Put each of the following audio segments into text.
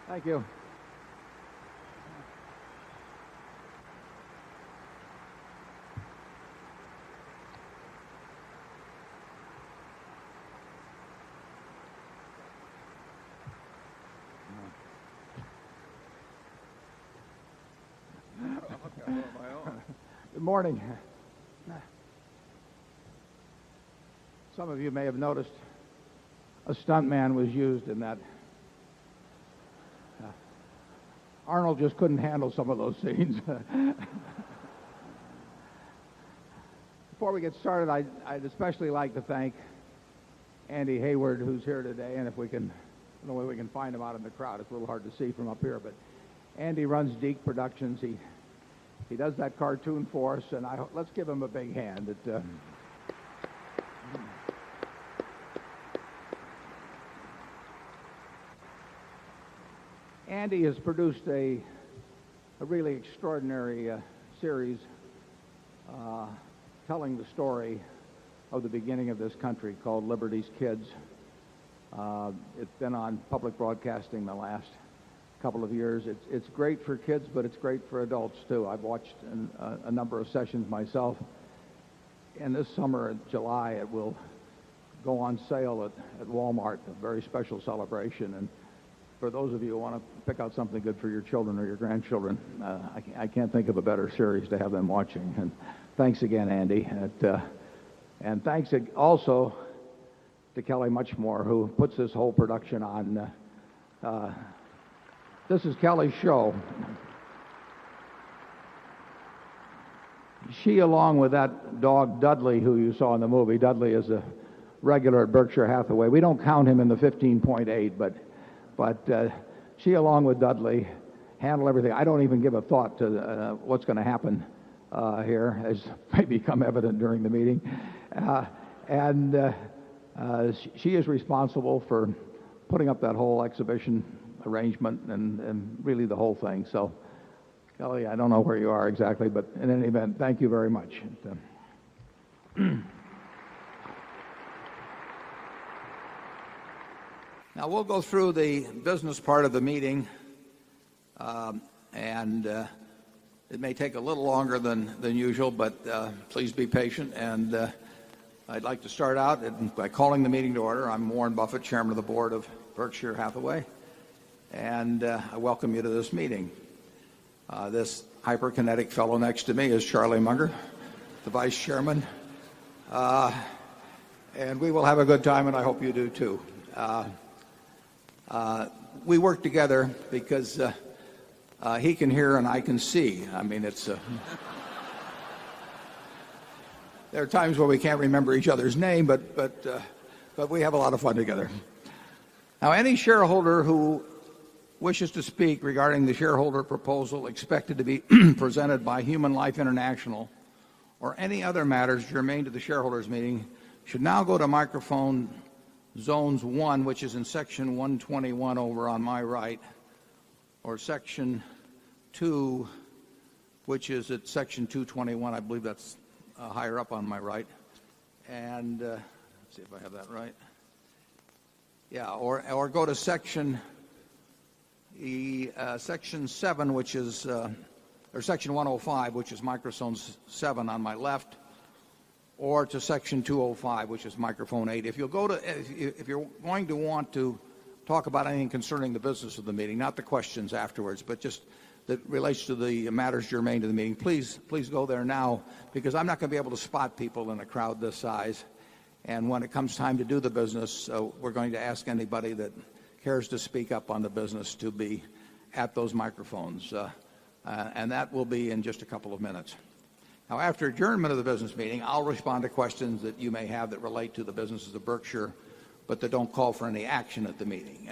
Thank you. Good morning. Some of you may have noticed a stuntman was used in that. Arnold just couldn't handle some of those scenes. Before we get started, I'd especially like to thank Andy Hayward, who's here today, and if we can, the way we can find him out in the crowd. It's a little hard to see from up here, but Andy runs Deke Productions. He does that cartoon for us, and let's give him a big hand. Andy has produced a really extraordinary series telling the story of the beginning of this country called Liberty's Kids. It's been on public broadcasting the last couple of years. It's great for kids, but it's great for adults too. I've watched a number of sessions myself, and this summer in July it will go on sale at Walmart, a very special celebration. And for those of you who want to pick out something good for your children or your grandchildren, I can't think of a better series to have them watching. And thanks again, Andy. And thanks also to Kelly Muchmore, who puts this whole production on. This is Kelly's show. She, along with that dog Dudley, who you saw in the movie, Dudley is a regular at Berkshire Hathaway. We don't count him in the 15.8, but she, along with Dudley, handle everything. I don't even give a thought to what's going to happen here, as may become evident during the meeting. She is responsible for putting up that whole exhibition arrangement and really the whole thing. So, Kelly, I don't know where you are exactly, but in any event, thank you very much. Now, we'll go through the business part of the meeting, and it may take a little longer than usual, but please be patient. And I'd like to start out by calling the meeting to order. I'm Warren Buffett, Chairman of the Board of Berkshire Hathaway, and I welcome you to this meeting. This hyperkinetic fellow next to me is Charlie Munger, the Vice Chairman, and we will have a good time, and I hope you do too. We work together because he can hear and I can see. I mean, there are times where we can't remember each other's name, but we have a lot of fun together. Now, any shareholder who wishes to speak regarding the shareholder proposal expected to be presented by Human Life International or any other matters germane to the shareholders meeting should now go to microphone zones 1, which is in section 121 over on my right, or section 2, which is at section 221. I believe that's higher up on my right. And let's see if I have that right. Yeah, or go to section 7, which is or section 105, which is microphone 7 on my left, or to section 205, which is microphone 8. If you're going to want to talk about anything concerning the business of the meeting, not the questions afterwards, but just that relates to the matters germane to the meeting, please go there now, because I'm not going to be able to spot people in a crowd this size. And when it comes time to do the business, we're going to ask anybody that cares to speak up on the business to be at those microphones. And that will be in just a couple of minutes. Now, after adjournment of the business meeting, I'll respond to questions that you may have that relate to the businesses of Berkshire, but that don't call for any action at the meeting.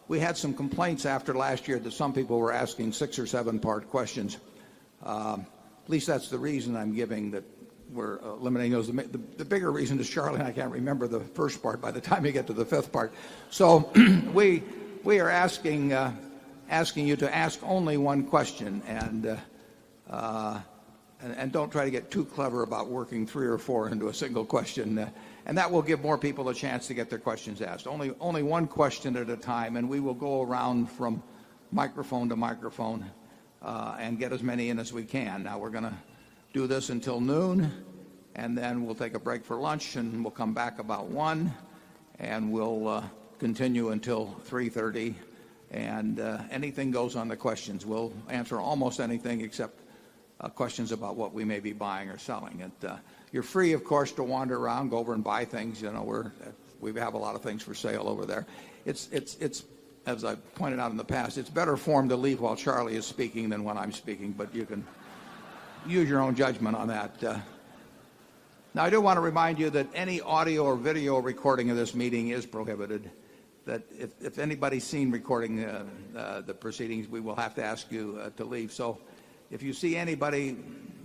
We had some complaints after last year that some people were asking 6 or 7-part questions. At least that's the reason I'm giving, that we're eliminating those. The bigger reason is Charlie and I can't remember the first part by the time you get to the 5th part. So we are asking you to ask only one question, and and don't try to get too clever about working 3 or 4 into a single question. And that will give more people a chance to get their questions asked. Only one question at a time, and we will go around from microphone to microphone and get as many in as we can. Now, we're going to do this until noon, and then we'll take a break for lunch, and we'll come back about 1, and we'll continue until 3:30. And anything goes on the questions. We'll answer almost anything except questions about what we may be buying or selling. And you're free, of course, to wander around, go over and buy things. You know, we have a lot of things for sale over there. It's as I've pointed out in the past, it's better form to leave while Charlie is speaking than when I'm speaking, but you can use your own judgment on that. Now, I do want to remind you that any audio or video recording of this meeting is prohibited. That if anybody's seen recording the proceedings, we will have to ask you to leave. So if you see anybody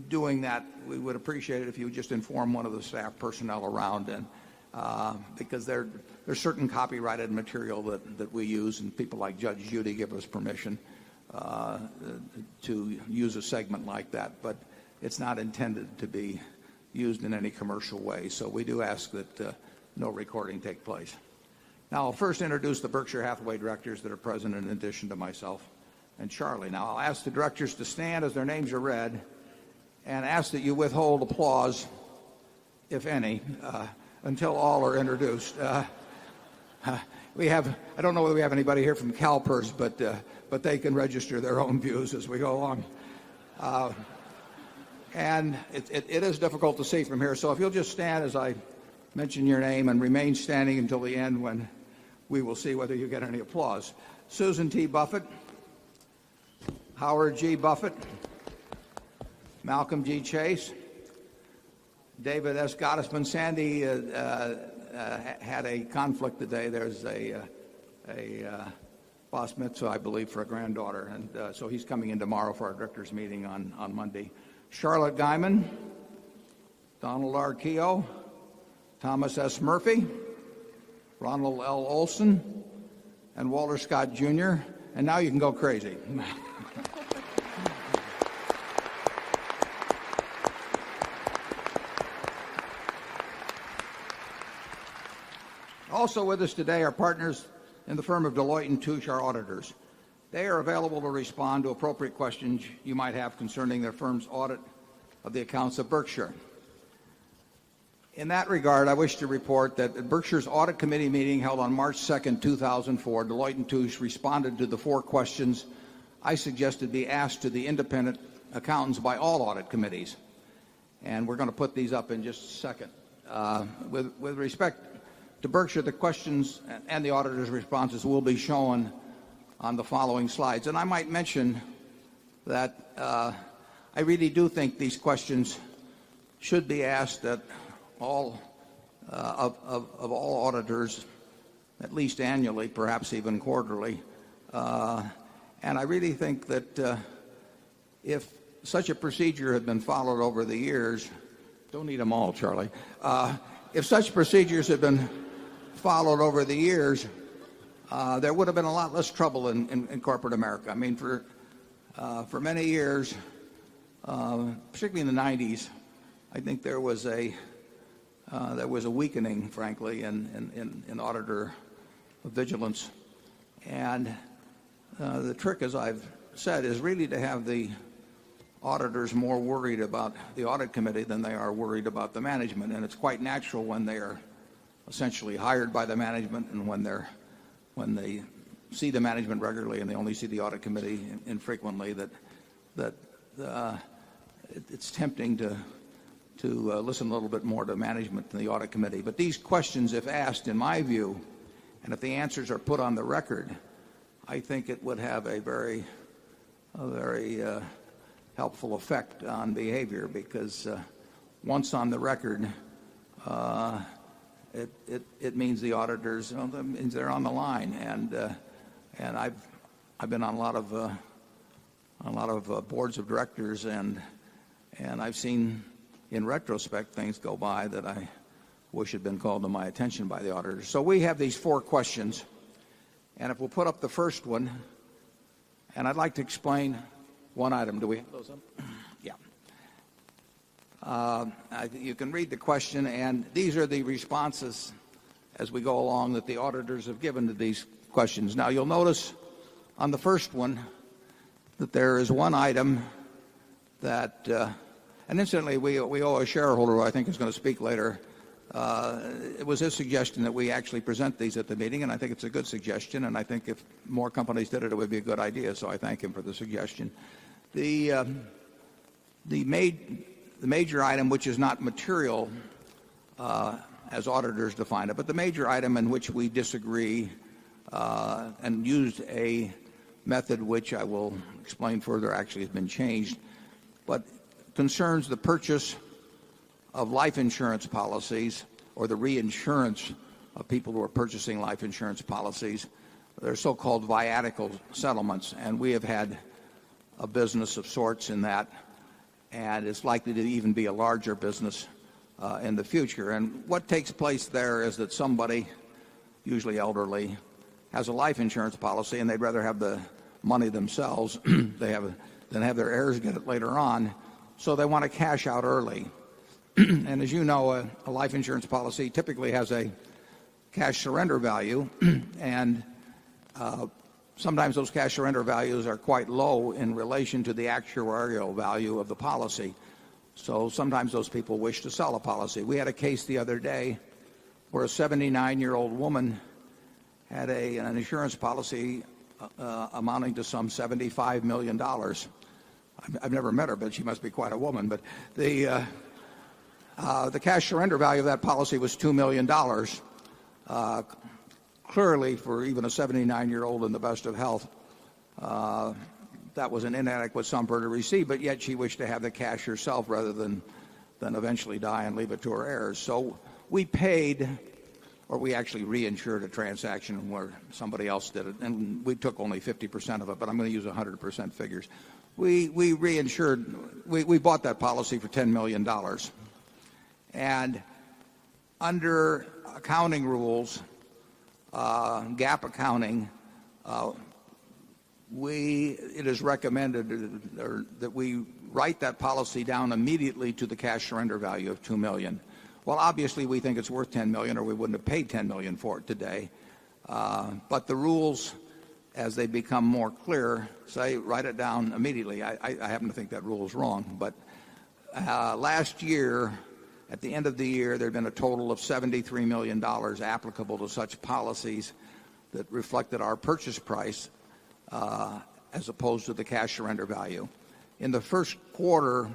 doing that, we would appreciate it if you would just inform one of the staff personnel around, and because there's certain copyrighted material that we use, and people like Judge Judy give us permission to use a segment like that, but it's not intended to be used in any commercial way. So we do ask that no recording take place. Now, I'll first introduce the Berkshire Hathaway directors that are present in addition to myself and Charlie. Now, I'll ask the directors to stand as their names are read and ask that you withhold applause, if any, until all are introduced. I don't know whether we have anybody here from CalPERS, but they can register their own views as we go along. And it is difficult to see from here, so if you'll just stand as I mention your name and remain standing until the end when we will see whether you get any applause. Susan T. Buffett, Howard G. Buffett, Malcolm G. Chase, David S. Gottesman. Sandy had a conflict today. There's a bar mitzvah, I believe, for a granddaughter, and so he's coming in tomorrow for our directors' meeting on Monday. Charlotte Guyman, Donald R. Keogh, Thomas S. Murphy, Ronald L. Olson, and Walter Scott, Jr. And now you can go crazy. Also with us today are partners in the firm of Deloitte & Touche, our auditors. They are available to respond to appropriate questions you might have concerning their firm's audit of the accounts of Berkshire. In that regard, I wish to report that at Berkshire's Audit Committee meeting held on March 2nd, 2004, Deloitte & Touche responded to the 4 questions I suggested be asked to the independent accountants by all audit committees. And we're going to put these up in just a second. With respect to Berkshire, the questions and the auditor's responses will be shown on the following slides. And I might mention that I really do think these questions should be asked at all of all auditors, at least annually, perhaps even quarterly. And I really think that if such a procedure had been followed over the years, don't eat them all, Charlie. If such procedures had been followed over the years, there would have been a lot less trouble in corporate America. I mean, for many years, particularly in the 90s, I think there was a weakening, frankly, in auditor vigilance. And the trick, as I've said, is really to have the auditors more worried about the audit committee than they are worried about the management. And it's quite natural when they are essentially hired by the management and when they see the management regularly and they only see the audit committee infrequently that it's tempting to listen a little bit more to management than the audit committee. But these questions, if asked, in my view, and if the answers are put on the record, I think it would have a very helpful effect on behavior, because once on the record, it means the auditors, it means they're on the line. And I've been on a lot of boards of directors, and I've seen, in retrospect, things go by that I wish had been called to my attention by the auditors. So we have these 4 questions, and if we'll put up the first one, and I'd like to explain one item. Do we have those up? Yeah. You can read the question, and these are the responses as we go along that the auditors have given to these questions. Now, you'll notice on the first one that there is one item that, and incidentally, we owe a shareholder who I think is going to speak later. It was his suggestion that we actually present these at the meeting, and I think it's a good suggestion, and I think if more companies did it, it would be a good idea, so I thank him for the suggestion. The major item, which is not material as auditors define it, but the major item in which we disagree and used a method which I will explain further actually has been changed, but concerns the purchase of life insurance policies or the reinsurance of people who are purchasing life insurance policies. They're so-called viatical settlements, and we have had a business of sorts in that, and it's likely to even be a larger business in the future. And what takes place there is that somebody, usually elderly, has a life insurance policy, and they'd rather have the money themselves than have their heirs get it later on, so they want to cash out early. And as you know, a life insurance policy typically has a cash surrender value, and sometimes those cash surrender values are quite low in relation to the actuarial value of the policy. So sometimes those people wish to sell a policy. We had a case the other day where a 79-year-old woman had an insurance policy amounting to some $75 million. I've never met her, but she must be quite a woman. But the cash surrender value of that policy was $2 million. Clearly, for even a 79-year-old in the best of health, that was an inadequate sum for her to receive, but yet she wished to have the cash herself rather than eventually die and leave it to her heirs. So we paid, or we actually reinsured a transaction where somebody else did it, and we took only 50% of it, but I'm going to use 100% figures. We reinsured, we bought that policy for $10 million. And under accounting rules, GAAP accounting, it is recommended that we write that policy down immediately to the cash surrender value of $2 million. Well, obviously, we think it's worth $10 million, or we wouldn't have paid $10 million for it today. But the rules, as they become more clear, say write it down immediately. I happen to think that rule is wrong. But last year, at the end of the year, there had been a total of $73 million applicable to such policies that reflected our purchase price as opposed to the cash surrender value. In the first quarter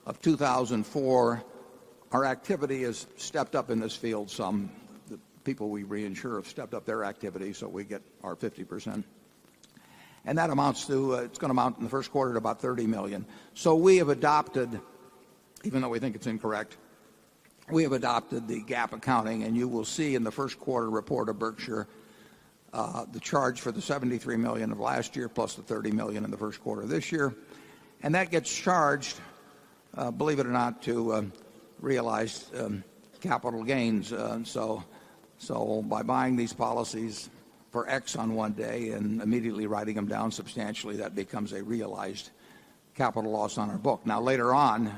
of 2004, our activity has stepped up in this field some. The people we reinsure have stepped up their activity, so we get our 50%. And that amounts to, it's going to amount in the first quarter to about $30 million. So we have adopted, even though we think it's incorrect, we have adopted the GAAP accounting, and you will see in the first quarter report of Berkshire the charge for the $73 million of last year plus the $30 million in the first quarter of this year. And that gets charged, believe it or not, to realized capital gains. So by buying these policies for X on one day and immediately writing them down substantially, that becomes a realized capital loss on our book. Now, later on,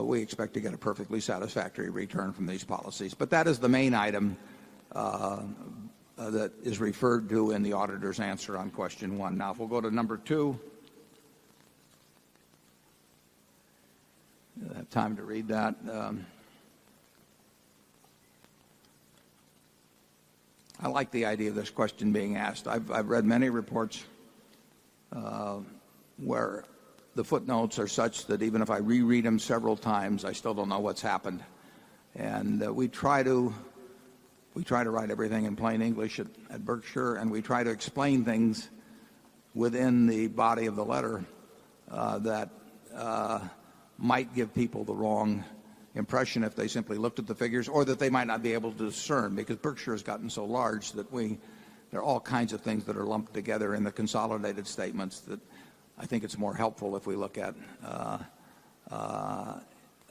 we expect to get a perfectly satisfactory return from these policies. But that is the main item that is referred to in the auditor's answer on question 1. Now, if we'll go to number 2. I have time to read that. I like the idea of this question being asked. I've read many reports where the footnotes are such that even if I reread them several times, I still don't know what's happened. And we try to write everything in plain English at Berkshire, and we try to explain things within the body of the letter that might give people the wrong impression if they simply looked at the figures, or that they might not be able to discern, because Berkshire has gotten so large that there are all kinds of things that are lumped together in the consolidated statements that I think it's more helpful if we look at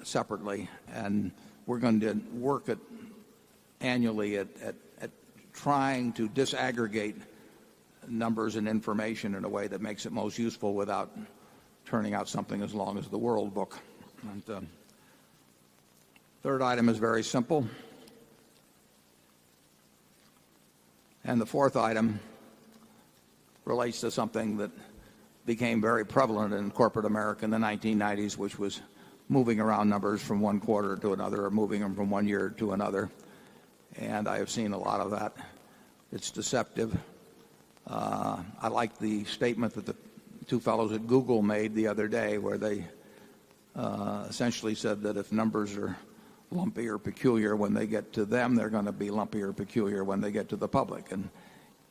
separately. And we're going to work annually at trying to disaggregate numbers and information in a way that makes it most useful without turning out something as long as the World Book. And, Third item is very simple. And the fourth item relates to something that became very prevalent in corporate America in the 1990s, which was moving around numbers from one quarter to another or moving them from one year to another. And I have seen a lot of that. It's deceptive. I like the statement that the two fellows at Google made the other day where they essentially said that if numbers are lumpy or peculiar when they get to them, they're going to be lumpy or peculiar when they get to the public. And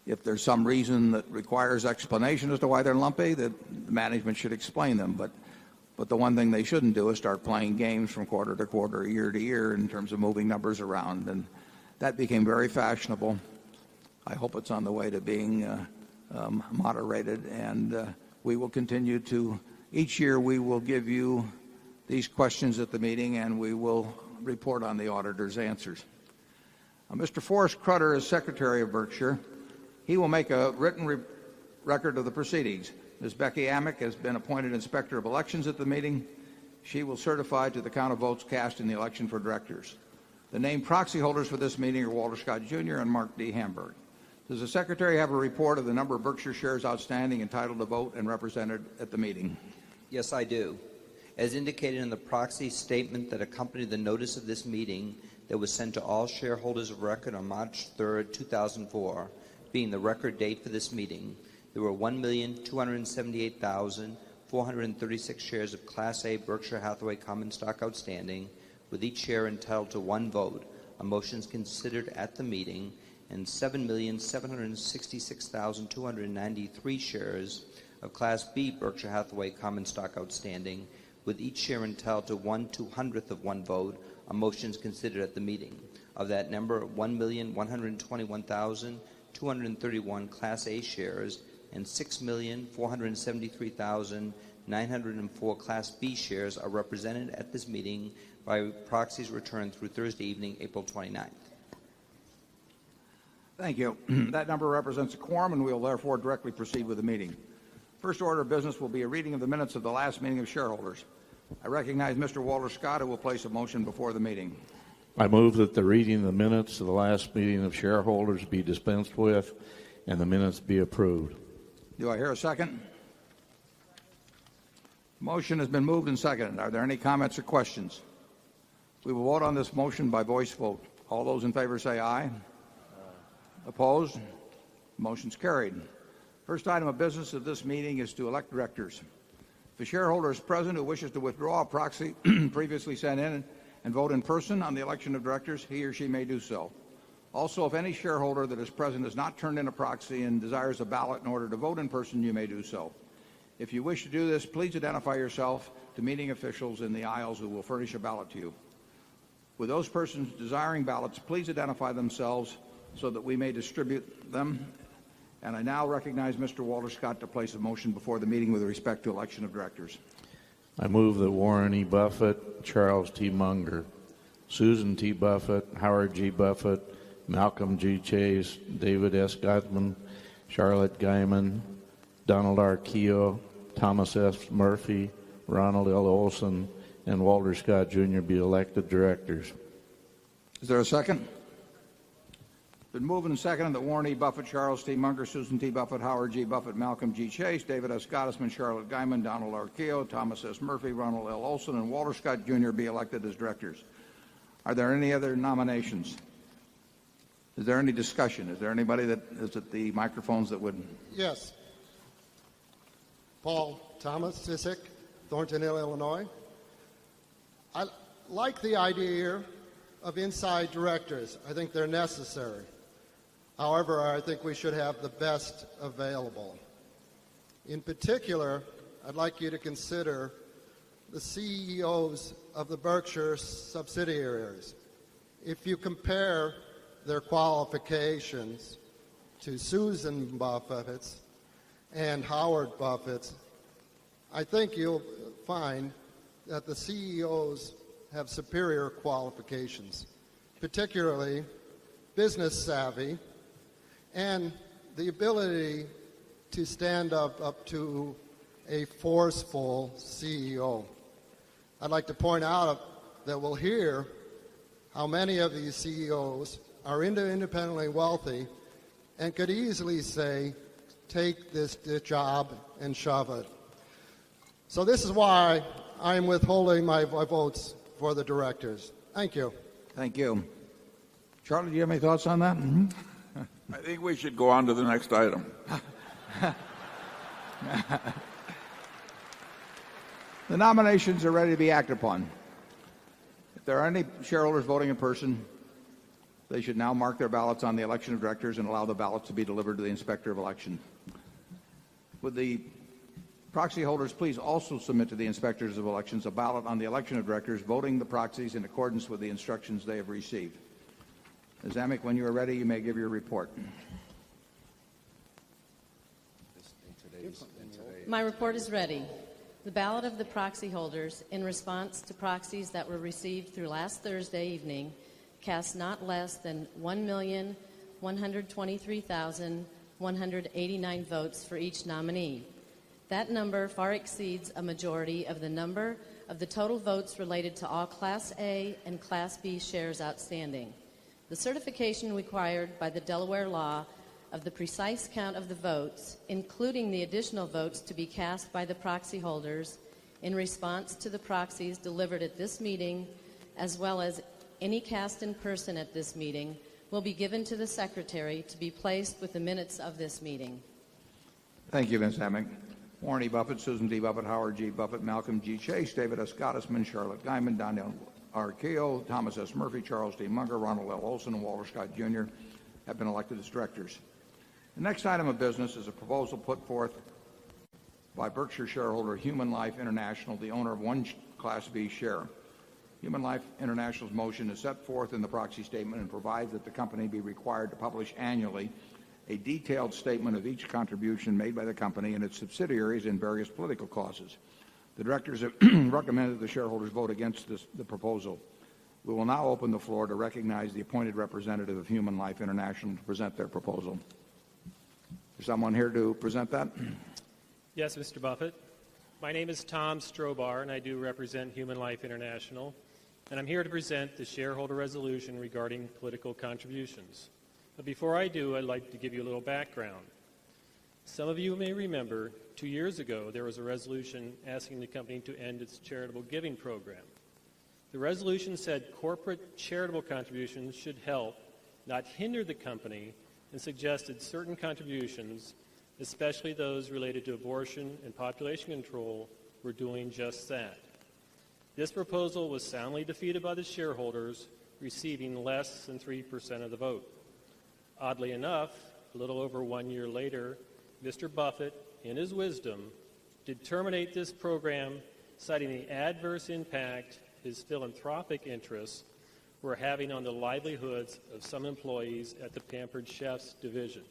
if there's some reason that requires explanation as to why they're lumpy, the management should explain them. But the one thing they shouldn't do is start playing games from quarter to quarter, year to year in terms of moving numbers around. And that became very fashionable. I hope it's on the way to being moderated. And we will continue to, each year we will give you these questions at the meeting and we will report on the auditor's answers. Mr. Forrest Crutter is Secretary of Berkshire. He will make a written record of the proceedings. Ms. Becky Amick has been appointed Inspector of Elections at the meeting. She will certify to the count of votes cast in the election for directors. The named proxy holders for this meeting are Walter Scott, Jr. and Mark D. Hamburg. Does the Secretary have a report of the number of Berkshire shares outstanding entitled to vote and represented at the meeting? Yes, I do. As indicated in the proxy statement that accompanied the notice of this meeting that was sent to all shareholders of record on March 3, 2004, being the record date for this meeting, there were 1,278,436 shares of Class A Berkshire Hathaway common stock outstanding, with each share entitled to one vote on motions considered at the meeting, and 7,766,293 shares of Class B Berkshire Hathaway common stock outstanding, with each share entitled to 1/200th of one vote on motions considered at the meeting. Of that number, 1,121,231 Class A shares and 6,473,904 Class B shares are represented at this meeting by proxies returned through Thursday evening, April 29th. Thank you. That number represents a quorum, and we will therefore directly proceed with the meeting. First order of business will be a reading of the minutes of the last meeting of shareholders. I recognize Mr. Walter Scott, who will place a motion before the meeting. I move that the reading of the minutes of the last meeting of shareholders be dispensed with and the minutes be approved. Do I hear a second? Motion has been moved and seconded. Are there any comments or questions? We will vote on this motion by voice vote. All those in favor say aye. Opposed? Motion's carried. First item of business of this meeting is to elect directors. If a shareholder is present who wishes to withdraw a proxy previously sent in and vote in person on the election of directors, he or she may do so. Also, if any shareholder that is present has not turned in a proxy and desires a ballot in order to vote in person, you may do so. If you wish to do this, please identify yourself to meeting officials in the aisles who will furnish a ballot to you. With those persons desiring ballots, please identify themselves so that we may distribute them. And I now recognize Mr. Walter Scott to place a motion before the meeting with respect to election of directors. I move that Warren E. Buffett, Charles T. Munger, Susan T. Buffett, Howard G. Buffett, Malcolm G. Chase, David S. Gutman, Charlotte Guyman, Donald R. Keogh, Thomas S. Murphy, Ronald L. Olson, and Walter Scott, Jr. be elected directors. Is there a second? Been moved and seconded that Warren E. Buffett, Charles T. Munger, Susan T. Buffett, Howard G. Buffett, Malcolm G. Chase, David S. Gottesman, Charlotte Guyman, Donald R. Keogh, Thomas S. Murphy, Ronald L. Olson, and Walter Scott, Jr. be elected as directors. Are there any other nominations? Is there any discussion? Is there anybody that is at the microphones that would? Yes. Paul Thomas, Sissick, Thornton Hill, Illinois. I like the idea of inside directors. I think they're necessary. However, I think we should have the best available. In particular, I'd like you to consider the CEOs of the Berkshire subsidiaries. If you compare their qualifications to Susan Buffett's and Howard Buffett's, I think you'll find that the CEOs have superior qualifications, particularly business savvy and the ability to stand up to a forceful CEO. I'd like to point out that we'll hear how many of these CEOs are independently wealthy and could easily say, take this job and shove it. So this is why I am withholding my votes for the directors. Thank you. Thank you. Charlie, do you have any thoughts on that? Mm-hmm. I think we should go on to the next item. The nominations are ready to be acted upon. If there are any shareholders voting in person, they should now mark their ballots on the election of directors and allow the ballots to be delivered to the Inspector of Election. Would the proxy holders please also submit to the Inspectors of Elections a ballot on the election of directors voting the proxies in accordance with the instructions they have received? Ms. Amick, when you are ready, you may give your report. My report is ready. The ballot of the proxy holders in response to proxies that were received through last Thursday evening cast not less than 1,123,189 votes for each nominee. That number far exceeds a majority of the number of the total votes related to all Class A and Class B shares outstanding. The certification required by the Delaware law of the precise count of the votes, including the additional votes to be cast by the proxy holders in response to the proxies delivered at this meeting, as well as any cast in person at this meeting, will be given to the Secretary to be placed with the minutes of this meeting. Thank you, Ms. Amick. Warren E. Buffett, Susan D. Buffett, Howard G. Buffett, Malcolm G. Chase, David S. Gottesman, Charlotte Guyman, Daniel R. Keogh, Thomas S. Murphy, Charles D. Munger, Ronald L. Olson, and Walter Scott, Jr. have been elected as directors. The next item of business is a proposal put forth by Berkshire shareholder Human Life International, the owner of one Class B share. Human Life International's motion is set forth in the proxy statement and provides that the company be required to publish annually a detailed statement of each contribution made by the company and its subsidiaries in various political causes. The directors have recommended the shareholders vote against the proposal. We will now open the floor to recognize the appointed representative of Human Life International to present their proposal. Is someone here to present that? Yes, Mr. Buffett. My name is Tom Strobar, and I do represent Human Life International, and I'm here to present the shareholder resolution regarding political contributions. But before I do, I'd like to give you a little background. Some of you may remember 2 years ago there was a resolution asking the company to end its charitable giving program. The resolution said corporate charitable contributions should help, not hinder the company, and suggested certain contributions, especially those related to abortion and population control, were doing just that. This proposal was soundly defeated by the shareholders, receiving less than 3% of the vote. Oddly enough, a little over 1 year later, Mr. Buffett, in his wisdom, did terminate this program, citing the adverse impact his philanthropic interests were having on the livelihoods of some employees at the Pampered Chefs division.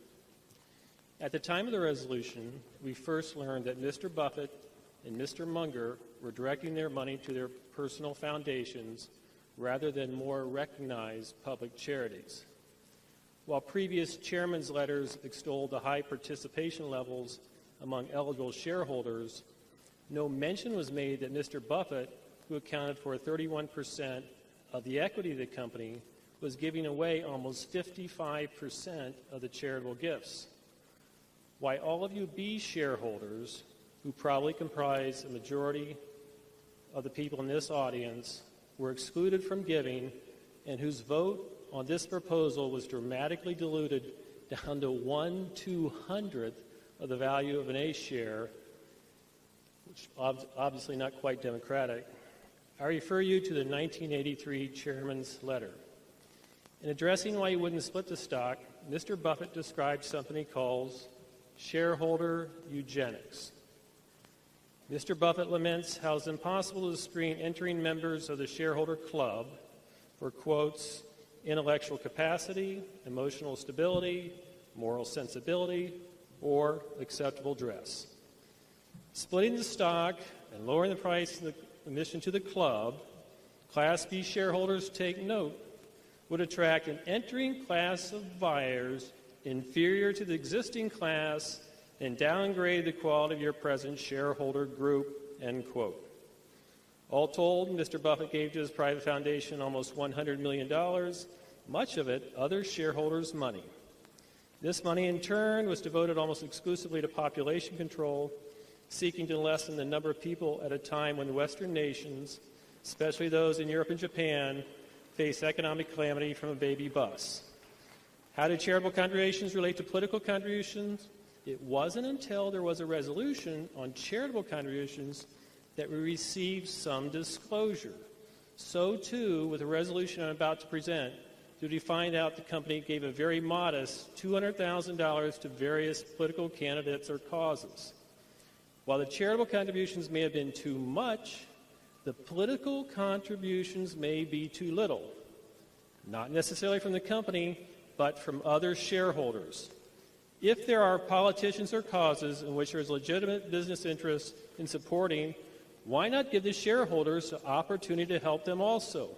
At the time of the resolution, we first learned that Mr. Buffett and Mr. Munger were directing their money to their personal foundations rather than more recognized public charities. While previous chairman's letters extolled the high participation levels among eligible shareholders, no mention was made that Mr. Buffett, who accounted for 31% of the equity of the company, was giving away almost 55% of the charitable gifts. Why all of you B shareholders, who probably comprise a majority of the people in this audience, were excluded from giving and whose vote on this proposal was dramatically diluted down to 1/200th of the value of an A share, which obviously not quite democratic. I refer you to the 1983 chairman's letter. In addressing why he wouldn't split the stock, Mr. Buffett described something he calls shareholder eugenics. Mr. Buffett laments how it's impossible to screen entering members of the shareholder club for, quotes, intellectual capacity, emotional stability, moral sensibility, or acceptable dress. Splitting the stock and lowering the price of the admission to the club, Class B shareholders, take note, would attract an entering class of buyers inferior to the existing class and downgrade the quality of your present shareholder group, end quote. All told, Mr. Buffett gave to his private foundation almost $100 million, much of it other shareholders' money. This money, in turn, was devoted almost exclusively to population control, seeking to lessen the number of people at a time when Western nations, especially those in Europe and Japan, face economic calamity from a baby bust. How did charitable contributions relate to political contributions? It wasn't until there was a resolution on charitable contributions that we received some disclosure. So, too, with the resolution I'm about to present, did we find out the company gave a very modest $200,000 to various political candidates or causes. While the charitable contributions may have been too much, the political contributions may be too little. Not necessarily from the company, but from other shareholders. If there are politicians or causes in which there is legitimate business interest in supporting, why not give the shareholders the opportunity to help them also?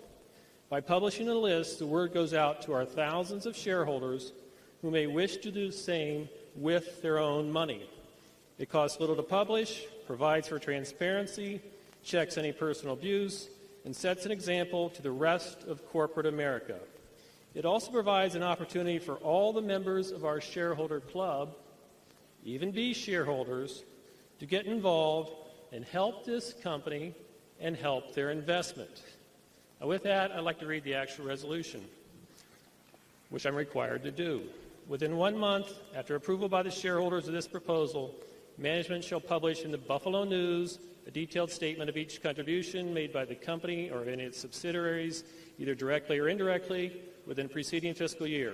By publishing a list, the word goes out to our thousands of shareholders who may wish to do the same with their own money. It costs little to publish, provides for transparency, checks any personal abuse, and sets an example to the rest of corporate America. It also provides an opportunity for all the members of our shareholder club, even B shareholders, to get involved and help this company and help their investment. Now, with that, I'd like to read the actual resolution, which I'm required to do. Within 1 month after approval by the shareholders of this proposal, management shall publish in the Buffalo News a detailed statement of each contribution made by the company or any of its subsidiaries, either directly or indirectly, within the preceding fiscal year,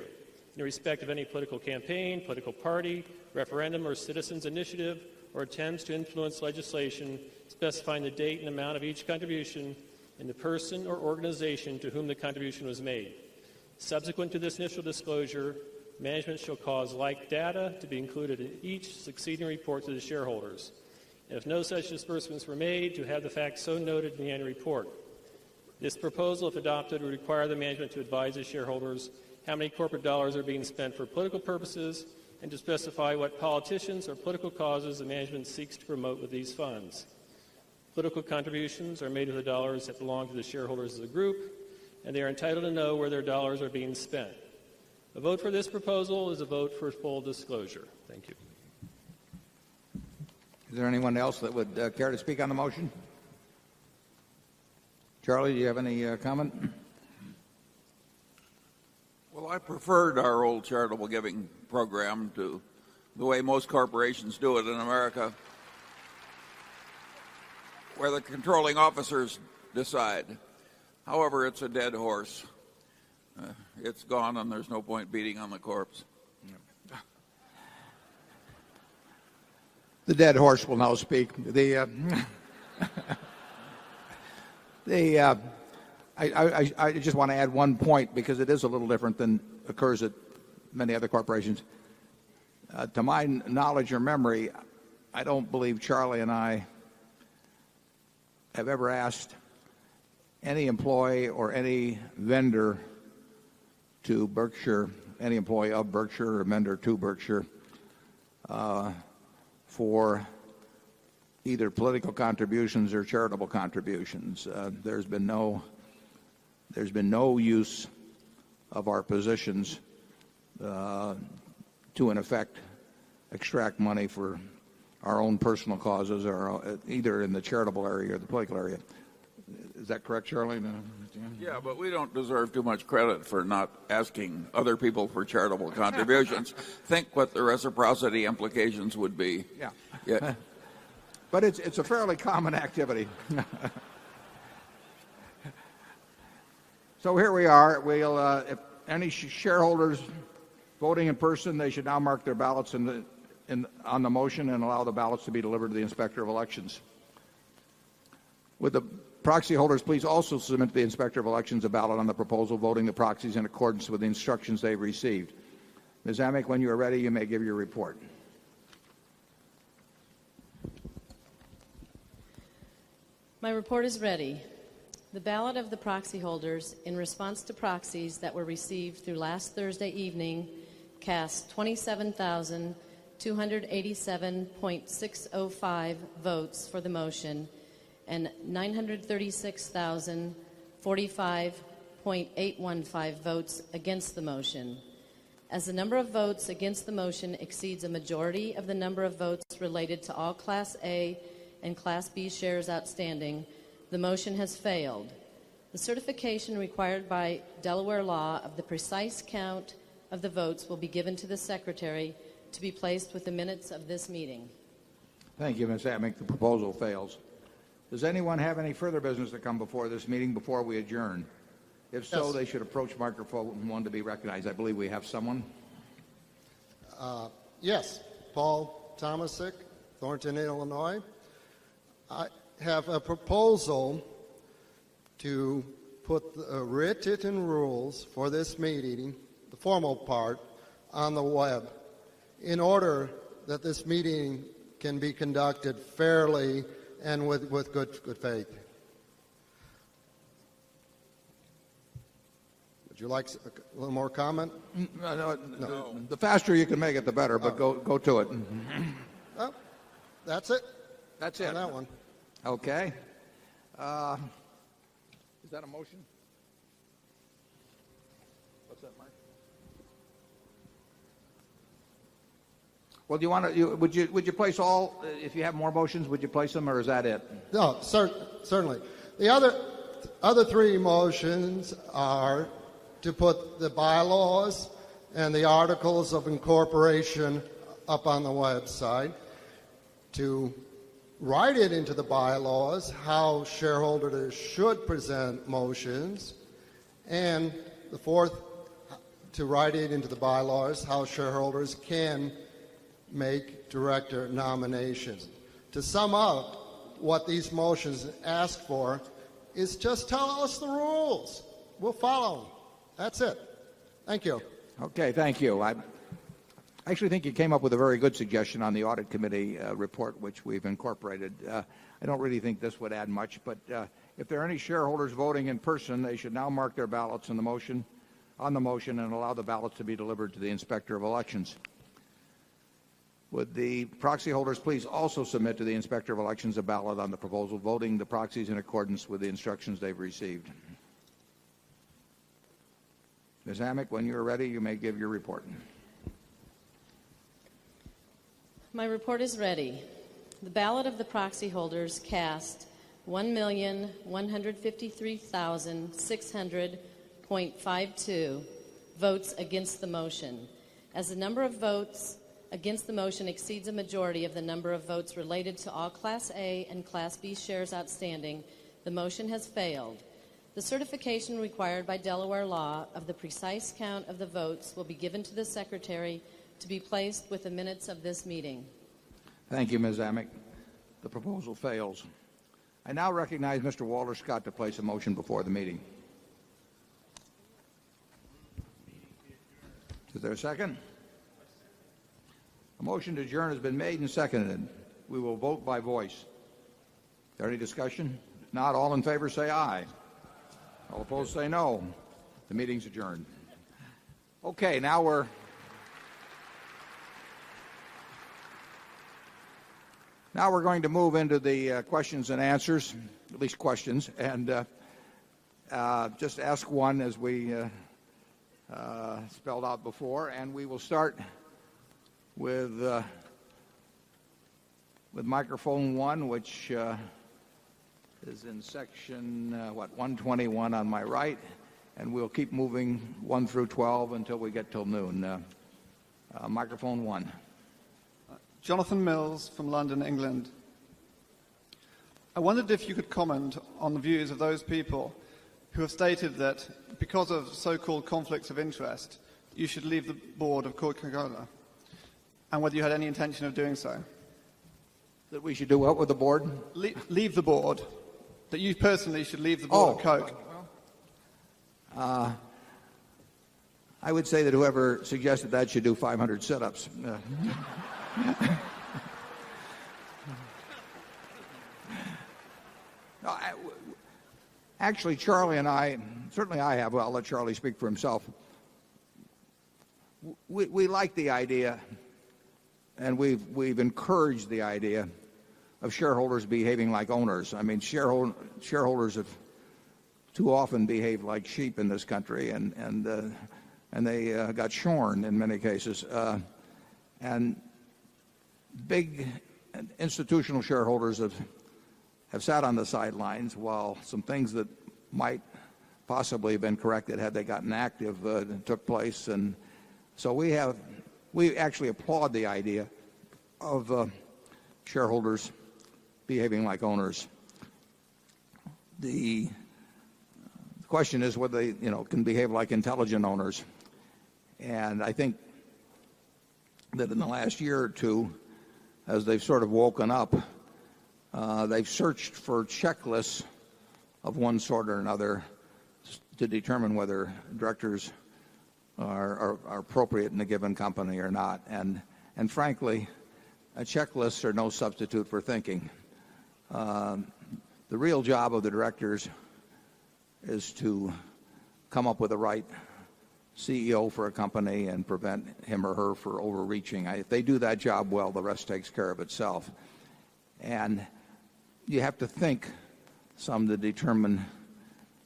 in respect of any political campaign, political party, referendum, or citizens' initiative, or attempts to influence legislation specifying the date and amount of each contribution and the person or organization to whom the contribution was made. Subsequent to this initial disclosure, management shall cause like data to be included in each succeeding report to the shareholders. And if no such disbursements were made, to have the facts so noted in the annual report. This proposal, if adopted, would require the management to advise the shareholders how many corporate dollars are being spent for political purposes and to specify what politicians or political causes the management seeks to promote with these funds. Political contributions are made with the dollars that belong to the shareholders of the group, and they are entitled to know where their dollars are being spent. A vote for this proposal is a vote for full disclosure. Thank you. Is there anyone else that would care to speak on the motion? Charlie, do you have any comment? Well, I preferred our old charitable giving program to the way most corporations do it in America, where the controlling officers decide. However, it's a dead horse. It's gone, and there's no point beating on the corpse. The dead horse will now speak. I just want to add one point because it is a little different than occurs at many other corporations. To my knowledge or memory, I don't believe Charlie and I have ever asked any employee or any vendor to Berkshire, any employee of Berkshire or vendor to Berkshire, for either political contributions or charitable contributions. There's been no use of our positions to, in effect, extract money for our own personal causes, or either in the charitable area or the political area. Is that correct, Charlie? Yeah, but we don't deserve too much credit for not asking other people for charitable contributions. Think what the reciprocity implications would be. Yeah. But it's a fairly common activity. So here we are. We'll, if any shareholders voting in person, they should now mark their ballots on the motion and allow the ballots to be delivered to the Inspector of Elections. Would the proxy holders please also submit to the Inspector of Elections a ballot on the proposal, voting the proxies in accordance with the instructions they've received. Ms. Amick, when you are ready, you may give your report. My report is ready. The ballot of the proxy holders in response to proxies that were received through last Thursday evening cast 27,287.605 votes for the motion and 936,045.815 votes against the motion. As the number of votes against the motion exceeds a majority of the number of votes related to all Class A and Class B shares outstanding, the motion has failed. The certification required by Delaware law of the precise count of the votes will be given to the Secretary to be placed with the minutes of this meeting. Thank you, Ms. Amick. The proposal fails. Does anyone have any further business to come before this meeting before we adjourn? If so, Yes. they should approach microphone 1 to be recognized. I believe we have someone. Yes, Paul Tomasic, Thornton, Illinois. I have a proposal to put the written rules for this meeting, the formal part, on the web in order that this meeting can be conducted fairly and with good faith. Would you like a little more comment? No. The faster you can make it, the better, but go to it. Oh, that's it. That's On it. that one. Okay. Is that a motion? What's that, Mark? Well, do you want to? Would you place all? If you have more motions, would you place them, or is that it? No, certainly. The other three motions are to put the bylaws and the articles of incorporation up on the website, to write it into the bylaws how shareholders should present motions, and the fourth, to write it into the bylaws how shareholders can make director nominations. To sum up, what these motions ask for is just tell us the rules. We'll follow them. That's it. Thank you. Okay, thank you. I actually think you came up with a very good suggestion on the audit committee report, which we've incorporated. I don't really think this would add much, but if there are any shareholders voting in person, they should now mark their ballots on the motion and allow the ballots to be delivered to the Inspector of Elections. Would the proxy holders please also submit to the Inspector of Elections a ballot on the proposal, voting the proxies in accordance with the instructions they've received? Ms. Amick, when you're ready, you may give your report. My report is ready. The ballot of the proxy holders cast 1,153,600.52 votes against the motion. As the number of votes against the motion exceeds a majority of the number of votes related to all Class A and Class B shares outstanding, the motion has failed. The certification required by Delaware law of the precise count of the votes will be given to the Secretary to be placed with the minutes of this meeting. Thank you, Ms. Amick. The proposal fails. I now recognize Mr. Walter Scott to place a motion before the meeting. Is there a second? A motion to adjourn has been made and seconded. We will vote by voice. Is there any discussion? If not, all in favor say aye. All opposed say no. The meeting's adjourned. Okay, now we're going to move into the questions and answers, at least questions, and just ask one as we spelled out before, and we will start with microphone 1, which is in section 121 on my right, and we'll keep moving 1 through 12 until we get till noon. Microphone 1. Jonathan Mills from London, England. I wondered if you could comment on the views of those people who have stated that because of so-called conflicts of interest, you should leave the board of Coca-Cola, and whether you had any intention of doing so. That we should do what with the board? Leave the board. That you personally should leave the board of Coke. I would say that whoever suggested that should do 500 sit-ups. No, actually, Charlie and I, certainly I have, well, I'll let Charlie speak for himself. We like the idea, and we've encouraged the idea of shareholders behaving like owners. I mean, shareholders have too often behaved like sheep in this country, and they got shorn in many cases. And big institutional shareholders have sat on the sidelines while some things that might possibly have been corrected had they gotten active took place. And so we actually applaud the idea of shareholders behaving like owners. The question is whether they can behave like intelligent owners. And I think that in the last year or two, as they've sort of woken up, they've searched for checklists of one sort or another to determine whether directors are appropriate in a given company or not. And frankly, checklists are no substitute for thinking. The real job of the directors is to come up with the right CEO for a company and prevent him or her from overreaching. If they do that job well, the rest takes care of itself. And you have to think some to determine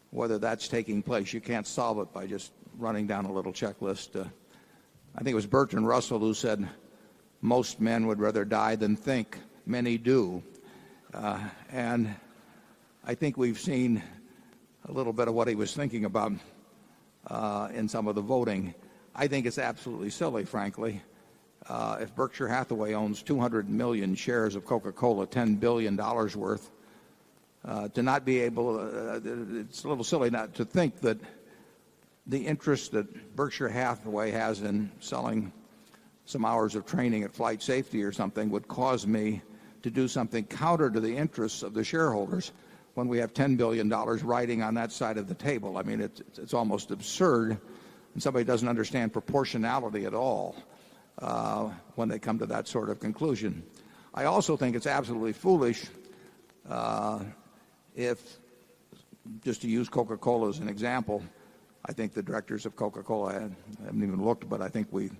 whether that's taking place. You can't solve it by just running down a little checklist. I think it was Bertrand Russell who said, most men would rather die than think. Many do. And I think we've seen a little bit of what he was thinking about in some of the voting. I think it's absolutely silly, frankly. If Berkshire Hathaway owns 200 million shares of Coca-Cola, $10 billion worth, to not be able, it's a little silly not to think that the interest that Berkshire Hathaway has in selling some hours of training at flight safety or something would cause me to do something counter to the interests of the shareholders when we have $10 billion riding on that side of the table. I mean, it's almost absurd, and somebody doesn't understand proportionality at all when they come to that sort of conclusion. I also think it's absolutely foolish if, just to use Coca-Cola as an example, I think the directors of Coca-Cola, I haven't even looked, but I think we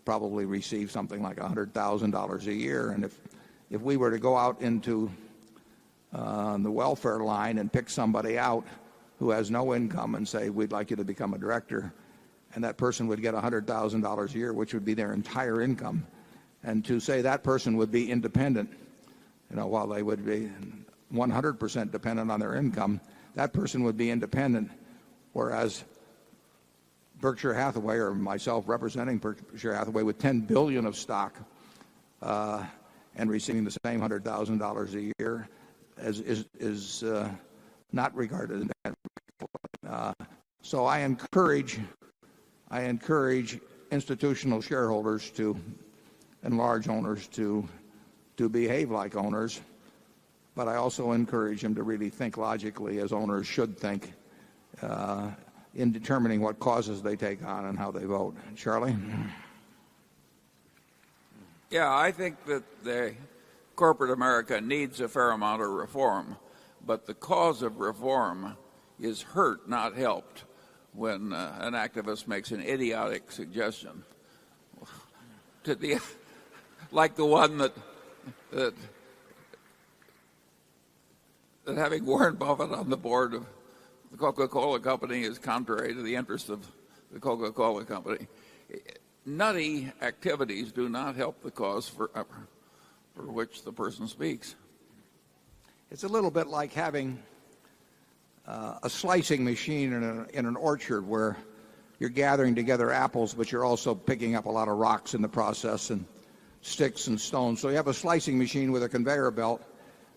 probably receive something like $100,000 a year. And if we were to go out into the welfare line and pick somebody out who has no income and say, we'd like you to become a director, and that person would get $100,000 a year, which would be their entire income, and to say that person would be independent, while they would be 100% dependent on their income, that person would be independent, whereas Berkshire Hathaway, or myself representing Berkshire Hathaway with $10 billion of stock and receiving the same $100,000 a year, is not regarded as so I encourage institutional shareholders and large owners to behave like owners, but I also encourage them to really think logically, as owners should think, in determining what causes they take on and how they vote. Charlie? Yeah, I think that the corporate America needs a fair amount of reform, but the cause of reform is hurt, not helped, when an activist makes an idiotic suggestion like the one that having Warren Buffett on the board of the Coca-Cola Company is contrary to the interest of the Coca-Cola Company. Nutty activities do not help the cause for which the person speaks. It's a little bit like having a slicing machine in an orchard where you're gathering together apples, but you're also picking up a lot of rocks in the process and sticks and stones. So you have a slicing machine with a conveyor belt,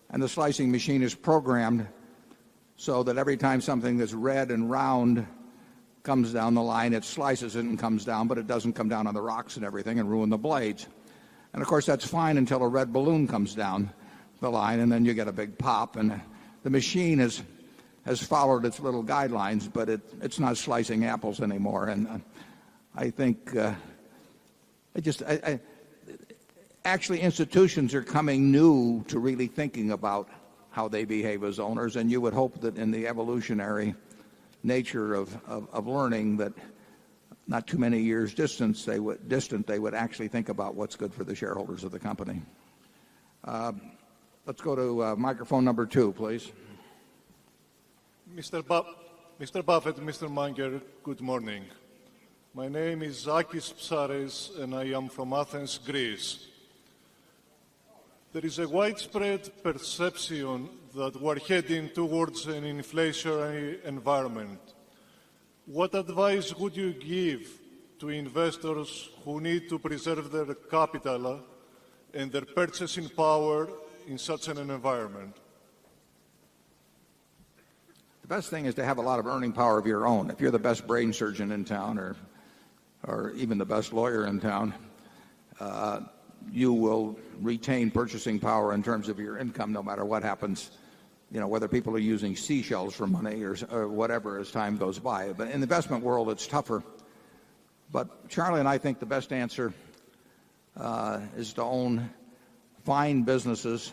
and the slicing machine is programmed so that every time something that's red and round comes down the line, it slices it and comes down, but it doesn't come down on the rocks and everything and ruin the blades. And of course that's fine until a red balloon comes down the line, and then you get a big pop, and the machine has followed its little guidelines, but it's not slicing apples anymore. And I think actually institutions are coming new to really thinking about how they behave as owners, and you would hope that in the evolutionary nature of learning that not too many years distant they would actually think about what's good for the shareholders of the company. Let's go to microphone number 2, please. Mr. Buffett, Mr. Munger, good morning. My name is Akis Psares, and I am from Athens, Greece. There is a widespread perception that we're heading towards an inflationary environment. What advice would you give to investors who need to preserve their capital and their purchasing power in such an environment? The best thing is to have a lot of earning power of your own. If you're the best brain surgeon in town or even the best lawyer in town, you will retain purchasing power in terms of your income no matter what happens, whether people are using seashells for money or whatever as time goes by. But in the investment world, it's tougher. But Charlie and I think the best answer is to own fine businesses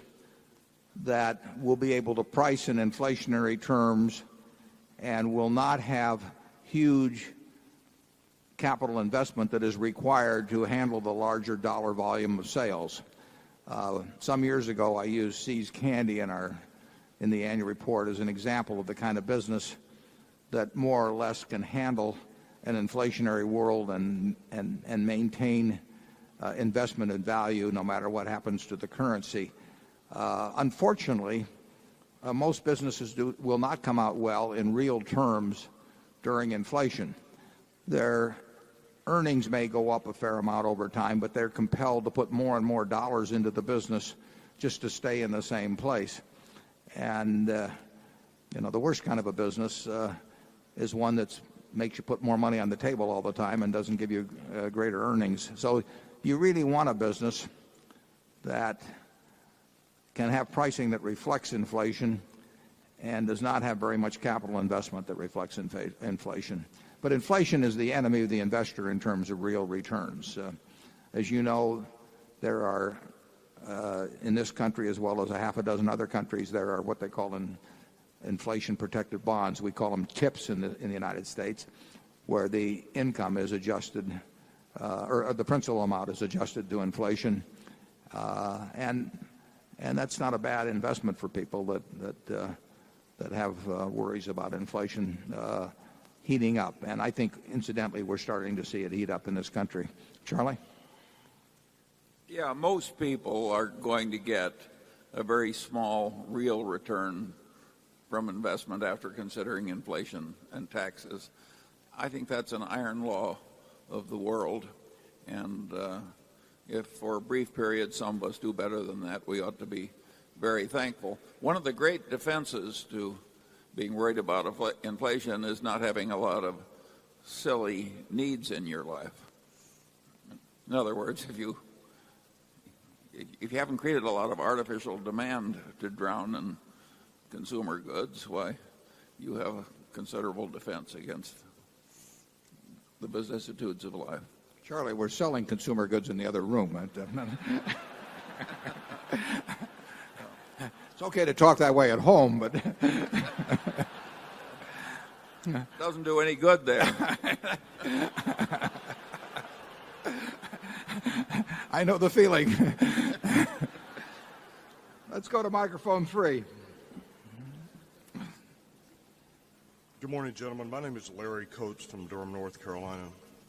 that will be able to price in inflationary terms and will not have huge capital investment that is required to handle the larger dollar volume of sales. Some years ago, I used See's Candy in the annual report as an example of the kind of business that more or less can handle an inflationary world and maintain investment and value no matter what happens to the currency. Unfortunately, most businesses will not come out well in real terms during inflation. Their earnings may go up a fair amount over time, but they're compelled to put more and more dollars into the business just to stay in the same place. And, the worst kind of a business is one that makes you put more money on the table all the time and doesn't give you greater earnings. So you really want a business that can have pricing that reflects inflation and does not have very much capital investment that reflects inflation. But inflation is the enemy of the investor in terms of real returns. As you know, there are, in this country as well as a half a dozen other countries, there are what they call inflation-protected bonds. We call them TIPS in the United States, where the income is adjusted, or the principal amount is adjusted to inflation. And that's not a bad investment for people that have worries about inflation heating up. And I think, incidentally, we're starting to see it heat up in this country. Charlie? Yeah, most people are going to get a very small real return from investment after considering inflation and taxes. I think that's an iron law of the world. And if for a brief period some of us do better than that, we ought to be very thankful. One of the great defenses to being worried about inflation is not having a lot of silly needs in your life. In other words, if you haven't created a lot of artificial demand to drown in consumer goods, why, you have a considerable defense against the vicissitudes of life. Charlie, we're selling consumer goods in the other room. It's okay to talk that way at home, but doesn't do any good there. I know the feeling. Let's go to microphone 3. Good morning, gentlemen. My name is Larry Coates from Durham, North Carolina.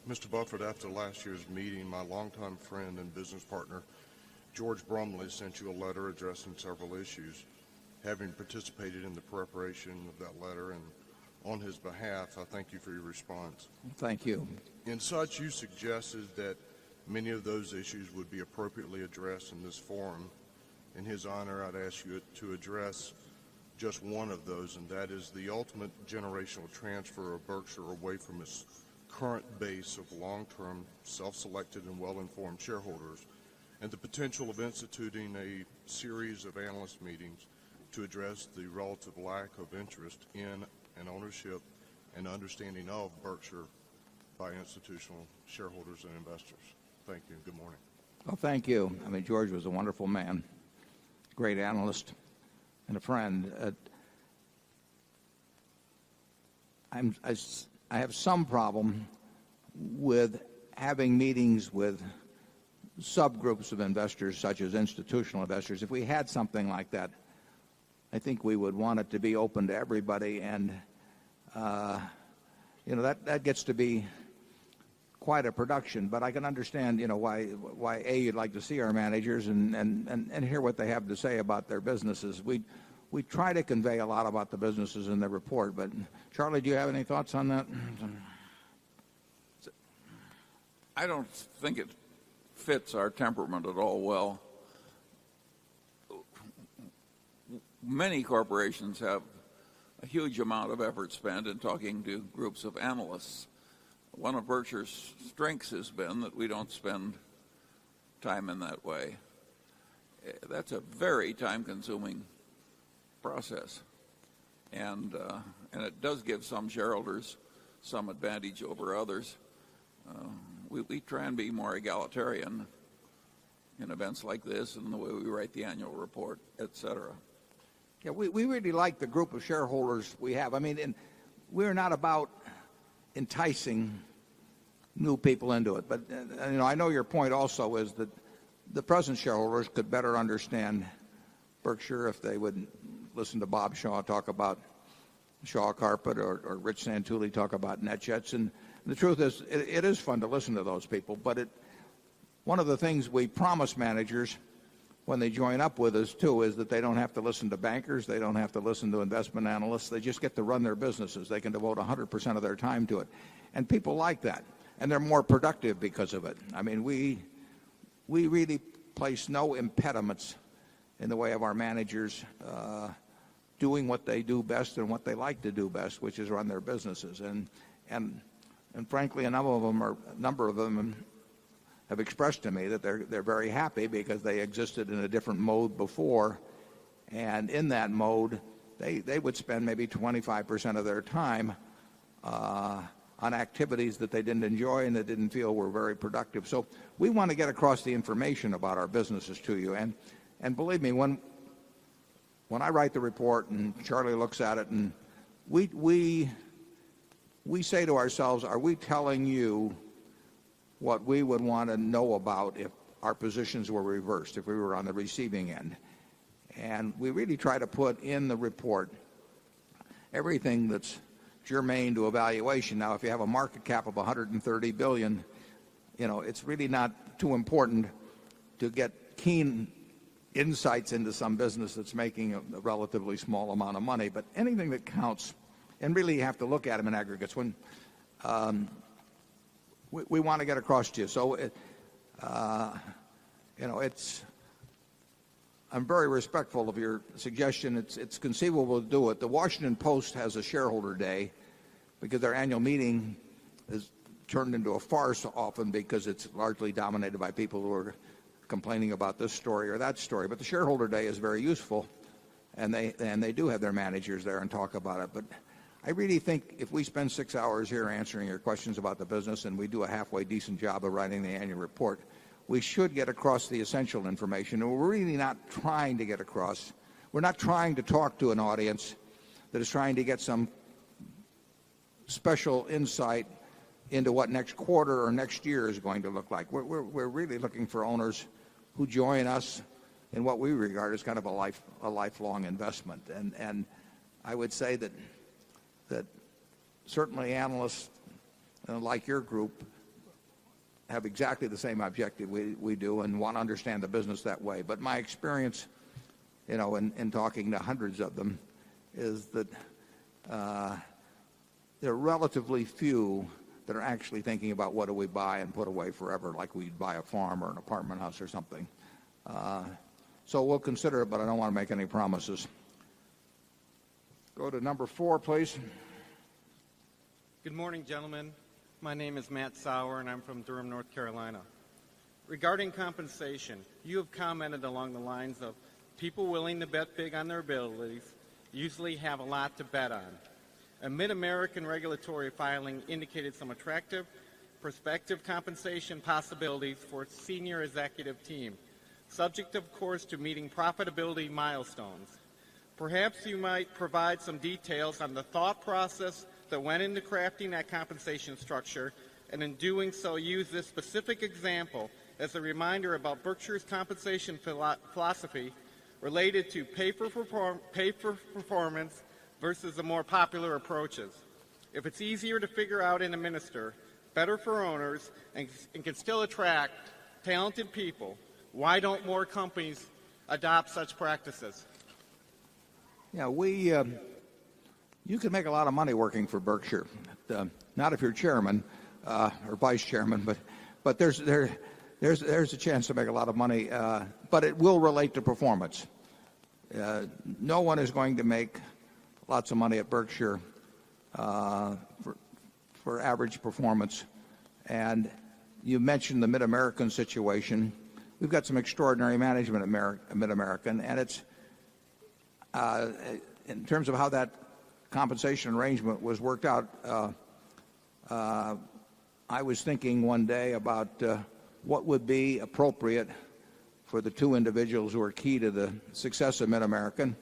Mr. Buffett, after last year's meeting, my longtime friend and business partner, George Brumley, sent you a letter addressing several issues. Having participated in the preparation of that letter and on his behalf, I thank you for your response. Thank you. In such, you suggested that many of those issues would be appropriately addressed in this forum. In his honor, I'd ask you to address just one of those, and that is the ultimate generational transfer of Berkshire away from its current base of long-term, self-selected, and well-informed shareholders, and the potential of instituting a series of analyst meetings to address the relative lack of interest in and ownership and understanding of Berkshire by institutional shareholders and investors. Thank you. Good morning. Well, thank you. I mean, George was a wonderful man, great analyst, and a friend. I have some problem with having meetings with subgroups of investors, such as institutional investors. If we had something like that, I think we would want it to be open to everybody, and that gets to be quite a production. But I can understand why you'd like to see our managers and hear what they have to say about their businesses. We try to convey a lot about the businesses in the report. But Charlie, do you have any thoughts on that? I don't think it fits our temperament at all well. Many corporations have a huge amount of effort spent in talking to groups of analysts. One of Berkshire's strengths has been that we don't spend time in that way. That's a very time-consuming process, and it does give some shareholders some advantage over others. We try and be more egalitarian in events like this and the way we write the annual report, etc. Yeah, we really like the group of shareholders we have. I mean, we're not about enticing new people into it. But I know your point also is that the present shareholders could better understand Berkshire if they would listen to Bob Shaw talk about Shaw Carpet or Rich Santulli talk about NetJets. And the truth is, it is fun to listen to those people. But one of the things we promise managers when they join up with us, too, is that they don't have to listen to bankers. They don't have to listen to investment analysts. They just get to run their businesses. They can devote 100% of their time to it. And people like that. And they're more productive because of it. I mean, we really place no impediments in the way of our managers doing what they do best and what they like to do best, which is run their businesses. And frankly, a number of them have expressed to me that they're very happy because they existed in a different mode before, and in that mode they would spend maybe 25% of their time on activities that they didn't enjoy and that didn't feel were very productive. So we want to get across the information about our businesses to you, and believe me, when I write the report and Charlie looks at it, and we say to ourselves, are we telling you what we would want to know about if our positions were reversed, if we were on the receiving end? And we really try to put in the report everything that's germane to evaluation. Now, if you have a market cap of 130 billion, it's really not too important to get keen insights into some business that's making a relatively small amount of money. But anything that counts, and really you have to look at them in aggregates. When we want to get across to you. So, I'm very respectful of your suggestion. It's conceivable to do it. The Washington Post has a shareholder day because their annual meeting is turned into a farce often because it's largely dominated by people who are complaining about this story or that story. But the shareholder day is very useful, and they do have their managers there and talk about it. But I really think if we spend 6 hours here answering your questions about the business and we do a halfway decent job of writing the annual report, we should get across the essential information. And we're really not trying to get across. We're not trying to talk to an audience that is trying to get some special insight into what next quarter or next year is going to look like. We're really looking for owners who join us in what we regard as kind of a lifelong investment. And I would say that certainly analysts like your group have exactly the same objective we do and want to understand the business that way. But my experience, in talking to hundreds of them, is that there are relatively few that are actually thinking about what do we buy and put away forever, like we'd buy a farm or an apartment house or something. So we'll consider it, but I don't want to make any promises. Go to number 4, please. Good morning, gentlemen. My name is Matt Sauer, and I'm from Durham, North Carolina. Regarding compensation, you have commented along the lines of people willing to bet big on their abilities usually have a lot to bet on. A Mid-American regulatory filing indicated some attractive prospective compensation possibilities for its senior executive team, subject, of course, to meeting profitability milestones. Perhaps you might provide some details on the thought process that went into crafting that compensation structure, and in doing so use this specific example as a reminder about Berkshire's compensation philosophy related to pay for performance versus the more popular approaches. If it's easier to figure out and administer, better for owners, and can still attract talented people, why don't more companies adopt such practices? Yeah, you can make a lot of money working for Berkshire. Not if you're chairman or vice chairman, but there's a chance to make a lot of money. But it will relate to performance. No one is going to make lots of money at Berkshire for average performance. And you mentioned the Mid-American situation. We've got some extraordinary management at Mid-American, and it's in terms of how that compensation arrangement was worked out. I was thinking one day about what would be appropriate for the two individuals who are key to the success of Mid-American,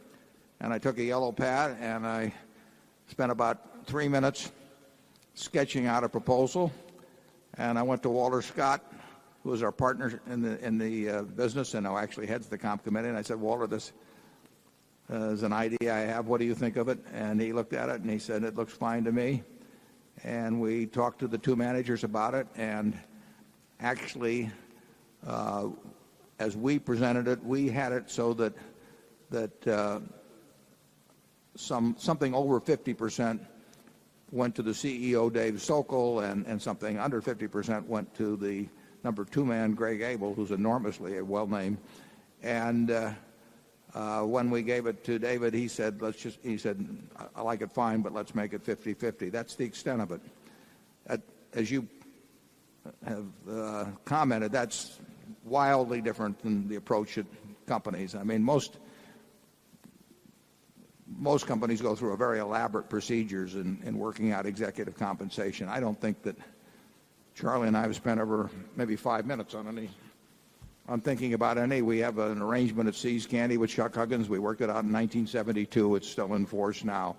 and I took a yellow pad and I spent about 3 minutes sketching out a proposal, and I went to Walter Scott, who was our partner in the business and who actually heads the comp committee, and I said, Walter, this is an idea I have. What do you think of it? And he looked at it and he said, it looks fine to me. And we talked to the two managers about it, and actually, as we presented it, we had it so that something over 50% went to the CEO, Dave Sokol, and something under 50% went to the number 2 man, Greg Abel, who's enormously well-named. And when we gave it to David, he said, I like it fine, but let's make it 50-50. That's the extent of it. As you have commented, that's wildly different than the approach at companies. I mean, most companies go through a very elaborate procedures in working out executive compensation. I don't think that Charlie and I have spent over maybe 5 minutes on thinking about any. We have an arrangement at See's Candy with Chuck Huggins. We worked it out in 1972. It's still in force now.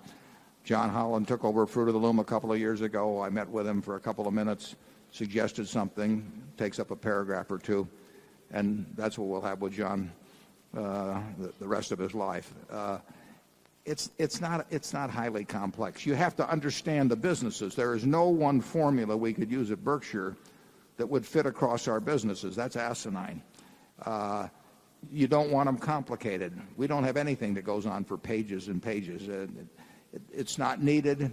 John Holland took over Fruit of the Loom a couple of years ago. I met with him for a couple of minutes, suggested something, takes up a paragraph or two, and that's what we'll have with John the rest of his life. It's not highly complex. You have to understand the businesses. There is no one formula we could use at Berkshire that would fit across our businesses. That's asinine. You don't want them complicated. We don't have anything that goes on for pages and pages. It's not needed.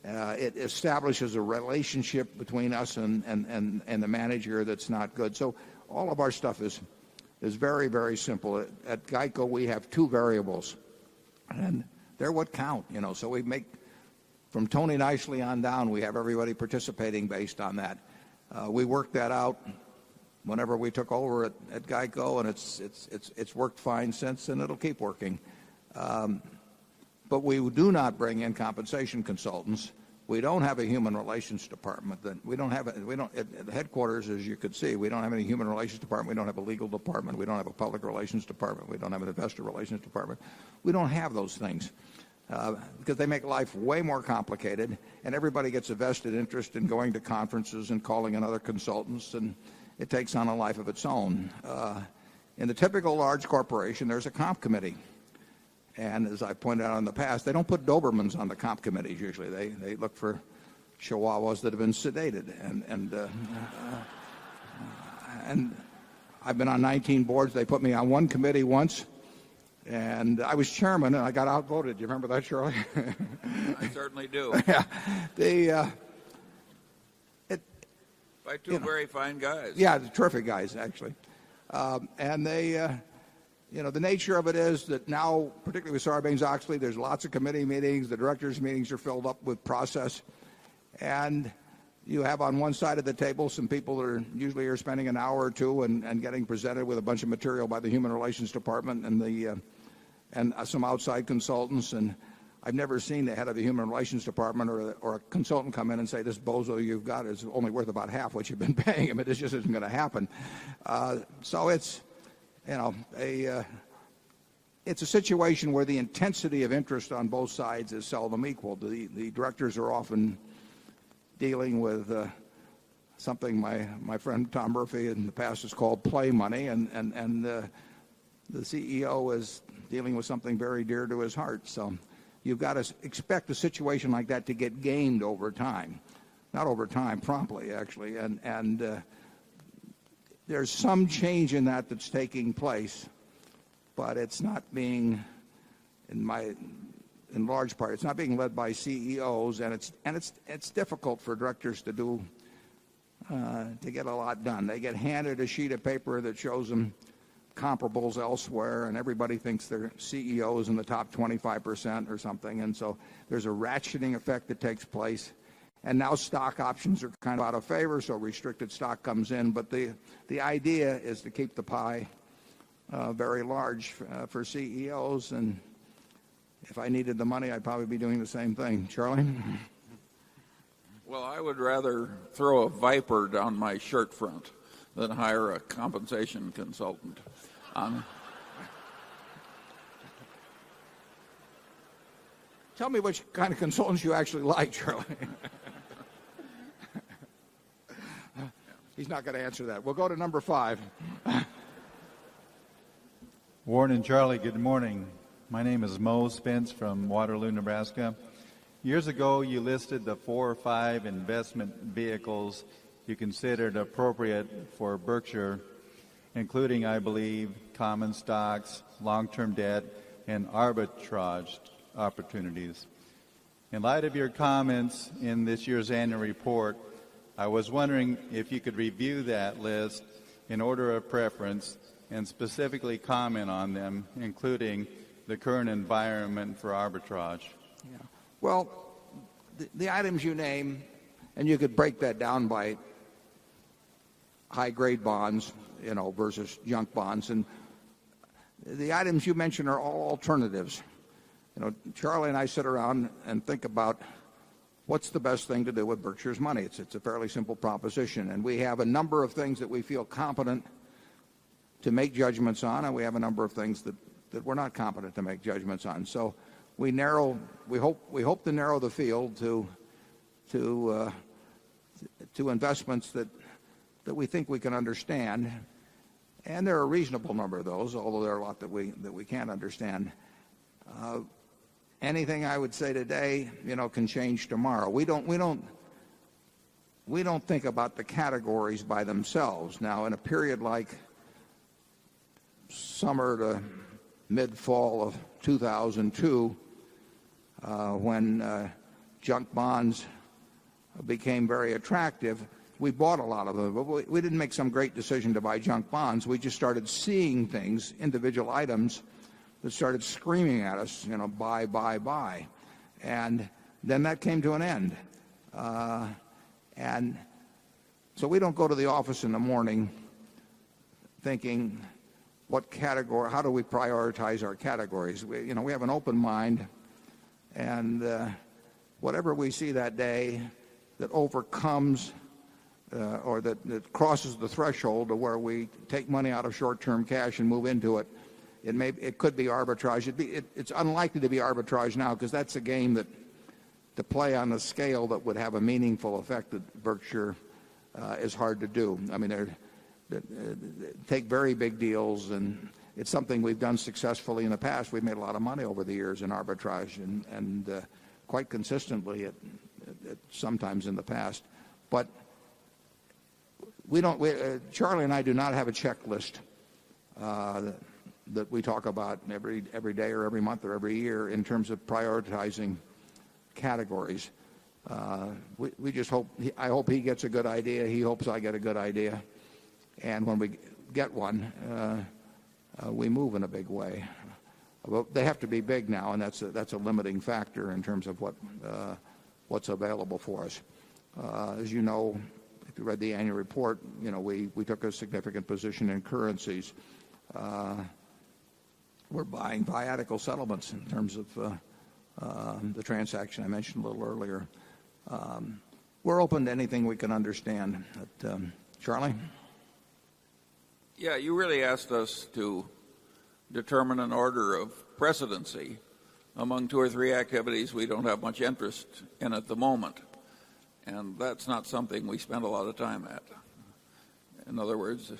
It establishes a relationship between us and the manager that's not good. So all of our stuff is very, very simple. At GEICO, we have 2 variables, and they're what count. So we make, from Tony Nicely on down, we have everybody participating based on that. We worked that out whenever we took over at GEICO, and it's worked fine since, and it'll keep working. But we do not bring in compensation consultants. We don't have a human relations department. At headquarters, as you could see, we don't have any human relations department. We don't have a legal department. We don't have a public relations department. We don't have an investor relations department. We don't have those things because they make life way more complicated, and everybody gets a vested interest in going to conferences and calling in other consultants, and it takes on a life of its own. In the typical large corporation, there's a comp committee. And as I pointed out in the past, they don't put Dobermans on the comp committees usually. They look for Chihuahuas that have been sedated. And I've been on 19 boards. They put me on one committee once, and I was chairman, and I got outvoted. Do you remember that, Charlie? I certainly do. Yeah. By 2 very fine guys. Yeah, terrific guys, actually. And they... the nature of it is that now, particularly with Sarbanes-Oxley, there's lots of committee meetings. The directors' meetings are filled up with process. And you have on one side of the table some people that usually are spending an hour or two and getting presented with a bunch of material by the Human Relations Department and some outside consultants. And I've never seen the head of the Human Relations Department or a consultant come in and say, this bozo you've got is only worth about half what you've been paying him. It just isn't going to happen. So it's... it's a situation where the intensity of interest on both sides is seldom equal. The directors are often dealing with something my friend Tom Murphy in the past has called play money, and the CEO is dealing with something very dear to his heart. So you've got to expect a situation like that to get gamed over time. Not over time, promptly, actually. And there's some change in that that's taking place, but it's not being, in large part, it's not being led by CEOs, and it's difficult for directors to do to get a lot done. They get handed a sheet of paper that shows them comparables elsewhere, and everybody thinks their CEO is in the top 25% or something, and so there's a ratcheting effect that takes place. And now stock options are kind of out of favor, so restricted stock comes in. But the idea is to keep the pie very large for CEOs. And if I needed the money, I'd probably be doing the same thing. Charlie? Well, I would rather throw a viper down my shirt front than hire a compensation consultant. Tell me which kind of consultants you actually like, Charlie. He's not going to answer that. We'll go to number 5. Warren and Charlie, good morning. My name is Mo Spence from Waterloo, Nebraska. Years ago, you listed the 4 or 5 investment vehicles you considered appropriate for Berkshire, including, I believe, common stocks, long-term debt, and arbitrage opportunities. In light of your comments in this year's annual report, I was wondering if you could review that list in order of preference and specifically comment on them, including the current environment for arbitrage. Yeah. Well, the items you name, and you could break that down by high-grade bonds, versus junk bonds, and the items you mentioned are all alternatives. Charlie and I sit around and think about what's the best thing to do with Berkshire's money. It's a fairly simple proposition, and we have a number of things that we feel competent to make judgments on, and we have a number of things that we're not competent to make judgments on. So we hope to narrow the field to investments that we think we can understand, and there are a reasonable number of those, although there are a lot that we can't understand. Anything I would say today, can change tomorrow. We don't think about the categories by themselves. Now, in a period like summer to mid-fall of 2002, when junk bonds became very attractive, we bought a lot of them. But we didn't make some great decision to buy junk bonds. We just started seeing things, individual items, that started screaming at us, buy, buy, buy. And then that came to an end. And so we don't go to the office in the morning thinking, what category, how do we prioritize our categories? We have an open mind, and whatever we see that day that overcomes or that crosses the threshold to where we take money out of short-term cash and move into it, it could be arbitrage. It's unlikely to be arbitrage now, because that's a game that to play on a scale that would have a meaningful effect at Berkshire is hard to do. I mean, take very big deals, and it's something we've done successfully in the past. We've made a lot of money over the years in arbitrage, and quite consistently at sometimes in the past. But Charlie and I do not have a checklist that we talk about every day or every month or every year in terms of prioritizing categories. We just hope, I hope he gets a good idea. He hopes I get a good idea. And when we get one, we move in a big way. Well, they have to be big now, and that's a limiting factor in terms of what's available for us. As you know, if you read the annual report, we took a significant position in currencies. We're buying viatical settlements in terms of the transaction I mentioned a little earlier. We're open to anything we can understand. Charlie? Yeah, you really asked us to determine an order of precedency among 2 or 3 activities we don't have much interest in at the moment. And that's not something we spend a lot of time at. In other words,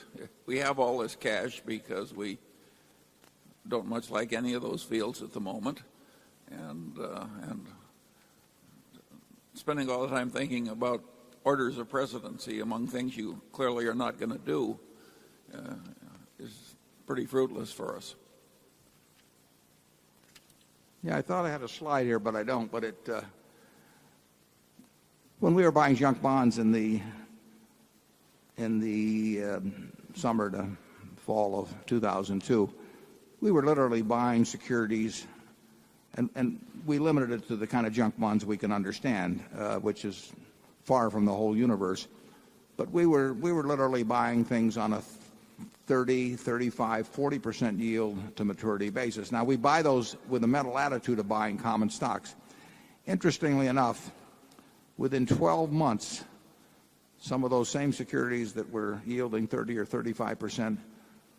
we have all this cash because we don't much like any of those fields at the moment, and spending all the time thinking about orders of precedency among things you clearly are not going to do is pretty fruitless for us. Yeah, I thought I had a slide here, but I don't. But when we were buying junk bonds in the summer to fall of 2002, we were literally buying securities, and we limited it to the kind of junk bonds we can understand, which is far from the whole universe. But we were literally buying things on a 30, 35, 40% yield to maturity basis. Now, we buy those with a mental attitude of buying common stocks. Interestingly enough, within 12 months, some of those same securities that were yielding 30 or 35%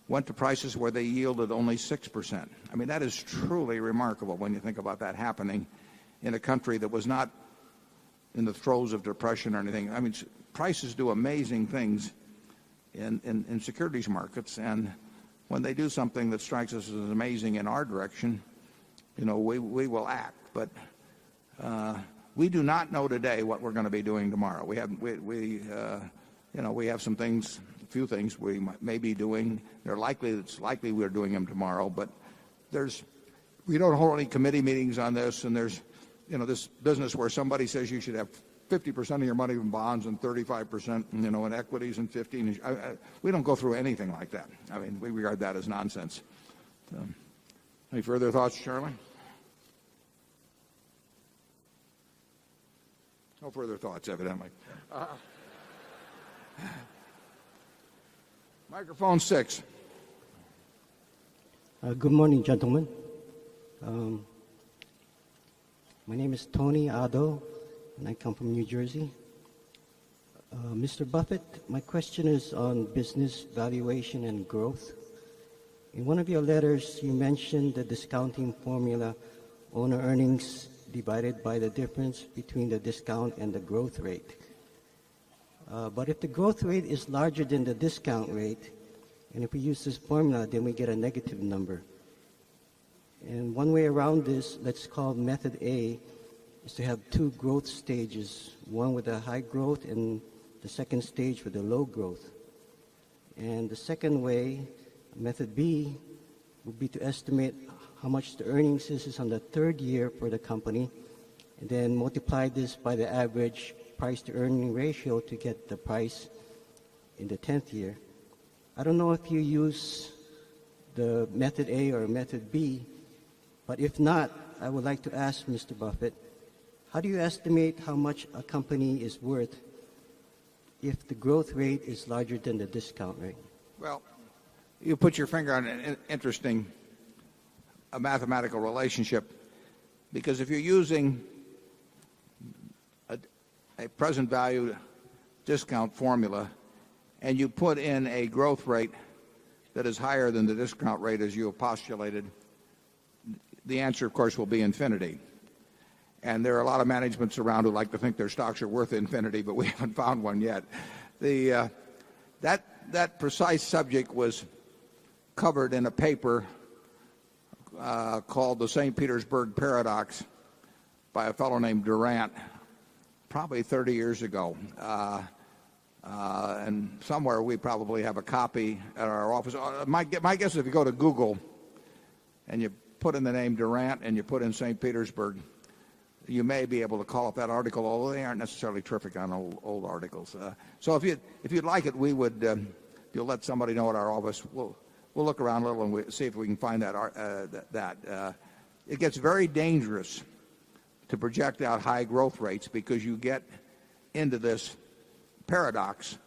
went to prices where they yielded only 6%. I mean, that is truly remarkable when you think about that happening in a country that was not in the throes of depression or anything. I mean, prices do amazing things in securities markets, and when they do something that strikes us as amazing in our direction, we will act. But we do not know today what we're going to be doing tomorrow. We have some things, a few things we may be doing. It's likely we're doing them tomorrow, but we don't hold any committee meetings on this, and there's this business where somebody says you should have 50% of your money in bonds and 35% in equities and 15%. We don't go through anything like that. I mean, we regard that as nonsense. Any further thoughts, Charlie? No further thoughts, evidently. Microphone 6. Good morning, gentlemen. My name is Tony Addo, and I come from New Jersey. Mr. Buffett, my question is on business valuation and growth. In one of your letters, you mentioned the discounting formula, owner earnings divided by the difference between the discount and the growth rate. But if the growth rate is larger than the discount rate, and if we use this formula, then we get a negative number. And one way around this, let's call method A, is to have two growth stages, one with a high growth and the second stage with a low growth. And the second way, method B, would be to estimate how much the earnings is on the third year for the company, and then multiply this by the average price-to-earning ratio to get the price in the 10th year. I don't know if you use the method A or method B, but if not, I would like to ask Mr. Buffett, how do you estimate how much a company is worth if the growth rate is larger than the discount rate? Well, you put your finger on an interesting mathematical relationship, because if you're using a present value discount formula and you put in a growth rate that is higher than the discount rate as you have postulated, the answer, of course, will be infinity. And there are a lot of managements around who like to think their stocks are worth infinity, but we haven't found one yet. That precise subject was covered in a paper called the St. Petersburg Paradox by a fellow named Durant, probably 30 years ago. And somewhere we probably have a copy at our office. My guess is if you go to Google and you put in the name Durant and you put in St. Petersburg, you may be able to call up that article, although they aren't necessarily terrific on old articles. So if you'd like it, we would, if you'll let somebody know at our office, we'll look around a little and see if we can find that. It gets very dangerous to project out high growth rates because you get into this paradox.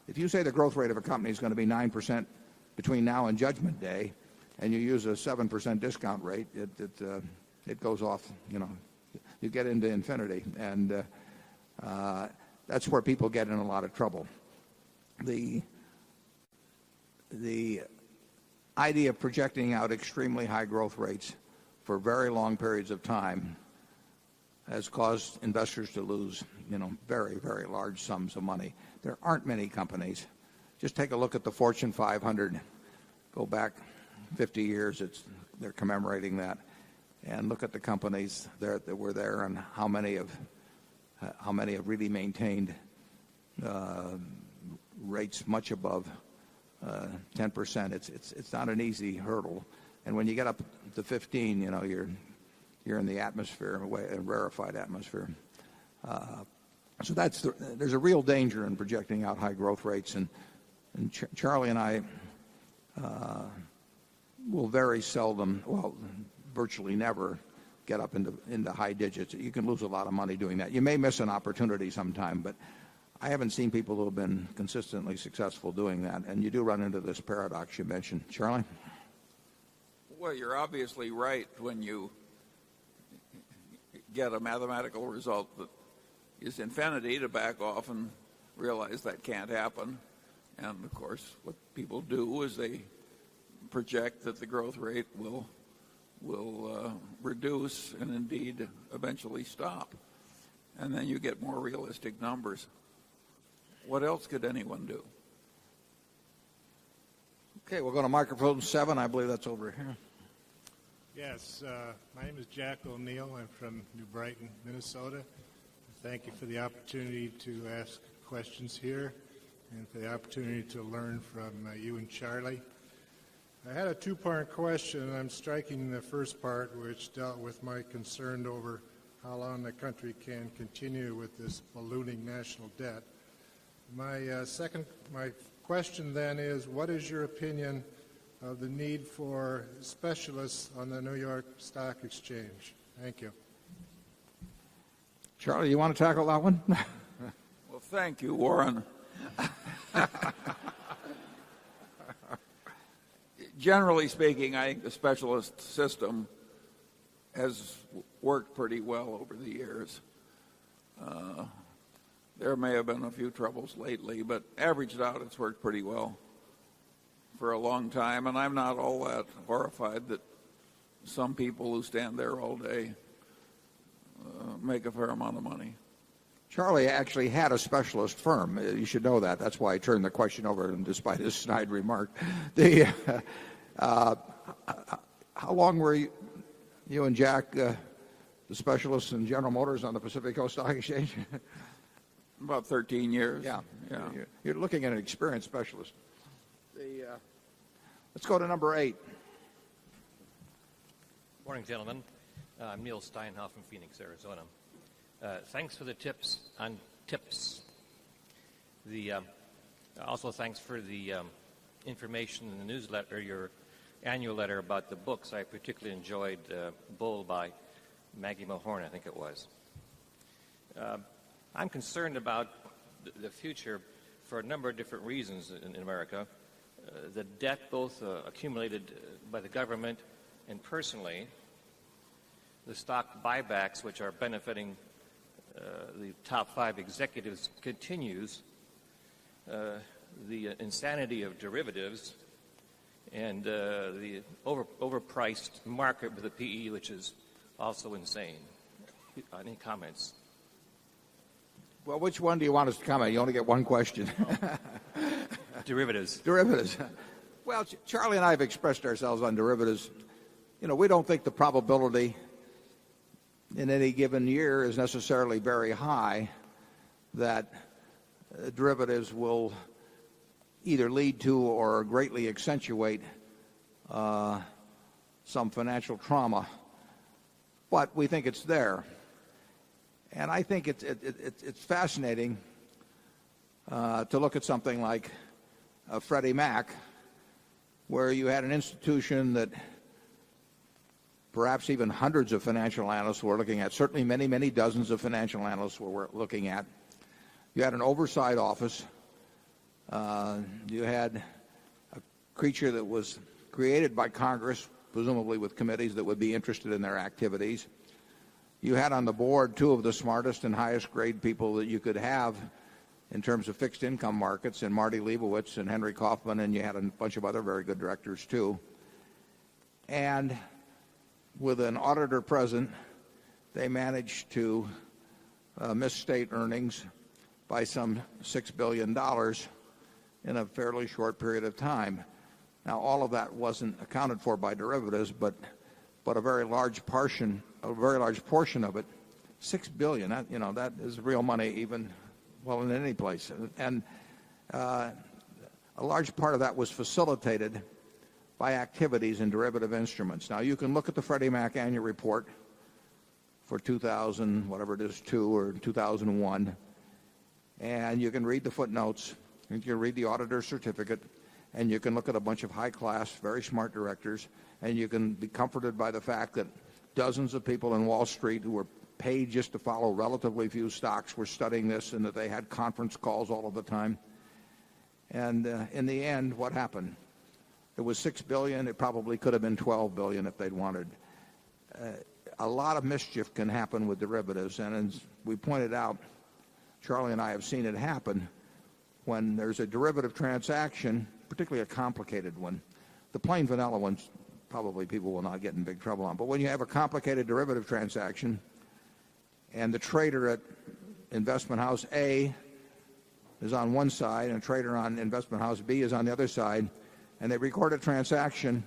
If you say the growth rate of a company is going to be 9% between now and Judgment Day, and you use a 7% discount rate, it goes off, you get into infinity. And that's where people get in a lot of trouble. The idea of projecting out extremely high growth rates for very long periods of time has caused investors to lose, very, very large sums of money. There aren't many companies. Just take a look at the Fortune 500. Go back 50 years, they're commemorating that. And look at the companies that were there and how many have really maintained rates much above 10%. It's not an easy hurdle. And when you get up to 15, you're in the atmosphere, a rarefied atmosphere. So there's a real danger in projecting out high growth rates. And Charlie and I will very seldom, virtually never, get up into high digits. You can lose a lot of money doing that. You may miss an opportunity sometime, but I haven't seen people who have been consistently successful doing that. And you do run into this paradox you mentioned. Charlie? Well, you're obviously right when you get a mathematical result that is infinity to back off and realize that can't happen. And, of course, what people do is they project that the growth rate will reduce and indeed eventually stop. And then you get more realistic numbers. What else could anyone do? Okay, we'll go to microphone 7. I believe that's over here. Yes, my name is Jack O'Neill. I'm from New Brighton, Minnesota. Thank you for the opportunity to ask questions here and for the opportunity to learn from you and Charlie. I had a two-part question. I'm striking the first part, which dealt with my concern over how long the country can continue with this ballooning national debt. My question then is, what is your opinion of the need for specialists on the New York Stock Exchange? Thank you. Charlie, you want to tackle that one? Well, thank you, Warren. Generally speaking, I think the specialist system has worked pretty well over the years. There may have been a few troubles lately, but averaged out, it's worked pretty well for a long time. And I'm not all that horrified that some people who stand there all day make a fair amount of money. Charlie actually had a specialist firm. You should know that. That's why I turned the question over, and despite his snide remark. How long were you and Jack the specialists in General Motors on the Pacific Coast Stock Exchange? About 13 years. Yeah. You're looking at an experienced specialist. Let's go to number 8. Morning, gentlemen. I'm Neil Steinhoff from Phoenix, Arizona. Thanks for the tips on tips. Also, thanks for the information in the newsletter, your annual letter about the books. I particularly enjoyed Bull by Maggie Mahorn, I think it was. I'm concerned about the future for a number of different reasons in America. The debt both accumulated by the government and personally, the stock buybacks which are benefiting the top 5 executives continues, the insanity of derivatives, and the overpriced market with the PE, which is also insane. Any comments? Well, which one do you want us to comment? You only get one question. Derivatives. Derivatives. Well, Charlie and I have expressed ourselves on derivatives. We don't think the probability in any given year is necessarily very high that derivatives will either lead to or greatly accentuate some financial trauma. But we think it's there. And I think it's fascinating to look at something like Freddie Mac, where you had an institution that perhaps even hundreds of financial analysts were looking at, certainly many, many dozens of financial analysts were looking at. You had an oversight office. You had a creature that was created by Congress, presumably with committees that would be interested in their activities. You had on the board 2 of the smartest and highest grade people that you could have in terms of fixed income markets, and Marty Leibowitz and Henry Kaufman, and you had a bunch of other very good directors too. And with an auditor present they managed to misstate earnings by some $6 billion in a fairly short period of time. Now, all of that wasn't accounted for by derivatives, but a very large portion of it, $6 billion. That is real money, even in any place. And a large part of that was facilitated by activities in derivative instruments. Now, you can look at the Freddie Mac annual report for 2000, whatever it is, 2 or 2001, and you can read the footnotes, you can read the auditor's certificate, and you can look at a bunch of high-class, very smart directors, and you can be comforted by the fact that dozens of people in Wall Street who were paid just to follow relatively few stocks were studying this, and that they had conference calls all of the time. And in the end, what happened? It was $6 billion. It probably could have been $12 billion if they'd wanted. A lot of mischief can happen with derivatives, and as we pointed out, Charlie and I have seen it happen when there's a derivative transaction, particularly a complicated one. The plain vanilla ones, probably people will not get in big trouble on. But when you have a complicated derivative transaction and the trader at investment house A is on one side and a trader on investment house B is on the other side, and they record a transaction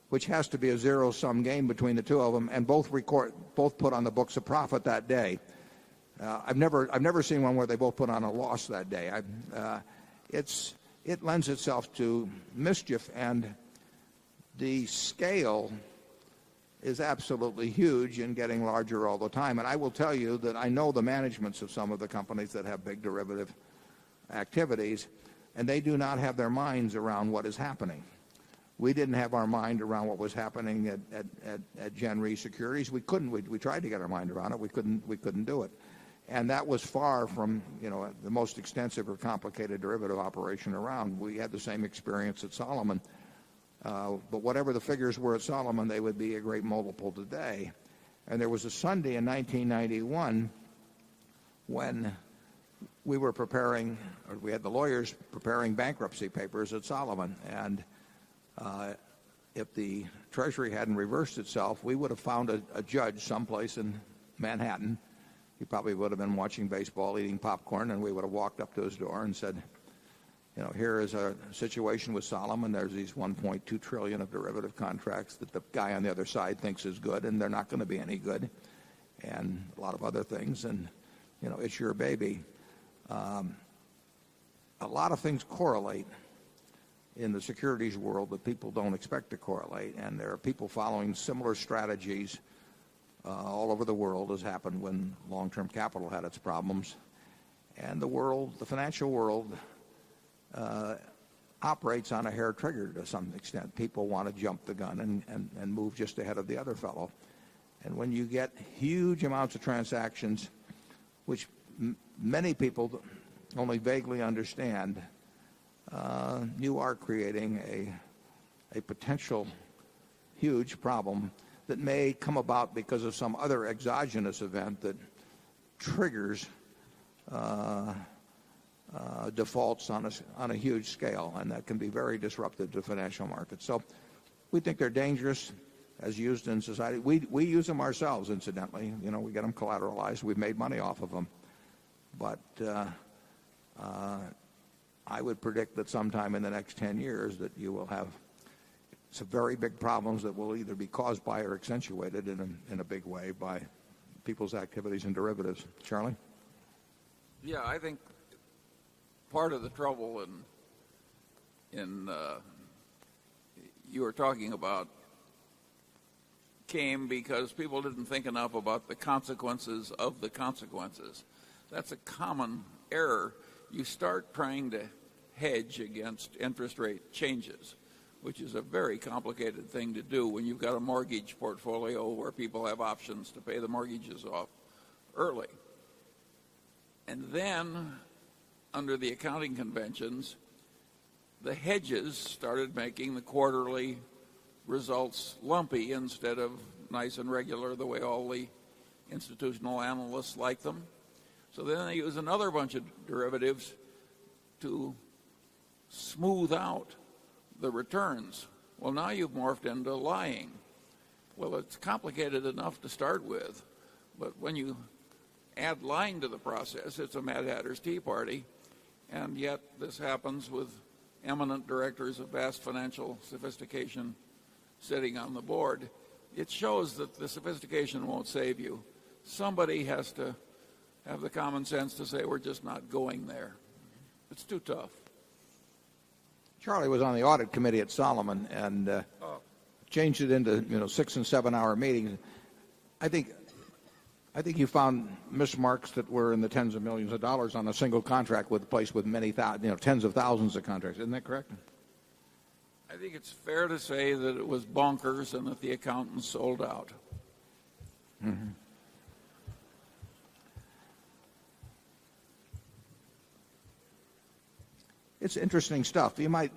which has to be a zero-sum game between the two of them, and both put on the books a profit that day. I've never seen one where they both put on a loss that day. It lends itself to mischief, and the scale is absolutely huge and getting larger all the time. And I will tell you that I know the managements of some of the companies that have big derivative activities, and they do not have their minds around what is happening. We didn't have our mind around what was happening at Gen Re Securities. We couldn't. We tried to get our mind around it. We couldn't do it. And that was far from, the most extensive or complicated derivative operation around. We had the same experience at Solomon. But whatever the figures were at Solomon, they would be a great multiple today. And there was a Sunday in 1991 when we were preparing, or we had the lawyers preparing bankruptcy papers at Solomon. And if the Treasury hadn't reversed itself, we would have found a judge someplace in Manhattan. He probably would have been watching baseball, eating popcorn, and we would have walked up to his door and said, here is a situation with Solomon. There's these $1.2 trillion of derivative contracts that the guy on the other side thinks is good, and they're not going to be any good, and a lot of other things, and, it's your baby. A lot of things correlate in the securities world that people don't expect to correlate, and there are people following similar strategies all over the world, as happened when long-term capital had its problems. And the financial world, operates on a hair trigger to some extent. People want to jump the gun and move just ahead of the other fellow. And when you get huge amounts of transactions, which many people only vaguely understand, you are creating a potential huge problem that may come about because of some other exogenous event that triggers defaults on a huge scale, and that can be very disruptive to financial markets. So we think they're dangerous as used in society. We use them ourselves, incidentally. We get them collateralized. We've made money off of them. But I would predict that sometime in the next 10 years that you will have some very big problems that will either be caused by or accentuated in a big way by people's activities in derivatives. Charlie? Yeah, I think part of the trouble in you were talking about came because people didn't think enough about the consequences of the consequences. That's a common error. You start trying to hedge against interest rate changes, which is a very complicated thing to do when you've got a mortgage portfolio where people have options to pay the mortgages off early. And then, under the accounting conventions, the hedges started making the quarterly results lumpy instead of nice and regular the way all the institutional analysts like them. So then they use another bunch of derivatives to smooth out the returns. Well, now you've morphed into lying. Well, it's complicated enough to start with. But when you add line to the process, it's a Mad Hatter's Tea Party, and yet this happens with eminent directors of vast financial sophistication sitting on the board. It shows that the sophistication won't save you. Somebody has to have the common sense to say we're just not going there. It's too tough. Charlie was on the audit committee at Solomon and changed it into 6 and 7 hour meetings. I think you found mismarks that were in the tens of millions of dollars on a single contract with a place with many tens of thousands of contracts. Isn't that correct? I think it's fair to say that it was bonkers and that the accountants sold out. Mm-hmm. It's interesting stuff. You might,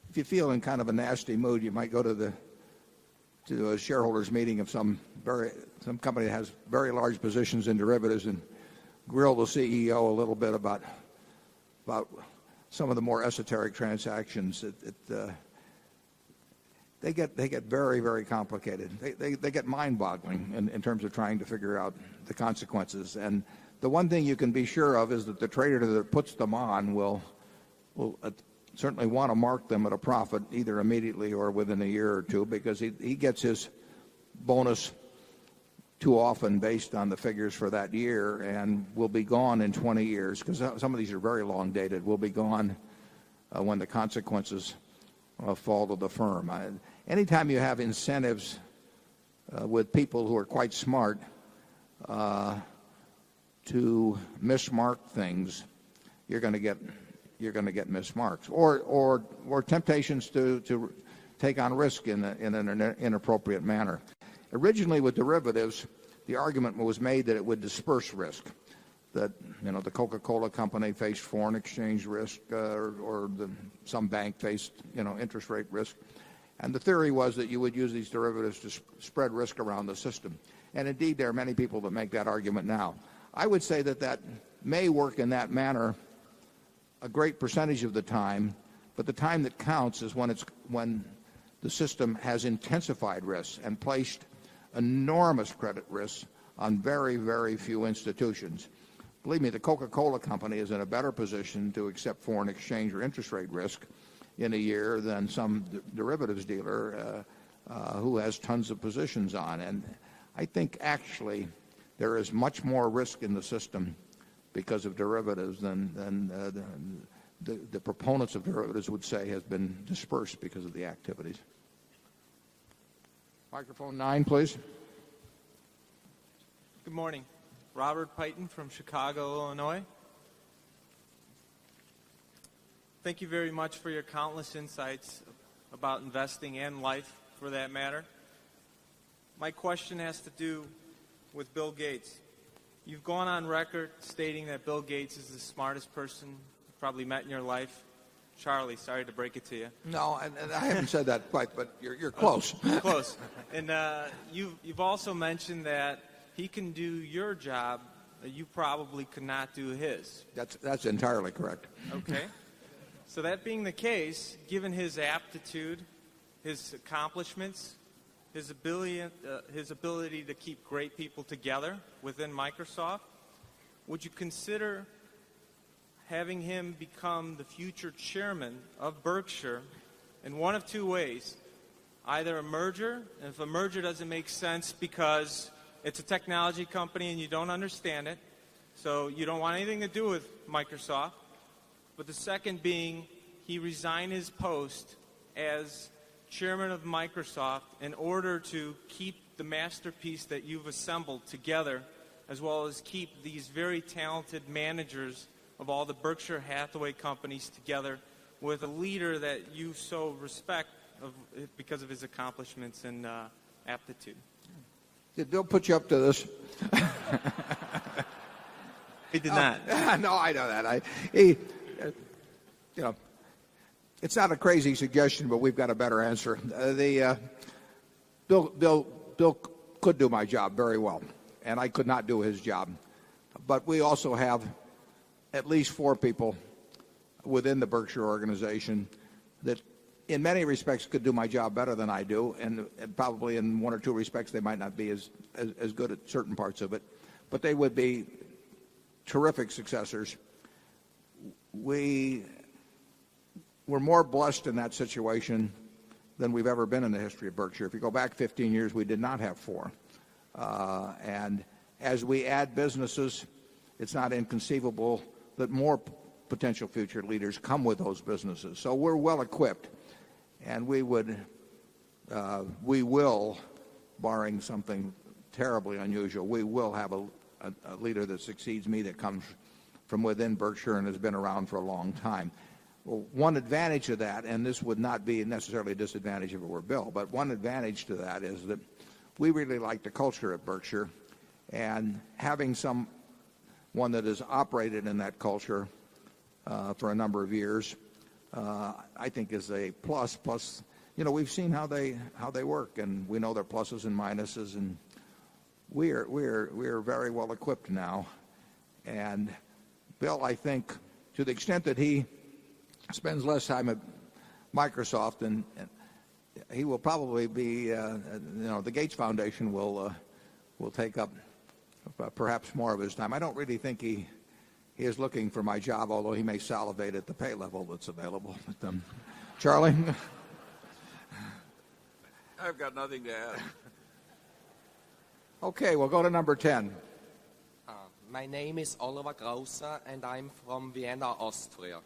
if you feel in kind of a nasty mood, you might go to a shareholders meeting of some company that has very large positions in derivatives and grill the CEO a little bit about some of the more esoteric transactions. They get very, very complicated. They get mind-boggling in terms of trying to figure out the consequences. And the one thing you can be sure of is that the trader that puts them on will certainly want to mark them at a profit either immediately or within a year or two, because he gets his bonus too often based on the figures for that year and will be gone in 20 years, because some of these are very long dated, will be gone when the consequences fall to the firm. Anytime you have incentives with people who are quite smart to mismark things, you're going to get mismarks or temptations to take on risk in an inappropriate manner. Originally with derivatives, the argument was made that it would disperse risk, that the Coca-Cola company faced foreign exchange risk or some bank faced interest rate risk, and the theory was that you would use these derivatives to spread risk around the system. And indeed, there are many people that make that argument now. I would say that may work in that manner a great percentage of the time, but the time that counts is when the system has intensified risks and placed enormous credit risks on very, very few institutions. Believe me, the Coca-Cola company is in a better position to accept foreign exchange or interest rate risk in a year than some derivatives dealer who has tons of positions on. And I think actually there is much more risk in the system because of derivatives than the proponents of derivatives would say has been dispersed because of the activities. Microphone 9, please. Good morning. Robert Peyton from Chicago, Illinois. Thank you very much for your countless insights about investing and life, for that matter. My question has to do with Bill Gates. You've gone on record stating that Bill Gates is the smartest person you've probably met in your life. Charlie, sorry to break it to you. No, I haven't said that quite, but you're close. Close. And you've also mentioned that he can do your job that you probably could not do his. That's entirely correct. Okay. So that being the case, given his aptitude, his accomplishments, his ability to keep great people together within Microsoft, would you consider having him become the future chairman of Berkshire in one of two ways? Either a merger, and if a merger doesn't make sense because it's a technology company and you don't understand it, so you don't want anything to do with Microsoft, but the second being he resigned his post as chairman of Microsoft in order to keep the masterpiece that you've assembled together, as well as keep these very talented managers of all the Berkshire Hathaway companies together with a leader that you so respect because of his accomplishments and aptitude. Did Bill put you up to this? He did not. No, I know that. It's not a crazy suggestion, but we've got a better answer. Bill could do my job very well, and I could not do his job. But we also have at least 4 people within the Berkshire organization that in many respects could do my job better than I do, and probably in one or two respects they might not be as good at certain parts of it, but they would be terrific successors. We're more blessed in that situation than we've ever been in the history of Berkshire. If you go back 15 years, we did not have four. And as we add businesses, it's not inconceivable that more potential future leaders come with those businesses. So we're well equipped, and we will, barring something terribly unusual, we will have a leader that succeeds me that comes from within Berkshire and has been around for a long time. Well, one advantage of that, and this would not be necessarily a disadvantage if it were Bill, but one advantage to that is that we really like the culture at Berkshire, and having someone that has operated in that culture for a number of years, I think is a plus. Plus, we've seen how they work, and we know their pluses and minuses, and we're very well equipped now. And Bill, I think, to the extent that he spends less time at Microsoft, and he will probably be, the Gates Foundation will take up perhaps more of his time. I don't really think he is looking for my job, although he may salivate at the pay level that's available. But, Charlie? I've got nothing to add. Okay, we'll go to number 10. My name is Oliver Grauser, and I'm from Vienna, Austria.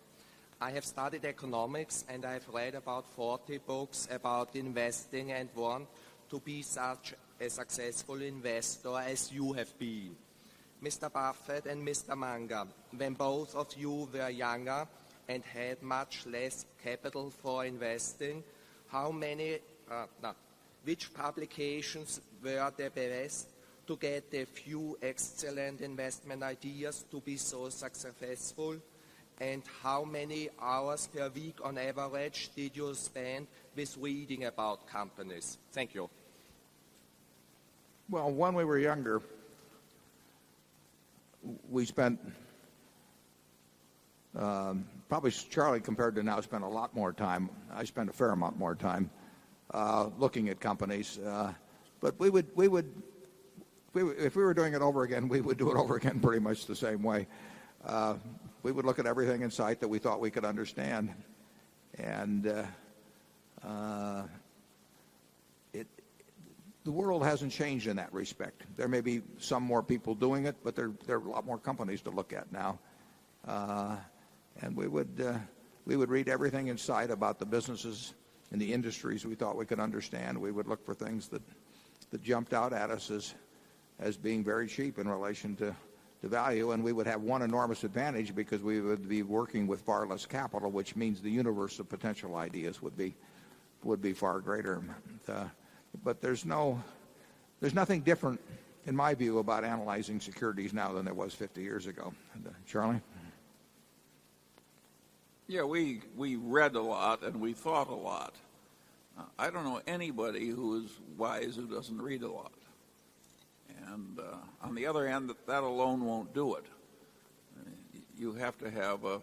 I have studied economics, and I've read about 40 books about investing and want to be such a successful investor as you have been. Mr. Buffett and Mr. Munger, when both of you were younger and had much less capital for investing, which publications were the best to get a few excellent investment ideas to be so successful? And how many hours per week on average did you spend with reading about companies? Thank you. Well, when we were younger, we spent, probably Charlie compared to now, spent a lot more time. I spent a fair amount more time looking at companies. But if we were doing it over again, we would do it over again pretty much the same way. We would look at everything in sight that we thought we could understand. And the world hasn't changed in that respect. There may be some more people doing it, but there are a lot more companies to look at now. And we would read everything in sight about the businesses and the industries we thought we could understand. We would look for things that jumped out at us as being very cheap in relation to value, and we would have one enormous advantage because we would be working with far less capital, which means the universe of potential ideas would be far greater. But there's nothing different, in my view, about analyzing securities now than there was 50 years ago. Charlie? Yeah, we read a lot and we thought a lot. I don't know anybody who is wise who doesn't read a lot. And on the other hand, that alone won't do it. You have to have a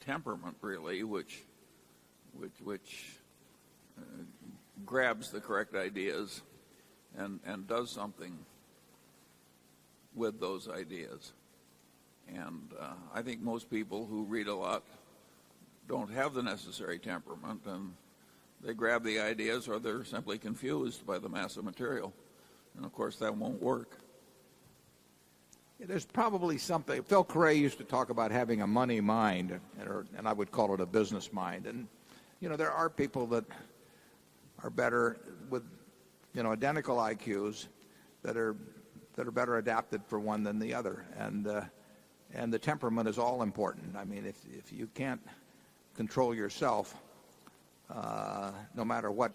temperament, really, which grabs the correct ideas and does something with those ideas. And I think most people who read a lot don't have the necessary temperament, and they grab the ideas or they're simply confused by the mass of material. And, of course, that won't work. There's probably something. Phil Cray used to talk about having a money mind, and I would call it a business mind. And, there are people that are better with, identical IQs that are better adapted for one than the other. And the temperament is all important. I mean, if you can't control yourself, no matter what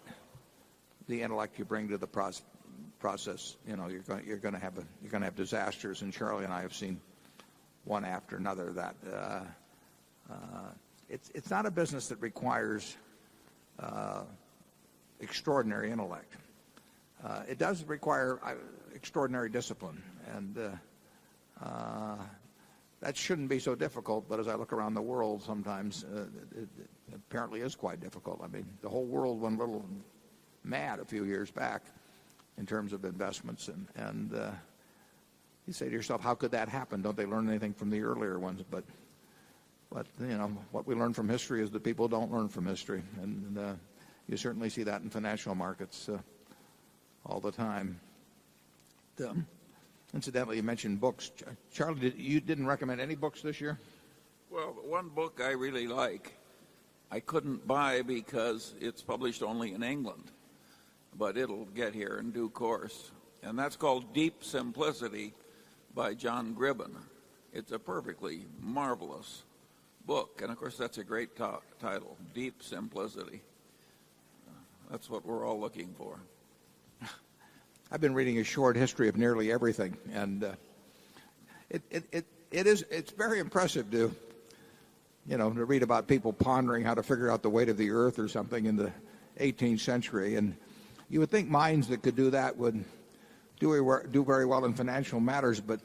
the intellect you bring to the process, you're going to have disasters. And Charlie and I have seen one after another that it's not a business that requires extraordinary intellect. It does require extraordinary discipline, and that shouldn't be so difficult, but as I look around the world sometimes, it apparently is quite difficult. I mean, the whole world went a little mad a few years back in terms of investments, and you say to yourself, how could that happen? Don't they learn anything from the earlier ones? But you know, what we learn from history is that people don't learn from history, and you certainly see that in financial markets all the time. Incidentally, you mentioned books. Charlie, you didn't recommend any books this year? Well, one book I really like, I couldn't buy because it's published only in England, but it'll get here in due course. And that's called Deep Simplicity by John Gribben. It's a perfectly marvelous book. And, of course, that's a great title, Deep Simplicity. That's what we're all looking for. I've been reading a short history of nearly everything, and it's very impressive to read about people pondering how to figure out the weight of the earth or something in the 18th century. And you would think minds that could do that would do very well in financial matters. But,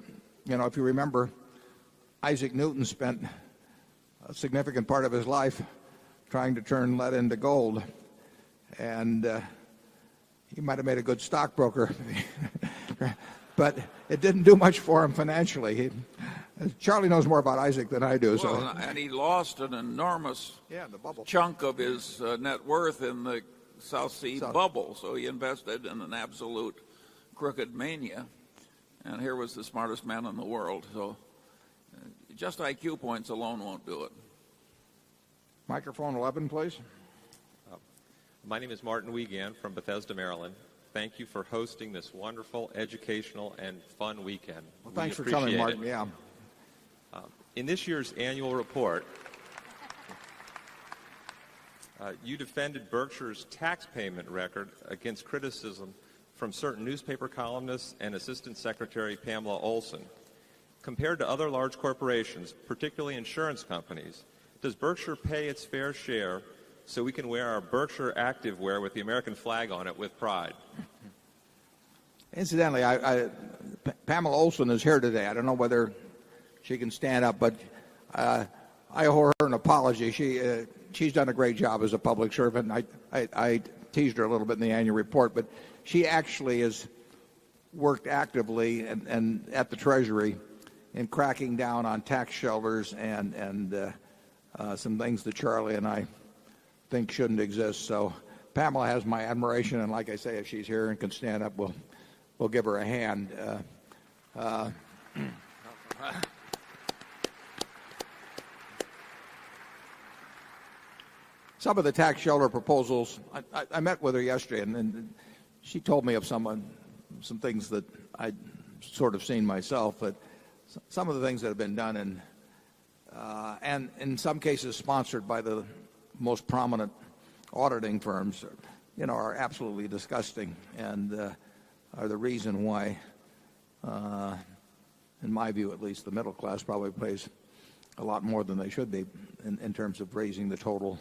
if you remember, Isaac Newton spent a significant part of his life trying to turn lead into gold. And he might have made a good stockbroker, but it didn't do much for him financially. Charlie knows more about Isaac than I do. Well, and he lost an enormous chunk of his net worth in the South Sea bubble, so he invested in an absolute crooked mania. And here was the smartest man in the world. So just IQ points alone won't do it. Microphone 11, please. My name is Martin Wiegand from Bethesda, Maryland. Thank you for hosting this wonderful, educational, and fun weekend. Well, thanks for coming, Martin. Yeah. In this year's annual report, you defended Berkshire's tax payment record against criticism from certain newspaper columnists and Assistant Secretary Pamela Olson. Compared to other large corporations, particularly insurance companies, does Berkshire pay its fair share so we can wear our Berkshire activewear with the American flag on it with pride? Incidentally, Pamela Olson is here today. I don't know whether she can stand up, but I owe her an apology. She's done a great job as a public servant. I teased her a little bit in the annual report, but she actually has worked actively and at the Treasury in cracking down on tax shelters and some things that Charlie and I think shouldn't exist. So Pamela has my admiration, and like I say, if she's here and can stand up, we'll give her a hand. Some of the tax shelter proposals, I met with her yesterday, and she told me of some things that I'd sort of seen myself, but some of the things that have been done and in some cases sponsored by the most prominent auditing firms, are absolutely disgusting and are the reason why, in my view at least, the middle class probably pays a lot more than they should be in terms of raising the total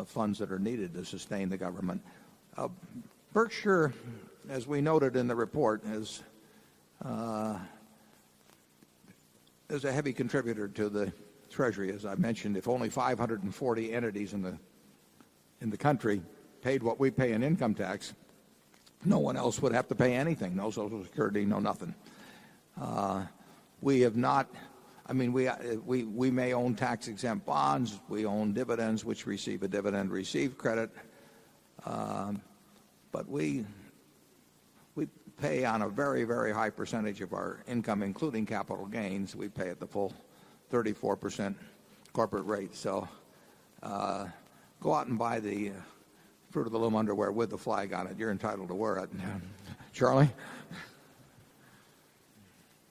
funds that are needed to sustain the government. Berkshire, as we noted in the report, is a heavy contributor to the Treasury. As I mentioned, if only 540 entities in the country paid what we pay in income tax, no one else would have to pay anything. No Social Security, no nothing. We have not. I mean, we may own tax-exempt bonds. We own dividends, which receive a dividend receive credit. But we pay on a very, very high percentage of our income, including capital gains. We pay at the full 34% corporate rate. So go out and buy the Fruit of the Loom underwear with the flag on it. You're entitled to wear it. Charlie?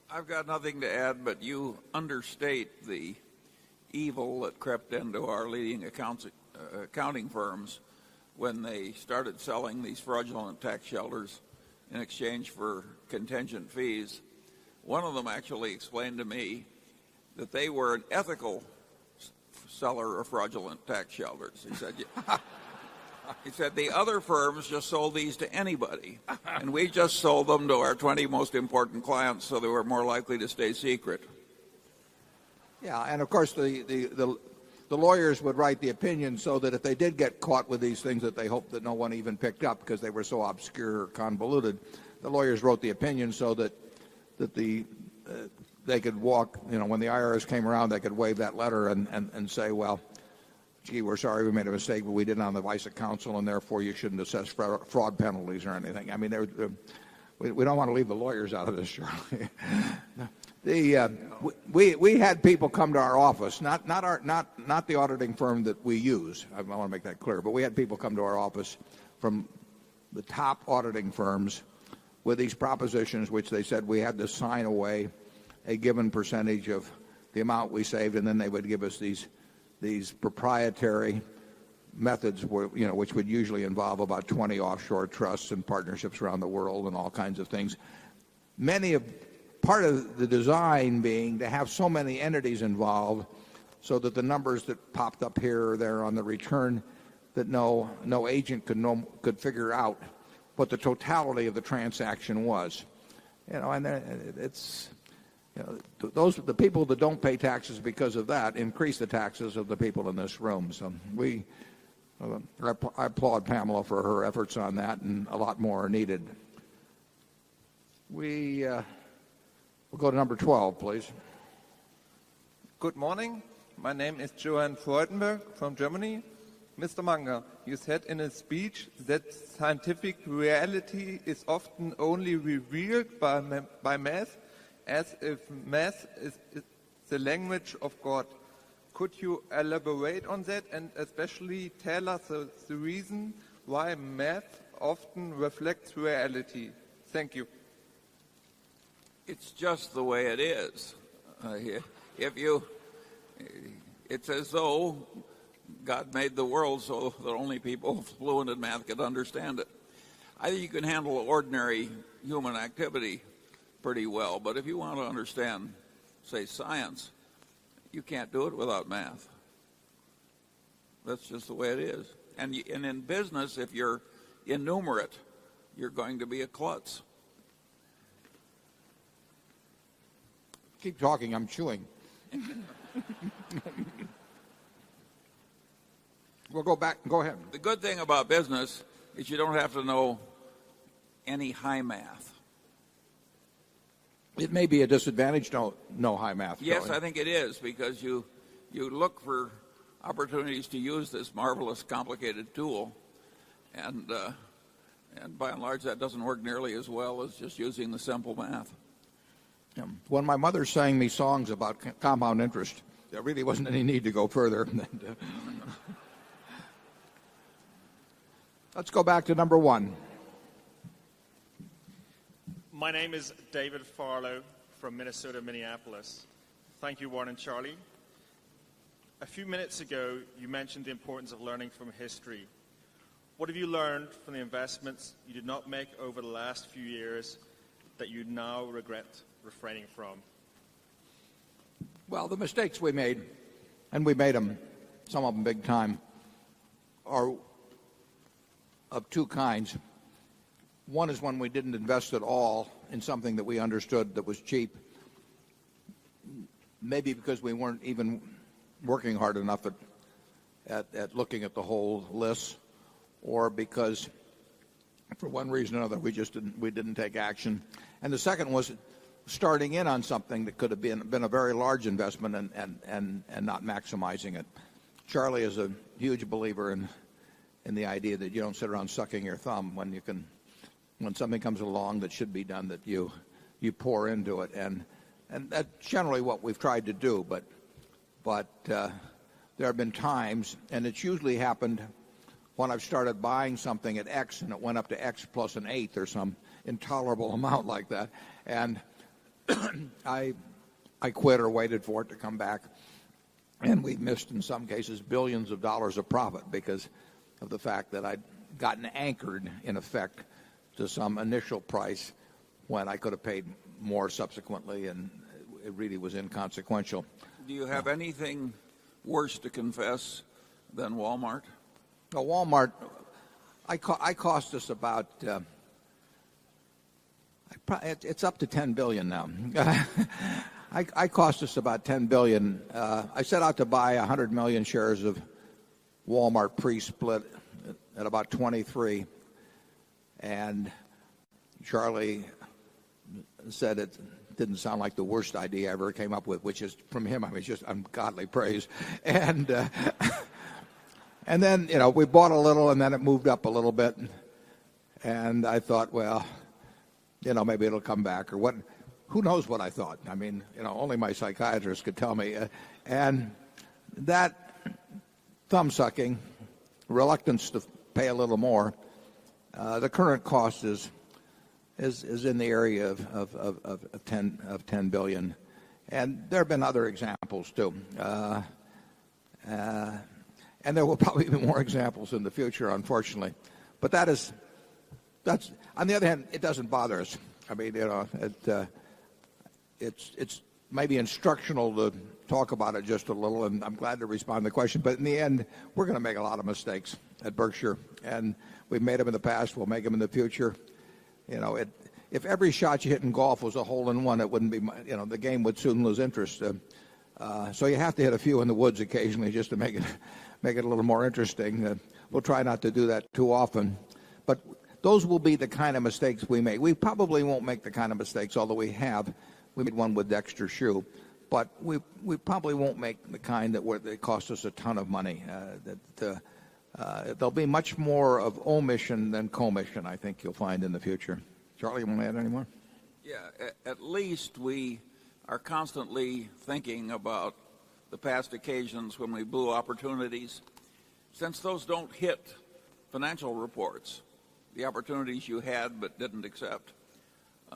I've got nothing to add, but you understate the evil that crept into our leading accounting firms when they started selling these fraudulent tax shelters in exchange for contingent fees. One of them actually explained to me that they were an ethical seller of fraudulent tax shelters. He said the other firms just sold these to anybody, and we just sold them to our 20 most important clients so they were more likely to stay secret. Yeah, and of course the lawyers would write the opinion so that if they did get caught with these things that they hoped that no one even picked up because they were so obscure or convoluted, the lawyers wrote the opinion so that they could walk, when the IRS came around, they could wave that letter and say, well, gee, we're sorry we made a mistake, but we did it on the advice of counsel, and therefore you shouldn't assess fraud penalties or anything. I mean, we don't want to leave the lawyers out of this, Charlie. We had people come to our office, not the auditing firm that we use. I want to make that clear, but we had people come to our office from the top auditing firms with these propositions, which they said we had to sign away a given percentage of the amount we saved, and then they would give us these proprietary methods which would usually involve about 20 offshore trusts and partnerships around the world and all kinds of things. Part of the design being to have so many entities involved so that the numbers that popped up here or there on the return that no agent could figure out what the totality of the transaction was. And it's the people that don't pay taxes because of that increase the taxes of the people in this room. So I applaud Pamela for her efforts on that, and a lot more are needed. We'll go to number 12, please. Good morning. My name is Johann Freudenberg from Germany. Mr. Munger, you said in a speech that scientific reality is often only revealed by math, as if math is the language of God. Could you elaborate on that and especially tell us the reason why math often reflects reality? Thank you. It's just the way it is. It's as though God made the world so that only people fluent in math could understand it. I think you can handle ordinary human activity pretty well, but if you want to understand, say, science, you can't do it without math. That's just the way it is. And in business, if you're innumerate, you're going to be a klutz. Keep talking, I'm chewing. We'll go back. Go ahead. The good thing about business is you don't have to know any high math. It may be a disadvantage to know high math. Yes, Charlie. I think it is, because you look for opportunities to use this marvelous, complicated tool, and by and large, that doesn't work nearly as well as just using the simple math. Yeah. When my mother sang me songs about compound interest, there really wasn't any need to go further. Let's go back to number 1. My name is David Farlow from Minnesota, Minneapolis. Thank you, Warren and Charlie. A few minutes ago, you mentioned the importance of learning from history. What have you learned from the investments you did not make over the last few years that you now regret refraining from? Well, the mistakes we made, and we made them, some of them big time, are of two kinds. One is when we didn't invest at all in something that we understood that was cheap, maybe because we weren't even working hard enough at looking at the whole list, or because for one reason or another we didn't take action. And the second was starting in on something that could have been a very large investment and not maximizing it. Charlie is a huge believer in the idea that you don't sit around sucking your thumb when something comes along that should be done, that you pour into it, and that's generally what we've tried to do. But there have been times, and it's usually happened when I've started buying something at X and it went up to X plus an eighth or some intolerable amount like that, and I quit or waited for it to come back, and we've missed in some cases billions of dollars of profit because of the fact that I'd gotten anchored in effect to some initial price when I could have paid more subsequently, and it really was inconsequential. Do you have anything worse to confess than Walmart? No, Walmart, I cost us about it's up to $10 billion now. I cost us about $10 billion. I set out to buy 100 million shares of Walmart pre-split at about 23. And Charlie said it didn't sound like the worst idea I ever came up with, which is from him, I mean, just ungodly praise. And then, we bought a little and then it moved up a little bit. And I thought, well, maybe it'll come back or what. Who knows what I thought? I mean, only my psychiatrist could tell me. And that thumb-sucking, reluctance to pay a little more, the current cost is in the area of 10 billion. And there have been other examples, too. And there will probably be more examples in the future, unfortunately. But that's on the other hand, it doesn't bother us. I mean, it's maybe instructional to talk about it just a little, and I'm glad to respond to the question. But in the end, we're going to make a lot of mistakes at Berkshire, and we've made them in the past. We'll make them in the future. If every shot you hit in golf was a hole-in-one, it wouldn't be. The game would soon lose interest. So you have to hit a few in the woods occasionally just to make it a little more interesting. We'll try not to do that too often, but those will be the kind of mistakes we make. We probably won't make the kind of mistakes, although we have. We made one with Dexter Shoe, but we probably won't make the kind that they cost us a ton of money. There'll be much more of omission than commission, I think you'll find in the future. Charlie, you want to add any more? Yeah, at least we are constantly thinking about the past occasions when we blew opportunities. Since those don't hit financial reports, the opportunities you had but didn't accept,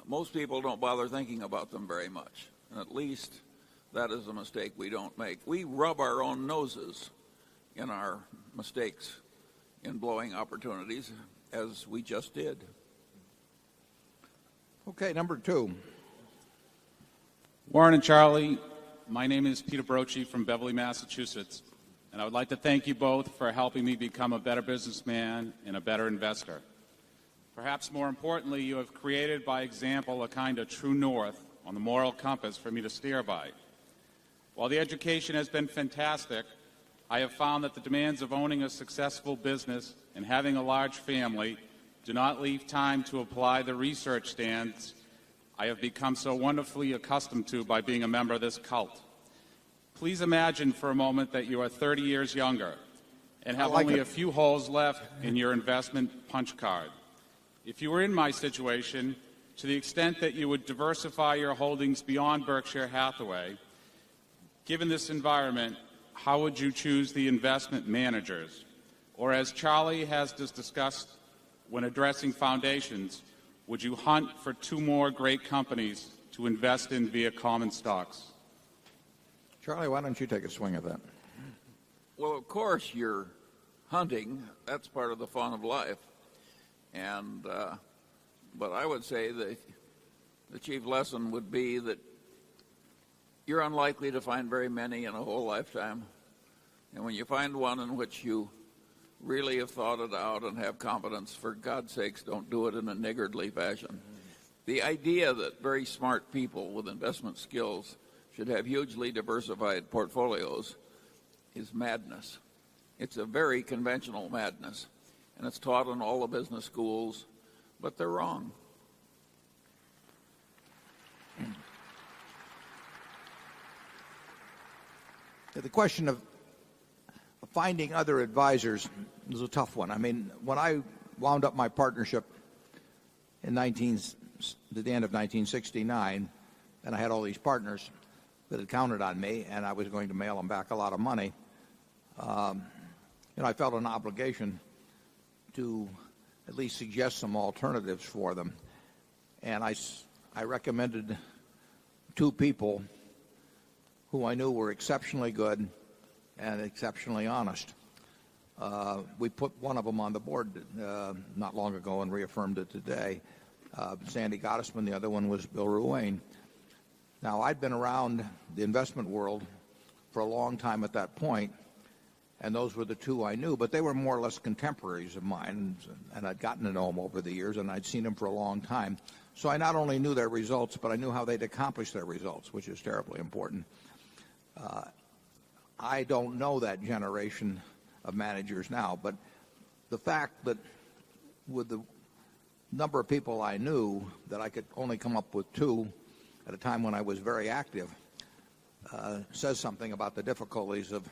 most people don't bother thinking about them very much. And at least that is a mistake we don't make. We rub our own noses in our mistakes in blowing opportunities, as we just did. Okay, number 2. Warren and Charlie, my name is Peter Brochi from Beverly, Massachusetts, and I would like to thank you both for helping me become a better businessman and a better investor. Perhaps more importantly, you have created by example a kind of true north on the moral compass for me to steer by. While the education has been fantastic, I have found that the demands of owning a successful business and having a large family do not leave time to apply the research standards I have become so wonderfully accustomed to by being a member of this cult. Please imagine for a moment that you are 30 years younger and have only a few holes left in your investment punch card. If you were in my situation, to the extent that you would diversify your holdings beyond Berkshire Hathaway, given this environment, how would you choose the investment managers? Or as Charlie has just discussed when addressing foundations, would you hunt for 2 more great companies to invest in via common stocks? Charlie, why don't you take a swing at that? Well, of course, you're hunting. That's part of the fun of life. And but I would say that the chief lesson would be that you're unlikely to find very many in a whole lifetime. And when you find one in which you really have thought it out and have confidence, for God's sakes, don't do it in a niggardly fashion. The idea that very smart people with investment skills should have hugely diversified portfolios is madness. It's a very conventional madness. And it's taught in all the business schools, but they're wrong. The question of finding other advisors is a tough one. I mean, when I wound up my partnership at the end of 1969, and I had all these partners that had counted on me, and I was going to mail them back a lot of money, I felt an obligation to at least suggest some alternatives for them. And I recommended 2 people who I knew were exceptionally good and exceptionally honest. We put one of them on the board not long ago and reaffirmed it today. Sandy Gottesman, the other one was Bill Ruane. Now, I'd been around the investment world for a long time at that point, and those were the two I knew. But they were more or less contemporaries of mine, and I'd gotten to know them over the years, and I'd seen them for a long time. So I not only knew their results, but I knew how they'd accomplished their results, which is terribly important. I don't know that generation of managers now, but the fact that with the number of people I knew that I could only come up with two at a time when I was very active says something about the difficulties of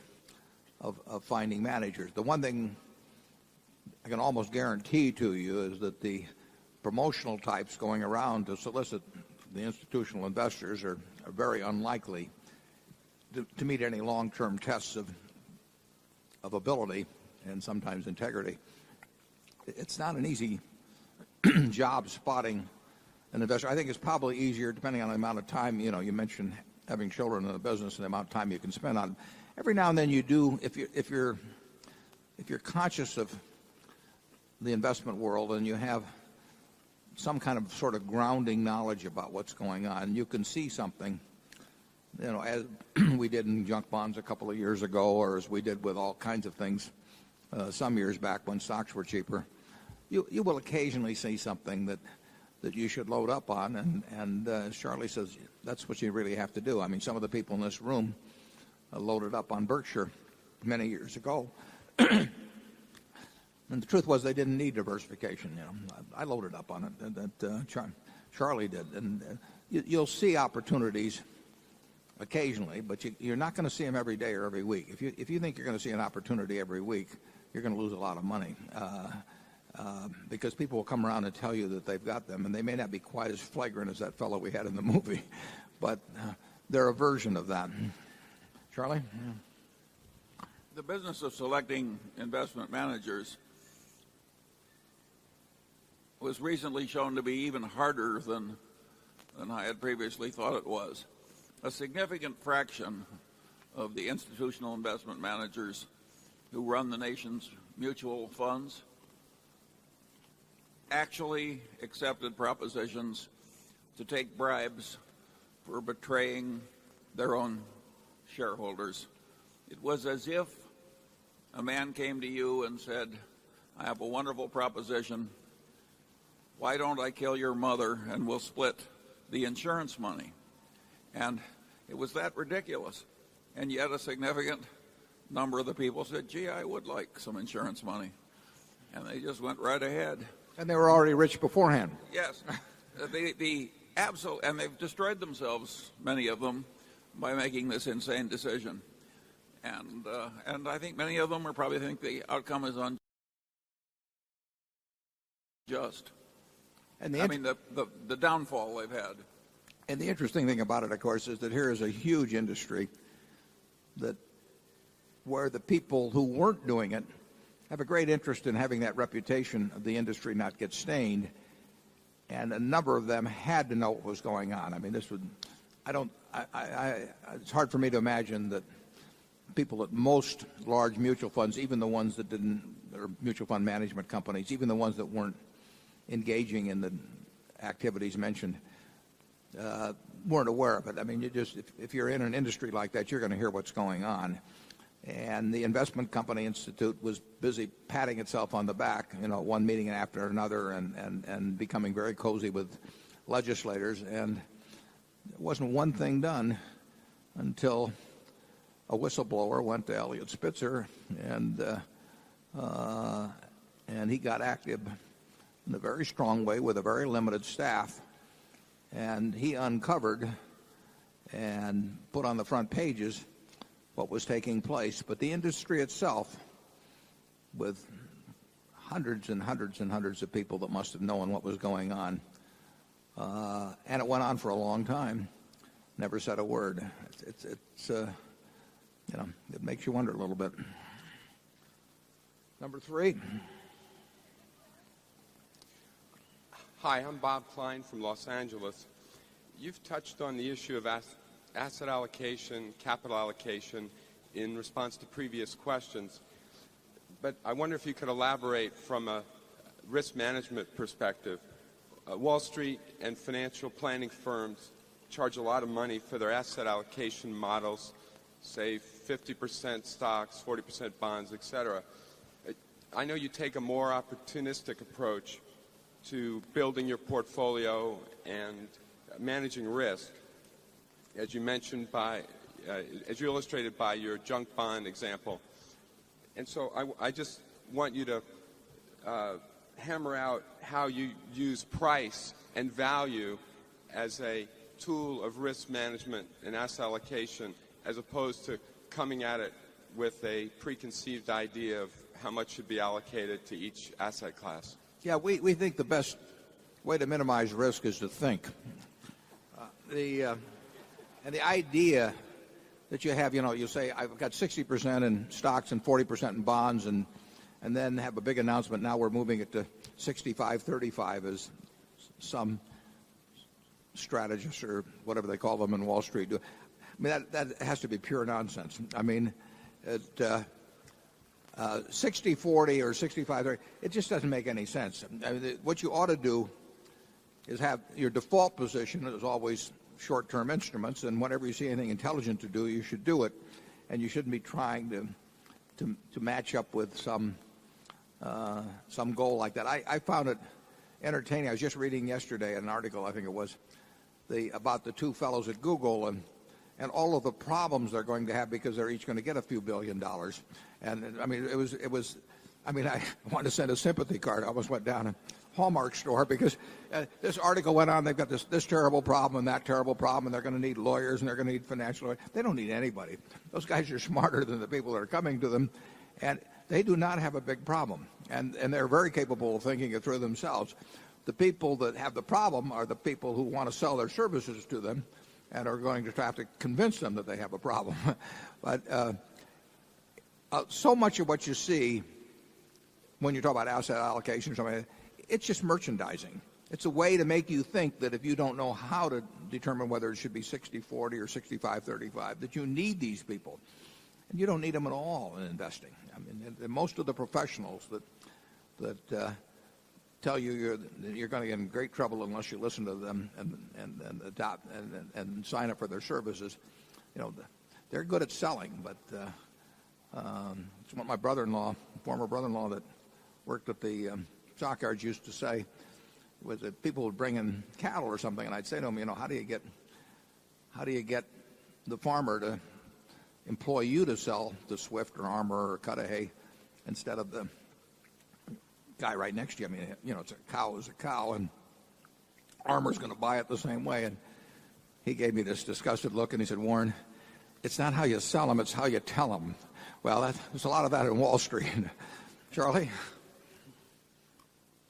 finding managers. The one thing I can almost guarantee to you is that the promotional types going around to solicit the institutional investors are very unlikely to meet any long-term tests of ability and sometimes integrity. It's not an easy job spotting an investor. I think it's probably easier depending on the amount of time. You mentioned having children in the business and the amount of time you can spend on it. Every now and then you do, if you're conscious of the investment world and you have some kind of sort of grounding knowledge about what's going on, you can see something, as we did in junk bonds a couple of years ago, or as we did with all kinds of things some years back when stocks were cheaper. You will occasionally see something that you should load up on, and as Charlie says, that's what you really have to do. I mean, some of the people in this room loaded up on Berkshire many years ago. And the truth was they didn't need diversification. I loaded up on it. That Charlie did. And you'll see opportunities occasionally, but you're not going to see them every day or every week. If you think you're going to see an opportunity every week, you're going to lose a lot of money. Because people will come around and tell you that they've got them, and they may not be quite as flagrant as that fellow we had in the movie, but they're a version of that. Charlie? Yeah. The business of selecting investment managers was recently shown to be even harder than I had previously thought it was. A significant fraction of the institutional investment managers who run the nation's mutual funds actually accepted propositions to take bribes for betraying their own shareholders. It was as if a man came to you and said, I have a wonderful proposition. Why don't I kill your mother and we'll split the insurance money? And it was that ridiculous. And yet a significant number of the people said, gee, I would like some insurance money. And they just went right ahead. And they were already rich beforehand. Yes. And they've destroyed themselves, many of them, by making this insane decision. And I think many of them probably think the outcome is unjust. And the downfall they've had. And the interesting thing about it, of course, is that here is a huge industry where the people who weren't doing it have a great interest in having that reputation of the industry not get stained. And a number of them had to know what was going on. I mean, it's hard for me to imagine that people at most large mutual funds, even the ones that or mutual fund management companies, even the ones that weren't engaging in the activities mentioned, weren't aware of it. I mean, if you're in an industry like that, you're going to hear what's going on. And the Investment Company Institute was busy patting itself on the back, one meeting after another, and becoming very cozy with legislators. And there wasn't one thing done until a whistleblower went to Elliot Spitzer, and he got active in a very strong way with a very limited staff. And he uncovered and put on the front pages what was taking place. But the industry itself, with hundreds and hundreds and hundreds of people that must have known what was going on, and it went on for a long time, never said a word. It makes you wonder a little bit. Number 3. Hi, I'm Bob Klein from Los Angeles. You've touched on the issue of asset allocation, capital allocation in response to previous questions. But I wonder if you could elaborate from a risk management perspective. Wall Street and financial planning firms charge a lot of money for their asset allocation models say 50% stocks, 40% bonds, etc. I know you take a more opportunistic approach to building your portfolio and managing risk, as you mentioned as you illustrated by your junk bond example. And so I just want you to hammer out how you use price and value as a tool of risk management and asset allocation, as opposed to coming at it with a preconceived idea of how much should be allocated to each asset class. Yeah, we think the best way to minimize risk is to think. And the idea that you have, you say, I've got 60% in stocks and 40% in bonds, and then have a big announcement, now we're moving it to 65-35 as some strategists or whatever they call them in Wall Street do. I mean, that has to be pure nonsense. I mean, 60-40 or 65-30, it just doesn't make any sense. I mean, what you ought to do is have your default position is always short-term instruments, and whenever you see anything intelligent to do, you should do it, and you shouldn't be trying to match up with some goal like that. I found it entertaining. I was just reading yesterday an article, I think it was, about the two fellows at Google and all of the problems they're going to have because they're each going to get a few $1 billion. And I mean, it was. I mean, I wanted to send a sympathy card. I almost went down a Hallmark store because this article went on. They've got this terrible problem and that terrible problem, and they're going to need lawyers and they're going to need financial lawyers. They don't need anybody. Those guys are smarter than the people that are coming to them, and they do not have a big problem. And they're very capable of thinking it through themselves. The people that have the problem are the people who want to sell their services to them and are going to have to convince them that they have a problem. But so much of what you see when you talk about asset allocation, it's just merchandising. It's a way to make you think that if you don't know how to determine whether it should be 60-40 or 65-35, that you need these people. And you don't need them at all in investing. I mean, most of the professionals that tell you you're going to get in great trouble unless you listen to them and adopt and sign up for their services, they're good at selling. But it's what my former brother-in-law that worked at the stockyards used to say, was that people would bring in cattle or something, and I'd say to them, how do you get the farmer to employ you to sell the Swift or Armour or Cudahy instead of the guy right next to you? I mean, it's a cow is a cow, and Armour's going to buy it the same way. And he gave me this disgusted look, and he said, Warren, it's not how you sell them, it's how you tell them. Well, there's a lot of that in Wall Street. Charlie?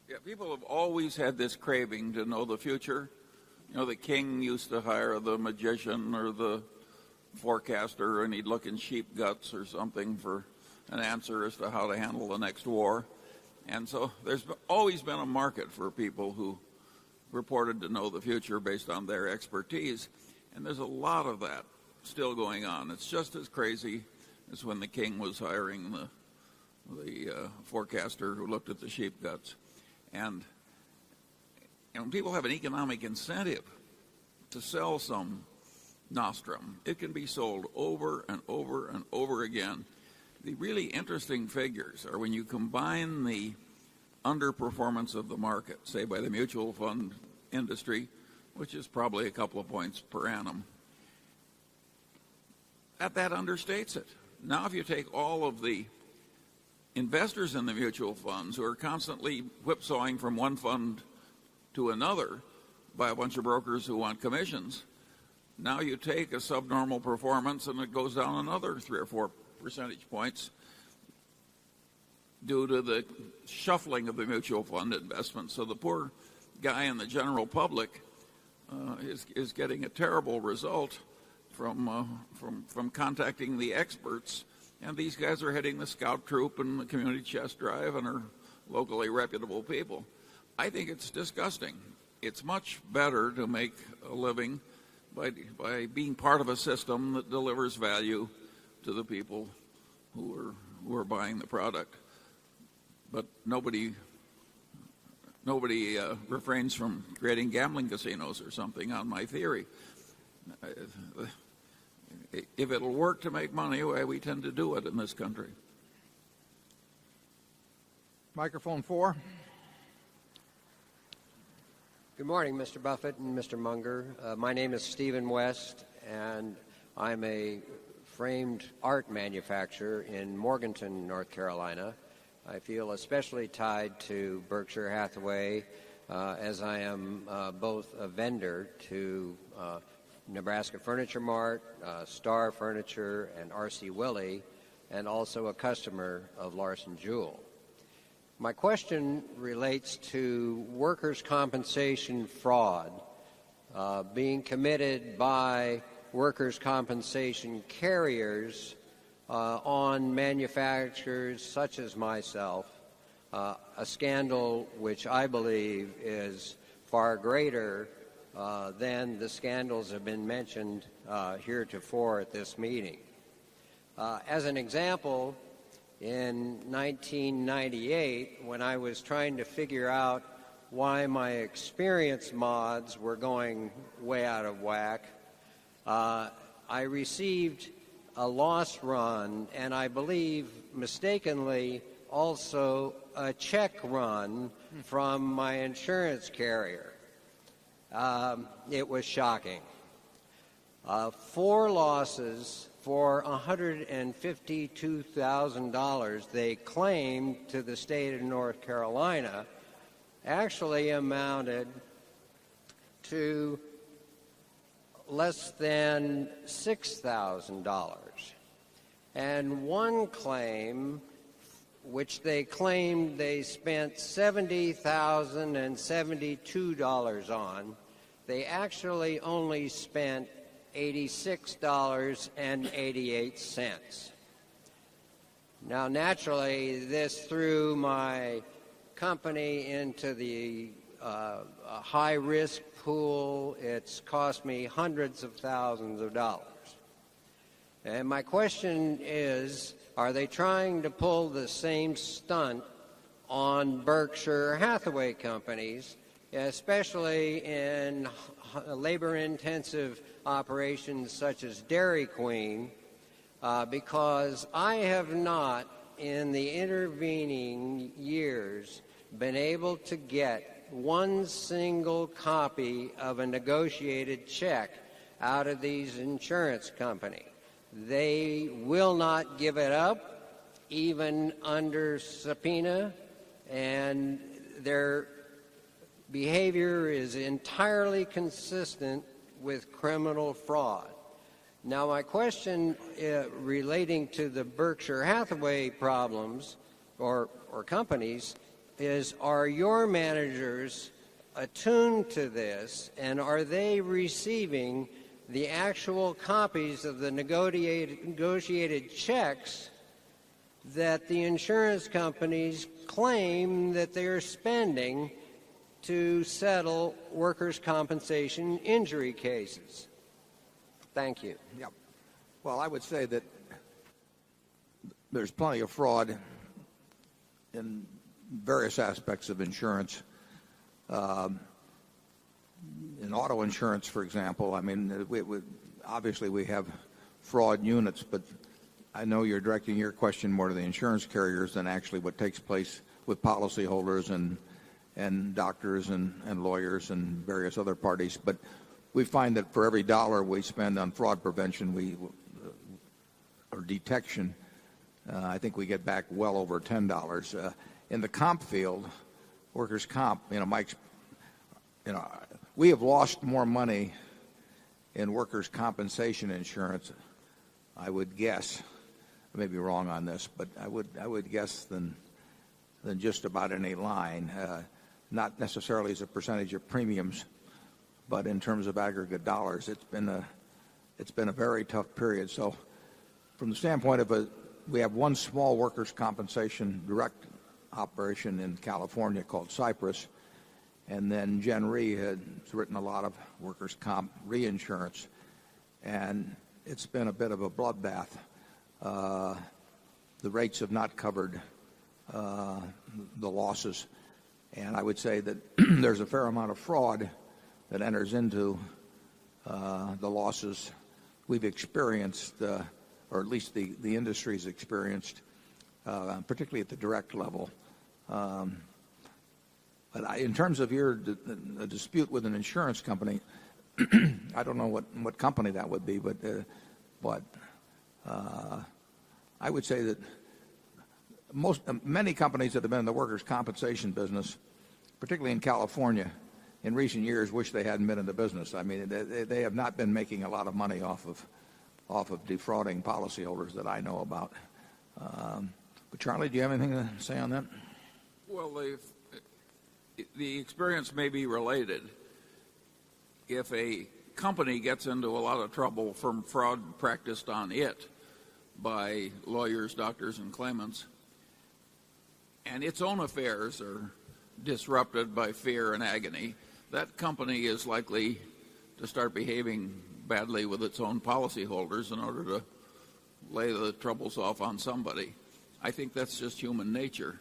Yeah, people have always had this craving to know the future. The king used to hire the magician or the forecaster, and he'd look in sheep guts or something for an answer as to how to handle the next war. And so there's always been a market for people who reported to know the future based on their expertise. And there's a lot of that still going on. It's just as crazy as when the king was hiring the forecaster who looked at the sheep guts. And people have an economic incentive to sell some nostrum. It can be sold over and over and over again. The really interesting figures are when you combine the underperformance of the market, say by the mutual fund industry, which is probably a couple of points per annum, that understates it. Now if you take all of the investors in the mutual funds who are constantly whipsawing from one fund to another by a bunch of brokers who want commissions, now you take a subnormal performance and it goes down another 3 or 4 percentage points due to the shuffling of the mutual fund investments. So the poor guy in the general public is getting a terrible result from contacting the experts. And these guys are heading the scout troop and the community chess drive and are locally reputable people. I think it's disgusting. It's much better to make a living by being part of a system that delivers value to the people who are buying the product. But nobody refrains from creating gambling casinos or something on my theory. if it'll work to make money, we tend to do it in this country. Microphone 4. Good morning, Mr. Buffett and Mr. Munger. My name is Stephen West, and I'm a framed art manufacturer in Morganton, North Carolina. I feel especially tied to Berkshire Hathaway as I am both a vendor to Nebraska Furniture Mart, Star Furniture, and R.C. Willey, and also a customer of Larson Jewell. My question relates to workers' compensation fraud being committed by workers' compensation carriers on manufacturers such as myself, a scandal which I believe is far greater than the scandals have been mentioned heretofore at this meeting. As an example, in 1998, when I was trying to figure out why my experience mods were going way out of whack, I received a loss run, and I believe mistakenly also a check run from my insurance carrier. It was shocking. 4 losses for $152,000 they claimed to the state of North Carolina actually amounted to less than $6,000. And one claim, which they claimed they spent $70,072 on, they actually only spent $86.88. Now, naturally, this threw my company into the high-risk pool. It's cost me hundreds of thousands of dollars. And my question is, are they trying to pull the same stunt on Berkshire Hathaway companies, especially in labor-intensive operations such as Dairy Queen, because I have not, in the intervening years, been able to get one single copy of a negotiated check out of these insurance companies. They will not give it up, even under subpoena, and their behavior is entirely consistent with criminal fraud. Now, my question relating to the Berkshire Hathaway problems or companies is, are your managers attuned to this, and are they receiving the actual copies of the negotiated checks that the insurance companies claim that they're spending to settle workers' compensation injury cases? Thank you. Yeah. Well, I would say that there's plenty of fraud in various aspects of insurance. In auto insurance, for example, I mean, obviously we have fraud units, but I know you're directing your question more to the insurance carriers than actually what takes place with policyholders and doctors and lawyers and various other parties. But we find that for every dollar we spend on fraud prevention or detection, I think we get back well over $10. In the comp field, workers' comp, we have lost more money in workers' compensation insurance, I would guess. I may be wrong on this, but I would guess than just about any line. Not necessarily as a percentage of premiums, but in terms of aggregate dollars. It's been a very tough period. So from the standpoint of we have one small workers' compensation direct operation in California called Cypress, and then Gen Re has written a lot of workers' comp reinsurance, and it's been a bit of a bloodbath. The rates have not covered the losses, and I would say that there's a fair amount of fraud that enters into the losses we've experienced, or at least the industry's experienced, particularly at the direct level. But in terms of a dispute with an insurance company, I don't know what company that would be, but I would say that many companies that have been in the workers' compensation business, particularly in California, in recent years wish they hadn't been in the business. I mean, they have not been making a lot of money off of defrauding policyholders that I know about. But Charlie, do you have anything to say on that? Well, the experience may be related. If a company gets into a lot of trouble from fraud practiced on it by lawyers, doctors, and claimants, and its own affairs are disrupted by fear and agony, that company is likely to start behaving badly with its own policyholders in order to lay the troubles off on somebody. I think that's just human nature.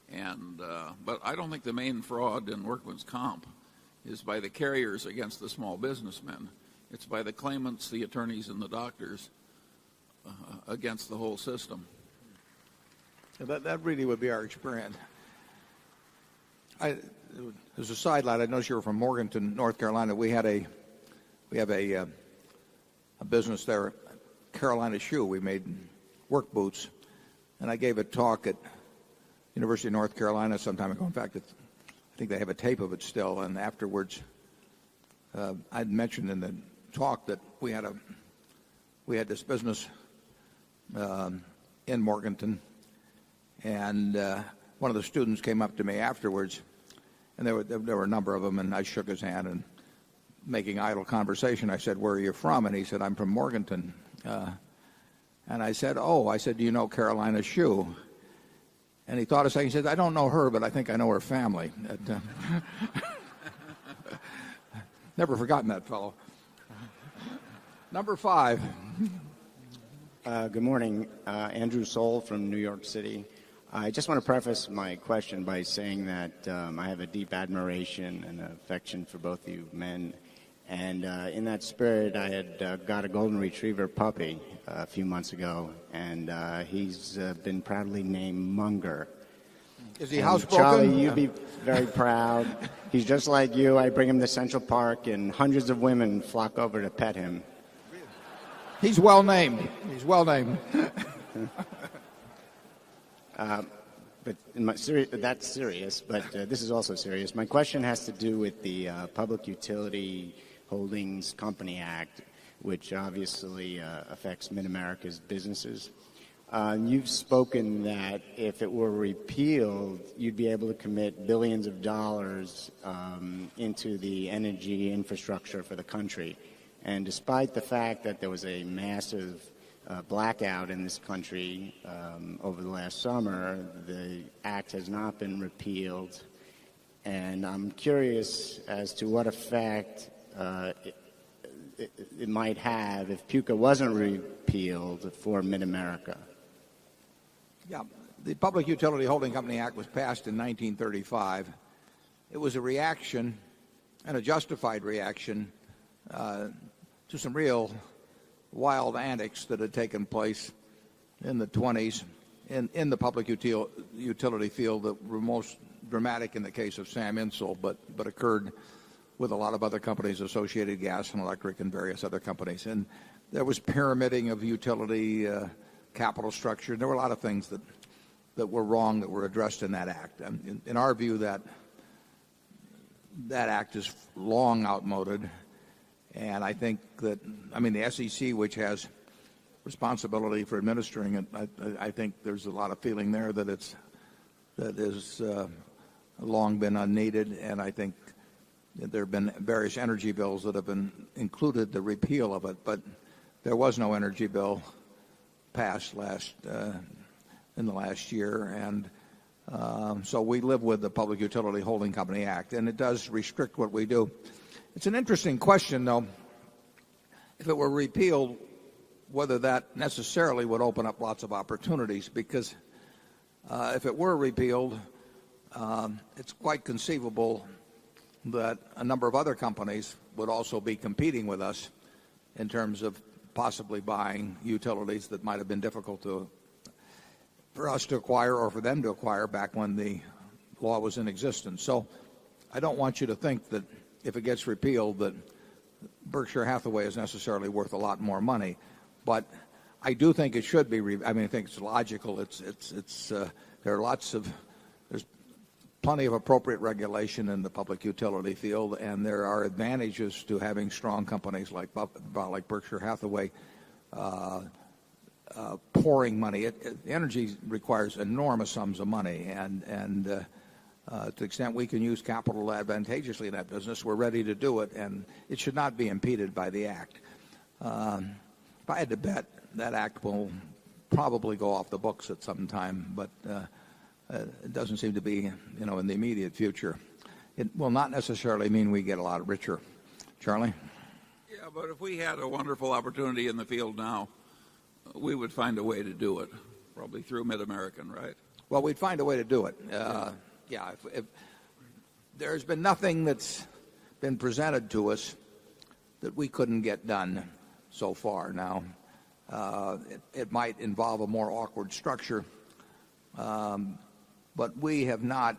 But I don't think the main fraud in workman's comp is by the carriers against the small businessmen. It's by the claimants, the attorneys, and the doctors against the whole system. That really would be our experience. As a sidelight, I noticed you were from Morganton, North Carolina. We have a business there, Carolina Shoe. We made work boots, and I gave a talk at University of North Carolina some time ago. In fact, I think they have a tape of it still. And afterwards, I'd mentioned in the talk that we had this business in Morganton, and one of the students came up to me afterwards, and there were a number of them, and I shook his hand, and making idle conversation, I said, "Where are you from?" And he said, "I'm from Morganton." And I said, "Do you know Carolina Shoe?" And he thought a second. He said, "I don't know her, but I think I know her family." Never forgotten that fellow. Number 5. Good morning. Andrew Soul from New York City. I just want to preface my question by saying that I have a deep admiration and affection for both you men. And in that spirit, I had got a golden retriever puppy a few months ago, and he's been proudly named Munger. Is he and housebroken? Charlie, you'd be very proud. He's just like you. I bring him to Central Park, and hundreds of women flock over to pet him. He's well named. He's well named. But that's serious, but this is also serious. My question has to do with the Public Utility Holdings Company Act, which obviously affects Mid-America's businesses. You've spoken that if it were repealed, you'd be able to commit billions of dollars into the energy infrastructure for the country. And despite the fact that there was a massive blackout in this country over the last summer, the act has not been repealed. And I'm curious as to what effect it might have if PUCA wasn't repealed for Mid-America. Yeah, the Public Utility Holding Company Act was passed in 1935. It was a reaction, and a justified reaction, to some real wild antics that had taken place in the 20s in the public utility field that were most dramatic in the case of Sam Insull, but occurred with a lot of other companies, Associated Gas and Electric and various other companies. And there was pyramiding of utility capital structure. There were a lot of things that were wrong that were addressed in that act. And in our view, that act is long outmoded. And I think that, the SEC, which has responsibility for administering it, I think there's a lot of feeling there that is long been unneeded. And I think there have been various energy bills that have been included the repeal of it, but there was no energy bill passed in the last year, and so we live with the Public Utility Holding Company Act, and it does restrict what we do. It's an interesting question, though, if it were repealed, whether that necessarily would open up lots of opportunities, because if it were repealed, it's quite conceivable that a number of other companies would also be competing with us in terms of possibly buying utilities that might have been difficult for us to acquire or for them to acquire back when the law was in existence. So I don't want you to think that if it gets repealed that Berkshire Hathaway is necessarily worth a lot more money. But I do think it should be. I think it's logical. There are there's plenty of appropriate regulation in the public utility field, and there are advantages to having strong companies like Berkshire Hathaway pouring money. Energy requires enormous sums of money, and to the extent we can use capital advantageously in that business, we're ready to do it, and it should not be impeded by the Act. If I had to bet, that Act will probably go off the books at some time, but it doesn't seem to be, in the immediate future. It will not necessarily mean we get a lot richer. Charlie? Yeah, but if we had a wonderful opportunity in the field now, we would find a way to do it, probably through Mid-American, right? Well, we'd find a way to do it. If there's been nothing that's been presented to us that we couldn't get done so far. Now, it might involve a more awkward structure, but we have not.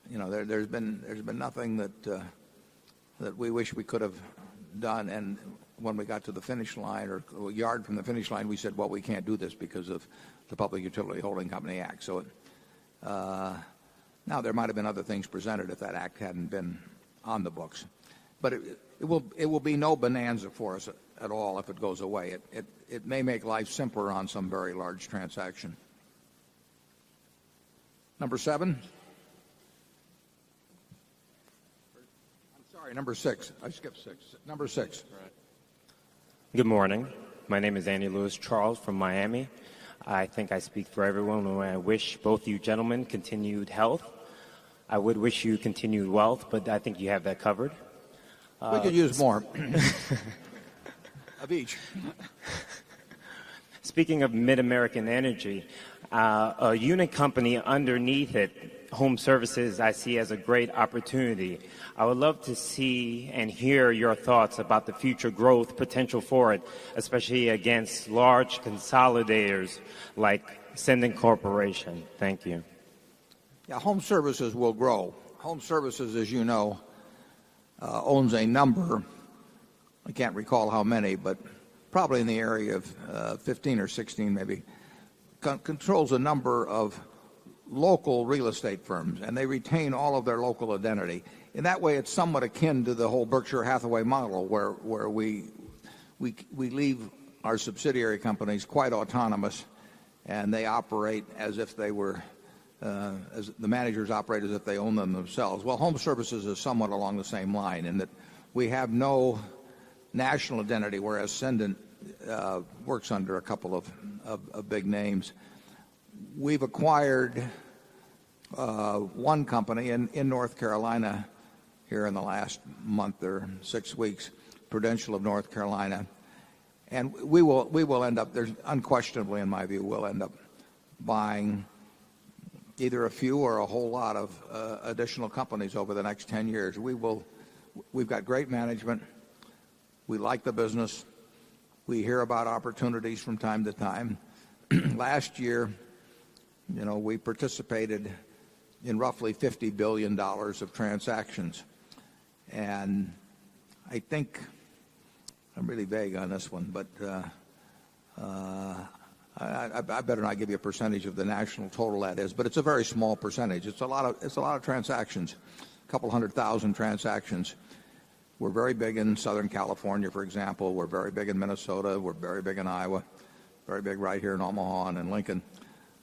There's been nothing that we wish we could have done. And when we got to the finish line, or a yard from the finish line, we said, well, we can't do this because of the Public Utility Holding Company Act. So now there might have been other things presented if that act hadn't been on the books. But it will be no bonanza for us at all if it goes away. It may make life simpler on some very large transaction. Number 7. I'm sorry, number 6. I skipped 6. Number 6. Good morning. My name is Andy Lewis Charles from Miami. I think I speak for everyone when I wish both you gentlemen continued health. I would wish you continued wealth, but I think you have that covered. We could use more of each. Speaking of Mid-American Energy, a unit company underneath it, Home Services, I see as a great opportunity. I would love to see and hear your thoughts about the future growth potential for it, especially against large consolidators like Sending Corporation. Thank you. Yeah, Home Services will grow. Home Services, as you know, owns a number, I can't recall how many, but probably in the area of 15 or 16 maybe, controls a number of local real estate firms, and they retain all of their local identity. In that way, it's somewhat akin to the whole Berkshire Hathaway model, where we leave our subsidiary companies quite autonomous, and they operate as if they were, as the managers operate as if they own them themselves. Well, Home Services is somewhat along the same line in that we have no national identity, whereas Sendent works under a couple of big names. We've acquired one company in North Carolina here in the last month or 6 weeks, Prudential of North Carolina, and we will end up, there's unquestionably in my view, we'll end up buying either a few or a whole lot of additional companies over the next 10 years. We've got great management. We like the business. We hear about opportunities from time to time. Last year, we participated in roughly $50 billion of transactions. And I think, I'm really vague on this one, but I better not give you a percentage of the national total that is, but it's a very small percentage. It's a lot of transactions, a couple 100,000 transactions. We're very big in Southern California, for example. We're very big in Minnesota. We're very big in Iowa. Very big right here in Omaha and in Lincoln.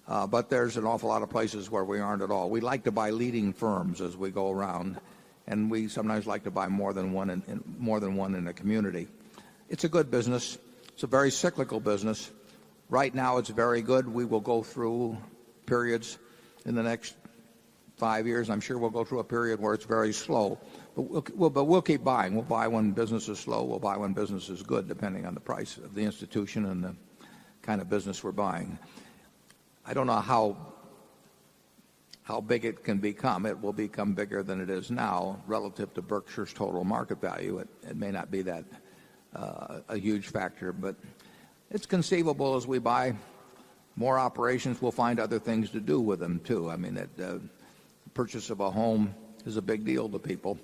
But there's an awful lot of places where we aren't at all. We like to buy leading firms as we go around, and we sometimes like to buy more than one in a community. It's a good business. It's a very cyclical business. Right now it's very good. We will go through periods in the next 5 years. I'm sure we'll go through a period where it's very slow. But we'll keep buying. We'll buy when business is slow. We'll buy when business is good, depending on the price of the institution and the kind of business we're buying. I don't know how big it can become. It will become bigger than it is now relative to Berkshire's total market value. It may not be that a huge factor. But it's conceivable as we buy more operations, we'll find other things to do with them too. I mean, the purchase of a home is a big deal to people.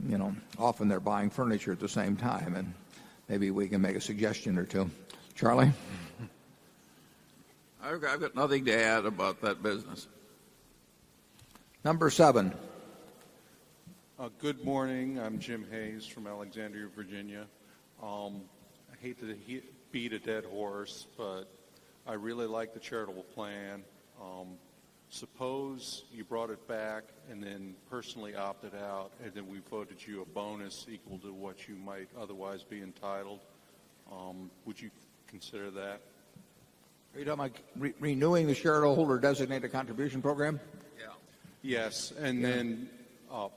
You know, often they're buying furniture at the same time, and maybe we can make a suggestion or two. Charlie? I've got nothing to add about that business. Number 7. Good morning. I'm Jim Hayes from Alexandria, Virginia. I hate to beat a dead horse, but I really like the charitable plan. Suppose you brought it back and then personally opted out, and then we voted you a bonus equal to what you might otherwise be entitled. Would you consider that? Are you talking about renewing the shareholder designated contribution program? Yeah. Yes, and then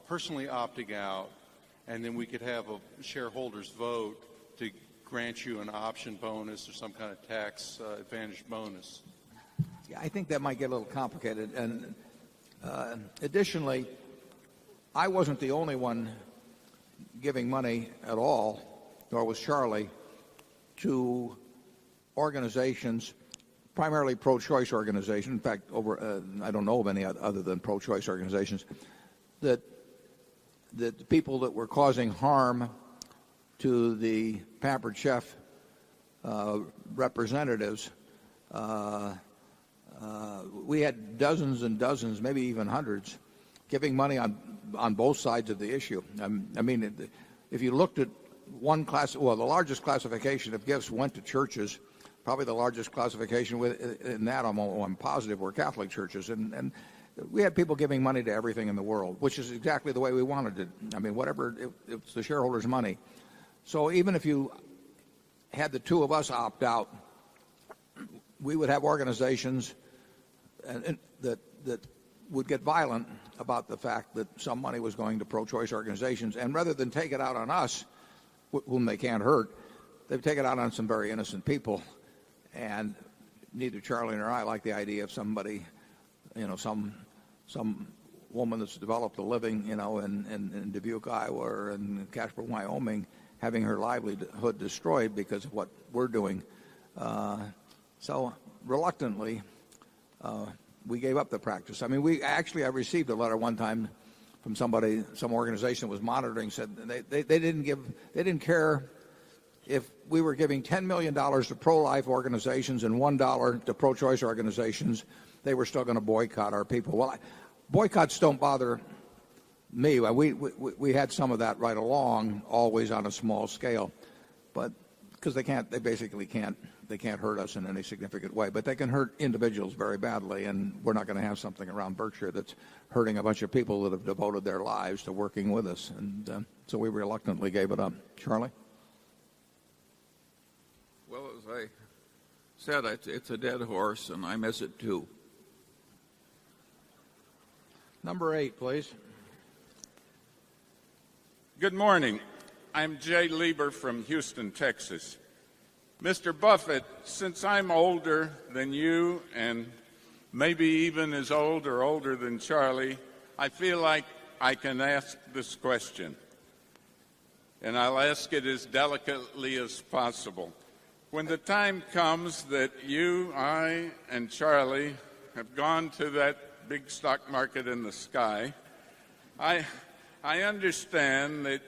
personally opting out, and then we could have a shareholders vote to grant you an option bonus or some kind of tax advantage bonus. Yeah, I think that might get a little complicated. And additionally, I wasn't the only one giving money at all, nor was Charlie, to organizations, primarily pro-choice organizations. In fact, I don't know of any other than pro-choice organizations, that the people that were causing harm to the Pampered Chef representatives, we had dozens and dozens, maybe even hundreds, giving money on both sides of the issue. I mean, if you looked at one class, well, the largest classification of gifts went to churches. Probably the largest classification in that, I'm positive, were Catholic churches. And we had people giving money to everything in the world, which is exactly the way we wanted it. I mean, whatever, it's the shareholders' money. So even if you had the two of us opt out, we would have organizations that would get violent about the fact that some money was going to pro-choice organizations. And rather than take it out on us, whom they can't hurt, they'd take it out on some very innocent people. And neither Charlie nor I like the idea of somebody, you know, some woman that's developed a living, you know, in Dubuque, Iowa, or in Casper, Wyoming, having her livelihood destroyed because of what we're doing. So reluctantly, we gave up the practice. I mean, I received a letter one time from somebody, some organization that was monitoring, said they didn't care if we were giving $10 million to pro-life organizations and $1 to pro-choice organizations, they were still going to boycott our people. Well, boycotts don't bother me. We had some of that right along, always on a small scale, but because they basically can't hurt us in any significant way, but they can hurt individuals very badly, and we're not going to have something around Berkshire that's hurting a bunch of people that have devoted their lives to working with us, and so we reluctantly gave it up. Charlie? Well, as I said, it's a dead horse, and I miss it too. Number 8, please. Good morning. I'm Jay Lieber from Houston, Texas. Mr. Buffett, since I'm older than you and maybe even as old or older than Charlie, I feel like I can ask this question. And I'll ask it as delicately as possible. When the time comes that you, I, and Charlie have gone to that big stock market in the sky, I understand that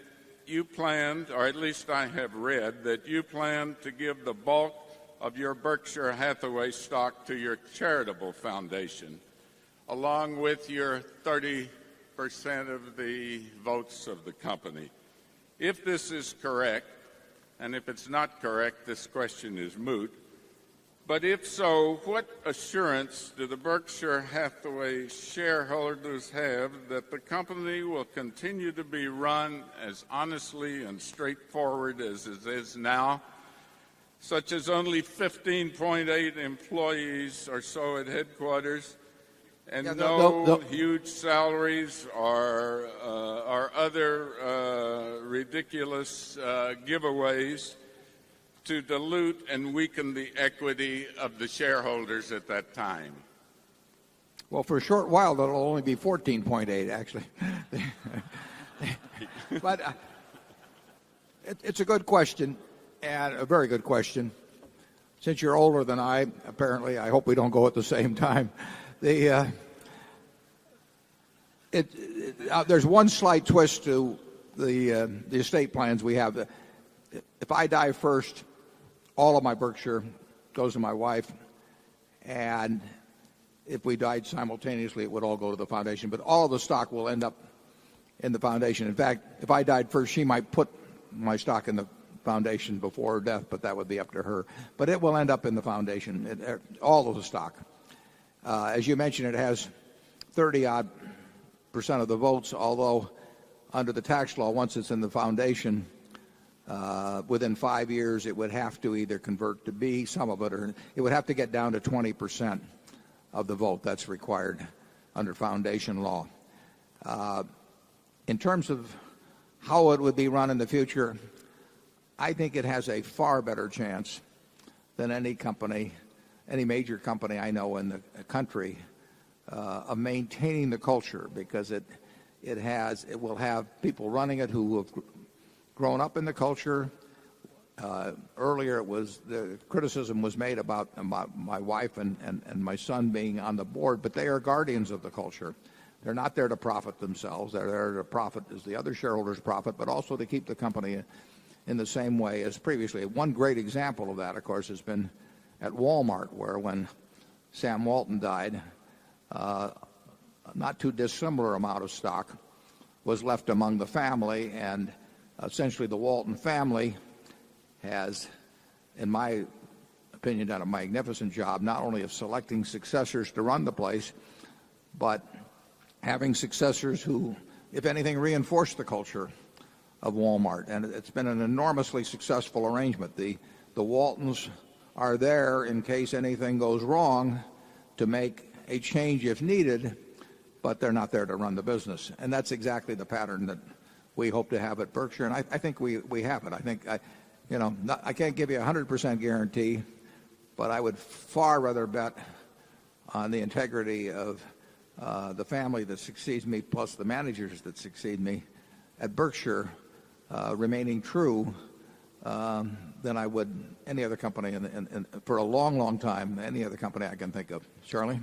you planned, or at least I have read, that you plan to give the bulk of your Berkshire Hathaway stock to your charitable foundation, along with your 30% of the votes of the company. If this is correct, and if it's not correct, this question is moot. But if so, what assurance do the Berkshire Hathaway shareholders have that the company will continue to be run as honestly and straightforward as it is now, such as only 15.8 employees or so at headquarters, and no huge salaries or other ridiculous giveaways to dilute and weaken the equity of the shareholders at that time? Well, for a short while, that'll only be 14.8, actually. But It's a good question, and a very good question. Since you're older than I, apparently, I hope we don't go at the same time. There's one slight twist to the estate plans we have. If I die first, all of my Berkshire goes to my wife, and if we died simultaneously, it would all go to the foundation. But all of the stock will end up in the foundation. In fact, if I died first, she might put my stock in the foundation before her death, but that would be up to her. But it will end up in the foundation, all of the stock. As you mentioned, it has 30-odd% of the votes, although under the tax law, once it's in the foundation, within 5 years, it would have to either convert to B, some of it, or it would have to get down to 20% of the vote. That's required under foundation law. In terms of how it would be run in the future, I think it has a far better chance than any company, any major company I know in the country, of maintaining the culture, because it will have people running it who have grown up in the culture. Earlier, the criticism was made about my wife and my son being on the board, but they are guardians of the culture. They're not there to profit themselves. They're there to profit as the other shareholders profit, but also to keep the company in the same way as previously. One great example of that, of course, has been at Walmart, where when Sam Walton died, a not too dissimilar amount of stock was left among the family, and essentially the Walton family has, in my opinion, done a magnificent job not only of selecting successors to run the place, but having successors who, if anything, reinforce the culture of Walmart. And it's been an enormously successful arrangement. The Waltons are there in case anything goes wrong to make a change if needed, but they're not there to run the business. And that's exactly the pattern that we hope to have at Berkshire, and I think we have it. I think, I can't give you a 100% guarantee, but I would far rather bet on the integrity of the family that succeeds me, plus the managers that succeed me at Berkshire, remaining true than I would any other company for a long, long time, any other company I can think of. Charlie?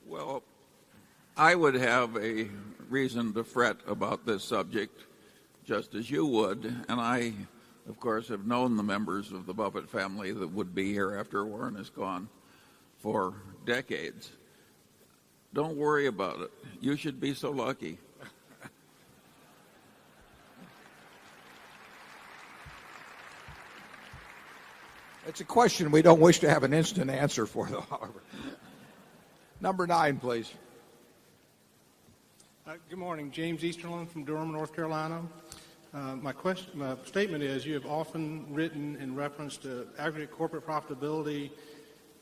Well, I would have a reason to fret about this subject, just as you would, and I, of course, have known the members of the Buffett family that would be here after Warren is gone for decades. Don't worry about it. You should be so lucky. It's a question we don't wish to have an instant answer for, though, however. Number 9, please. Good morning. James Easterlin from Durham, North Carolina. My statement is you have often written in reference to aggregate corporate profitability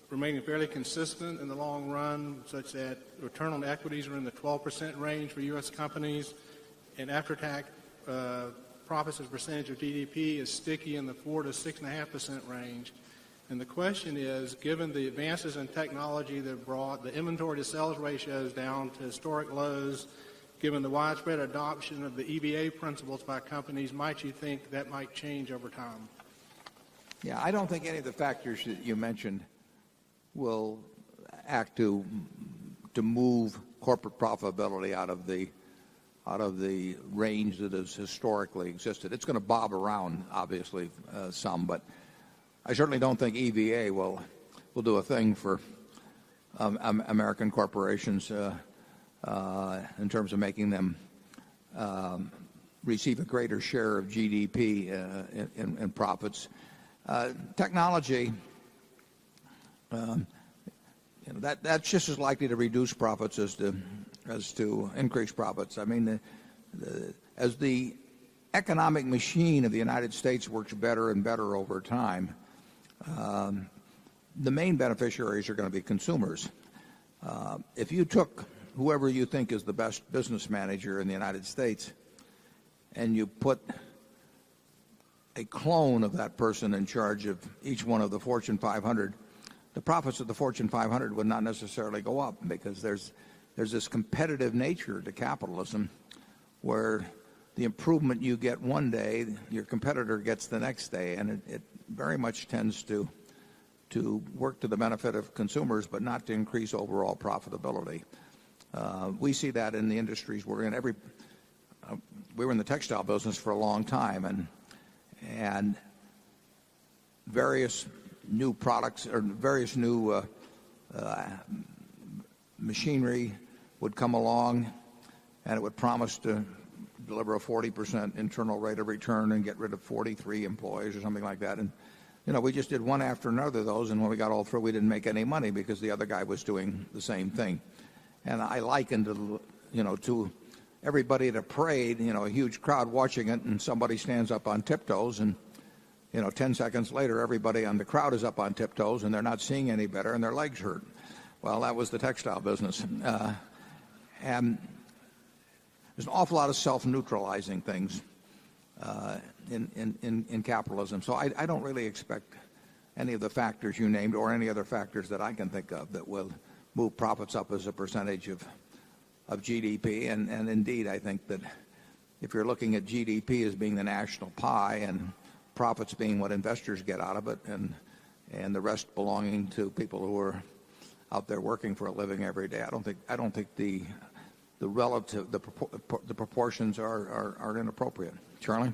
remaining fairly consistent in the long run, such that return on equities are in the 12% range for U.S. companies, and after-tax profits as a percentage of GDP is sticky in the 4 to 6.5% range. And the question is, given the advances in technology that have brought the inventory to sales ratios down to historic lows, given the widespread adoption of the EVA principles by companies, might you think that might change over time? Yeah, I don't think any of the factors that you mentioned will act to move corporate profitability out of the range that has historically existed. It's going to bob around, obviously, some, but I certainly don't think EVA will do a thing for American corporations in terms of making them receive a greater share of GDP in profits. Technology, that's just as likely to reduce profits as to increase profits. I mean, as the economic machine of the United States works better and better over time, the main beneficiaries are going to be consumers. If you took whoever you think is the best business manager in the United States and you put a clone of that person in charge of each one of the Fortune 500, the profits of the Fortune 500 would not necessarily go up, because there's this competitive nature to capitalism where the improvement you get one day, your competitor gets the next day, and it very much tends to work to the benefit of consumers, but not to increase overall profitability. We see that in the industries we're in. We were in the textile business for a long time, and various new products or various new machinery would come along, and it would promise to deliver a 40% internal rate of return and get rid of 43 employees or something like that. And we just did one after another of those, and when we got all through, we didn't make any money because the other guy was doing the same thing. And I likened it, to everybody at a parade, a huge crowd watching it, and somebody stands up on tiptoes, and 10 seconds later, everybody on the crowd is up on tiptoes, and they're not seeing any better, and their legs hurt. Well, that was the textile business. And there's an awful lot of self-neutralizing things in capitalism. So I don't really expect any of the factors you named or any other factors that I can think of that will move profits up as a percentage of GDP. And indeed, I think that if you're looking at GDP as being the national pie and profits being what investors get out of it and the rest belonging to people who are out there working for a living every day, I don't think the proportions are inappropriate. Charlie?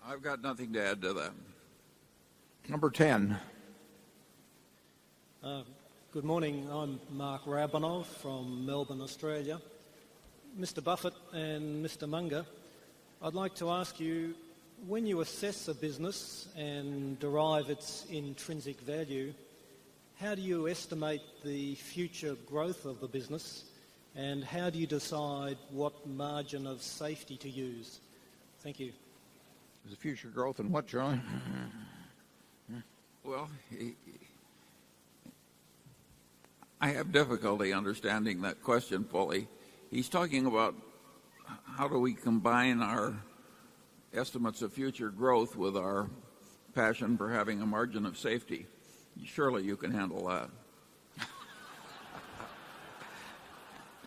I've got nothing to add to that. Number 10. Good morning. I'm Mark Rabanov from Melbourne, Australia. Mr. Buffett and Mr. Munger, I'd like to ask you, when you assess a business and derive its intrinsic value, how do you estimate the future growth of the business, and how do you decide what margin of safety to use? Thank you. Is the future growth in what, Charlie? Well, I have difficulty understanding that question fully. He's talking about how do we combine our estimates of future growth with our passion for having a margin of safety. Surely you can handle that.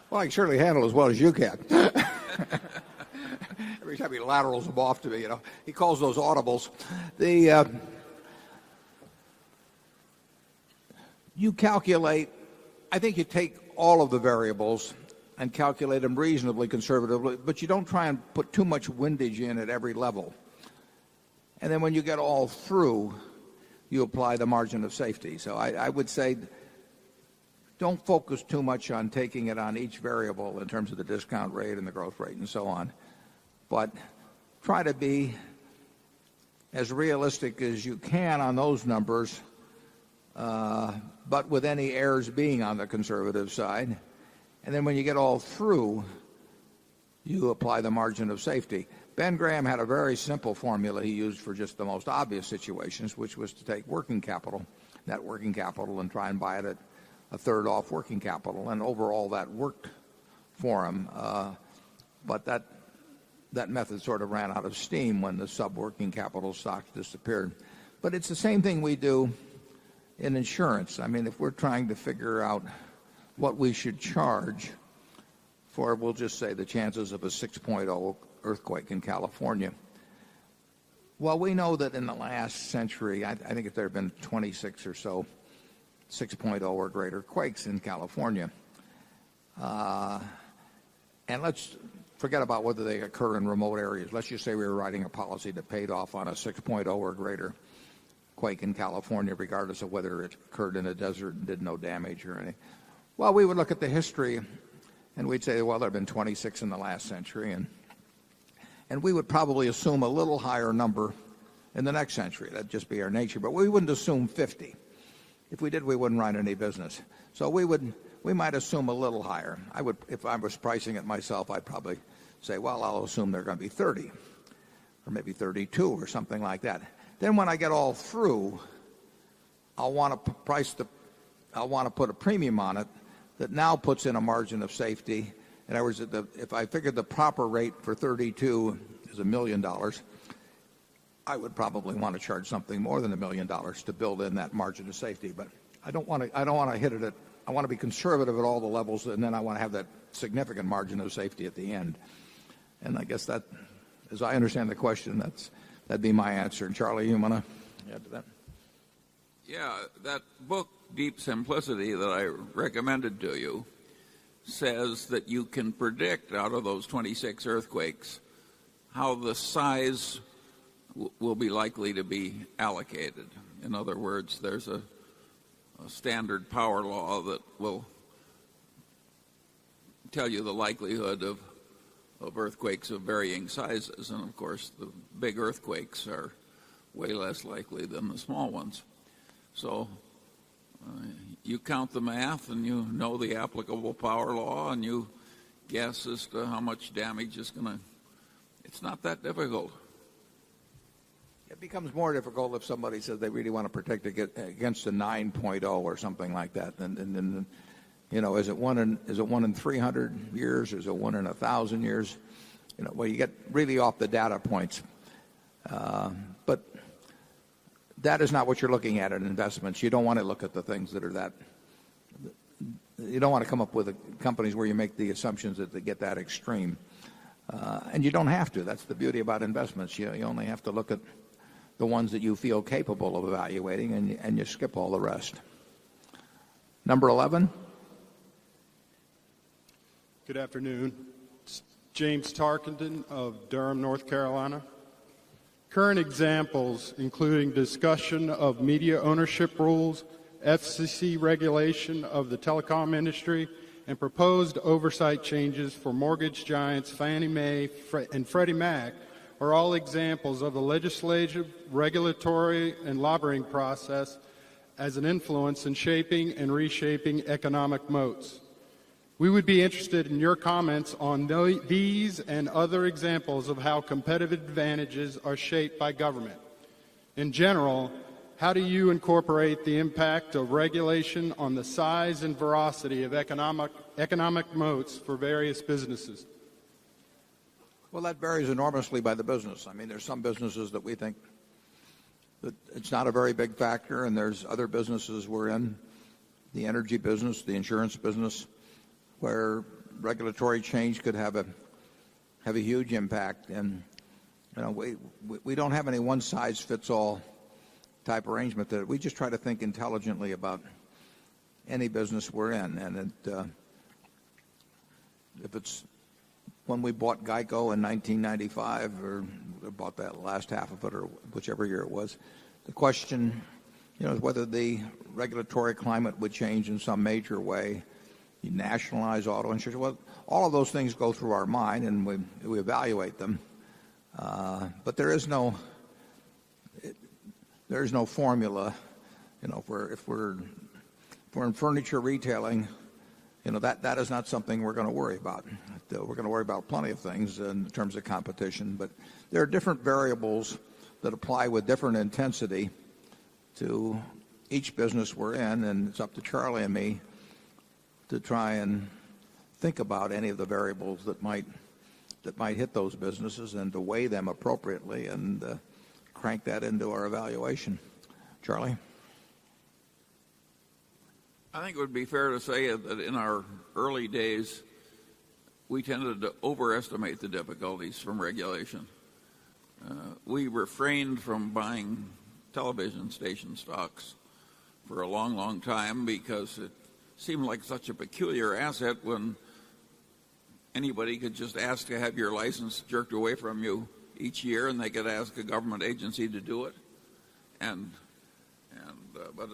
Well, I can certainly handle as well as you can. Every time he laterals them off to me, he calls those audibles. You calculate, I think you take all of the variables and calculate them reasonably conservatively, but you don't try and put too much windage in at every level. And then when you get all through, you apply the margin of safety. So I would say don't focus too much on taking it on each variable in terms of the discount rate and the growth rate and so on. But try to be as realistic as you can on those numbers, but with any errors being on the conservative side. And then when you get all through, you apply the margin of safety. Ben Graham had a very simple formula he used for just the most obvious situations, which was to take working capital, net working capital, and try and buy it at a third off working capital. And overall, that worked for him. But that method sort of ran out of steam when the sub-working capital stocks disappeared. But it's the same thing we do in insurance. I mean, if we're trying to figure out what we should charge for, we'll just say, the chances of a 6.0 earthquake in California. Well, we know that in the last century, I think there have been 26 or so 6.0 or greater quakes in California. And let's forget about whether they occur in remote areas. Let's just say we were writing a policy that paid off on a 6.0 or greater quake in California, regardless of whether it occurred in a desert and did no damage or anything. Well, we would look at the history and we'd say, well, there have been 26 in the last century, and we would probably assume a little higher number in the next century. That'd just be our nature. But we wouldn't assume 50. If we did, we wouldn't write any business. So we might assume a little higher. If I was pricing it myself, I'd probably say, well, I'll assume they're going to be 30 or maybe 32 or something like that. Then when I get all through, I'll want to put a premium on it that now puts in a margin of safety. In other words, if I figured the proper rate for 32 is $1 million, I would probably want to charge something more than $1 million to build in that margin of safety. But I don't want to hit it I want to be conservative at all the levels, and then I want to have that significant margin of safety at the end. And I guess that, as I understand the question, that'd be my answer. And Charlie, you want to add to that? Yeah, that book, Deep Simplicity, that I recommended to you, says that you can predict out of those 26 earthquakes how the size will be likely to be allocated. In other words, there's a standard power law that will tell you the likelihood of earthquakes of varying sizes. And of course, the big earthquakes are way less likely than the small ones. So you count the math and you know the applicable power law and you guess as to how much damage is going to. It's not that difficult. It becomes more difficult if somebody says they really want to protect against a 9.0 or something like that. And is it one in 300 years? Is it 1 in 1,000 years? Well, you get really off the data points. But that is not what you're looking at in investments. You don't want to look at the things that are that. You don't want to come up with companies where you make the assumptions that they get that extreme. And you don't have to. That's the beauty about investments. You only have to look at the ones that you feel capable of evaluating, and you skip all the rest. Number 11. Good afternoon. It's James Tarkenton of Durham, North Carolina. Current examples, including discussion of media ownership rules, FCC regulation of the telecom industry, and proposed oversight changes for mortgage giants Fannie Mae and Freddie Mac, are all examples of the legislative, regulatory, and lobbying process as an influence in shaping and reshaping economic moats. We would be interested in your comments on these and other examples of how competitive advantages are shaped by government. In general, how do you incorporate the impact of regulation on the size and veracity of economic moats for various businesses? Well, that varies enormously by the business. I mean, there's some businesses that we think that it's not a very big factor, and there's other businesses we're in, the energy business, the insurance business, where regulatory change could have a huge impact. And we don't have any one-size-fits-all type arrangement. That we just try to think intelligently about any business we're in. And if it's when we bought Geico in 1995, or bought that last half of it, or whichever year it was, the question, is whether the regulatory climate would change in some major way. You nationalize auto insurance. Well, all of those things go through our mind, and we evaluate them. But there is no formula. If we're in furniture retailing, that is not something we're going to worry about. We're going to worry about plenty of things in terms of competition. But there are different variables that apply with different intensity to each business we're in, and it's up to Charlie and me to try and think about any of the variables that might hit those businesses and to weigh them appropriately and crank that into our evaluation. Charlie? I think it would be fair to say that in our early days, we tended to overestimate the difficulties from regulation. We refrained from buying television station stocks for a long, long time because it seemed like such a peculiar asset when anybody could just ask to have your license jerked away from you each year, and they could ask a government agency to do it. But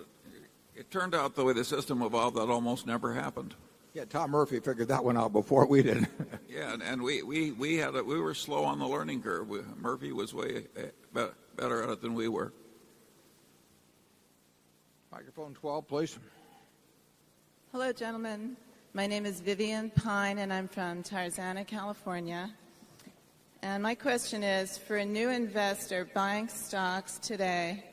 it turned out the way the system evolved that almost never happened. Yeah, Tom Murphy figured that one out before we did. Yeah, and we were slow on the learning curve. Murphy was way better at it than we were. Microphone 12, please. Hello, gentlemen. My name is Vivian Pine, and I'm from Tarzana, California. And my question is, for a new investor buying stocks today,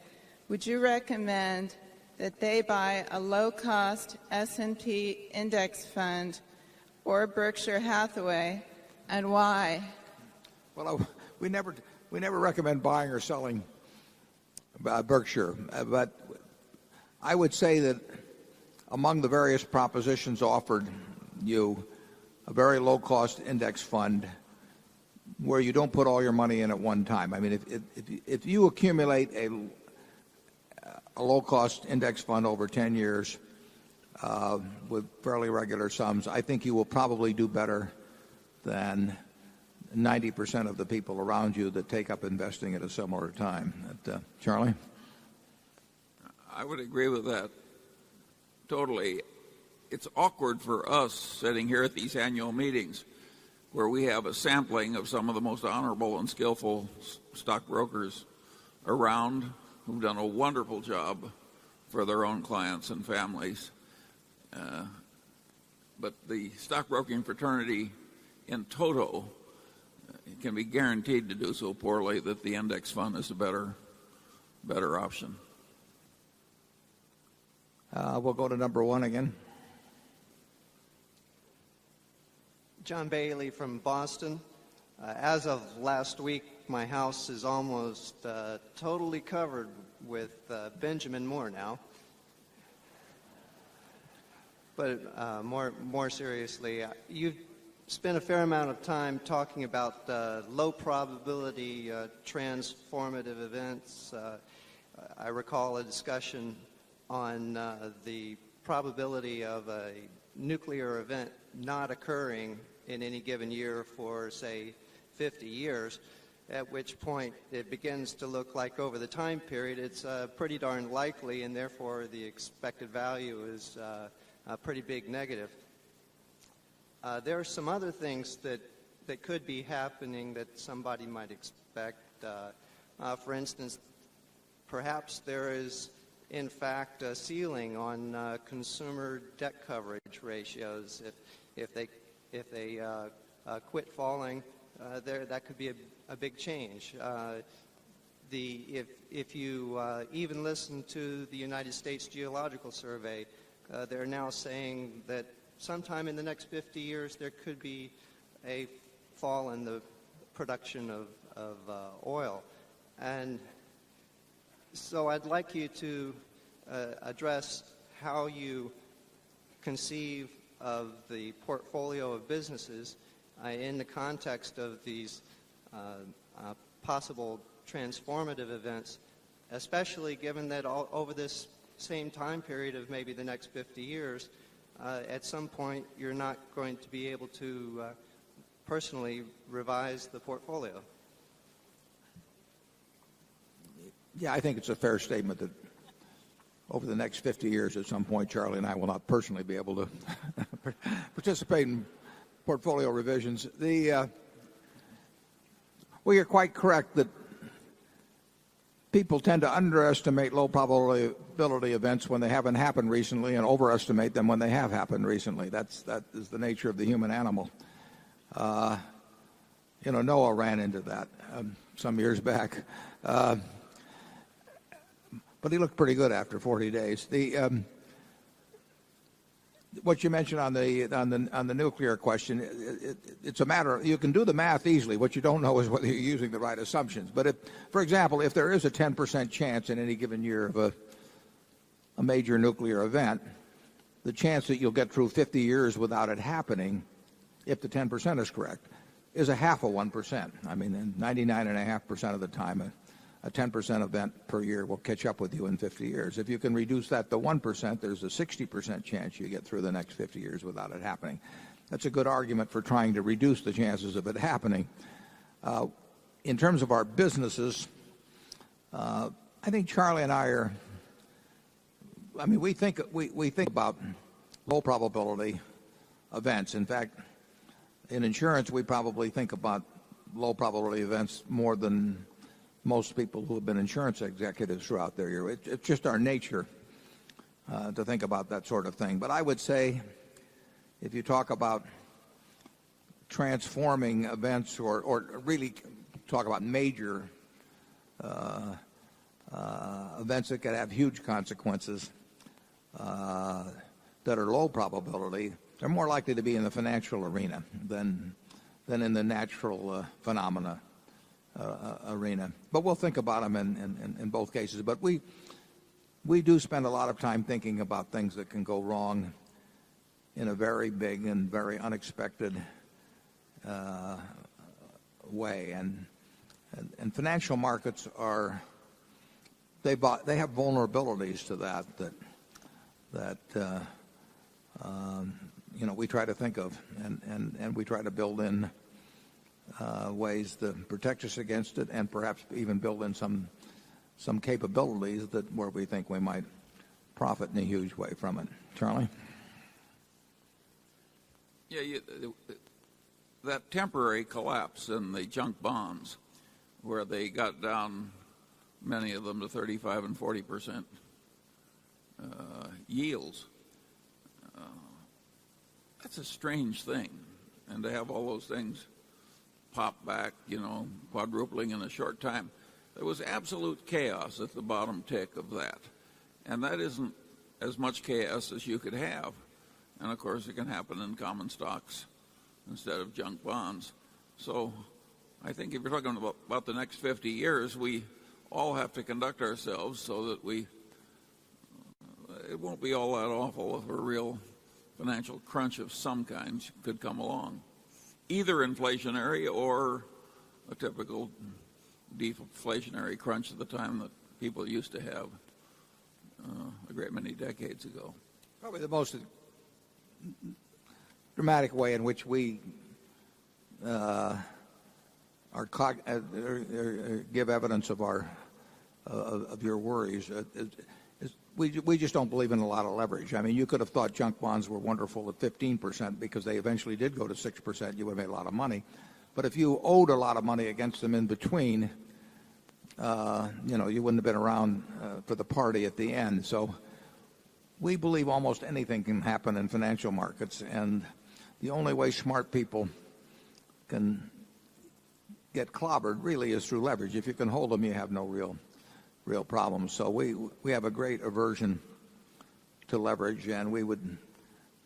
would you recommend that they buy a low-cost S&P index fund or Berkshire Hathaway, and why? Well, we never recommend buying or selling Berkshire, but I would say that among the various propositions offered you, a very low-cost index fund where you don't put all your money in at one time. I mean, if you accumulate a low-cost index fund over 10 years with fairly regular sums, I think you will probably do better than 90% of the people around you that take up investing at a similar time. Charlie? I would agree with that totally. It's awkward for us sitting here at these annual meetings where we have a sampling of some of the most honorable and skillful stockbrokers around who've done a wonderful job for their own clients and families. But the stockbroking fraternity in toto can be guaranteed to do so poorly that the index fund is a better option. We'll go to number one again. John Bailey from Boston. As of last week, my house is almost totally covered with Benjamin Moore now. But more seriously, you've spent a fair amount of time talking about low probability transformative events. I recall a discussion on the probability of a nuclear event not occurring in any given year for, say, 50 years, at which point it begins to look like over the time period it's pretty darn likely, and therefore the expected value is a pretty big negative. There are some other things that could be happening that somebody might expect. For instance, perhaps there is, in fact, a ceiling on consumer debt coverage ratios. If they quit falling, that could be a big change. If you even listen to the United States Geological Survey, they're now saying that sometime in the next 50 years there could be a fall in the production of oil. And so I'd like you to address how you conceive of the portfolio of businesses in the context of these possible transformative events, especially given that over this same time period of maybe the next 50 years, at some point you're not going to be able to personally revise the portfolio. Yeah, I think it's a fair statement that over the next 50 years at some point Charlie and I will not personally be able to participate in portfolio revisions. Well, you're quite correct that people tend to underestimate low probability events when they haven't happened recently and overestimate them when they have happened recently. That is the nature of the human animal. Noah ran into that some years back. But he looked pretty good after 40 days. What you mentioned on the nuclear question, it's a matter you can do the math easily. What you don't know is whether you're using the right assumptions. But for example, if there is a 10% chance in any given year of a major nuclear event, the chance that you'll get through 50 years without it happening, if the 10% is correct, is a half of 1%. I mean, 99.5% of the time, a 10% event per year will catch up with you in 50 years. If you can reduce that to 1%, there's a 60% chance you get through the next 50 years without it happening. That's a good argument for trying to reduce the chances of it happening. In terms of our businesses, I think Charlie and I we think about low probability events. In fact, in insurance, we probably think about low probability events more than most people who have been insurance executives throughout their year. It's just our nature to think about that sort of thing. But I would say if you talk about transforming events or really talk about major events that could have huge consequences that are low probability, they're more likely to be in the financial arena than in the natural phenomena arena. But we'll think about them in both cases. But we do spend a lot of time thinking about things that can go wrong in a very big and very unexpected way. And financial markets they have vulnerabilities to that we try to think of, and we try to build in ways to protect us against it, and perhaps even build in some capabilities where we think we might profit in a huge way from it. Charlie? Yeah, that temporary collapse in the junk bonds, where they got down, many of them, to 35 and 40% yields. That's a strange thing. And to have all those things pop back, quadrupling in a short time. There was absolute chaos at the bottom tick of that. And that isn't as much chaos as you could have. And, of course, it can happen in common stocks instead of junk bonds. So I think if you're talking about the next 50 years, we all have to conduct ourselves so that it won't be all that awful if a real financial crunch of some kind could come along. Either inflationary or a typical deflationary crunch at the time that people used to have a great many decades ago. Probably the most dramatic way in which we give evidence of your worries is we just don't believe in a lot of leverage. I mean, you could have thought junk bonds were wonderful at 15% because they eventually did go to 6%. You would have made a lot of money. But if you owed a lot of money against them in between, you wouldn't have been around for the party at the end. So we believe almost anything can happen in financial markets, and the only way smart people can get clobbered really is through leverage. If you can hold them, you have no real problems. So we have a great aversion to leverage, and we would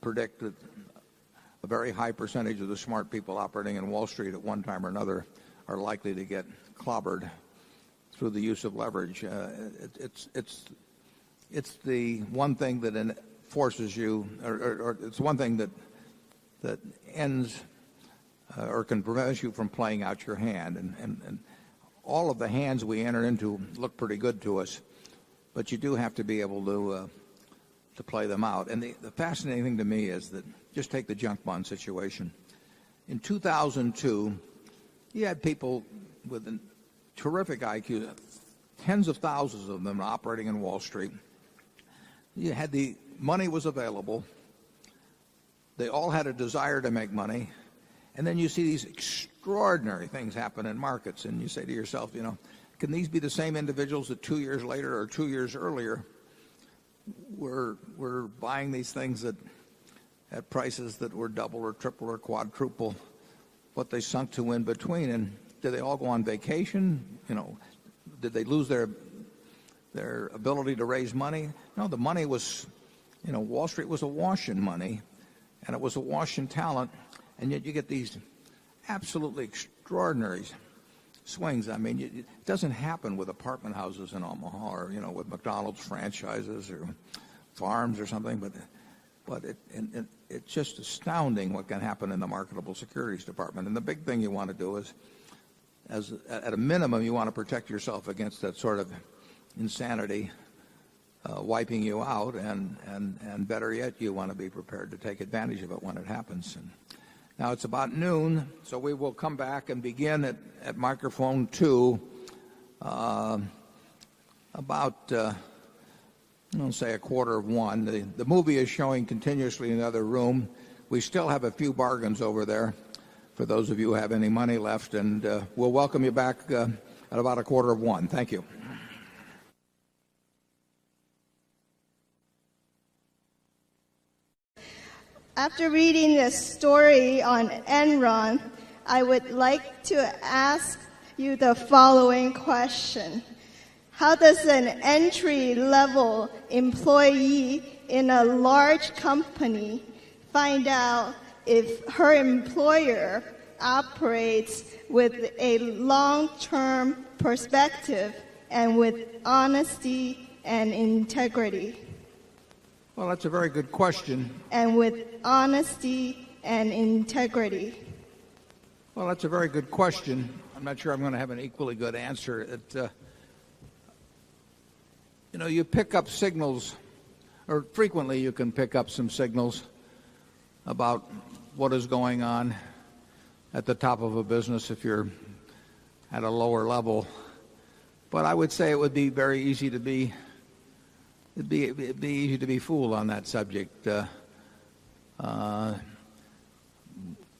predict that a very high percentage of the smart people operating in Wall Street at one time or another are likely to get clobbered through the use of leverage. It's the one thing that forces you, or it's one thing that ends or can prevent you from playing out your hand. And all of the hands we enter into look pretty good to us, but you do have to be able to play them out. And the fascinating thing to me is that, just take the junk bond situation. In 2002, you had people with a terrific IQ, tens of thousands of them operating in Wall Street. You had the money was available. They all had a desire to make money. And then you see these extraordinary things happen in markets, and you say to yourself, can these be the same individuals that 2 years later or 2 years earlier were buying these things at prices that were double or triple or quadruple what they sunk to in between? And did they all go on vacation? Did they lose their ability to raise money? No, the money was, Wall Street was awash in money, and it was awash in talent, and yet you get these absolutely extraordinary swings. I mean, it doesn't happen with apartment houses in Omaha or, with McDonald's franchises or farms or something, but it's just astounding what can happen in the marketable securities department. And the big thing you want to do is, at a minimum, you want to protect yourself against that sort of insanity wiping you out, and better yet, you want to be prepared to take advantage of it when it happens. And now it's about noon, so we will come back and begin at microphone 2 about I'll say 1:15. The movie is showing continuously in the other room. We still have a few bargains over there for those of you who have any money left, and we'll welcome you back at about 1:15. Thank you. After reading the story on Enron, I would like to ask you the following question. How does an entry-level employee in a large company find out if her employer operates with a long-term perspective and with honesty and integrity? Well, that's a very good question. And with honesty and integrity. Well, that's a very good question. I'm not sure I'm going to have an equally good answer. You pick up signals, or frequently you can pick up some signals about what is going on at the top of a business if you're at a lower level. But I would say it would be very easy to be easy to be fooled on that subject.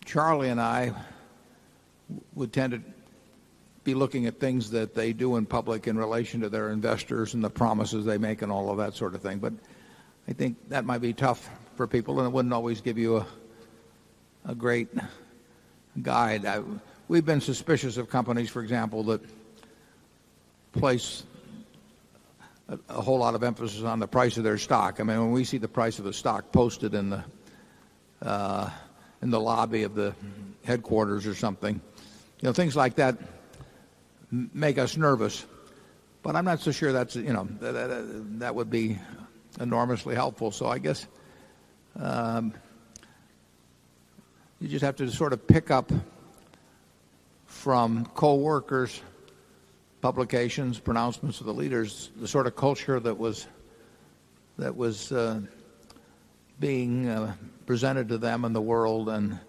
Charlie and I would tend to be looking at things that they do in public in relation to their investors and the promises they make and all of that sort of thing. But I think that might be tough for people, and it wouldn't always give you a great guide. We've been suspicious of companies, for example, that place a whole lot of emphasis on the price of their stock. I mean, when we see the price of a stock posted in the lobby of the headquarters or something, things like that make us nervous. But I'm not so sure that's that would be enormously helpful. So I guess you just have to sort of pick up from co-workers, publications, pronouncements of the leaders, the sort of culture that was being presented to them in the world, and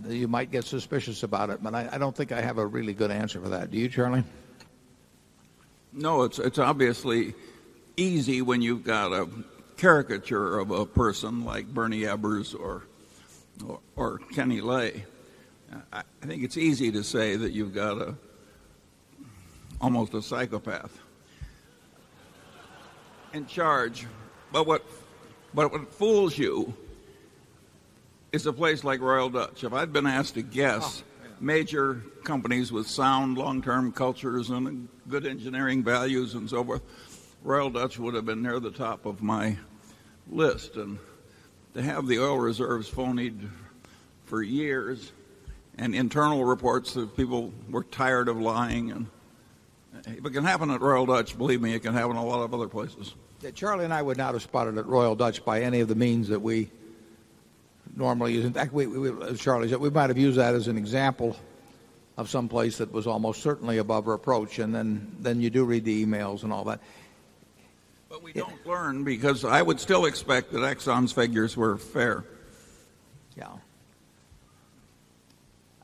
you might get suspicious about it. But I don't think I have a really good answer for that. Do you, Charlie? No, it's obviously easy when you've got a caricature of a person like Bernie Ebbers or Kenny Lay. I think it's easy to say that you've got almost a psychopath in charge. But what fools you is a place like Royal Dutch. If I'd been asked to guess major companies with sound long-term cultures and good engineering values and so forth, Royal Dutch would have been near the top of my list. And to have the oil reserves phonied for years and internal reports that people were tired of lying, and if it can happen at Royal Dutch, believe me, it can happen a lot of other places. Yeah, Charlie and I would not have spotted at Royal Dutch by any of the means that we normally use. In fact, as Charlie said, we might have used that as an example of some place that was almost certainly above reproach, and then you do read the emails and all that. But we don't learn, because I would still expect that Exxon's figures were fair. Yeah.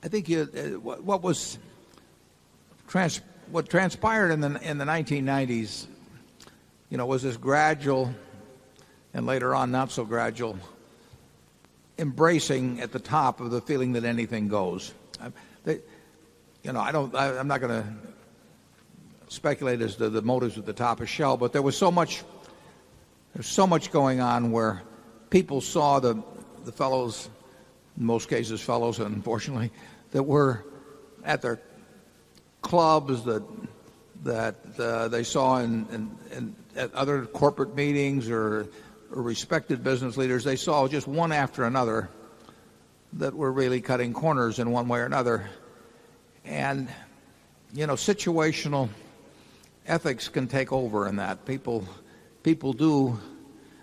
I think what transpired in the 1990s, was this gradual, and later on not so gradual, embracing at the top of the feeling that anything goes. I'm not going to speculate as to the motives at the top of Shell, but there's so much going on where people saw the fellows, in most cases fellows, unfortunately, that were at their clubs, that they saw in at other corporate meetings or respected business leaders. They saw just one after another that were really cutting corners in one way or another. And situational ethics can take over in that. People do,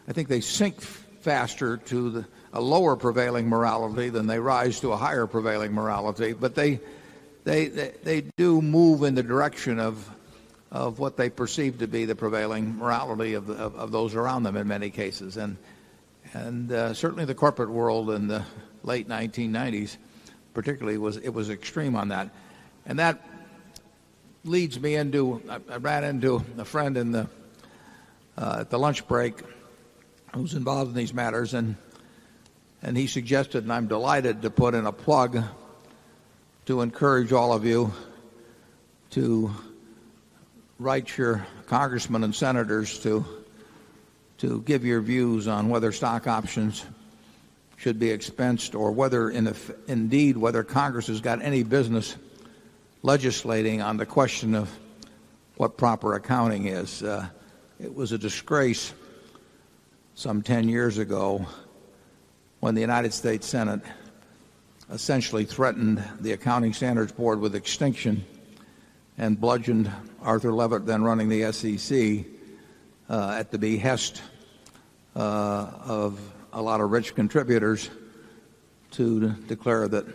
I think they sink faster to a lower prevailing morality than they rise to a higher prevailing morality. But they do move in the direction of what they perceive to be the prevailing morality of those around them in many cases. And certainly the corporate world in the late 1990s particularly was extreme on that. And that leads me into, I ran into a friend at the lunch break who's involved in these matters, and he suggested, and I'm delighted to put in a plug to encourage all of you to write your congressmen and senators to give your views on whether stock options should be expensed, or whether indeed whether Congress has got any business legislating on the question of what proper accounting is. It was a disgrace some 10 years ago when the United States Senate essentially threatened the Accounting Standards Board with extinction and bludgeoned Arthur Levitt, then running the SEC, at the behest of a lot of rich contributors, to declare that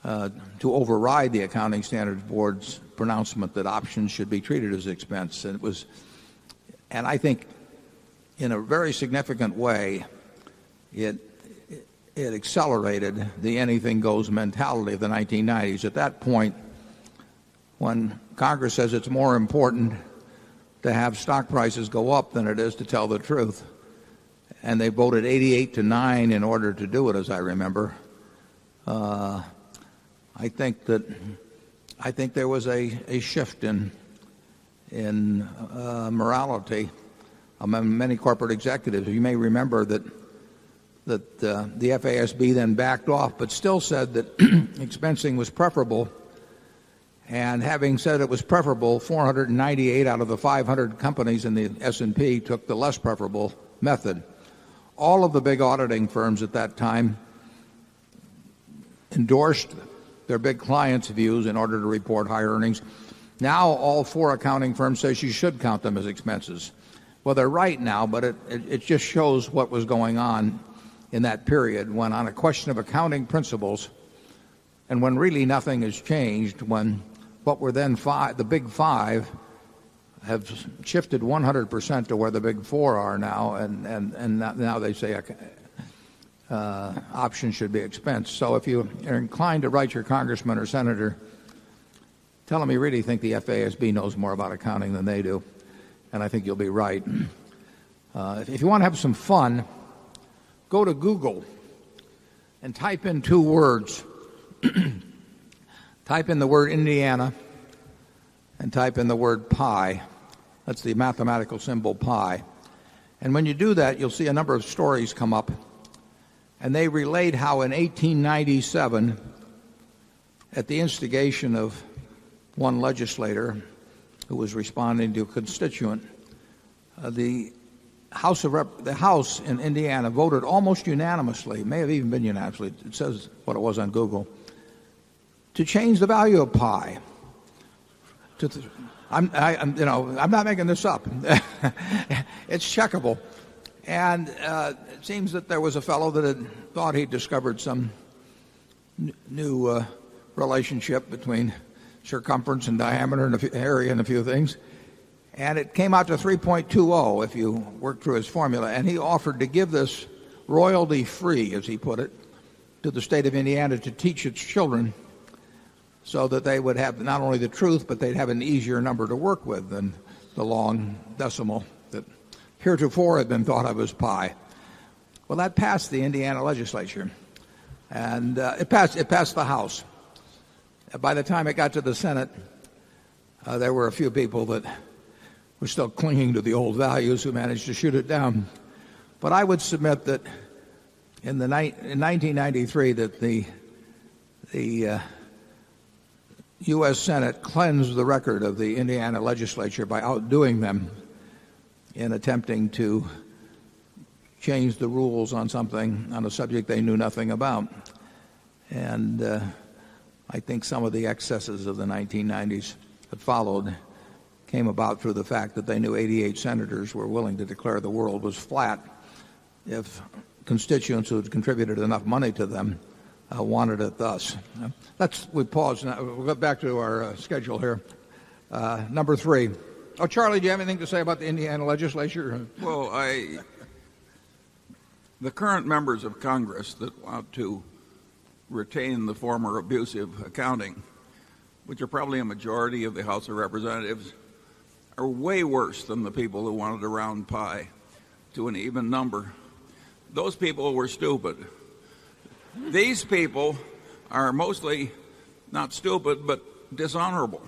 to override the Accounting Standards Board's pronouncement that options should be treated as expense. And I think in a very significant way, it accelerated the anything goes mentality of the 1990s. At that point, when Congress says it's more important to have stock prices go up than it is to tell the truth, and they voted 88-9 in order to do it, as I remember, I think there was a shift in morality among many corporate executives. You may remember that the FASB then backed off, but still said that expensing was preferable. And having said it was preferable, 498 out of the 500 companies in the S&P took the less preferable method. All of the big auditing firms at that time endorsed their big clients' views in order to report high earnings. Now all 4 accounting firms say you should count them as expenses. Well, they're right now, but it just shows what was going on in that period when, on a question of accounting principles, and when really nothing has changed, when what were then the big 5 have shifted 100% to where the big 4 are now, and now they say options should be expense. So if you are inclined to write your congressman or senator, tell them you really think the FASB knows more about accounting than they do, and I think you'll be right. If you want to have some fun, go to Google and type in 2 words. Type in the word Indiana and type in the word pi. That's the mathematical symbol pi. And when you do that, you'll see a number of stories come up. And they relate how in 1897, at the instigation of one legislator who was responding to a constituent, the House in Indiana voted almost unanimously, it may have even been unanimously, it says what it was on Google, to change the value of pi. I'm not making this up. It's checkable. And it seems that there was a fellow that had thought he'd discovered some new relationship between circumference and diameter and area and a few things. And it came out to 3.20 if you work through his formula. And he offered to give this royalty-free, as he put it, to the state of Indiana to teach its children so that they would have not only the truth, but they'd have an easier number to work with than the long decimal that heretofore had been thought of as pi. Well, that passed the Indiana legislature, and it passed the House. By the time it got to the Senate, there were a few people that were still clinging to the old values who managed to shoot it down. But I would submit that in 1993 that the U.S. Senate cleansed the record of the Indiana legislature by outdoing them in attempting to change the rules on a subject they knew nothing about. And I think some of the excesses of the 1990s that followed came about through the fact that they knew 88 senators were willing to declare the world was flat if constituents who had contributed enough money to them wanted it thus. We pause now. We'll get back to our schedule here. Number 3. Oh, Charlie, do you have anything to say about the Indiana legislature? Well, the current members of Congress that want to retain the former abusive accounting, which are probably a majority of the House of Representatives, are way worse than the people who wanted to round pi to an even number. Those people were stupid. These people are mostly not stupid, but dishonorable.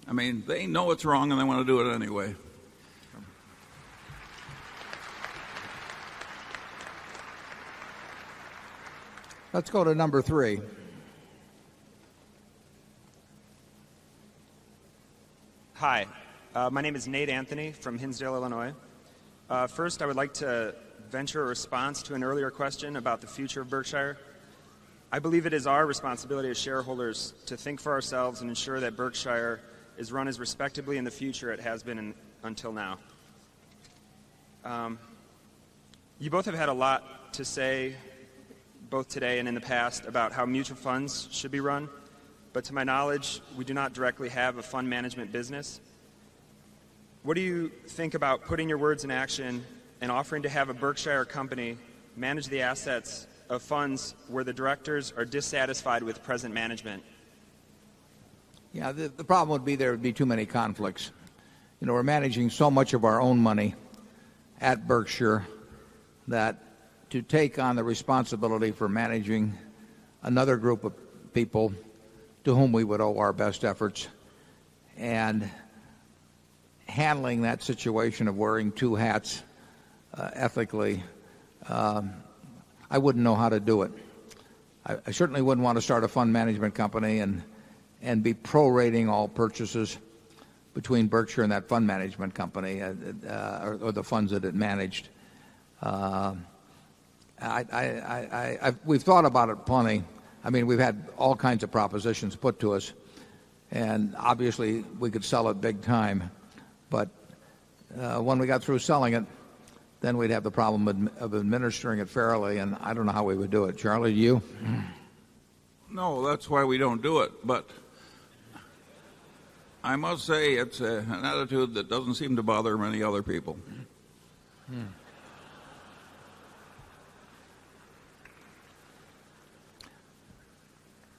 I mean, they know it's wrong and they want to do it anyway. Let's go to number 3. Hi, my name is Nate Anthony from Hinsdale, Illinois. First, I would like to venture a response to an earlier question about the future of Berkshire. I believe it is our responsibility as shareholders to think for ourselves and ensure that Berkshire is run as respectably in the future it has been until now. You both have had a lot to say, both today and in the past, about how mutual funds should be run, but to my knowledge, we do not directly have a fund management business. What do you think about putting your words in action and offering to have a Berkshire company manage the assets of funds where the directors are dissatisfied with present management? Yeah, the problem would be there would be too many conflicts. You know, we're managing so much of our own money at Berkshire that to take on the responsibility for managing another group of people to whom we would owe our best efforts and handling that situation of wearing two hats ethically, I wouldn't know how to do it. I certainly wouldn't want to start a fund management company and be prorating all purchases between Berkshire and that fund management company or the funds that it managed. We've thought about it plenty. I mean, we've had all kinds of propositions put to us, and obviously we could sell it big time. But when we got through selling it, then we'd have the problem of administering it fairly, and I don't know how we would do it. Charlie, do you? No, that's why we don't do it. But I must say it's an attitude that doesn't seem to bother many other people.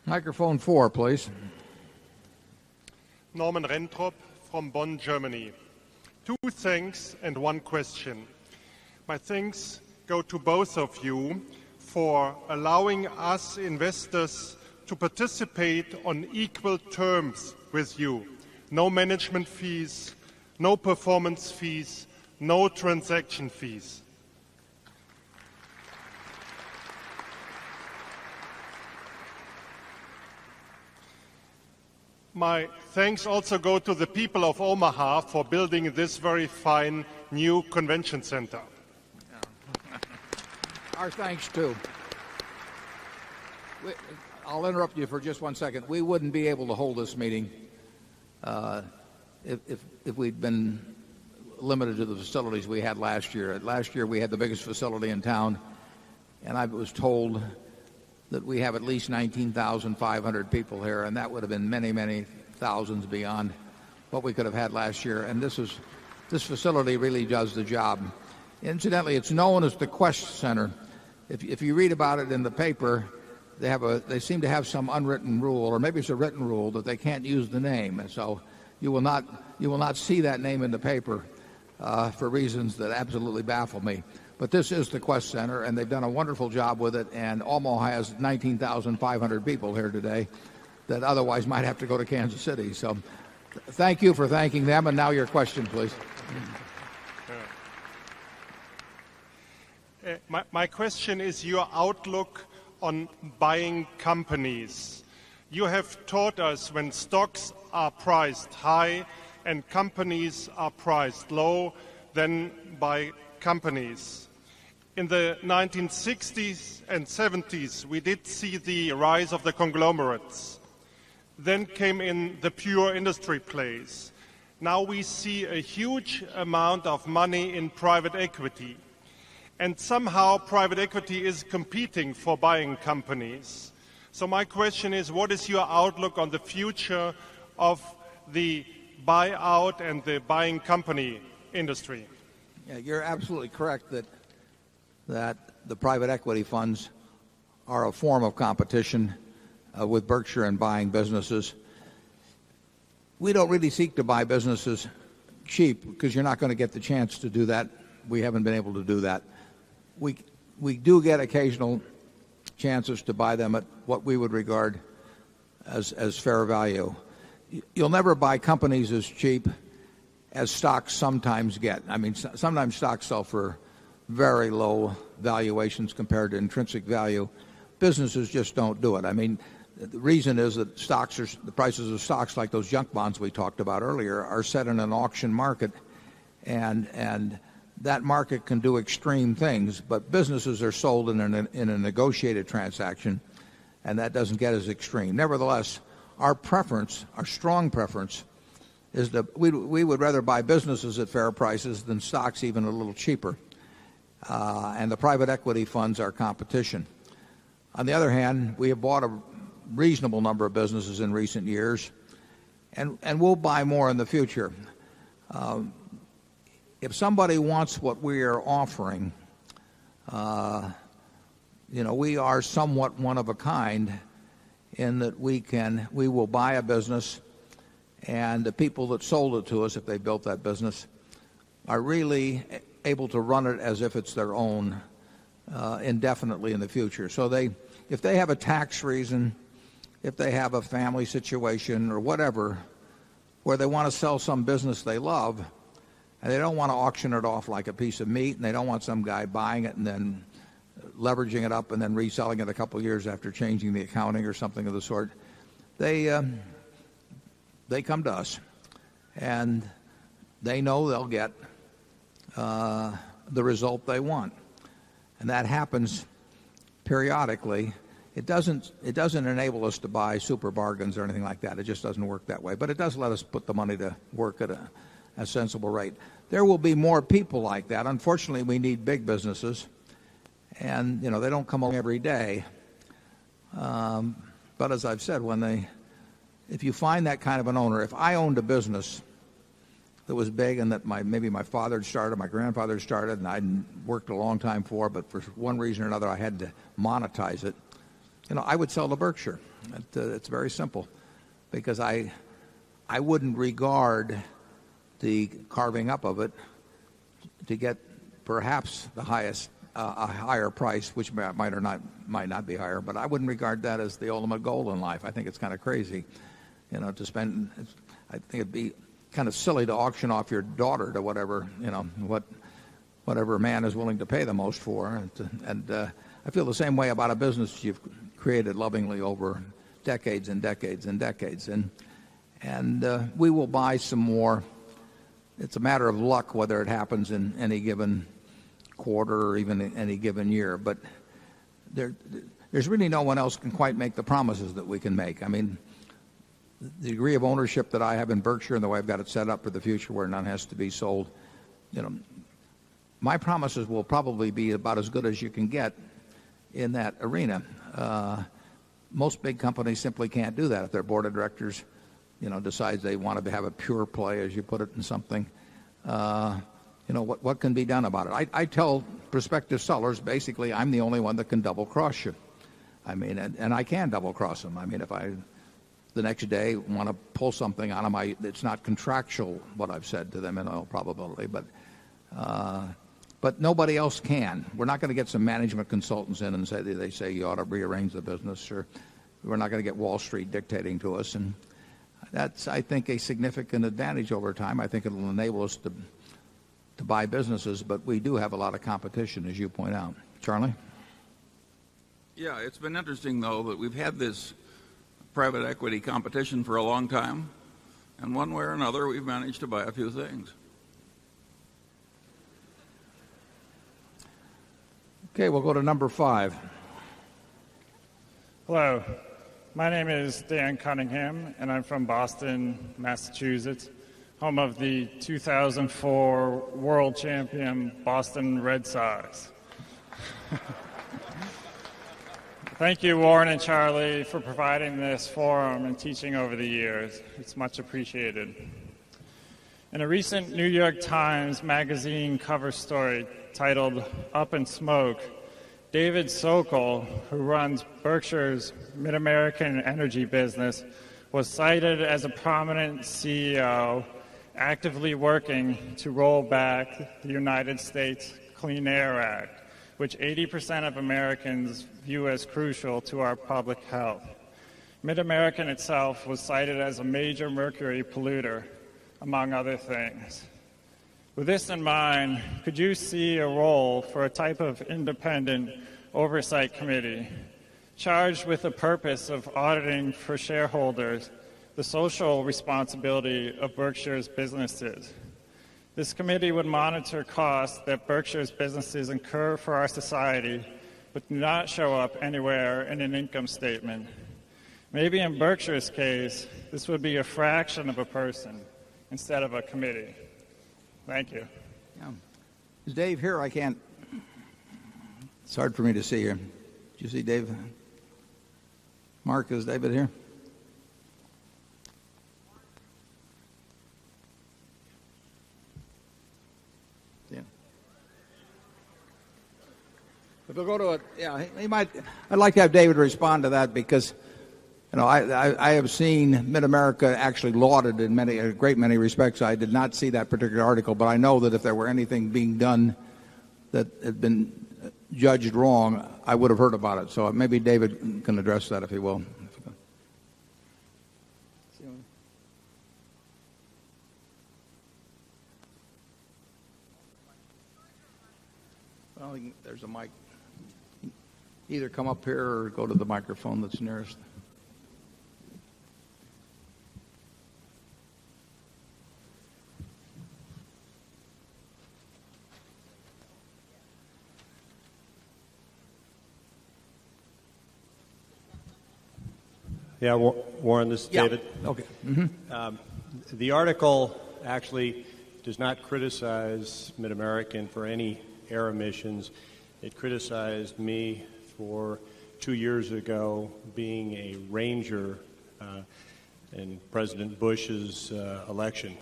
Microphone 4, please. Norman Rentrop from Bonn, Germany. 2 thanks and 1 question. My thanks go to both of you for allowing us investors to participate on equal terms with you. No management fees, no performance fees, no transaction fees. My thanks also go to the people of Omaha for building this very fine new convention center. Our thanks, too. I'll interrupt you for just 1 second. We wouldn't be able to hold this meeting if we'd been limited to the facilities we had last year. Last year we had the biggest facility in town, and I was told that we have at least 19,500 people here, and that would have been many, many thousands beyond what we could have had last year. And this facility really does the job. Incidentally, it's known as the Quest Center. If you read about it in the paper, they seem to have some unwritten rule, or maybe it's a written rule, that they can't use the name. And so you will not see that name in the paper for reasons that absolutely baffle me. But this is the Quest Center, and they've done a wonderful job with it, and Omaha has 19,500 people here today that otherwise might have to go to Kansas City. So thank you for thanking them, and now your question, please. My question is your outlook on buying companies. You have taught us when stocks are priced high and companies are priced low, then buy companies. In the 1960s and 70s, we did see the rise of the conglomerates. Then came in the pure industry plays. Now we see a huge amount of money in private equity. And somehow private equity is competing for buying companies. So my question is, what is your outlook on the future of the buyout and the buying company industry? Yeah, you're absolutely correct that the private equity funds are a form of competition with Berkshire in buying businesses. We don't really seek to buy businesses cheap because you're not going to get the chance to do that. We haven't been able to do that. We do get occasional chances to buy them at what we would regard as fair value. You'll never buy companies as cheap as stocks sometimes get. I mean, sometimes stocks sell for very low valuations compared to intrinsic value. Businesses just don't do it. I mean, the reason is that the prices of stocks, like those junk bonds we talked about earlier, are set in an auction market, and that market can do extreme things. But businesses are sold in a negotiated transaction, and that doesn't get as extreme. Nevertheless, our strong preference, is that we would rather buy businesses at fair prices than stocks even a little cheaper. And the private equity funds are competition. On the other hand, we have bought a reasonable number of businesses in recent years, and we'll buy more in the future. If somebody wants what we are offering, we are somewhat one of a kind in that we will buy a business, and the people that sold it to us, if they built that business, are really able to run it as if it's their own indefinitely in the future. So if they have a tax reason, if they have a family situation or whatever, where they want to sell some business they love, and they don't want to auction it off like a piece of meat, and they don't want some guy buying it and then leveraging it up and then reselling it a couple of years after changing the accounting or something of the sort, they come to us, and they know they'll get the result they want. And that happens periodically. It doesn't enable us to buy super bargains or anything like that. It just doesn't work that way. But it does let us put the money to work at a sensible rate. There will be more people like that. Unfortunately, we need big businesses, and they don't come along every day. But as I've said, if you find that kind of an owner, if I owned a business that was big and that maybe my father had started, my grandfather started, and I'd worked a long time for, but for one reason or another I had to monetize it, I would sell to Berkshire. It's very simple, because I wouldn't regard the carving up of it to get perhaps the highest a higher price, which might not be higher, but I wouldn't regard that as the ultimate goal in life. I think it's kind of crazy, to spend. I think it'd be kind of silly to auction off your daughter to whatever man is willing to pay the most for. And I feel the same way about a business you've created lovingly over decades and decades and decades. And we will buy some more. It's a matter of luck whether it happens in any given quarter or even any given year. But there's really no one else can quite make the promises that we can make. I mean, the degree of ownership that I have in Berkshire and the way I've got it set up for the future where none has to be sold, my promises will probably be about as good as you can get in that arena. Most big companies simply can't do that. If their board of directors, decides they want to have a pure play, as you put it, in something, what can be done about it? I tell prospective sellers, basically, I'm the only one that can double cross you. I mean, and I can double cross them. I mean, if I the next day want to pull something on them, it's not contractual what I've said to them in all probability, but nobody else can. We're not going to get some management consultants in and they say you ought to rearrange the business, or we're not going to get Wall Street dictating to us. And that's, I think, a significant advantage over time. I think it will enable us to buy businesses, but we do have a lot of competition, as you point out. Charlie? Yeah, it's been interesting, though, that we've had this private equity competition for a long time, and one way or another we've managed to buy a few things. Okay, we'll go to number 5. Hello, my name is Dan Cunningham, and I'm from Boston, Massachusetts, home of the 2004 world champion Boston Red Sox. Thank you, Warren and Charlie, for providing this forum and teaching over the years. It's much appreciated. In a recent New York Times Magazine cover story titled Up in Smoke, David Sokol, who runs Berkshire's Mid-American energy business, was cited as a prominent CEO actively working to roll back the United States Clean Air Act, which 80% of Americans view as crucial to our public health. Mid-American itself was cited as a major mercury polluter, among other things. With this in mind, could you see a role for a type of independent oversight committee charged with the purpose of auditing for shareholders the social responsibility of Berkshire's businesses? This committee would monitor costs that Berkshire's businesses incur for our society, but do not show up anywhere in an income statement. Maybe in Berkshire's case, this would be a fraction of a person instead of a committee. Thank you. Yeah. Is Dave here? I can't. It's hard for me to see here. Did you see Dave? Mark, is David here? Yeah. If we'll go to it, yeah, he might. I'd like to have David respond to that because, you know, I have seen Mid-America actually lauded in a great many respects. I did not see that particular article, but I know that if there were anything being done that had been judged wrong, I would have heard about it. So maybe David can address that if he will. Well, there's a mic. Either come up here or go to the microphone that's nearest. Yeah, Warren, this is David. Okay. The article actually does not criticize Mid-American for any air emissions. It criticized me for 2 years ago being a ranger in President Bush's election.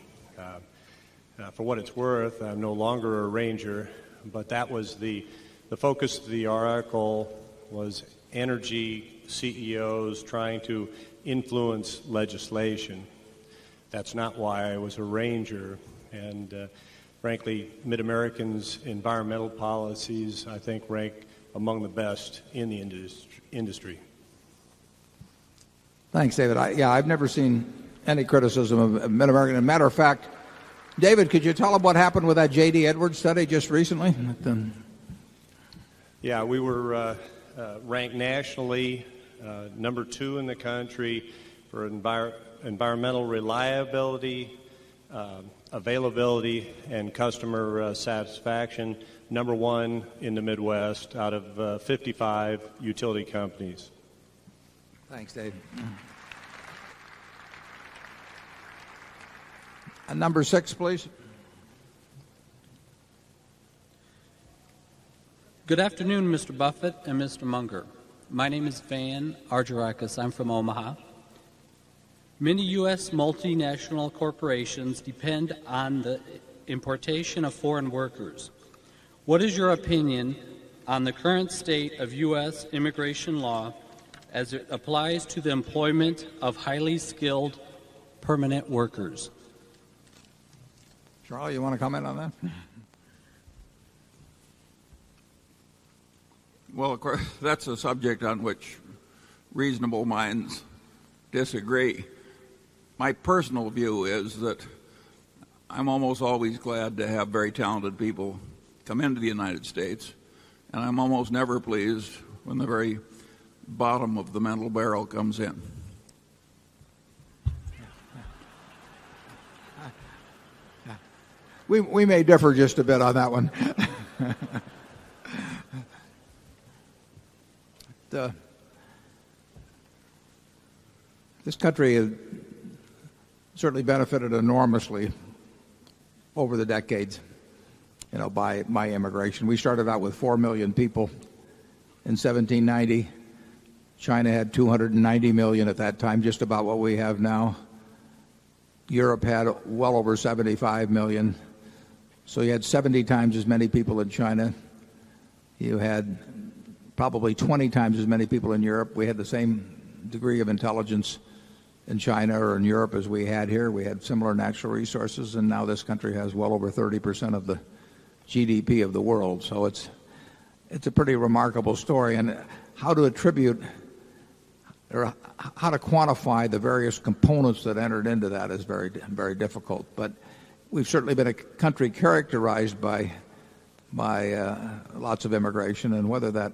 For what it's worth, I'm no longer a ranger, but that was the focus of the article was energy CEOs trying to influence legislation. That's not why I was a ranger. And frankly, Mid-American's environmental policies, I think, rank among the best in the industry. Thanks, David. I've never seen any criticism of Mid-American. As a matter of fact, David, could you tell them what happened with that J.D. Edwards study just recently? Yeah, we were ranked nationally number 2 in the country for environmental reliability, availability, and customer satisfaction, number 1 in the Midwest out of 55 utility companies. Thanks, Dave. Number 6, please. Good afternoon, Mr. Buffett and Mr. Munger. My name is Van Argerakis. I'm from Omaha. Many U.S. multinational corporations depend on the importation of foreign workers. What is your opinion on the current state of U.S. immigration law as it applies to the employment of highly skilled permanent workers? Charlie, you want to comment on that? Well, of course, that's a subject on which reasonable minds disagree. My personal view is that I'm almost always glad to have very talented people come into the United States, and I'm almost never pleased when the very bottom of the mental barrel comes in. We may differ just a bit on that one. This country has certainly benefited enormously over the decades, by immigration. We started out with 4 million people in 1790. China had 290 million at that time, just about what we have now. Europe had well over 75 million. So you had 70 times as many people in China. You had probably 20 times as many people in Europe. We had the same degree of intelligence in China or in Europe as we had here. We had similar natural resources, and now this country has well over 30% of the GDP of the world. So it's a pretty remarkable story. And how to attribute or how to quantify the various components that entered into that is very, very difficult. But we've certainly been a country characterized by lots of immigration, and whether that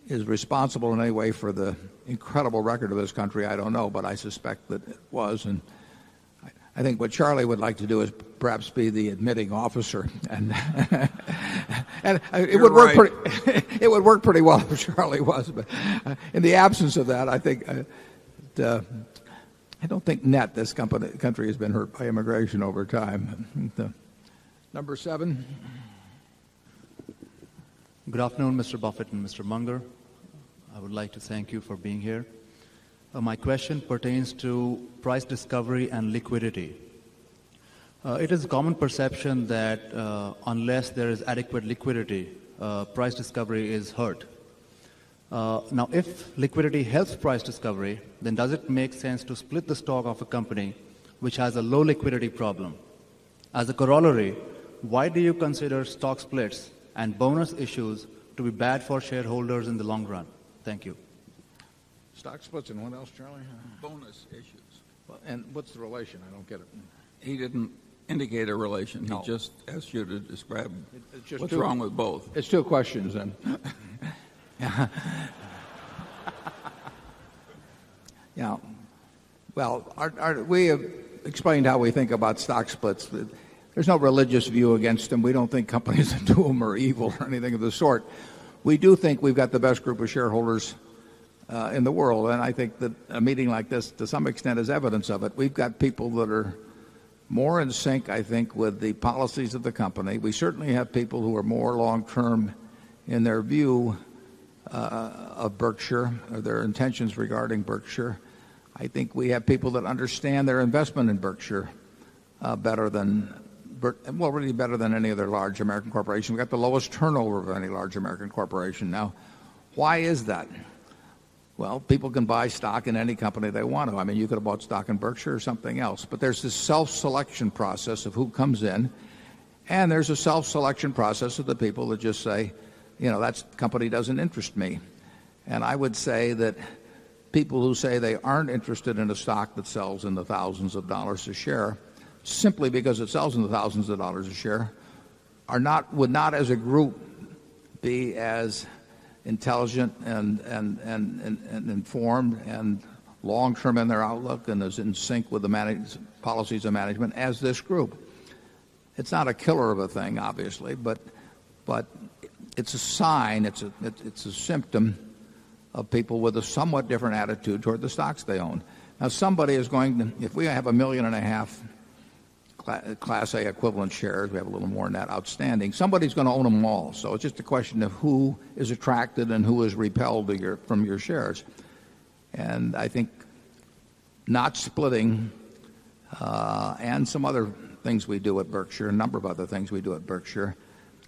is responsible in any way for the incredible record of this country, I don't know, but I suspect that it was. And I think what Charlie would like to do is perhaps be the admitting officer, and it would work it would work pretty well if Charlie was. But in the absence of that, I think I don't think this country has been hurt by immigration over time. Number 7. Good afternoon, Mr. Buffett and Mr. Munger. I would like to thank you for being here. My question pertains to price discovery and liquidity. It is a common perception that unless there is adequate liquidity, price discovery is hurt. Now, if liquidity helps price discovery, then does it make sense to split the stock of a company which has a low liquidity problem? As a corollary, why do you consider stock splits and bonus issues to be bad for shareholders in the long run? Thank you. Stock splits and what else, Charlie? Bonus issues. Well, and what's the relation? I don't get it. He didn't indicate a relation. He just asked you to describe what's wrong with both. It's two questions then. Yeah. Well, we have explained how we think about stock splits. There's no religious view against them. We don't think companies that do them are evil or anything of the sort. We do think we've got the best group of shareholders in the world, and I think that a meeting like this, to some extent, is evidence of it. We've got people that are more in sync, I think, with the policies of the company. We certainly have people who are more long-term in their view of Berkshire, or their intentions regarding Berkshire. I think we have people that understand their investment in Berkshire better than any other large American corporation. We've got the lowest turnover of any large American corporation. Now, why is that? Well, people can buy stock in any company they want to. I mean, you could have bought stock in Berkshire or something else. But there's this self-selection process of who comes in, and there's a self-selection process of the people that just say, that company doesn't interest me. And I would say that people who say they aren't interested in a stock that sells in the thousands of dollars a share, simply because it sells in the thousands of dollars a share, would not as a group be as intelligent and informed and long-term in their outlook and is in sync with the policies of management as this group. It's not a killer of a thing, obviously, but it's a sign, it's a symptom of people with a somewhat different attitude toward the stocks they own. Now, somebody is going to, if we have 1.5 million Class A equivalent shares, we have a little more than that outstanding, somebody's going to own them all. So it's just a question of who is attracted and who is repelled from your shares. And I think not splitting and some other things we do at Berkshire, a number of other things we do at Berkshire,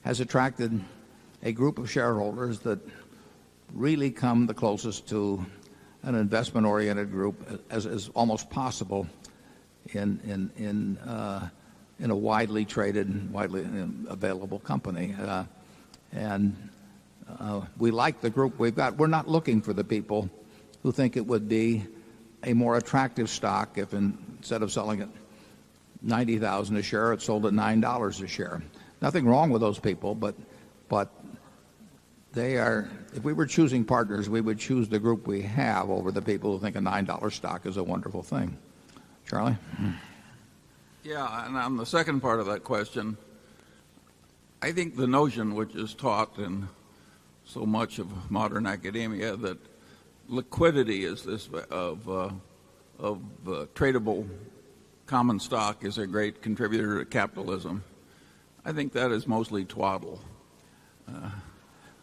has attracted a group of shareholders that really come the closest to an investment-oriented group as almost possible in a widely traded, widely available company. We like the group we've got. We're not looking for the people who think it would be a more attractive stock if instead of selling it $90,000 a share, it sold at $9 a share. Nothing wrong with those people, but they are, if we were choosing partners, we would choose the group we have over the people who think a $9 stock is a wonderful thing. Charlie? Yeah, and on the second part of that question, I think the notion which is taught in so much of modern academia that liquidity is this of tradable common stock is a great contributor to capitalism, I think that is mostly twaddle.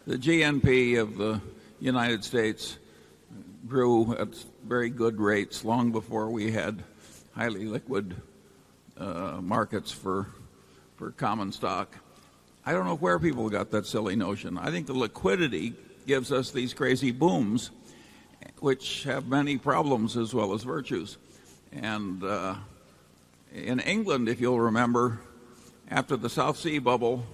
The GNP of the United States grew at very good rates long before we had highly liquid markets for common stock. I don't know where people got that silly notion. I think the liquidity gives us these crazy booms, which have many problems as well as virtues. And in England, if you'll remember, after the South Sea bubble,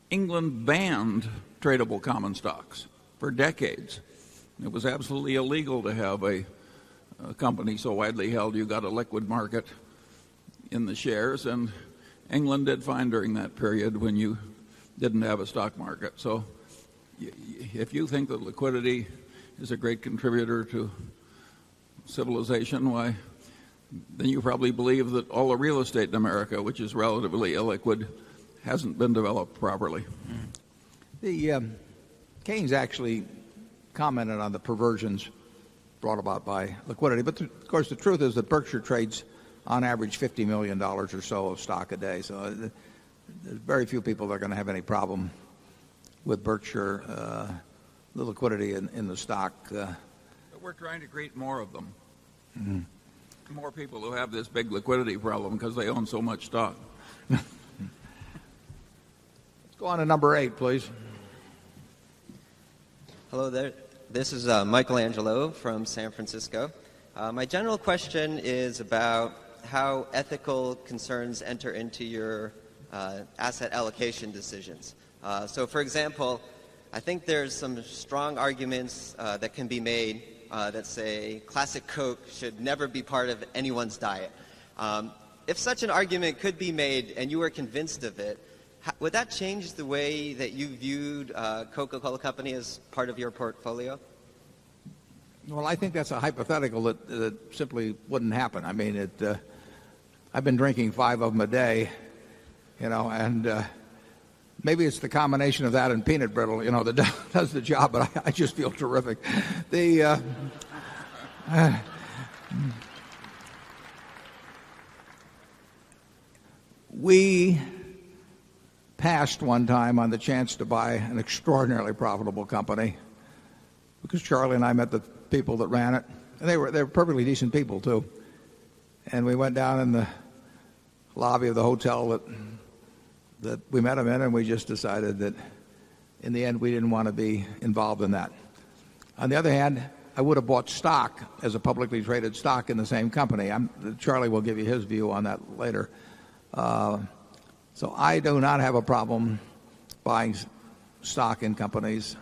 England banned tradable common stocks for decades. It was absolutely illegal to have a company so widely held you got a liquid market in the shares, and England did fine during that period when you didn't have a stock market. So if you think that liquidity is a great contributor to civilization, why, then you probably believe that all the real estate in America, which is relatively illiquid, hasn't been developed properly. Keynes actually commented on the perversions brought about by liquidity. But, of course, the truth is that Berkshire trades on average $50 million or so of stock a day. So there's very few people that are going to have any problem with Berkshire liquidity in the stock. But we're trying to create more of them. Mm-hmm. More people who have this big liquidity problem because they own so much stock. Let's go on to number 8, please. Hello there. This is Michelangelo from San Francisco. My general question is about how ethical concerns enter into your asset allocation decisions. So, for example, I think there's some strong arguments that can be made that say classic Coke should never be part of anyone's diet. If such an argument could be made and you were convinced of it, would that change the way that you viewed Coca-Cola Company as part of your portfolio? Well, I think that's a hypothetical that simply wouldn't happen. I mean, I've been drinking 5 of them a day, and maybe it's the combination of that and peanut brittle, that does the job, but I just feel terrific. We passed one time on the chance to buy an extraordinarily profitable company because Charlie and I met the people that ran it, and they were perfectly decent people too. And we went down in the lobby of the hotel that we met them in, and we just decided that in the end we didn't want to be involved in that. On the other hand, I would have bought stock as a publicly traded stock in the same company. Charlie will give you his view on that later. So I do not have a problem buying stock in companies,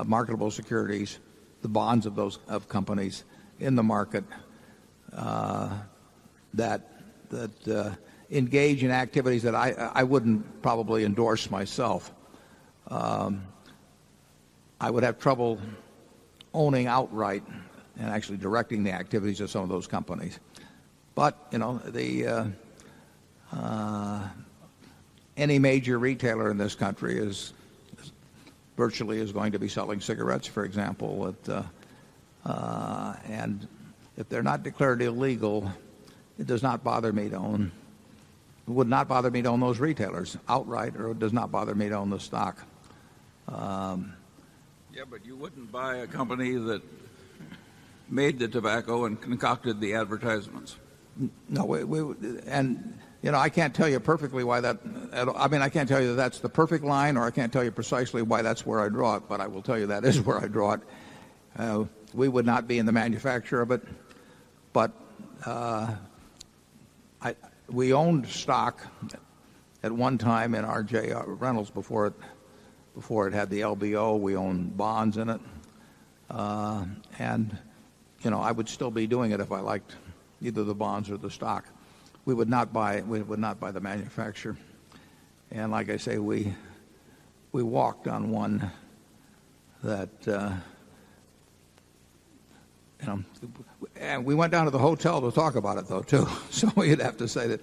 marketable securities, the bonds of companies in the market that engage in activities that I wouldn't probably endorse myself. I would have trouble owning outright and actually directing the activities of some of those companies. But any major retailer in this country is going to be selling cigarettes, for example. And if they're not declared illegal, it does not bother me to own. It would not bother me to own those retailers outright, or it does not bother me to own the stock. Yeah, but you wouldn't buy a company that made the tobacco and concocted the advertisements. No, I can't tell you perfectly why that. I mean, I can't tell you that that's the perfect line, or I can't tell you precisely why that's where I draw it. But I will tell you that is where I draw it. We would not be in the manufacture of it, but we owned stock at one time in R.J. Reynolds before it had the LBO. We owned bonds in it, and I would still be doing it if I liked either the bonds or the stock. We would not buy the manufacturer. And like I say, we walked on one that and we went down to the hotel to talk about it though too. So you'd have to say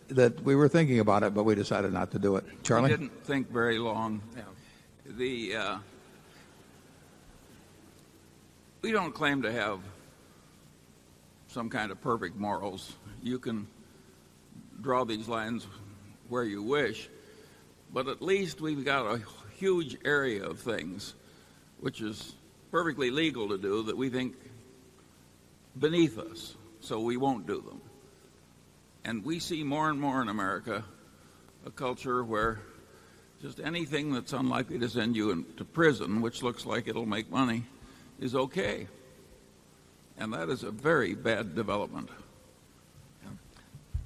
that we were thinking about it, but we decided not to do it. Charlie? We didn't think very long. Yeah. We don't claim to have some kind of perfect morals. You can draw these lines where you wish, but at least we've got a huge area of things which is perfectly legal to do that we think beneath us, so we won't do them. And we see more and more in America a culture where just anything that's unlikely to send you into prison, which looks like it'll make money, is okay. And that is a very bad development.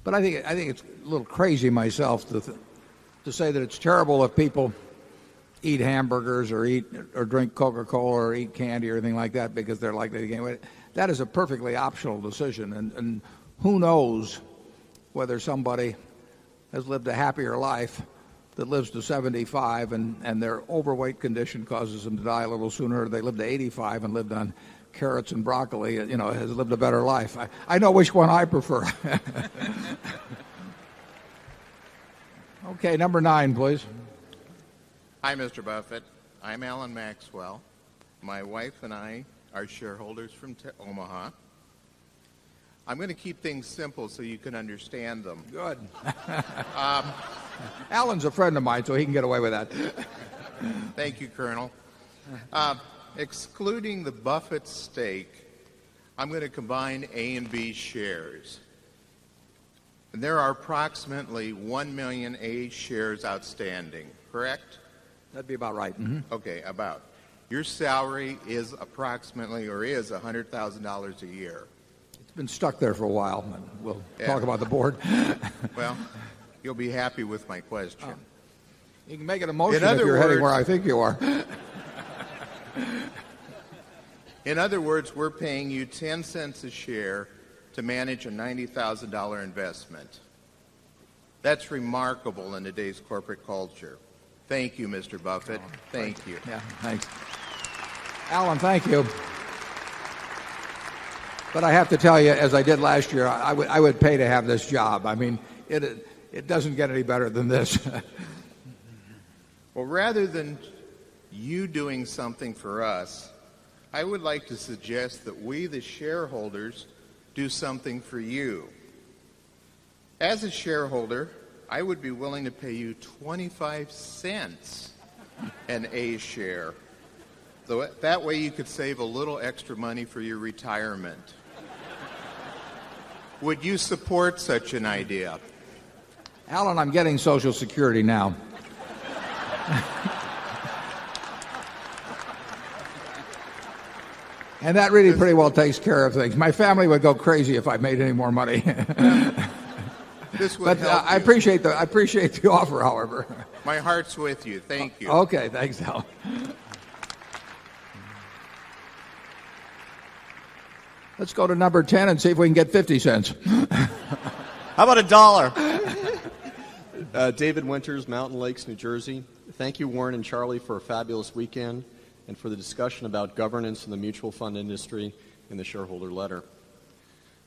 But I think it's a little crazy myself to say that it's terrible if people eat hamburgers or drink Coca-Cola or eat candy or anything like that because they're likely to gain weight. That is a perfectly optional decision, and who knows whether somebody has lived a happier life that lives to 75 and their overweight condition causes them to die a little sooner, or they live to 85 and lived on carrots and broccoli, has lived a better life. I know which one I prefer. Okay, number 9, please. Hi, Mr. Buffett. I'm Alan Maxwell. My wife and I are shareholders from Omaha. I'm going to keep things simple so you can understand them. Good. Alan's a friend of mine, so he can get away with that. Thank you, Colonel. Excluding the Buffett stake, I'm going to combine A and B shares. And there are approximately 1 million A shares outstanding, correct? That'd be about right. Mm-hmm. Okay, about. Your salary is approximately, or is, $100,000 a year. It's been stuck there for a while. We'll talk about the board. Well, you'll be happy with my question. You can make it a motion if you're heading where I think you are. In other words, we're paying you 10 cents a share to manage a $90,000 investment. That's remarkable in today's corporate culture. Thank you, Mr. Buffett. Thank you. Yeah, thanks. Alan, thank you. But I have to tell you, as I did last year, I would pay to have this job. I mean, it doesn't get any better than this. Well, rather than you doing something for us, I would like to suggest that we, the shareholders, do something for you. As a shareholder, I would be willing to pay you 25 cents an A share. So that way you could save a little extra money for your retirement. Would you support such an idea? Alan, I'm getting Social Security now. And that really pretty well takes care of things. My family would go crazy if I made any more money. But I appreciate the offer, however. My heart's with you. Thank you. Okay, thanks, Al. Let's go to number 10 and see if we can get 50 cents. How about $1? David Winters, Mountain Lakes, New Jersey. Thank you, Warren and Charlie, for a fabulous weekend and for the discussion about governance in the mutual fund industry in the shareholder letter.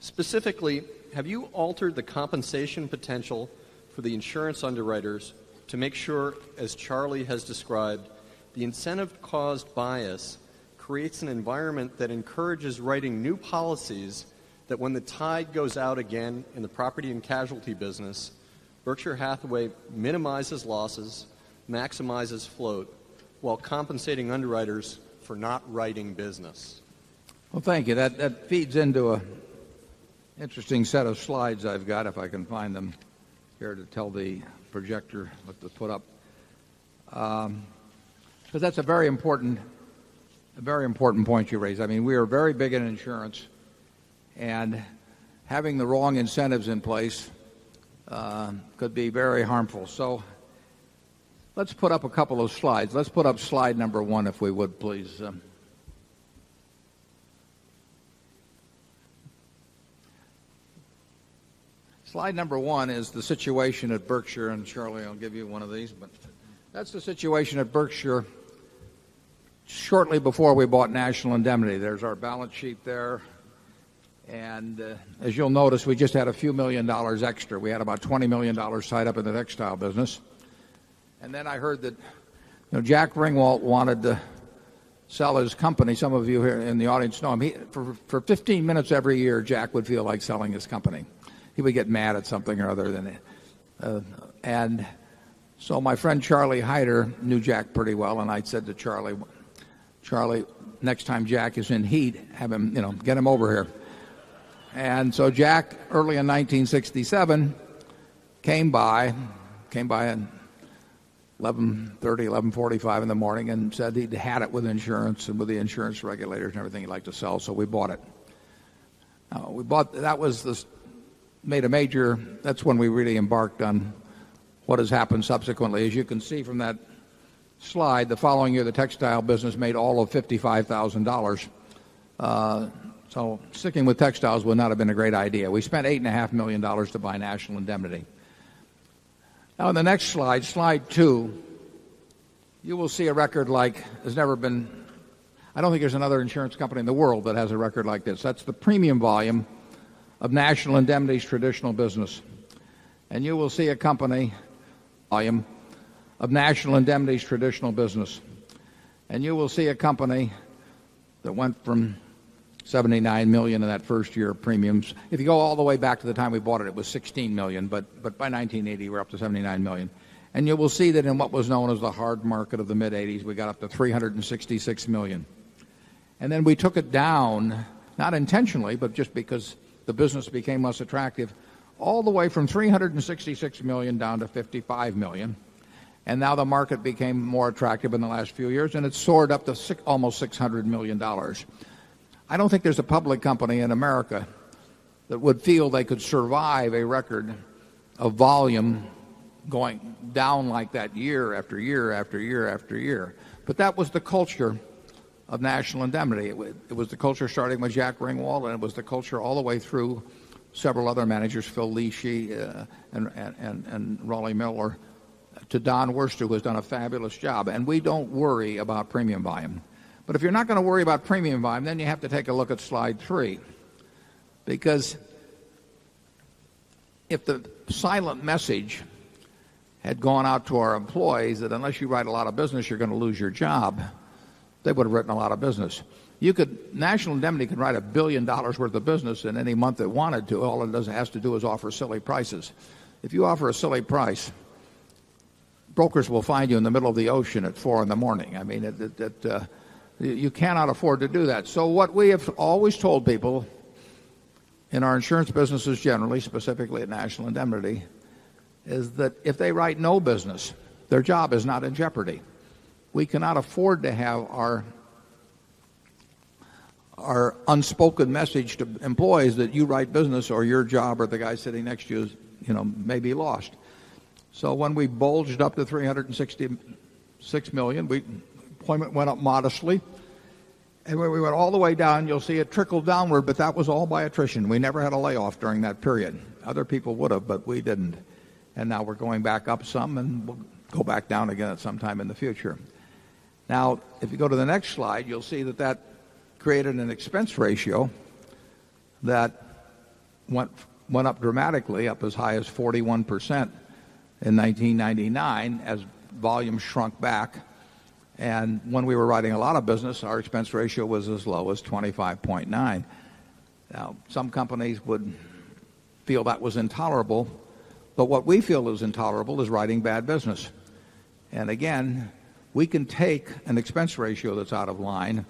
Specifically, have you altered the compensation potential for the insurance underwriters to make sure, as Charlie has described, the incentive-caused bias creates an environment that encourages writing new policies that when the tide goes out again in the property and casualty business, Berkshire Hathaway minimizes losses, maximizes float, while compensating underwriters for not writing business? Well, thank you. That feeds into an interesting set of slides I've got, if I can find them here to tell the projector what to put up. Because that's a very important point you raise. I mean, we are very big in insurance, and having the wrong incentives in place could be very harmful. So let's put up a couple of slides. Let's put up slide number 1, if we would, please. Slide number 1 is the situation at Berkshire, and Charlie, I'll give you one of these, but that's the situation at Berkshire shortly before we bought National Indemnity. There's our balance sheet there, and as you'll notice, we just had a few $1 million extra. We had about $20 million tied up in the textile business. And then I heard that Jack Ringwalt wanted to sell his company. Some of you here in the audience know him. For 15 minutes every year, Jack would feel like selling his company. He would get mad at something or other. And so my friend Charlie Hyder knew Jack pretty well, and I said to Charlie, next time Jack is in heat, have him, get him over here. And so Jack, early in 1967, came by at 11:30, 11:45 in the morning, and said he'd had it with insurance and with the insurance regulators and everything he'd like to sell, so we bought it. That's when we really embarked on what has happened subsequently. As you can see from that slide, the following year the textile business made all of $55,000. So sticking with textiles would not have been a great idea. We spent $8.5 million to buy National Indemnity. Now, on the next slide, slide 2, you will see a record like has never been. I don't think there's another insurance company in the world that has a record like this. That's the premium volume of National Indemnity's traditional business. And you will see a company volume of National Indemnity's traditional business. And you will see a company that went from $79 million in that first year of premiums. If you go all the way back to the time we bought it, it was $16 million, but by 1980 we're up to $79 million. And you will see that in what was known as the hard market of the mid-'80s, we got up to $366 million. And then we took it down, not intentionally, but just because the business became less attractive, all the way from $366 million down to $55 million. And now the market became more attractive in the last few years, and it soared up to almost $600 million. I don't think there's a public company in America that would feel they could survive a record of volume going down like that year after year after year after year. But that was the culture of National Indemnity. It was the culture starting with Jack Ringwald, and it was the culture all the way through several other managers, Phil Leachy and Raleigh Miller, to Don Worster, who has done a fabulous job. And we don't worry about premium volume. But if you're not going to worry about premium volume, then you have to take a look at slide 3. Because if the silent message had gone out to our employees that unless you write a lot of business, you're going to lose your job, they would have written a lot of business. National Indemnity could write $1 billion worth of business in any month it wanted to. All it has to do is offer silly prices. If you offer a silly price, brokers will find you in the middle of the ocean at 4 in the morning. I mean, you cannot afford to do that. So what we have always told people in our insurance businesses generally, specifically at National Indemnity, is that if they write no business, their job is not in jeopardy. We cannot afford to have our unspoken message to employees that you write business or your job or the guy sitting next to you may be lost. So when we bulged up to $366 million, employment went up modestly. And when we went all the way down, you'll see it trickled downward, but that was all by attrition. We never had a layoff during that period. Other people would have, but we didn't. And now we're going back up some, and we'll go back down again at some time in the future. Now, if you go to the next slide, you'll see that created an expense ratio that went up dramatically, up as high as 41% in 1999 as volume shrunk back. And when we were writing a lot of business, our expense ratio was as low as 25.9. Now, some companies would feel that was intolerable, but what we feel is intolerable is writing bad business. And again, we can take an expense ratio that's out of line,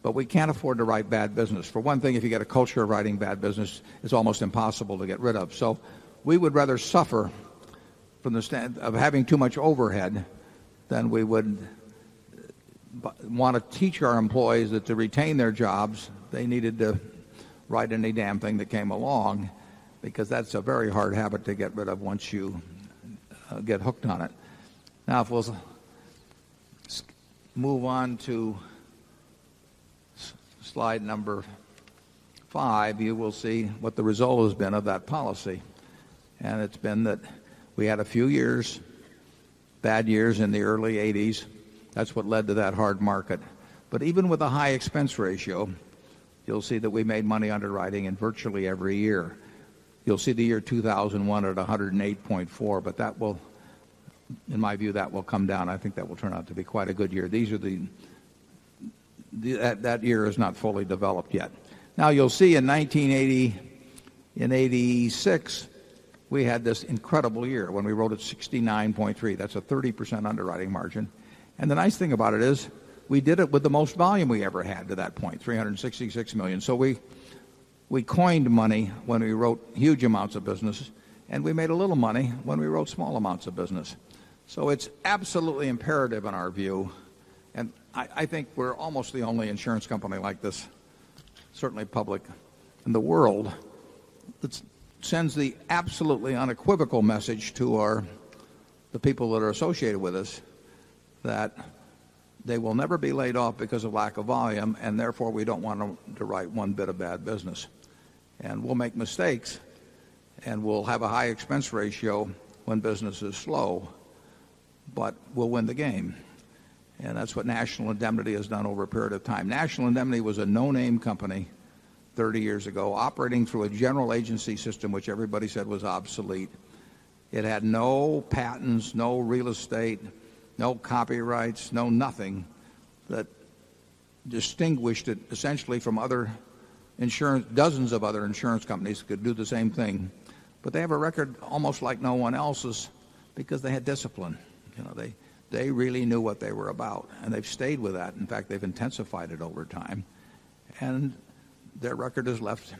but we can't afford to write bad business. For one thing, if you get a culture of writing bad business, it's almost impossible to get rid of. So we would rather suffer from the stand of having too much overhead than we would want to teach our employees that to retain their jobs, they needed to write any damn thing that came along, because that's a very hard habit to get rid of once you get hooked on it. Now, if we'll move on to slide number 5, you will see what the result has been of that policy. And it's been that we had a few years, bad years in the early 80s. That's what led to that hard market. But even with a high expense ratio, you'll see that we made money underwriting in virtually every year. You'll see the year 2001 at 108.4, but that will, in my view, that will come down. I think that will turn out to be quite a good year. These are that year is not fully developed yet. Now you'll see in 1980, in 86, we had this incredible year when we wrote at 69.3. That's a 30% underwriting margin. And the nice thing about it is we did it with the most volume we ever had to that point, $366 million. So we coined money when we wrote huge amounts of business, and we made a little money when we wrote small amounts of business. So it's absolutely imperative in our view, and I think we're almost the only insurance company like this, certainly public, in the world, that sends the absolutely unequivocal message to the people that are associated with us that they will never be laid off because of lack of volume, and therefore we don't want them to write one bit of bad business. And we'll make mistakes, and we'll have a high expense ratio when business is slow, but we'll win the game. And that's what National Indemnity has done over a period of time. National Indemnity was a no-name company 30 years ago, operating through a general agency system which everybody said was obsolete. It had no patents, no real estate, no copyrights, no nothing that distinguished it essentially from other dozens of other insurance companies could do the same thing. But they have a record almost like no one else's because they had discipline. They really knew what they were about, and they've stayed with that. In fact, they've intensified it over time, and their record has left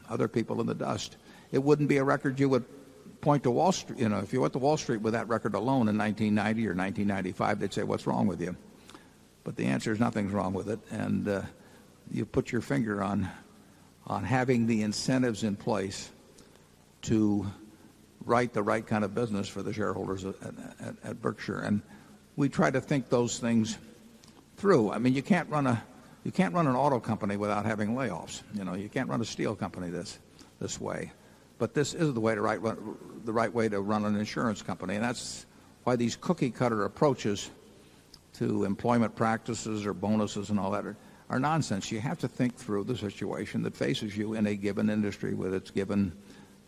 other people in the dust. It wouldn't be a record you would point to Wall Street. If you went to Wall Street with that record alone in 1990 or 1995, they'd say, "What's wrong with you?" But the answer is nothing's wrong with it, and you put your finger on having the incentives in place to write the right kind of business for the shareholders at Berkshire. And we try to think those things through. I mean, you can't run an auto company without having layoffs. You can't run a steel company this way. But this is the right way to run an insurance company, and that's why these cookie-cutter approaches to employment practices or bonuses and all that are nonsense. You have to think through the situation that faces you in a given industry with its given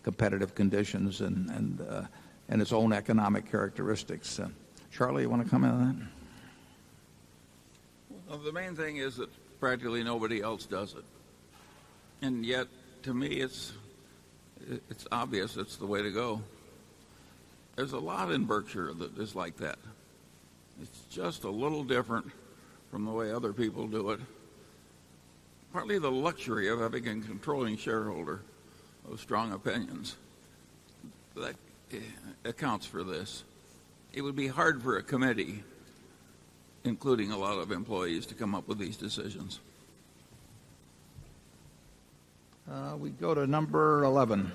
competitive conditions and its own economic characteristics. Charlie, you want to comment on that? Well, the main thing is that practically nobody else does it. And yet, to me, it's obvious it's the way to go. There's a lot in Berkshire that is like that. It's just a little different from the way other people do it. Partly the luxury of having a controlling shareholder of strong opinions. That accounts for this. It would be hard for a committee, including a lot of employees, to come up with these decisions. We go to number 11.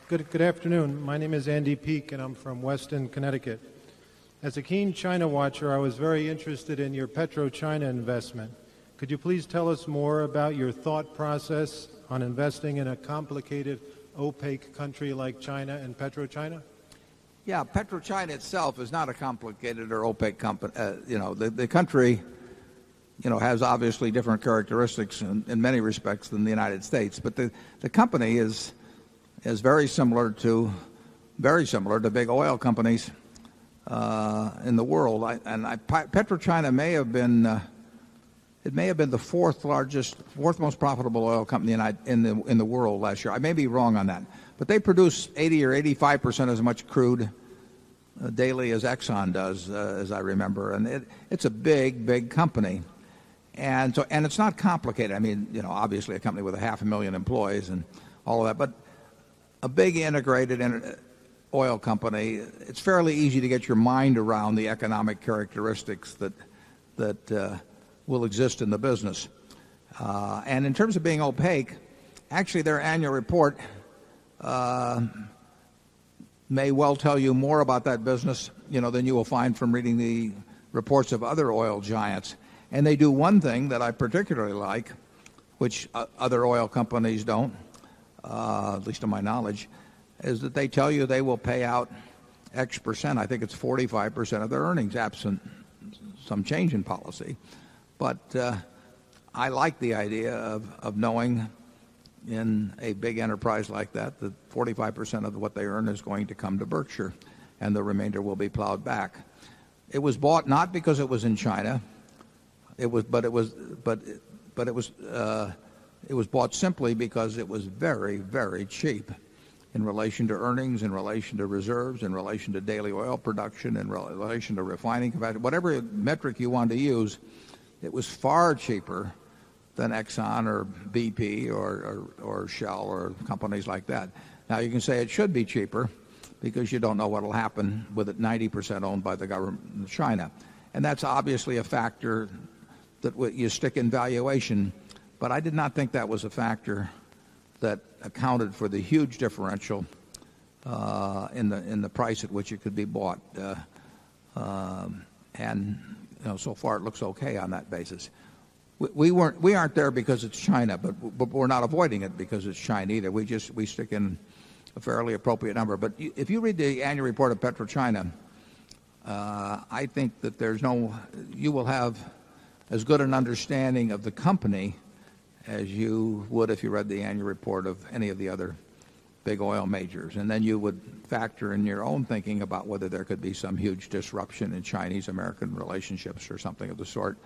Good afternoon. My name is Andy Peak, and I'm from Weston, Connecticut. As a keen China watcher, I was very interested in your PetroChina investment. Could you please tell us more about your thought process on investing in a complicated, opaque country like China and PetroChina? Yeah, PetroChina itself is not a complicated or opaque company. The country, has obviously different characteristics in many respects than the United States. But the company is very similar to big oil companies in the world. PetroChina may have been the fourth most profitable oil company in the world last year. I may be wrong on that, but they produce 80 or 85% as much crude daily as Exxon does, as I remember, and it's a big company, and it's not complicated. I mean, obviously a company with 500,000 employees and all of that, but a big integrated oil company. It's fairly easy to get your mind around the economic characteristics that will exist in the business. And in terms of being opaque, actually their annual report may well tell you more about that business, than you will find from reading the reports of other oil giants. And they do one thing that I particularly like, which other oil companies don't, at least to my knowledge, is that they tell you they will pay out X percent. I think it's 45% of their earnings, absent some change in policy. But I like the idea of knowing in a big enterprise like that 45% of what they earn is going to come to Berkshire, and the remainder will be plowed back. It was bought not because it was in China. It was bought simply because it was very, very cheap in relation to earnings, in relation to reserves, in relation to daily oil production, in relation to refining capacity, whatever metric you want to use. It was far cheaper than Exxon or BP or Shell or companies like that. Now, you can say it should be cheaper because you don't know what will happen with it 90% owned by the government of China. And that's obviously a factor that you stick in valuation. But I did not think that was a factor that accounted for the huge differential in the price at which it could be bought. And so far it looks okay on that basis. We aren't there because it's China, but we're not avoiding it because it's China either. We stick in a fairly appropriate number. But if you read the annual report of PetroChina, I think that you will have as good an understanding of the company as you would if you read the annual report of any of the other big oil majors. And then you would factor in your own thinking about whether there could be some huge disruption in Chinese-American relationships or something of the sort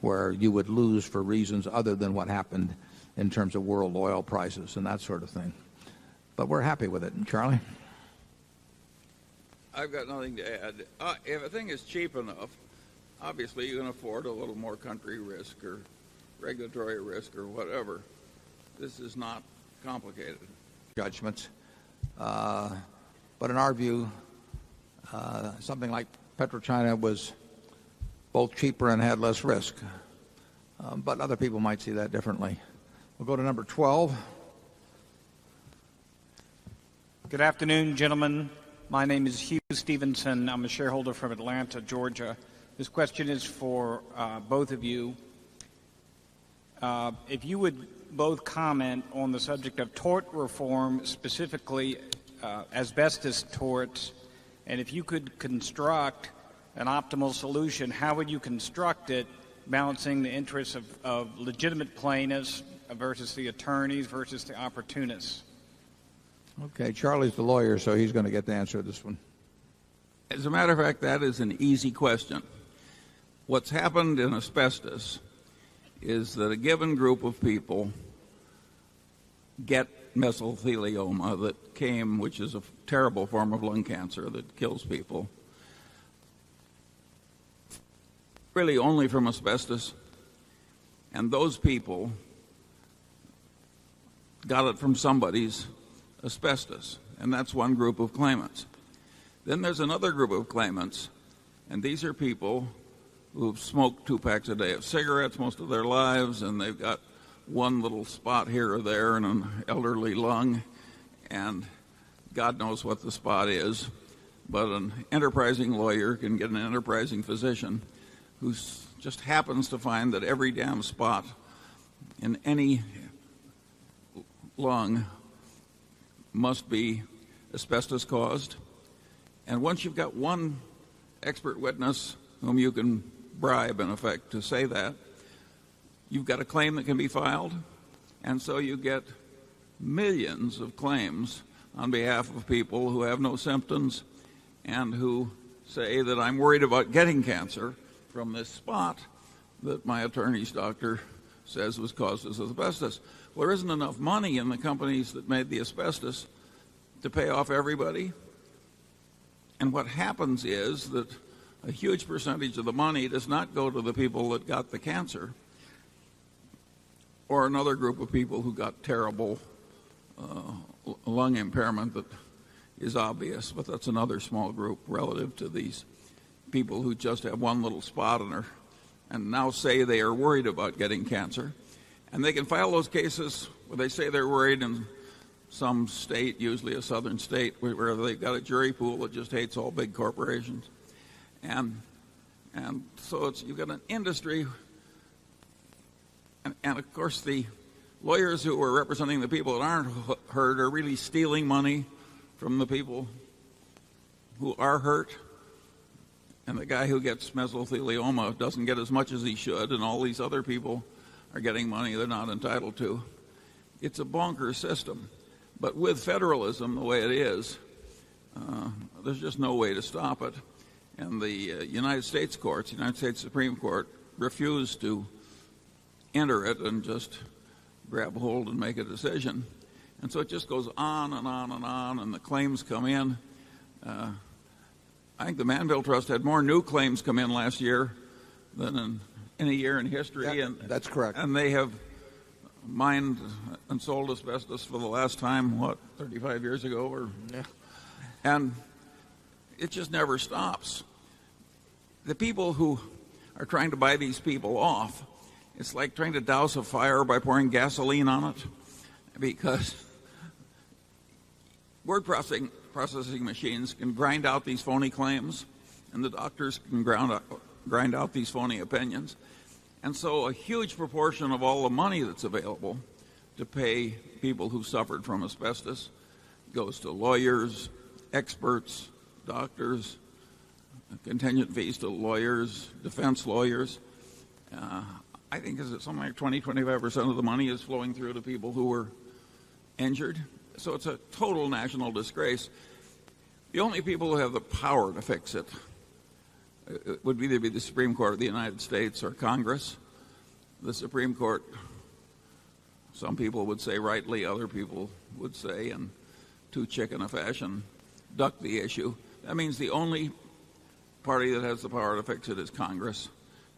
where you would lose for reasons other than what happened in terms of world oil prices and that sort of thing. But we're happy with it. And Charlie? I've got nothing to add. If a thing is cheap enough, obviously you can afford a little more country risk or regulatory risk or whatever. This is not complicated. Judgments. But in our view, something like PetroChina was both cheaper and had less risk. But other people might see that differently. We'll go to number 12. Good afternoon, gentlemen. My name is Hugh Stevenson. I'm a shareholder from Atlanta, Georgia. This question is for both of you. If you would both comment on the subject of tort reform, specifically asbestos torts, and if you could construct an optimal solution, how would you construct it, balancing the interests of legitimate plaintiffs versus the attorneys versus the opportunists? Okay, Charlie's the lawyer, so he's going to get the answer to this one. As a matter of fact, that is an easy question. What's happened in asbestos is that a given group of people get mesothelioma that came, which is a terrible form of lung cancer that kills people, really only from asbestos. And those people got it from somebody's asbestos, and that's one group of claimants. Then there's another group of claimants, and these are people who've smoked 2 packs a day of cigarettes most of their lives, and they've got one little spot here or there in an elderly lung, and God knows what the spot is, but an enterprising lawyer can get an enterprising physician who just happens to find that every damn spot in any lung must be asbestos caused. And once you've got one expert witness whom you can bribe, in effect, to say that, you've got a claim that can be filed. And so you get millions of claims on behalf of people who have no symptoms and who say that I'm worried about getting cancer from this spot that my attorney's doctor says was caused as asbestos. Well, there isn't enough money in the companies that made the asbestos to pay off everybody. And what happens is that a huge percentage of the money does not go to the people that got the cancer or another group of people who got terrible lung impairment that is obvious, but that's another small group relative to these people who just have one little spot and now say they are worried about getting cancer. And they can file those cases where they say they're worried in some state, usually a southern state, where they've got a jury pool that just hates all big corporations. And so you've got an industry, and of course the lawyers who are representing the people that aren't hurt are really stealing money from the people who are hurt. And the guy who gets mesothelioma doesn't get as much as he should, and all these other people are getting money they're not entitled to. It's a bonkers system. But with federalism the way it is, there's just no way to stop it. And the United States courts, the United States Supreme Court, refused to enter it and just grab hold and make a decision. And so it just goes on and on and on, and the claims come in. I think the Manville Trust had more new claims come in last year than in any year in history. That's correct. And they have mined and sold asbestos for the last time, 35 years ago? And it just never stops. The people who are trying to buy these people off, it's like trying to douse a fire by pouring gasoline on it, because word processing machines can grind out these phony claims, and the doctors can grind out these phony opinions. And so a huge proportion of all the money that's available to pay people who suffered from asbestos goes to lawyers, experts, doctors, contingent fees to lawyers, defense lawyers. I think something like 20-25% of the money is flowing through to people who were injured. So it's a total national disgrace. The only people who have the power to fix it would either be the Supreme Court of the United States or Congress. The Supreme Court, some people would say rightly, other people would say in too chicken a fashion, duck the issue. That means the only party that has the power to fix it is Congress,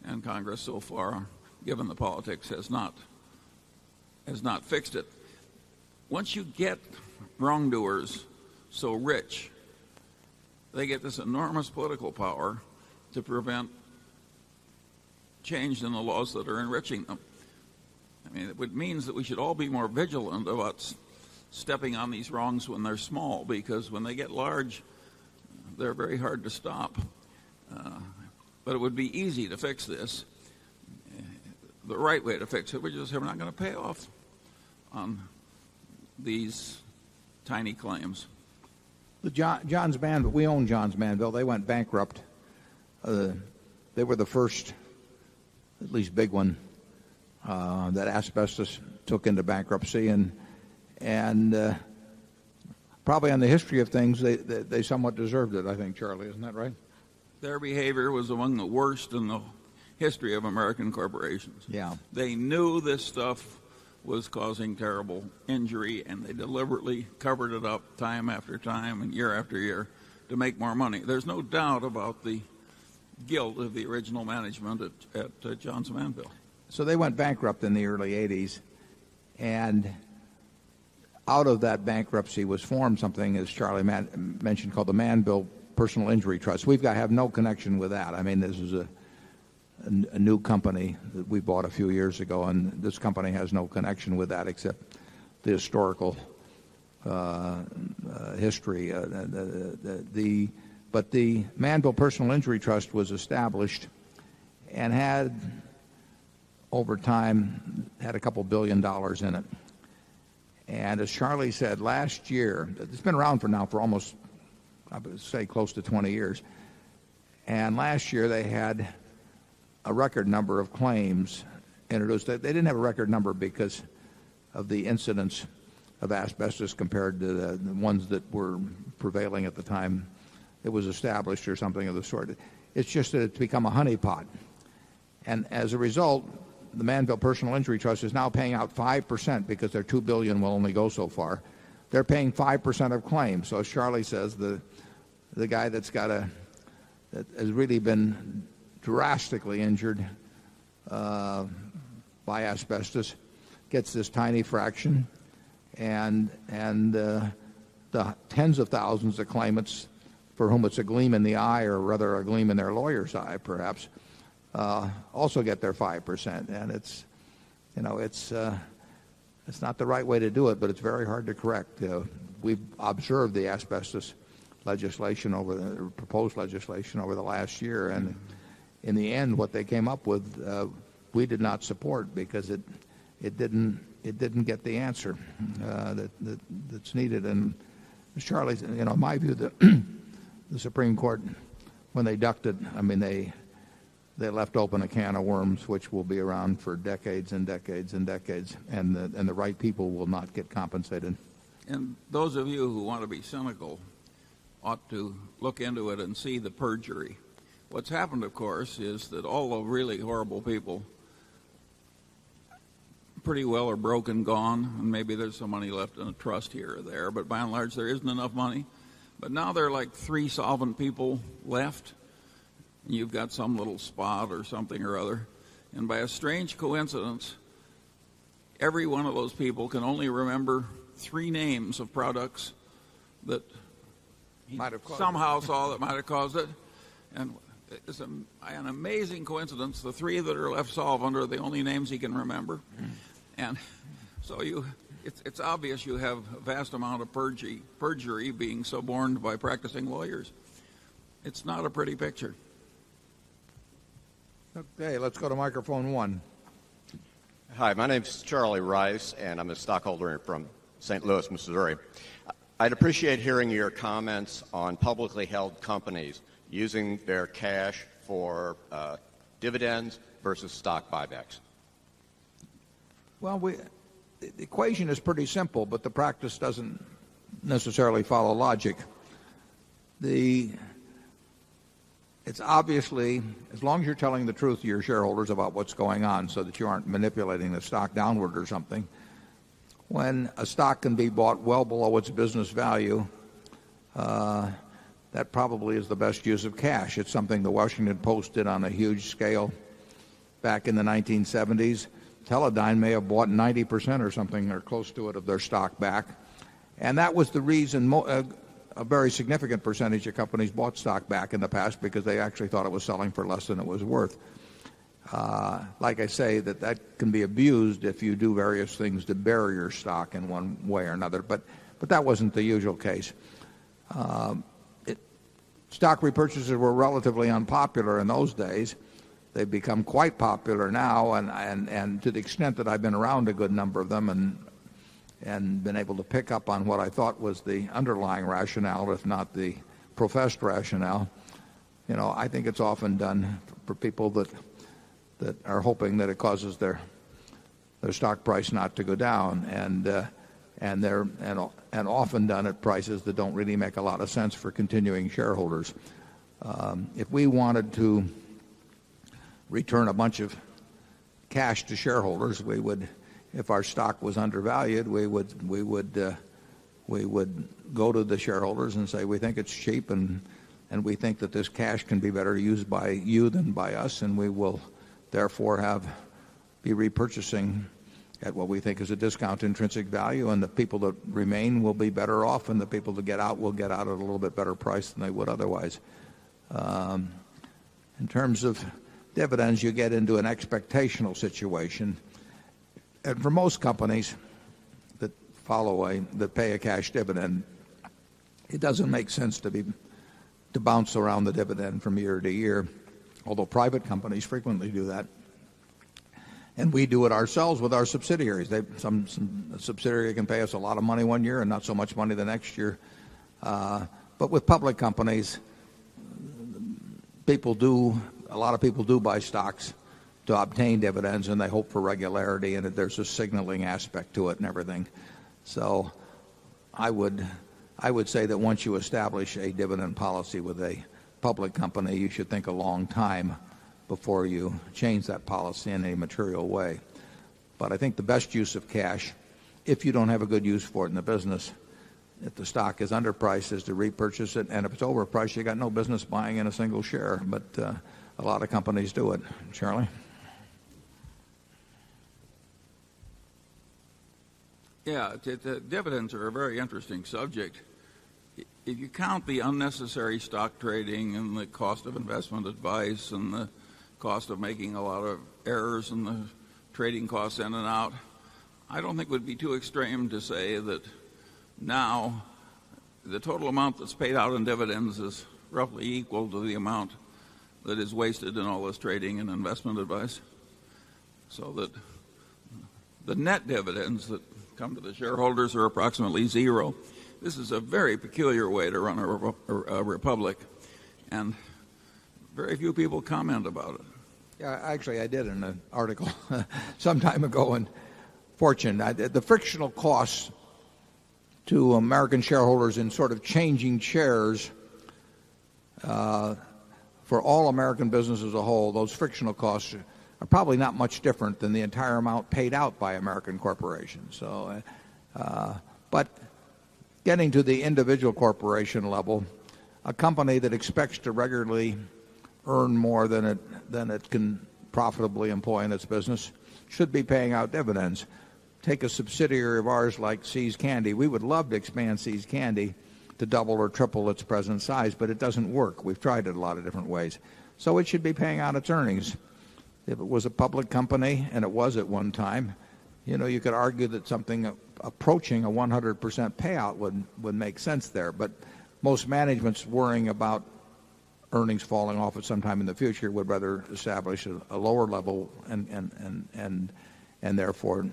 and Congress so far, given the politics, has not fixed it. Once you get wrongdoers so rich, they get this enormous political power to prevent change in the laws that are enriching them. I mean, it means that we should all be more vigilant about stepping on these wrongs when they're small, because when they get large, they're very hard to stop. But it would be easy to fix this. The right way to fix it, we're not going to pay off on these tiny claims. Johns Manville, we own Johns Manville. They went bankrupt. They were the first, at least big one, that asbestos took into bankruptcy, and probably on the history of things, they somewhat deserved it. I think, Charlie, isn't that right? Their behavior was among the worst in the history of American corporations. Yeah. They knew this stuff was causing terrible injury, and they deliberately covered it up time after time and year after year to make more money. There's no doubt about the guilt of the original management at Johns Manville. So they went bankrupt in the early 80s, and out of that bankruptcy was formed something, as Charlie mentioned, called the Manville Personal Injury Trust. Have no connection with that. I mean, this is a new company that we bought a few years ago, and this company has no connection with that except the historical history. But the Manville Personal Injury Trust was established and had, over time, had a couple $2 billion in it. And as Charlie said, last year, it's been around for almost, I would say, close to 20 years. And last year they had a record number of claims introduced. They didn't have a record number because of the incidence of asbestos compared to the ones that were prevailing at the time it was established or something of the sort. It's just that it's become a honeypot. And as a result, the Manville Personal Injury Trust is now paying out 5% because their $2 billion will only go so far. They're paying 5% of claims. So as Charlie says, the guy that has really been drastically injured by asbestos gets this tiny fraction, and the tens of thousands of claimants for whom it's a gleam in the eye, or rather a gleam in their lawyer's eye, perhaps, also get their 5%. And it's not the right way to do it, but it's very hard to correct. We've observed the asbestos legislation proposed legislation over the last year, and in the end, what they came up with, we did not support because it didn't get the answer that's needed. And Charlie, in my view, the Supreme Court, when they ducked it, I mean, they left open a can of worms which will be around for decades and decades and decades, and the right people will not get compensated. And those of you who want to be cynical ought to look into it and see the perjury. What's happened, of course, is that all the really horrible people pretty well are broke and gone, and maybe there's some money left in a trust here or there, but by and large there isn't enough money. But now there are like 3 solvent people left. You've got some little spot or something or other. And by a strange coincidence, every one of those people can only remember 3 names of products that he somehow saw that might have caused it. And it's an amazing coincidence. The 3 that are left solvent are the only names he can remember. And so it's obvious you have a vast amount of perjury being suborned by practicing lawyers. It's not a pretty picture. Okay, let's go to microphone 1. Hi, my name's Charlie Rice, and I'm a stockholder from St. Louis, Missouri. I'd appreciate hearing your comments on publicly held companies using their cash for dividends versus stock buybacks. Well, the equation is pretty simple, but the practice doesn't necessarily follow logic. It's obviously, as long as you're telling the truth to your shareholders about what's going on so that you aren't manipulating the stock downward or something, when a stock can be bought well below its business value, that probably is the best use of cash. It's something the Washington Post did on a huge scale back in the 1970s. Teledyne may have bought 90% or something or close to it of their stock back. And that was the reason a very significant percentage of companies bought stock back in the past, because they actually thought it was selling for less than it was worth. Like I say, that can be abused if you do various things to bury your stock in one way or another. But that wasn't the usual case. Stock repurchases were relatively unpopular in those days. They've become quite popular now, and to the extent that I've been around a good number of them and been able to pick up on what I thought was the underlying rationale, if not the professed rationale, I think it's often done for people that are hoping that it causes their stock price not to go down, and often done at prices that don't really make a lot of sense for continuing shareholders. If we wanted to return a bunch of cash to shareholders, we would, if our stock was undervalued, we would go to the shareholders and say, we think it's cheap, and we think that this cash can be better used by you than by us, and we will therefore be repurchasing at what we think is a discount intrinsic value, and the people that remain will be better off, and the people that get out will get out at a little bit better price than they would otherwise. In terms of dividends, you get into an expectational situation. And for most companies that that pay a cash dividend, it doesn't make sense to bounce around the dividend from year to year, although private companies frequently do that. And we do it ourselves with our subsidiaries. Some subsidiary can pay us a lot of money one year and not so much money the next year. But with public companies, a lot of people do buy stocks to obtain dividends, and they hope for regularity, and there's a signaling aspect to it and everything. So I would say that once you establish a dividend policy with a public company, you should think a long time before you change that policy in a material way. But I think the best use of cash, if you don't have a good use for it in the business, if the stock is underpriced, is to repurchase it, and if it's overpriced, you got no business buying in a single share. But a lot of companies do it. Charlie? Yeah, dividends are a very interesting subject. If you count the unnecessary stock trading and the cost of investment advice and the cost of making a lot of errors in the trading costs in and out, I don't think it would be too extreme to say that now the total amount that's paid out in dividends is roughly equal to the amount that is wasted in all this trading and investment advice. So that the net dividends that come to the shareholders are approximately zero. This is a very peculiar way to run a republic, and very few people comment about it. Yeah, actually, I did in an article some time ago in Fortune. The frictional costs to American shareholders in sort of changing shares for all American business as a whole, those frictional costs are probably not much different than the entire amount paid out by American corporations. So, but getting to the individual corporation level, a company that expects to regularly earn more than it can profitably employ in its business should be paying out dividends. Take a subsidiary of ours like See's Candy. We would love to expand See's Candy to double or triple its present size, but it doesn't work. We've tried it a lot of different ways. So it should be paying out its earnings. If it was a public company, and it was at one time, you could argue that something approaching a 100% payout would make sense there. But most management's worrying about earnings falling off at some time in the future would rather establish a lower level and therefore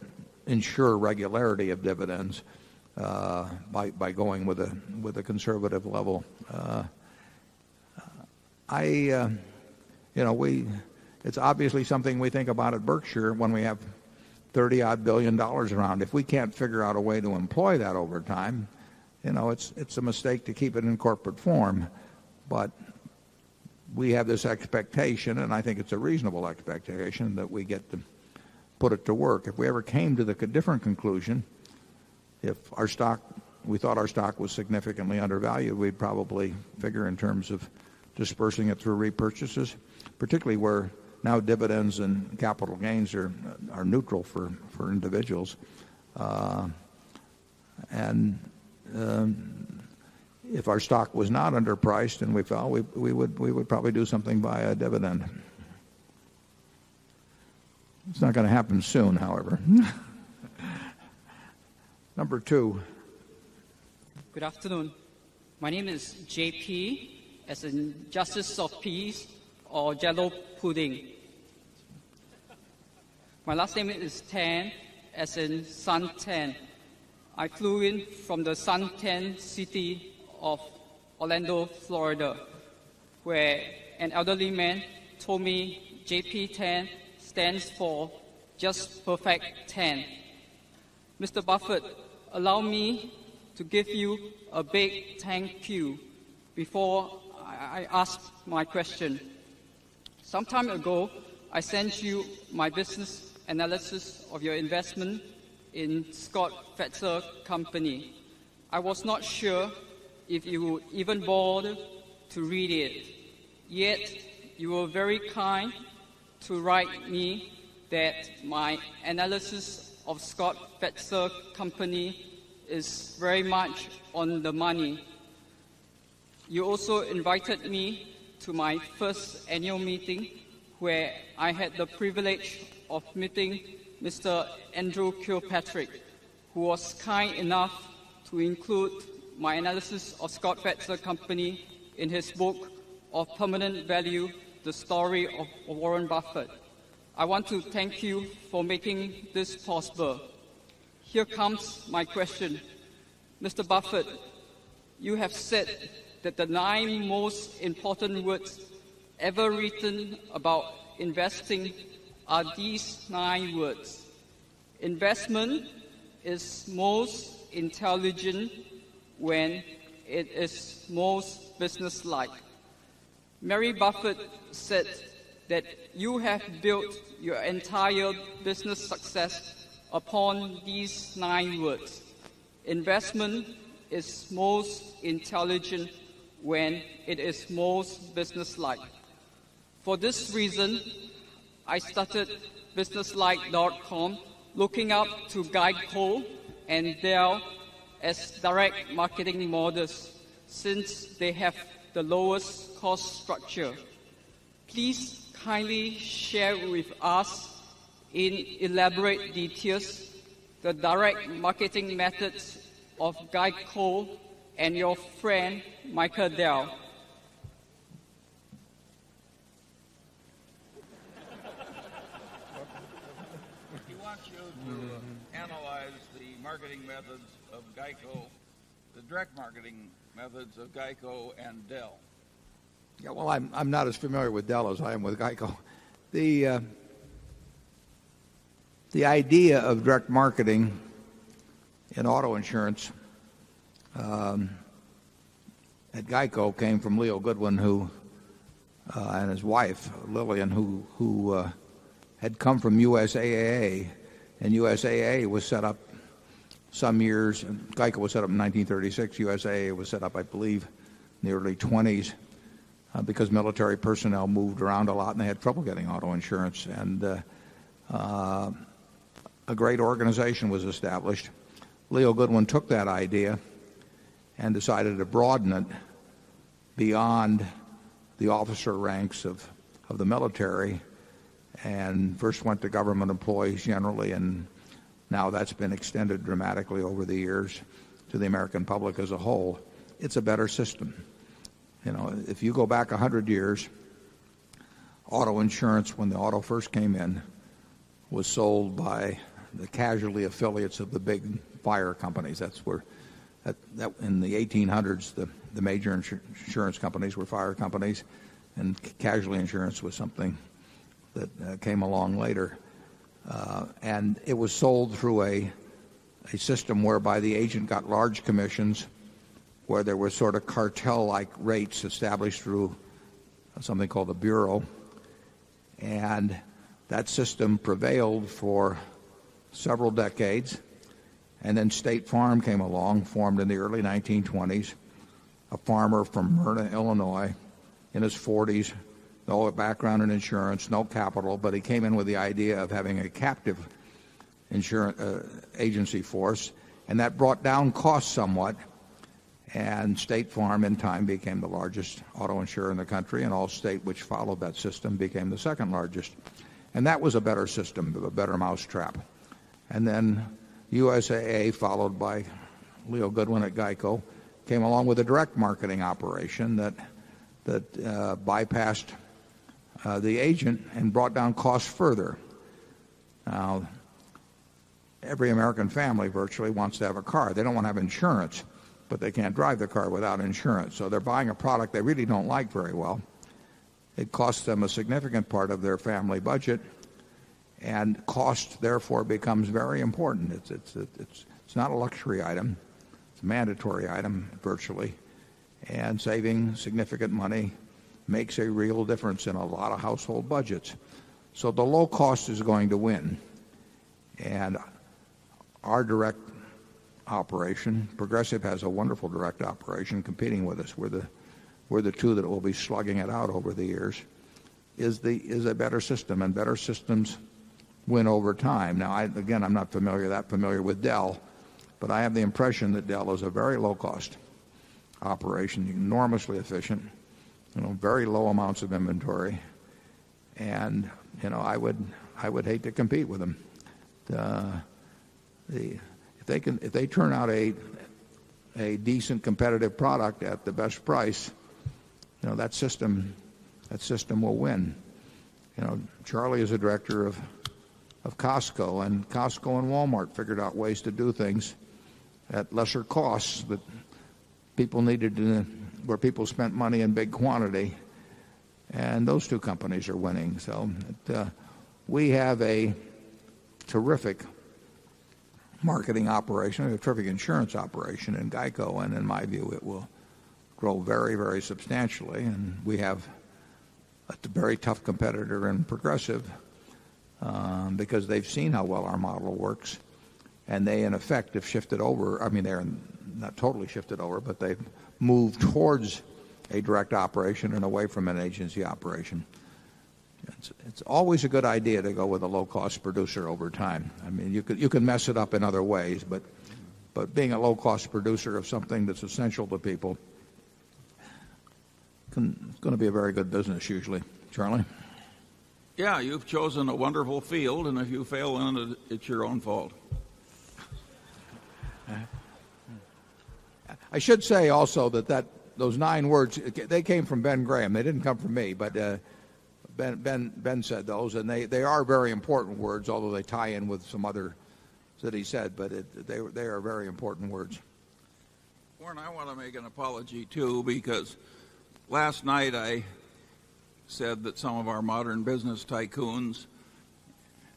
ensure regularity of dividends by going with a conservative level. It's obviously something we think about at Berkshire when we have $30-odd billion around. If we can't figure out a way to employ that over time, it's a mistake to keep it in corporate form. But we have this expectation, and I think it's a reasonable expectation, that we get to put it to work. If we ever came to the different conclusion, if our stock we thought our stock was significantly undervalued, we'd probably figure in terms of dispersing it through repurchases, particularly where now dividends and capital gains are neutral for individuals. If our stock was not underpriced and we felt we would probably do something via a dividend. It's not going to happen soon, however. Number 2. Good afternoon. My name is JP, as in Justice of Peace or Jello Pudding. My last name is Tan, as in Suntan. I flew in from the suntan city of Orlando, Florida, where an elderly man told me JP 10 stands for just perfect 10. Mr. Buffett, allow me to give you a big thank you before I ask my question. Some time ago, I sent you my business analysis of your investment in Scott Fetzer Company. I was not sure if you would even bother to read it. Yet, you were very kind to write me that my analysis of Scott Fetzer Company is very much on the money. You also invited me to my first annual meeting, where I had the privilege of meeting Mr. Andrew Kilpatrick, who was kind enough to include my analysis of Scott Fetzer Company in his book of Permanent Value, The Story of Warren Buffett. I want to thank you for making this possible. Here comes my question. Mr. Buffett, you have said that the 9 most important words ever written about investing are these 9 words. Investment is most intelligent when it is most businesslike. Mary Buffett said that you have built your entire business success upon these 9 words. Investment is most intelligent when it is most businesslike. For this reason, I started businesslike.com, looking up to Geico and Dell as direct marketing models, since they have the lowest cost structure. Please kindly share with us in elaborate details the direct marketing methods of Geico and your friend Michael Dell. He wants you to analyze the marketing methods of Geico, the direct marketing methods of Geico and Dell. Yeah, well, I'm not as familiar with Dell as I am with Geico. The idea of direct marketing in auto insurance at Geico came from Leo Goodwin, who and his wife Lillian, who had come from USAA, and USAA was set up some years. Geico was set up in 1936. USAA was set up, I believe, in the early 20s. Because military personnel moved around a lot and they had trouble getting auto insurance. And a great organization was established. Leo Goodwin took that idea and decided to broaden it beyond the officer ranks of the military, and first went to government employees generally, and now that's been extended dramatically over the years to the American public as a whole. It's a better system. You know, if you go back 100 years, auto insurance, when the auto first came in, was sold by the casualty affiliates of the big fire companies. That's where, that in the 1800s, the major insurance companies were fire companies, and casualty insurance was something that came along later. And it was sold through a system whereby the agent got large commissions, where there were sort of cartel-like rates established through something called the Bureau. And that system prevailed for several decades. And then State Farm came along, formed in the early 1920s, a farmer from Myrna, Illinois, in his 40s, no background in insurance, no capital, but he came in with the idea of having a captive insurance agency force, and that brought down costs somewhat. And State Farm in time became the largest auto insurer in the country, and Allstate, which followed that system, became the second largest. And that was a better system, a better mousetrap. And then USAA, followed by Leo Goodwin at GEICO, came along with a direct marketing operation that bypassed the agent and brought down costs further. Now, every American family virtually wants to have a car. They don't want to have insurance, but they can't drive the car without insurance. So they're buying a product they really don't like very well. It costs them a significant part of their family budget, and cost therefore becomes very important. It's not a luxury item. It's a mandatory item virtually, and saving significant money makes a real difference in a lot of household budgets. So the low cost is going to win. And our direct operation, Progressive has a wonderful direct operation competing with us. We're the two that will be slugging it out over the years, is a better system, and better systems win over time. Now, I'm not that familiar with Dell, but I have the impression that Dell is a very low-cost operation, enormously efficient, very low amounts of inventory, and I would hate to compete with them. If they turn out a decent competitive product at the best price, that system will win. Charlie is a director of Costco, and Costco and Walmart figured out ways to do things at lesser costs that people needed where people spent money in big quantity, and those two companies are winning. So we have a terrific marketing operation, a terrific insurance operation in GEICO, and in my view it will grow very, very substantially. And we have a very tough competitor in Progressive because they've seen how well our model works, and they in effect have shifted over. I mean, they're not totally shifted over, but they've moved towards a direct operation and away from an agency operation. It's always a good idea to go with a low-cost producer over time. I mean, you can mess it up in other ways, but being a low-cost producer of something that's essential to people is going to be a very good business usually. Charlie? Yeah, you've chosen a wonderful field, and if you fail in it, it's your own fault. I should say also that those 9 words, they came from Ben Graham. They didn't come from me, but Ben said those, and they are very important words, although they tie in with some other that he said, but they are very important words. Warren, I want to make an apology too, because last night I said that some of our modern business tycoons,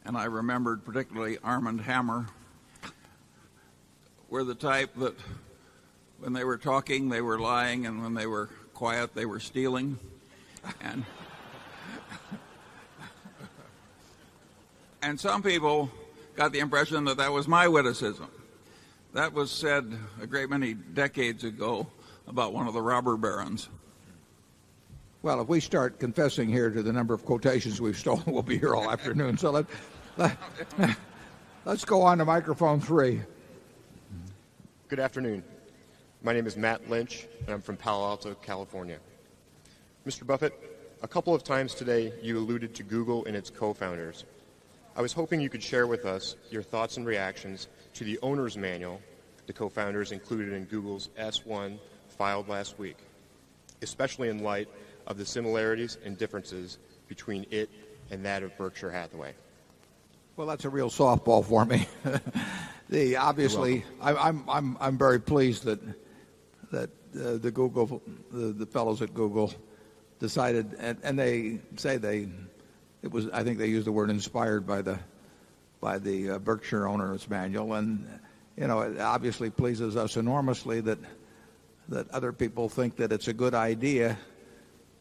and I remembered particularly Armand Hammer, were the type that when they were talking they were lying, and when they were quiet they were stealing. And some people got the impression that that was my witticism. That was said a great many decades ago about one of the robber barons. Well, if we start confessing here to the number of quotations we've stolen, we'll be here all afternoon. So let's go on to microphone 3. Good afternoon. My name is Matt Lynch, and I'm from Palo Alto, California. Mr. Buffett, a couple of times today you alluded to Google and its co-founders. I was hoping you could share with us your thoughts and reactions to the owner's manual the co-founders included in Google's S1 filed last week, especially in light of the similarities and differences between it and that of Berkshire Hathaway. Well, that's a real softball for me. Obviously, I'm very pleased that the Google, the fellows at Google, decided, and they say it was, I think they used the word inspired by the Berkshire owner's manual, and it obviously pleases us enormously that other people think that it's a good idea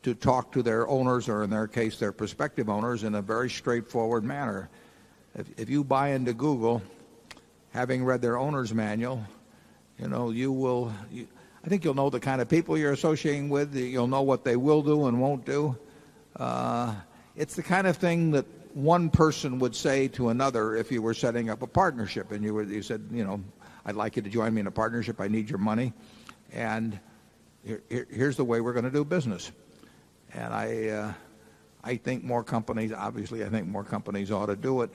to talk to their owners, or in their case their prospective owners, in a very straightforward manner. If you buy into Google, having read their owner's manual, I think you'll know the kind of people you're associating with. You'll know what they will do and won't do. It's the kind of thing that one person would say to another if you were setting up a partnership and you said, I'd like you to join me in a partnership. I need your money. And here's the way we're going to do business. And I think more companies, obviously, I think more companies ought to do it.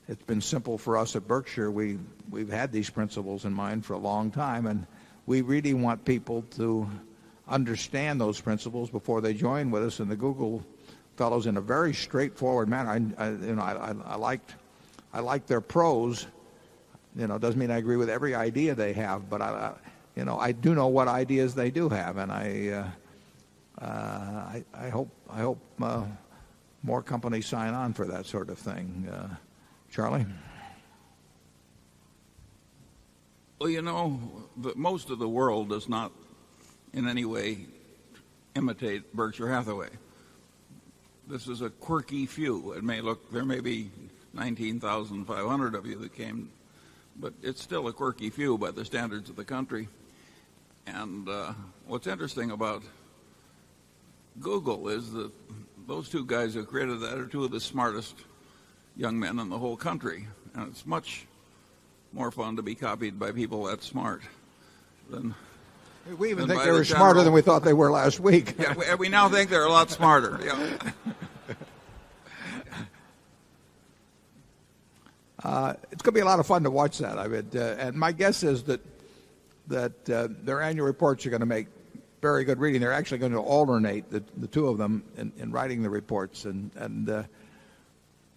It's been simple for us at Berkshire. We've had these principles in mind for a long time, and we really want people to understand those principles before they join with us. And the Google fellows, in a very straightforward manner, I liked their prose. Doesn't mean I agree with every idea they have, but I do know what ideas they do have, and I hope more companies sign on for that sort of thing. Charlie? Well, most of the world does not in any way imitate Berkshire Hathaway. This is a quirky few. There may be 19,500 of you that came, but it's still a quirky few by the standards of the country. And what's interesting about Google is that those two guys who created that are two of the smartest young men in the whole country. And it's much more fun to be copied by people that smart than we even think they were smarter than we thought they were last week. Yeah, we now think they're a lot smarter. Yeah. It's going to be a lot of fun to watch that. And my guess is that their annual reports are going to make very good reading. They're actually going to alternate the two of them in writing the reports, and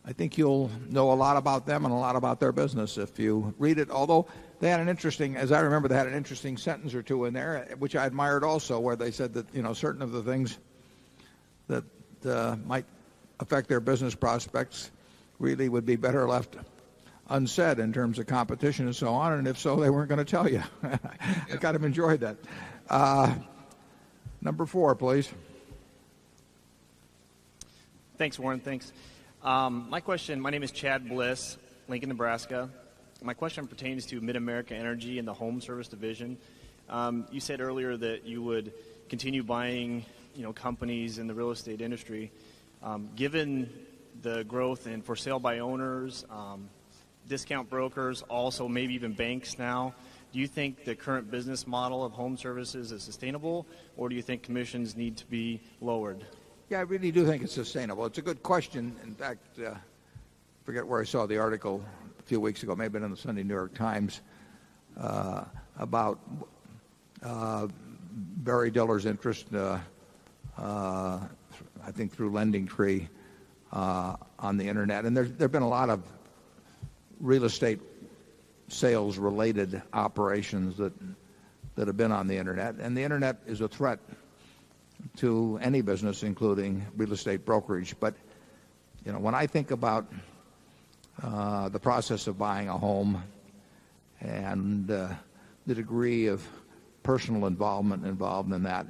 I think you'll know a lot about them and a lot about their business if you read it. Although they had as I remember, they had an interesting sentence or two in there, which I admired also, where they said that certain of the things that might affect their business prospects really would be better left unsaid in terms of competition and so on, and if so, they weren't going to tell you. I kind of enjoyed that. Number 4, please. Thanks, Warren. Thanks. My name is Chad Bliss, Lincoln, Nebraska. My question pertains to Mid-America Energy and the Home Service Division. You said earlier that you would continue buying, companies in the real estate industry. Given the growth in for sale by owners, discount brokers, also maybe even banks now, do you think the current business model of home services is sustainable, or do you think commissions need to be lowered? Yeah, I really do think it's sustainable. It's a good question. In fact, I forget where I saw the article a few weeks ago, maybe in the Sunday New York Times, about Barry Diller's interest, I think through LendingTree, on the Internet. And there have been a lot of real estate sales-related operations that have been on the Internet. And the Internet is a threat to any business, including real estate brokerage. But, when I think about the process of buying a home and the degree of personal involvement involved in that,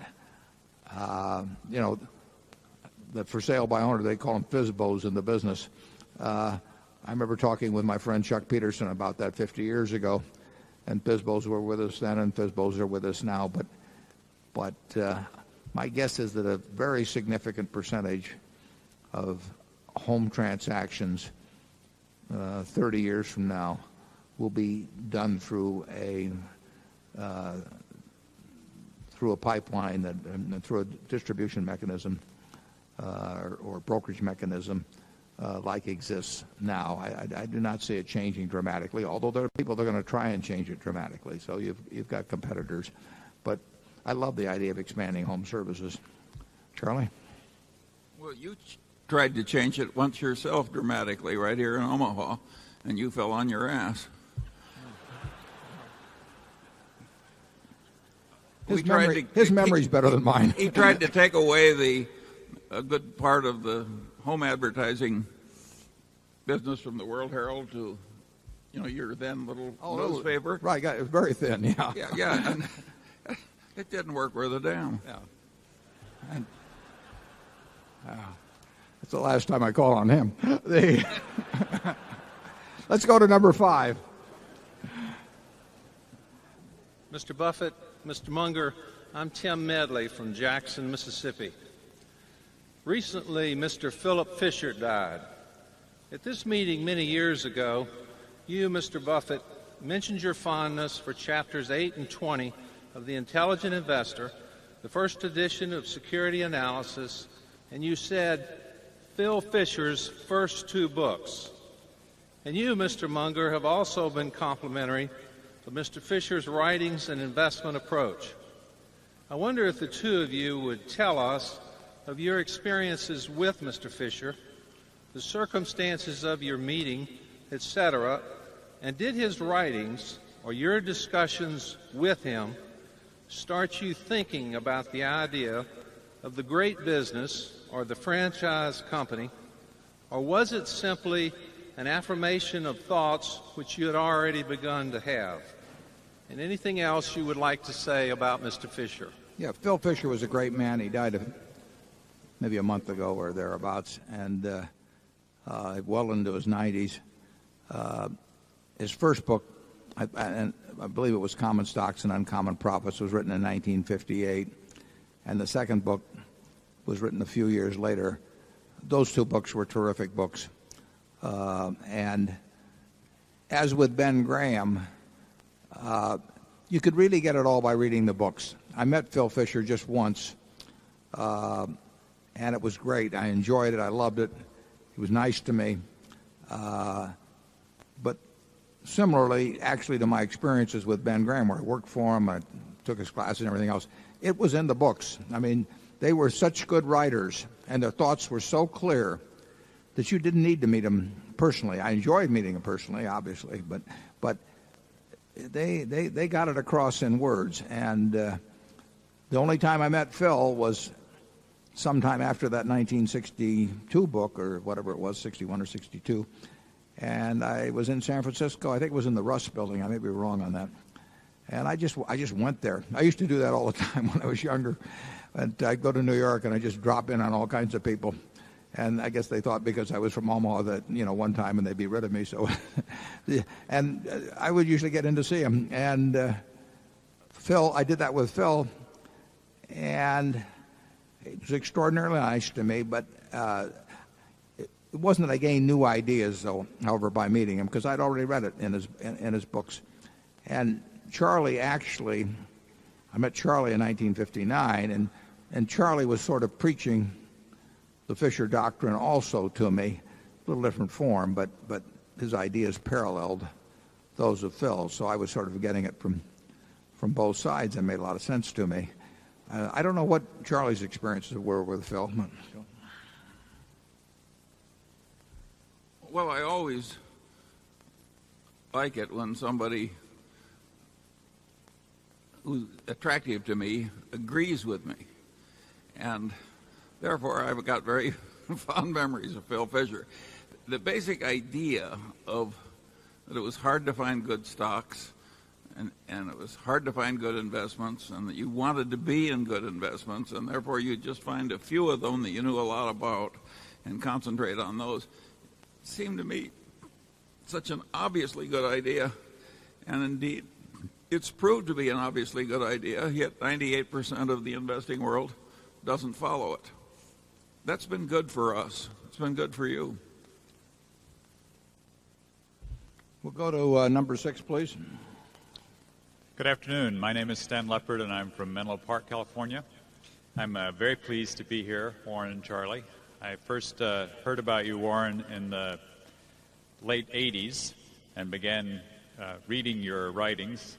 the for sale by owner, they call them FSBOs in the business. I remember talking with my friend Chuck Peterson about that 50 years ago, and FSBOs were with us then, and FSBOs are with us now. But my guess is that a very significant percentage of home transactions 30 years from now will be done through a pipeline and through a distribution mechanism or brokerage mechanism like exists now. I do not see it changing dramatically, although there are people that are going to try and change it dramatically. So you've got competitors. But I love the idea of expanding home services. Charlie? Well, you tried to change it once yourself dramatically right here in Omaha, and you fell on your ass. His memory's better than mine. He tried to take away a good part of the home advertising business from the World Herald to, your then little newspaper. Right, it was very thin, yeah. Yeah. And it didn't work worth a damn. Yeah. And, that's the last time I call on him. Let's go to number 5. Mr. Buffett, Mr. Munger, I'm Tim Medley from Jackson, Mississippi. Recently, Mr. Philip Fisher died. At this meeting many years ago, you, Mr. Buffett, mentioned your fondness for chapters 8 and 20 of The Intelligent Investor, the first edition of Security Analysis, and you said Phil Fisher's first two books. And you, Mr. Munger, have also been complimentary of Mr. Fisher's writings and investment approach. I wonder if the two of you would tell us of your experiences with Mr. Fisher, the circumstances of your meeting, etc., and did his writings or your discussions with him start you thinking about the idea of the great business or the franchise company, or was it simply an affirmation of thoughts which you had already begun to have? And anything else you would like to say about Mr. Fisher? Yeah, Phil Fisher was a great man. He died maybe a month ago or thereabouts, and well into his 90s. His first book, I believe it was Common Stocks and Uncommon Profits, was written in 1958, and the second book was written a few years later. Those two books were terrific books. And as with Ben Graham, you could really get it all by reading the books. I met Phil Fisher just once, and it was great. I enjoyed it. I loved it. He was nice to me. But similarly, actually, to my experiences with Ben Graham, where I worked for him, I took his classes and everything else, it was in the books. I mean, they were such good writers, and their thoughts were so clear that you didn't need to meet them personally. I enjoyed meeting them personally, obviously, but they got it across in words. And the only time I met Phil was sometime after that 1962 book, or whatever it was, 61 or 62. And I was in San Francisco. I think it was in the Russ Building. I may be wrong on that. And I just went there. I used to do that all the time when I was younger. And I'd go to New York and I'd just drop in on all kinds of people. And I guess they thought because I was from Omaha that, one time and they'd be rid of me. So, and I would usually get in to see him. And Phil, I did that with Phil. And it was extraordinarily nice to me. But it wasn't that I gained new ideas, though, however, by meeting him, because I'd already read it in his books. And Charlie, actually, I met Charlie in 1959, and Charlie was sort of preaching the Fisher doctrine also to me, a little different form, but his ideas paralleled those of Phil. So I was sort of getting it from both sides, and made a lot of sense to me. I don't know what Charlie's experiences were with Phil. Well, I always like it when somebody who's attractive to me agrees with me. And therefore, I've got very fond memories of Phil Fisher. The basic idea of that it was hard to find good stocks and it was hard to find good investments, and that you wanted to be in good investments, and therefore you'd just find a few of them that you knew a lot about and concentrate on those, seemed to me such an obviously good idea. And indeed, it's proved to be an obviously good idea, yet 98% of the investing world doesn't follow it. That's been good for us. It's been good for you. We'll go to number 6, please. Good afternoon. My name is Stan Leopard, and I'm from Menlo Park, California. I'm very pleased to be here, Warren and Charlie. I first heard about you, Warren, in the late 80s and began reading your writings.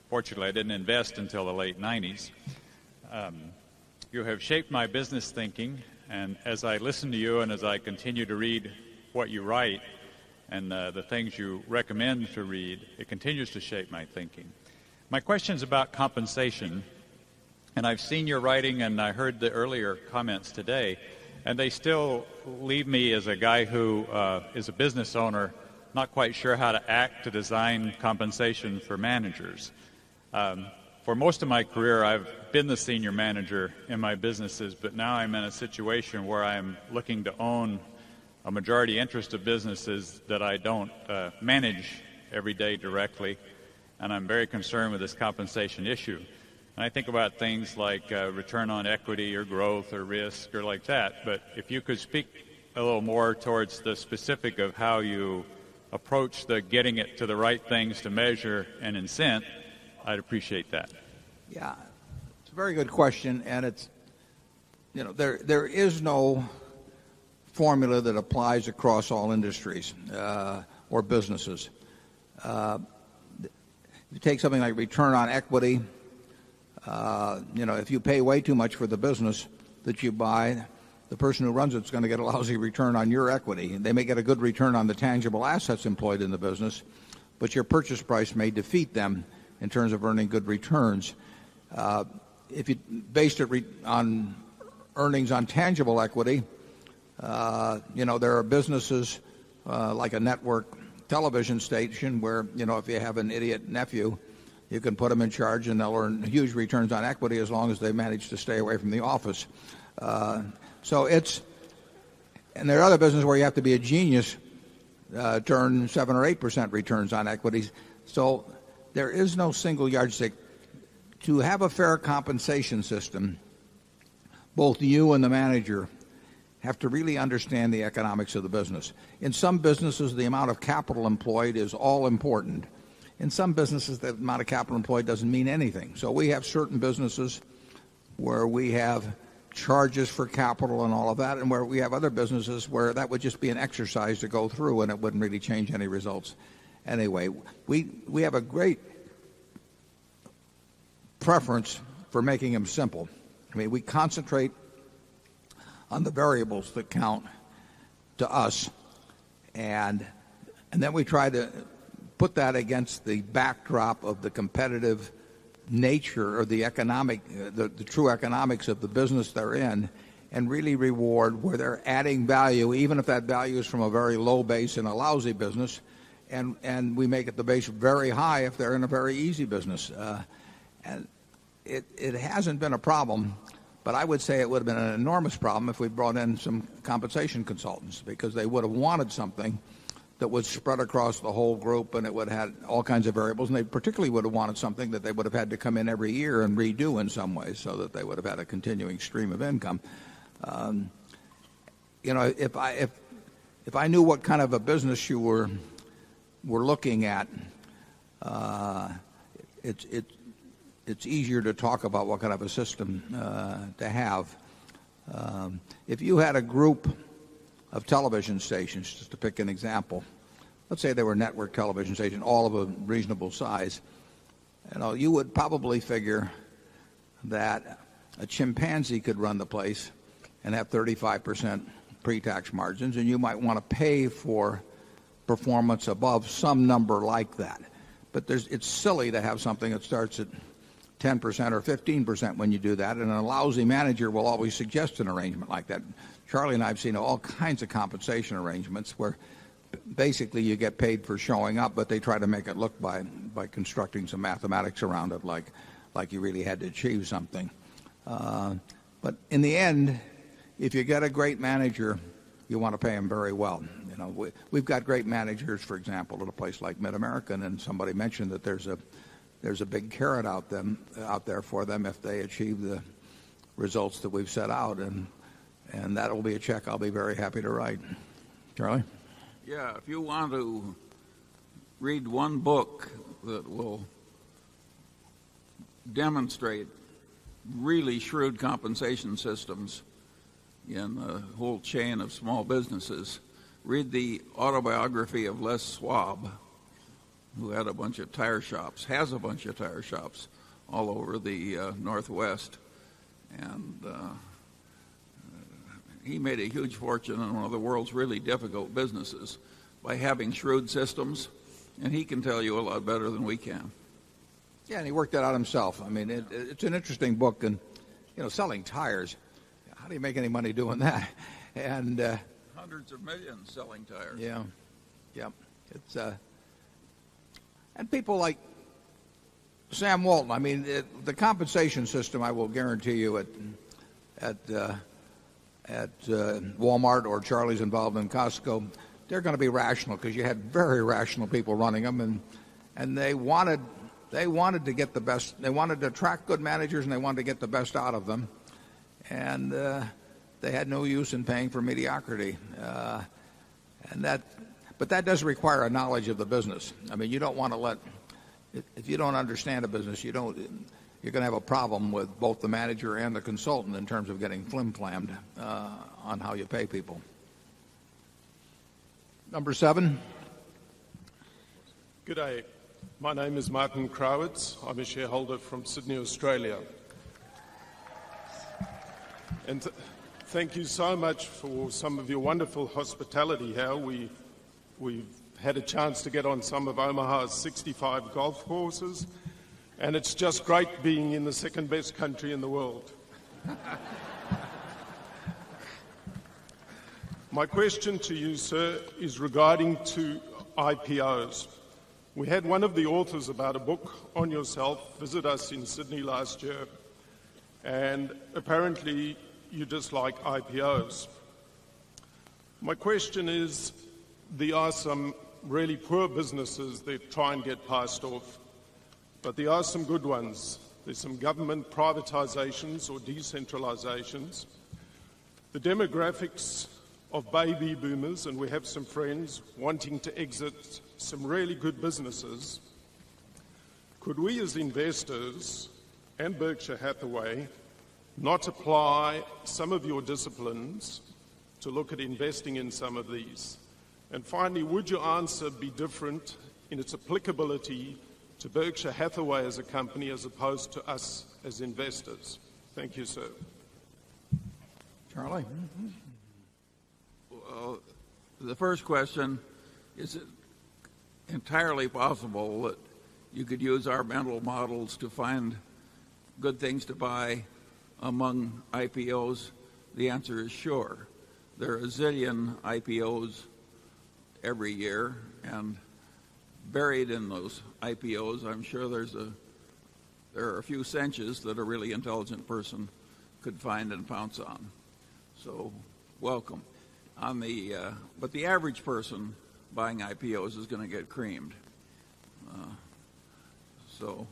Fortunately, I didn't invest until the late 90s. You have shaped my business thinking, and as I listen to you and as I continue to read what you write and the things you recommend to read, it continues to shape my thinking. My question is about compensation, and I've seen your writing and I heard the earlier comments today, and they still leave me as a guy who is a business owner not quite sure how to act to design compensation for managers. For most of my career, I've been the senior manager in my businesses, but now I'm in a situation where I'm looking to own a majority interest of businesses that I don't manage every day directly. and I'm very concerned with this compensation issue. And I think about things like return on equity or growth or risk or like that. But if you could speak a little more towards the specific of how you approach the getting it to the right things to measure and incent, I'd appreciate that. Yeah, it's a very good question, and it's, there is no formula that applies across all industries or businesses. You take something like return on equity. If you pay way too much for the business that you buy, the person who runs it's going to get a lousy return on your equity. They may get a good return on the tangible assets employed in the business, but your purchase price may defeat them in terms of earning good returns. If you based it on earnings on tangible equity, there are businesses like a network television station where, if you have an idiot nephew, you can put them in charge and they'll earn huge returns on equity as long as they manage to stay away from the office. And there are other businesses where you have to be a genius to earn 7 or 8% returns on equities. So there is no single yardstick. To have a fair compensation system, both you and the manager have to really understand the economics of the business. In some businesses, the amount of capital employed is all important. In some businesses, the amount of capital employed doesn't mean anything. So we have certain businesses where we have charges for capital and all of that, and where we have other businesses where that would just be an exercise to go through and it wouldn't really change any results. Anyway, we have a great preference for making them simple. I mean, we concentrate on the variables that count to us, and then we try to put that against the backdrop of the competitive nature or the economic, the true economics of the business they're in, and really reward where they're adding value, even if that value is from a very low base in a lousy business, and we make it the base very high if they're in a very easy business. And it hasn't been a problem, but I would say it would have been an enormous problem if we brought in some compensation consultants, because they would have wanted something that was spread across the whole group, and it would have had all kinds of variables, and they particularly would have wanted something that they would have had to come in every year and redo in some ways so that they would have had a continuing stream of income. If I knew what kind of a business you were looking at, it's easier to talk about what kind of a system to have. If you had a group of television stations, just to pick an example, let's say they were network television stations, all of a reasonable size, you would probably figure that a chimpanzee could run the place and have 35% pre-tax margins, and you might want to pay for performance above some number like that. But it's silly to have something that starts at 10% or 15% when you do that, and a lousy manager will always suggest an arrangement like that. Charlie and I have seen all kinds of compensation arrangements where basically you get paid for showing up, but they try to make it look by constructing some mathematics around it like you really had to achieve something. But in the end, if you get a great manager, you want to pay him very well. We've got great managers, for example, at a place like Mid-American, and somebody mentioned that there's a big carrot out there for them if they achieve the results that we've set out, and that will be a check I'll be very happy to write. Charlie? Yeah, if you want to read one book that will demonstrate really shrewd compensation systems in the whole chain of small businesses, read the autobiography of Les Schwab, who had a bunch of tire shops, has a bunch of tire shops all over the Northwest. And he made a huge fortune in one of the world's really difficult businesses by having shrewd systems, and he can tell you a lot better than we can. Yeah, and he worked that out himself. I mean, it's an interesting book, and selling tires, how do you make any money doing that? And hundreds of millions selling tires. Yeah, it's and people like Sam Walton. I mean, the compensation system, I will guarantee you, at Walmart or Charlie's involved in Costco, they're going to be rational, because you had very rational people running them, and they wanted they wanted to get the best. They wanted to attract good managers, and they wanted to get the best out of them. And they had no use in paying for mediocrity. But that does require a knowledge of the business. I mean, you don't want to let, if you don't understand a business, you're going to have a problem with both the manager and the consultant in terms of getting flim-flammed on how you pay people. Number 7. Good day. My name is Martin Krawitz. I'm a shareholder from Sydney, Australia. And thank you so much for some of your wonderful hospitality here. We've had a chance to get on some of Omaha's 65 golf courses, and it's just great being in the second best country in the world. My question to you, sir, is regarding to IPOs. We had one of the authors about a book on yourself visit us in Sydney last year, and apparently you dislike IPOs. My question is, there are some really poor businesses that try and get passed off, but there are some good ones. There's some government privatizations or decentralizations. The demographics of baby boomers, and we have some friends wanting to exit some really good businesses. Could we as investors and Berkshire Hathaway not apply some of your disciplines to look at investing in some of these? And finally, would your answer be different in its applicability to Berkshire Hathaway as a company as opposed to us as investors? Thank you, sir. Charlie? Well, the first question, is it entirely possible that you could use our mental models to find good things to buy among IPOs? The answer is sure. There are a zillion IPOs every year, and buried in those IPOs, I'm sure there are a few cinches that a really intelligent person could find and pounce on. So, welcome. But the average person buying IPOs is going to get creamed. So,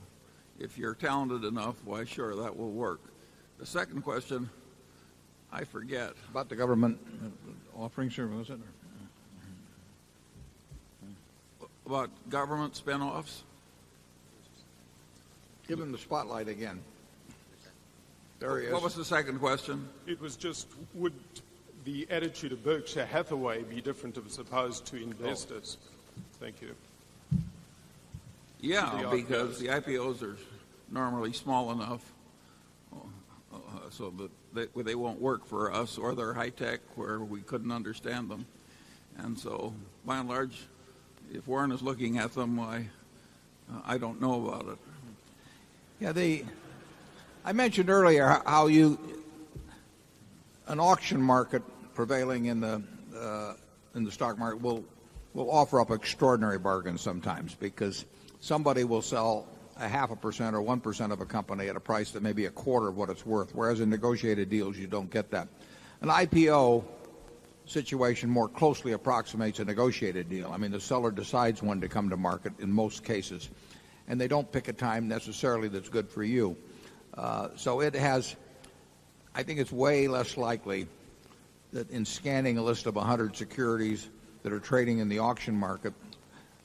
if you're talented enough, why, sure, that will work. The second question, I forget. About the government offering service, was it? About government spin-offs? Give him the spotlight again. There he is. What was the second question? It was just, would the attitude of Berkshire Hathaway be different as opposed to investors? Thank you. Yeah, because the IPOs are normally small enough so that they won't work for us, or they're high-tech where we couldn't understand them. And so, by and large, if Warren is looking at them, I don't know about it. Yeah, I mentioned earlier how an auction market prevailing in the stock market will offer up extraordinary bargains sometimes, because somebody will sell 0.5% or 1% of a company at a price that may be a quarter of what it's worth, whereas in negotiated deals you don't get that. An IPO situation more closely approximates a negotiated deal. I mean, the seller decides when to come to market in most cases, and they don't pick a time necessarily that's good for you. So it has, I think it's way less likely that in scanning a list of 100 securities that are trading in the auction market,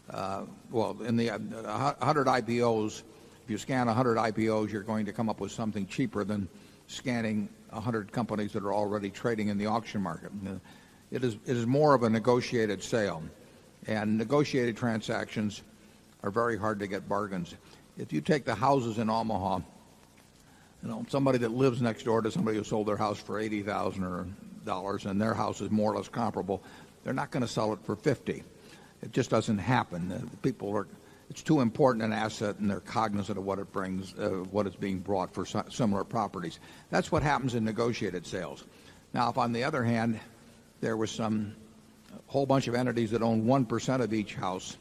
in the 100 IPOs, if you scan 100 IPOs, you're going to come up with something cheaper than scanning 100 companies that are already trading in the auction market. It is more of a negotiated sale, and negotiated transactions are very hard to get bargains. If you take the houses in Omaha, somebody that lives next door to somebody who sold their house for $80,000 and their house is more or less comparable, they're not going to sell it for $50,000. It just doesn't happen. It's too important an asset, and they're cognizant of what it brings, what is being brought for similar properties. That's what happens in negotiated sales. Now, if on the other hand, there was a whole bunch of entities that owned 1% of each house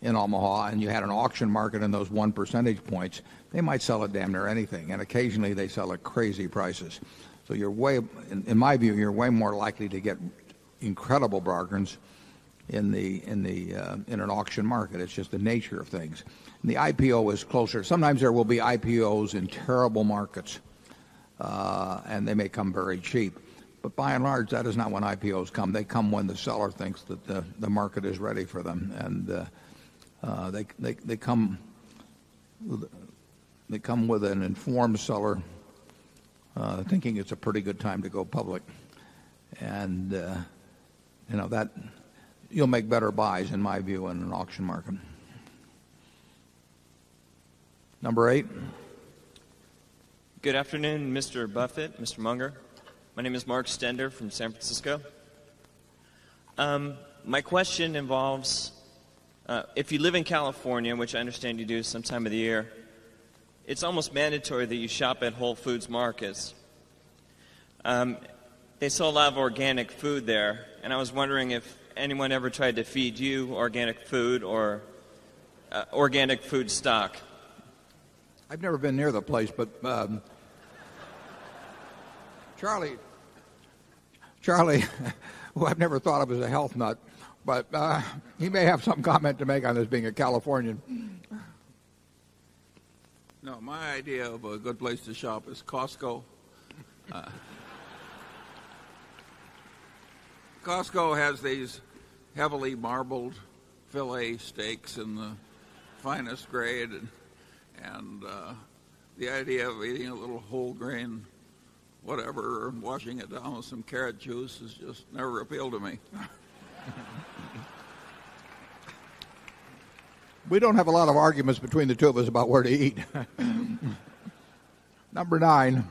in Omaha, and you had an auction market in those 1 percentage points, they might sell it damn near anything, and occasionally they sell at crazy prices. So in my view, you're way more likely to get incredible bargains in an auction market. It's just the nature of things. And the IPO is closer. Sometimes there will be IPOs in terrible markets, and they may come very cheap. But by and large, that is not when IPOs come. They come when the seller thinks that the market is ready for them, and they come with an informed seller thinking it's a pretty good time to go public, and that you'll make better buys, in my view, in an auction market. Number 8. Good afternoon, Mr. Buffett, Mr. Munger. My name is Mark Stender from San Francisco. My question involves, if you live in California, which I understand you do some time of the year, it's almost mandatory that you shop at Whole Foods markets. They sell a lot of organic food there, and I was wondering if anyone ever tried to feed you organic food or organic food stock. I've never been near the place, but Charlie, who I've never thought of as a health nut, but he may have some comment to make on this being a Californian. No, my idea of a good place to shop is Costco. Costco has these heavily marbled fillet steaks in the finest grade, and the idea of eating a little whole grain whatever or washing it down with some carrot juice has just never appealed to me. We don't have a lot of arguments between the two of us about where to eat. Number 9.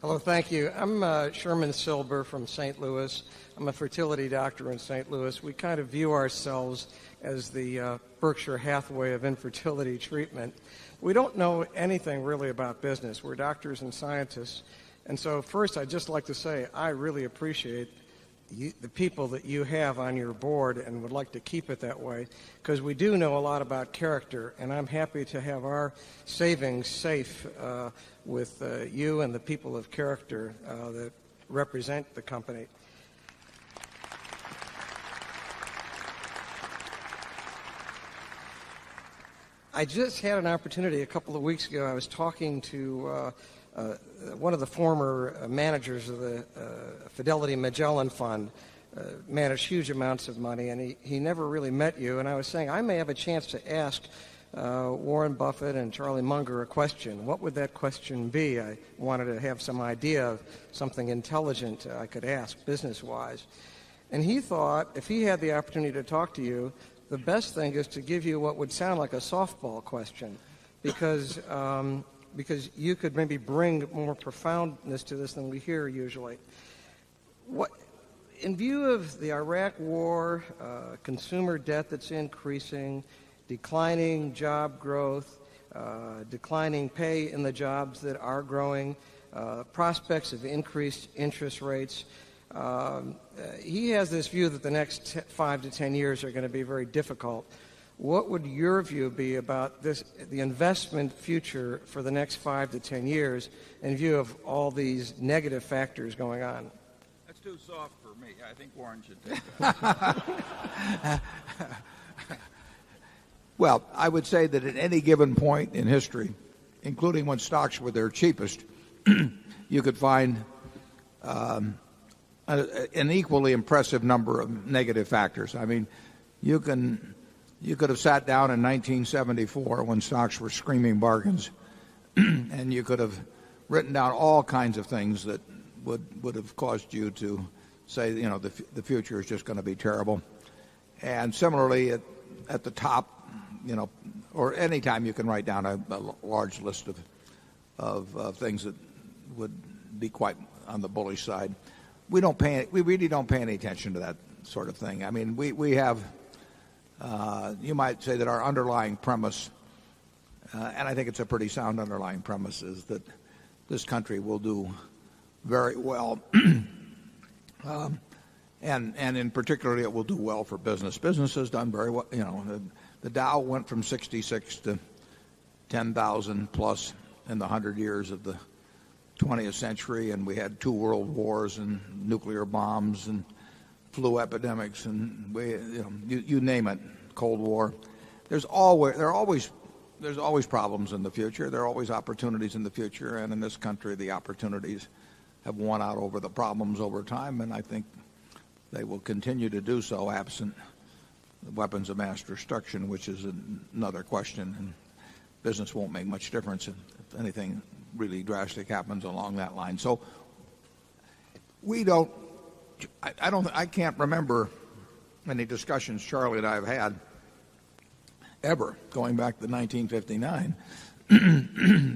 Hello, thank you. I'm Sherman Silber from St. Louis. I'm a fertility doctor in St. Louis. We kind of view ourselves as the Berkshire Hathaway of infertility treatment. We don't know anything really about business. We're doctors and scientists. And so first, I'd just like to say I really appreciate the people that you have on your board and would like to keep it that way, because we do know a lot about character, and I'm happy to have our savings safe with you and the people of character that represent the company. I just had an opportunity a couple of weeks ago. I was talking to one of the former managers of the Fidelity Magellan Fund, managed huge amounts of money, and he never really met you. And I was saying I may have a chance to ask Warren Buffett and Charlie Munger a question. What would that question be? I wanted to have some idea of something intelligent I could ask business-wise. And he thought if he had the opportunity to talk to you, the best thing is to give you what would sound like a softball question, because you could maybe bring more profoundness to this than we hear usually. In view of the Iraq war, consumer debt that's increasing, declining job growth, declining pay in the jobs that are growing, prospects of increased interest rates, he has this view that the next 5 to 10 years are going to be very difficult. What would your view be about the investment future for the next 5 to 10 years in view of all these negative factors going on? That's too soft for me. I think Warren should take that. Well, I would say that at any given point in history, including when stocks were their cheapest, you could find an equally impressive number of negative factors. I mean, you could have sat down in 1974 when stocks were screaming bargains, and you could have written down all kinds of things that would have caused you to say, the future is just going to be terrible. And similarly, at the top, or any time you can write down a large list of things that would be quite on the bullish side. We really don't pay any attention to that sort of thing. I mean, we have, you might say that our underlying premise, and I think it's a pretty sound underlying premise, is that this country will do very well, and in particular, it will do well for business. Business has done very well. The Dow went from 66 to 10,000 plus in the 100 years of the 20th century, and we had 2 world wars and nuclear bombs and flu epidemics, and you name it, Cold War. There are always problems in the future. There are always opportunities in the future, and in this country, the opportunities have won out over the problems over time, and I think they will continue to do so absent weapons of mass destruction, which is another question, and business won't make much difference if anything really drastic happens along that line. So I can't remember any discussions Charlie and I have had ever going back to 1959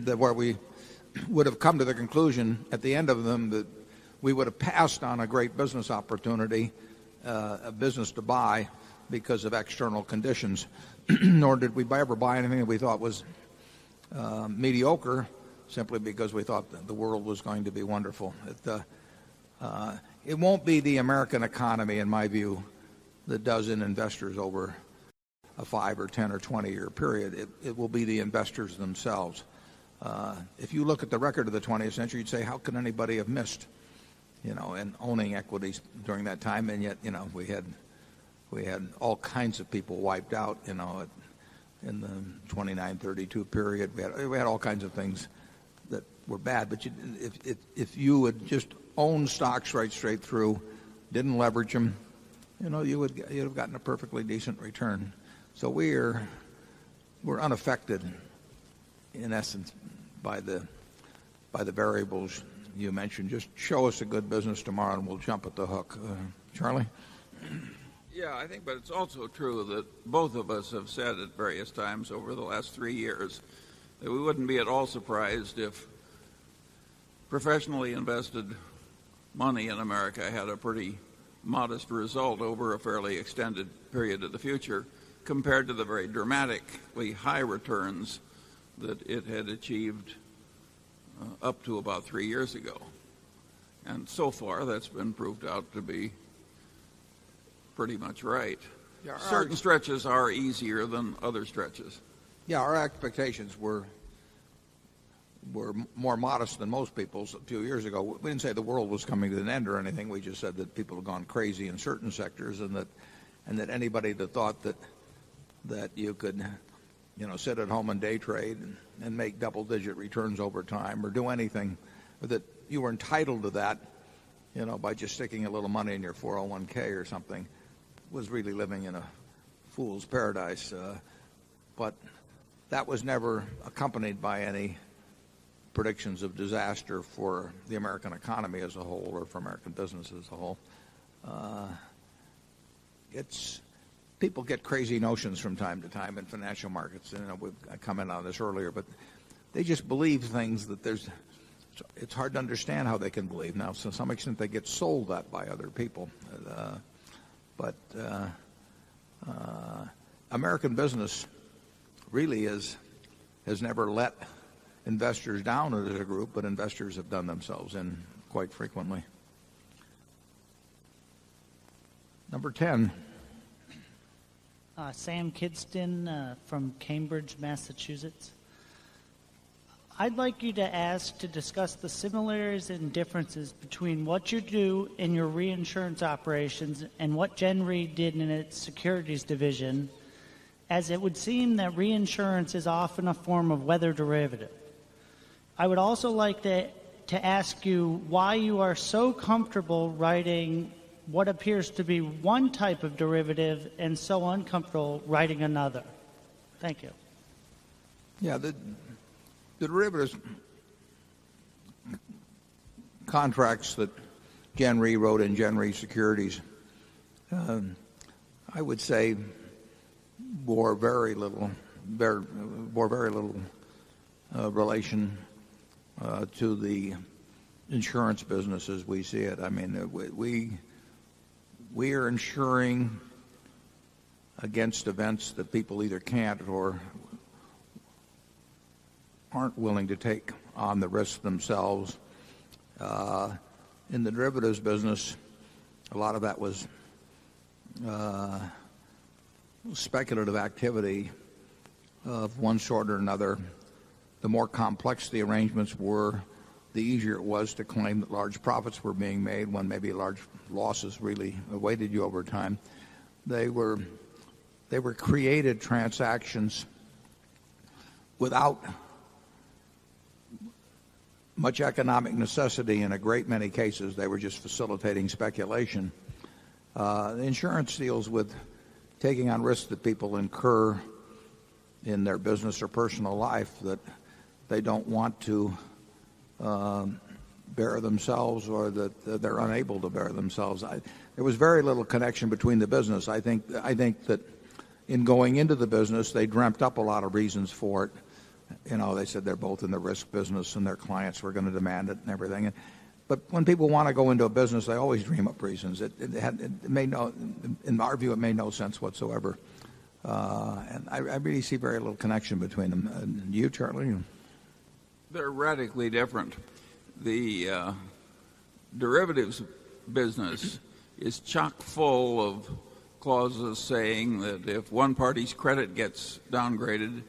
that where we would have come to the conclusion at the end of them that we would have passed on a great business opportunity, a business to buy because of external conditions, nor did we ever buy anything that we thought was mediocre simply because we thought that the world was going to be wonderful. It won't be the American economy, in my view, that does in investors over a 5 or 10 or 20-year period. It will be the investors themselves. If you look at the record of the 20th century, you'd say, how could anybody have missed, in owning equities during that time? And yet, we had all kinds of people wiped out, in the 29-32 period. We had all kinds of things that were bad. But if you would just own stocks right straight through, didn't leverage them, you'd have gotten a perfectly decent return. So we're unaffected, in essence, by the variables you mentioned. Just show us a good business tomorrow and we'll jump at the hook. Charlie? Yeah, I think, but it's also true that both of us have said at various times over the last 3 years that we wouldn't be at all surprised if professionally invested money in America had a pretty modest result over a fairly extended period of the future compared to the very dramatically high returns that it had achieved up to about 3 years ago. And so far, that's been proved out to be pretty much right. Yeah, certain stretches are easier than other stretches. Yeah, our expectations were more modest than most people's a few years ago. We didn't say the world was coming to an end or anything. We just said that people have gone crazy in certain sectors, and that anybody that thought that you could sit at home and day trade and make double-digit returns over time or do anything, or that you were entitled to that, by just sticking a little money in your 401k or something, was really living in a fool's paradise. But that was never accompanied by any predictions of disaster for the American economy as a whole or for American business as a whole. People get crazy notions from time to time in financial markets. I commented on this earlier, but they just believe things that it's hard to understand how they can believe. Now, to some extent, they get sold that by other people. But American business really has never let investors down as a group, but investors have done themselves in quite frequently. Number 10. Sam Kidston from Cambridge, Massachusetts. I'd like you to discuss the similarities and differences between what you do in your reinsurance operations and what Gen Re did in its securities division, as it would seem that reinsurance is often a form of weather derivative. I would also like to ask you why you are so comfortable writing what appears to be one type of derivative and so uncomfortable writing another. Thank you. Yeah, the derivatives contracts that Gen Re wrote in Gen Re Securities, I would say bore very little relation to the insurance business as we see it. I mean, we are insuring against events that people either can't or aren't willing to take on the risk themselves. In the derivatives business, a lot of that was speculative activity of one sort or another. The more complex the arrangements were, the easier it was to claim that large profits were being made when maybe large losses really awaited you over time. They were created transactions without much economic necessity. In a great many cases, they were just facilitating speculation. Insurance deals with taking on risks that people incur in their business or personal life that they don't want to bear themselves, or that they're unable to bear themselves. There was very little connection between the business. I think that in going into the business, they dreamt up a lot of reasons for it. You know, they said they're both in the risk business and their clients were going to demand it and everything. But when people want to go into a business, they always dream up reasons. It made no, in our view, it made no sense whatsoever. And I really see very little connection between them. And you, Charlie? They're radically different. The derivatives business is chock full of clauses saying that if one party's credit gets downgraded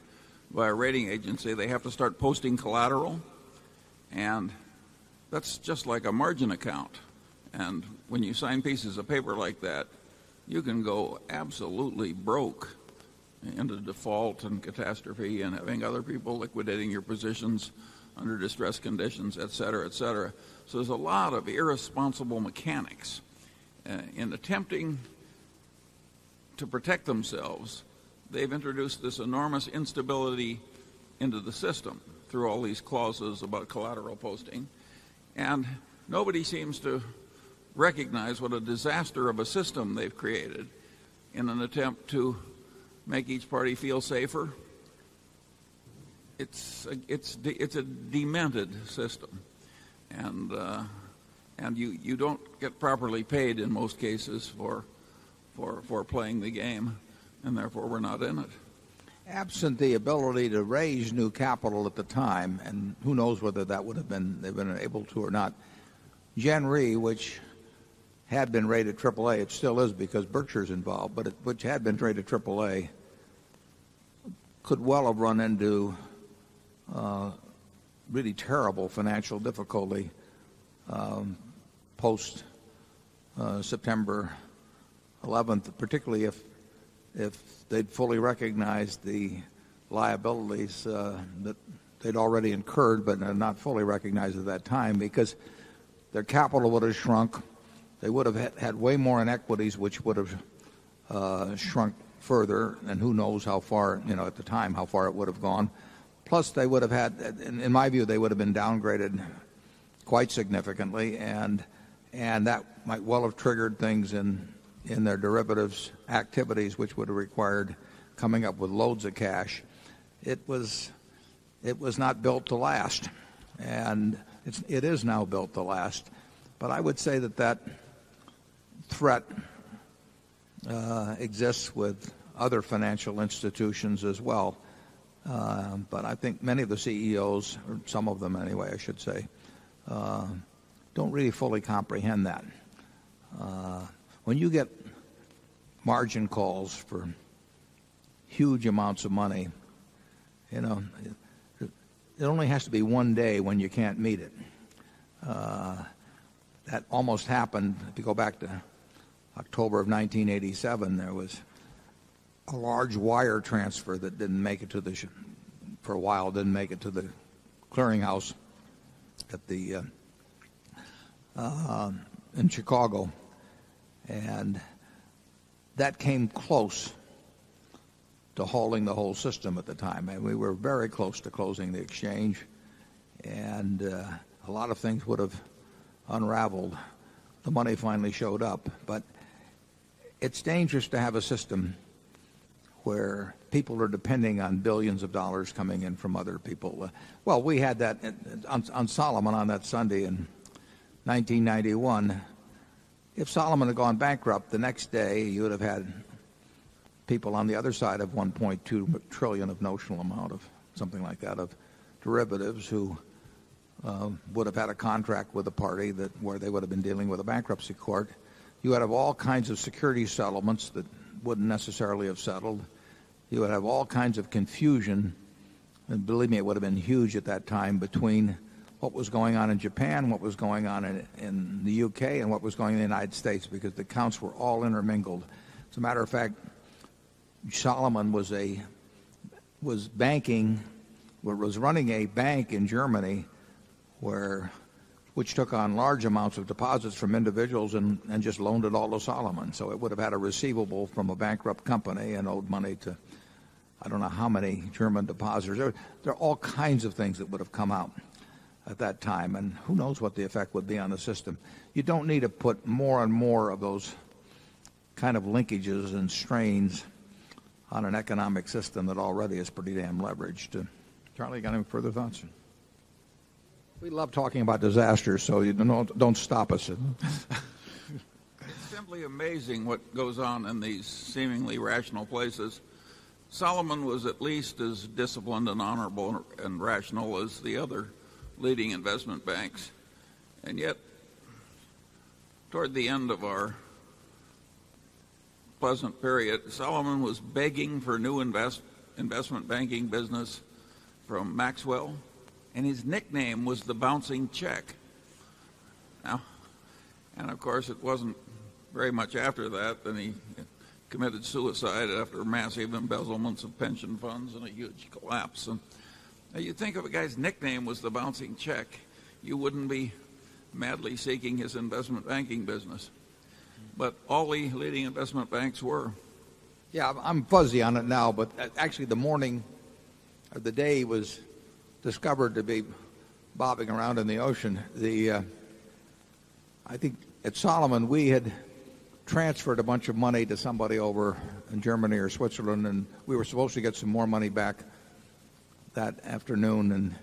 by a rating agency, they have to start posting collateral. And that's just like a margin account. And when you sign pieces of paper like that, you can go absolutely broke into default and catastrophe and having other people liquidating your positions under distress conditions, et cetera, et cetera. So there's a lot of irresponsible mechanics in attempting to protect themselves. They've introduced this enormous instability into the system through all these clauses about collateral posting. And nobody seems to recognize what a disaster of a system they've created in an attempt to make each party feel safer. It's a demented system, and you don't get properly paid in most cases for playing the game, and therefore we're not in it. Absent the ability to raise new capital at the time, and who knows whether that would have been they've been able to or not, Gen Re, which had been rated AAA, it still is because Berkshire's involved, but which had been rated AAA, could well have run into really terrible financial difficulty post September 11th, particularly if they'd fully recognized the liabilities that they'd already incurred but not fully recognized at that time, because their capital would have shrunk. They would have had way more in equities, which would have shrunk further, and who knows how far, at the time, how far it would have gone. Plus, they would have had, in my view, they would have been downgraded quite significantly, and that might well have triggered things in their derivatives activities, which would have required coming up with loads of cash. It was not built to last, and it is now built to last. But I would say that threat exists with other financial institutions as well. But I think many of the CEOs, or some of them anyway, I should say, don't really fully comprehend that. When you get margin calls for huge amounts of money, it only has to be one day when you can't meet it. That almost happened. If you go back to October of 1987, there was a large wire transfer that didn't make it to for a while, didn't make it to the clearinghouse at the in Chicago, and that came close to halting the whole system at the time. And we were very close to closing the exchange, and a lot of things would have unraveled. The money finally showed up, but it's dangerous to have a system where people are depending on billions of dollars coming in from other people. Well, we had that on Solomon on that Sunday in 1991. If Solomon had gone bankrupt the next day, you would have had people on the other side of 1.2 trillion of notional amount of something like that of derivatives who would have had a contract with a party where they would have been dealing with a bankruptcy court. You would have all kinds of security settlements that wouldn't necessarily have settled. You would have all kinds of confusion, and believe me, it would have been huge at that time, between what was going on in Japan, what was going on in the UK, and what was going on in the United States, because the accounts were all intermingled. As a matter of fact, Solomon was running a bank in Germany which took on large amounts of deposits from individuals and just loaned it all to Solomon. So it would have had a receivable from a bankrupt company and owed money to I don't know how many German depositors. There are all kinds of things that would have come out at that time, and who knows what the effect would be on the system. You don't need to put more and more of those kind of linkages and strains on an economic system that already is pretty damn leveraged. Charlie, got any further thoughts? We love talking about disasters, so you don't stop us. It's simply amazing what goes on in these seemingly rational places. Solomon was at least as disciplined and honorable and rational as the other leading investment banks. And yet, toward the end of our pleasant period, Solomon was begging for new investment banking business from Maxwell, and his nickname was the bouncing check. Now, and of course it wasn't very much after that then he committed suicide after massive embezzlements of pension funds and a huge collapse. And you'd think if a guy's nickname was the bouncing check, you wouldn't be madly seeking his investment banking business. But all the leading investment banks were. Yeah, I'm fuzzy on it now, but actually the morning or the day he was discovered to be bobbing around in the ocean, I think at Solomon we had transferred a bunch of money to somebody over in Germany or Switzerland, and we were supposed to get some more money back that afternoon,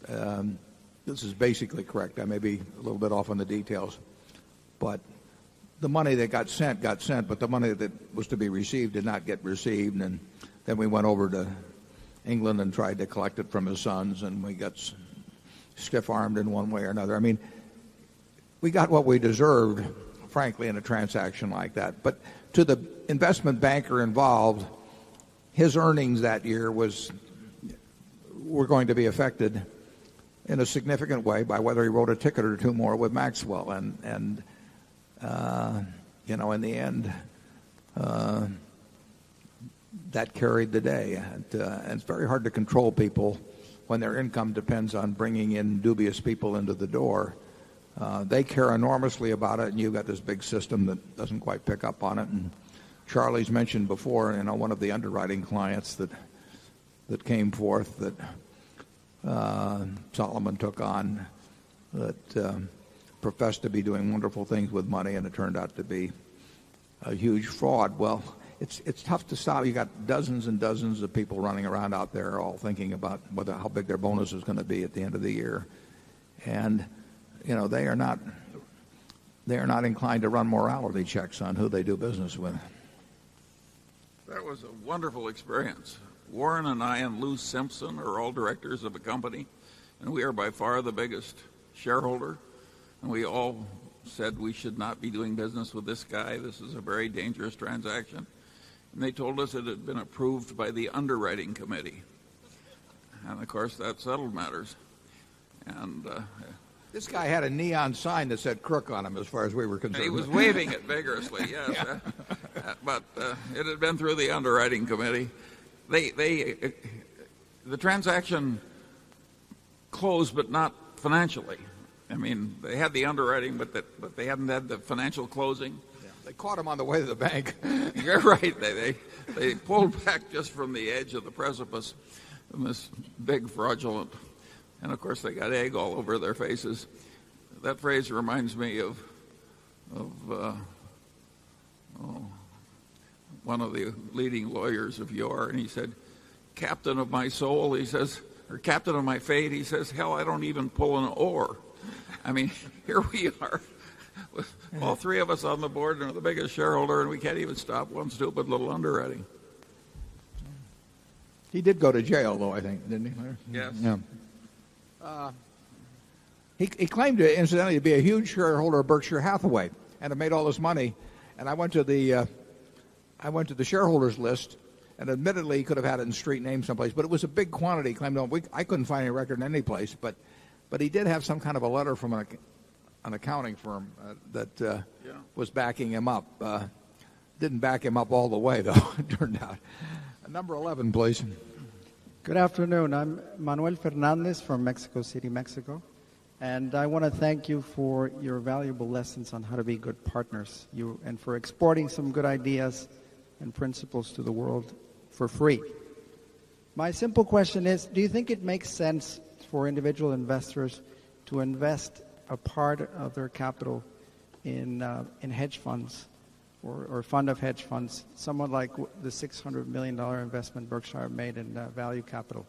and this is basically correct. I may be a little bit off on the details, but the money that got sent, but the money that was to be received did not get received, and then we went over to England and tried to collect it from his sons, and we got stiff-armed in one way or another. I mean, we got what we deserved, frankly, in a transaction like that. But to the investment banker involved, his earnings that year were going to be affected in a significant way by whether he wrote a ticket or two more with Maxwell. And in the end, that carried the day. And it's very hard to control people when their income depends on bringing in dubious people into the door. They care enormously about it, and you've got this big system that doesn't quite pick up on it. And Charlie's mentioned before, one of the underwriting clients that came forth that Solomon took on that professed to be doing wonderful things with money, and it turned out to be a huge fraud. Well, it's tough to stop. You got dozens and dozens of people running around out there all thinking about how big their bonus is going to be at the end of the year, and they are not inclined to run morality checks on who they do business with. That was a wonderful experience. Warren and I and Lou Simpson are all directors of a company, and we are by far the biggest shareholder. And we all said we should not be doing business with this guy. This is a very dangerous transaction. And they told us it had been approved by the underwriting committee. And, of course, that settled matters. And this guy had a neon sign that said crook on him as far as we were concerned. he was waving it vigorously, yes. Yeah. But it had been through the underwriting committee. The transaction closed, but not financially. I mean, they had the underwriting, but they hadn't had the financial closing. Yeah. They caught him on the way to the bank. You're right. They pulled back just from the edge of the precipice from this big fraudulent. And, of course, they got egg all over their faces. That phrase reminds me of one of the leading lawyers of yore, and he said, "Captain of my soul," he says, or "Captain of my fate," he says, "hell, I don't even pull an oar." I mean, here we are, with all three of us on the board and the biggest shareholder, and we can't even stop one stupid little underwriting. He did go to jail, though, I think, didn't he? Yes. Yeah. He claimed to, incidentally, to be a huge shareholder of Berkshire Hathaway and have made all this money. And I went to the shareholders list, and admittedly he could have had it in street name someplace, but it was a big quantity. He claimed I couldn't find any record in any place, but But he did have some kind of a letter from an accounting firm that was backing him up. Didn't back him up all the way, though, it turned out. Number 11, please. Good afternoon. I'm Manuel Fernandez from Mexico City, Mexico. And I want to thank you for your valuable lessons on how to be good partners and for exporting some good ideas and principles to the world for free. My simple question is, do you think it makes sense for individual investors to invest a part of their capital in hedge funds or fund of hedge funds, somewhat like the $600 million investment Berkshire made in value capital?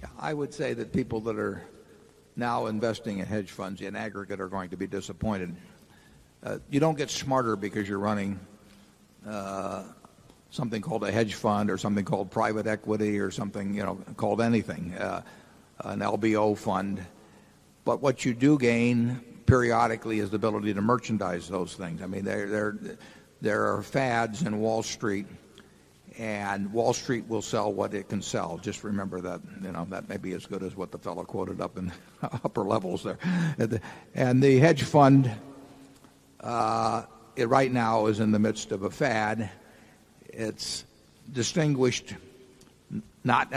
Yeah, I would say that people that are now investing in hedge funds in aggregate are going to be disappointed. You don't get smarter because you're running something called a hedge fund or something called private equity or something called anything, an LBO fund. But what you do gain periodically is the ability to merchandise those things. I mean, there are fads in Wall Street, and Wall Street will sell what it can sell. Just remember that, that may be as good as what the fellow quoted up in upper levels there. And the hedge fund it right now is in the midst of a fad. It's distinguished not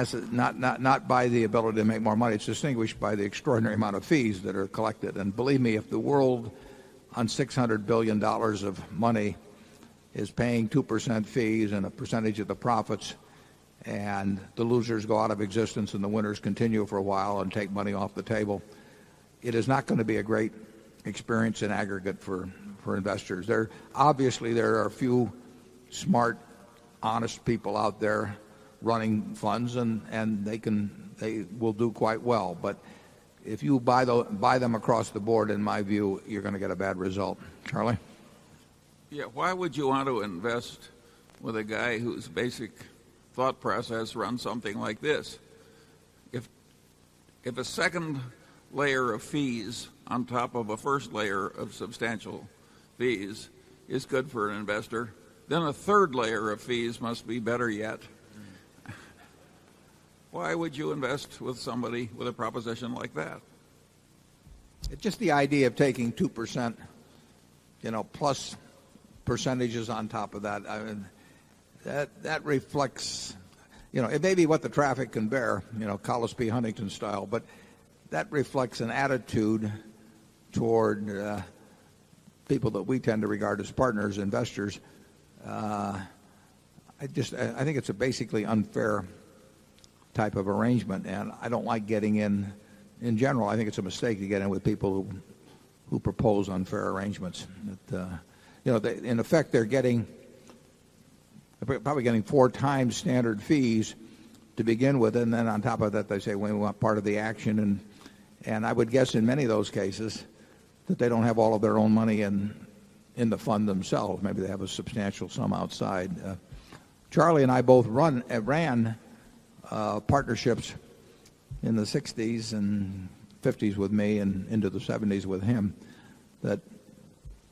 by the ability to make more money. It's distinguished by the extraordinary amount of fees that are collected. And believe me, if the world on $600 billion of money is paying 2% fees and a percentage of the profits, and the losers go out of existence and the winners continue for a while and take money off the table, it is not going to be a great experience in aggregate for investors. Obviously, there are a few smart, honest people out there running funds, and they will do quite well. But if you buy them across the board, in my view, you're going to get a bad result. Charlie? Yeah, why would you want to invest with a guy whose basic thought process runs something like this? If a second layer of fees on top of a first layer of substantial fees is good for an investor, then a third layer of fees must be better yet. Why would you invest with somebody with a proposition like that? It's just the idea of taking 2%, plus percentages on top of that. I mean, that reflects, it may be what the traffic can bear, Collis P. Huntington style, but that reflects an attitude toward people that we tend to regard as partners, investors. I think it's a basically unfair type of arrangement, and I don't like getting in general. I think it's a mistake to get in with people who propose unfair arrangements. In effect, they're probably getting 4 times standard fees to begin with, and then on top of that, they say, well, we want part of the action, and I would guess in many of those cases that they don't have all of their own money in the fund themselves. Maybe they have a substantial sum outside. Charlie and I both ran partnerships in the 60s and 50s with me and into the 70s with him that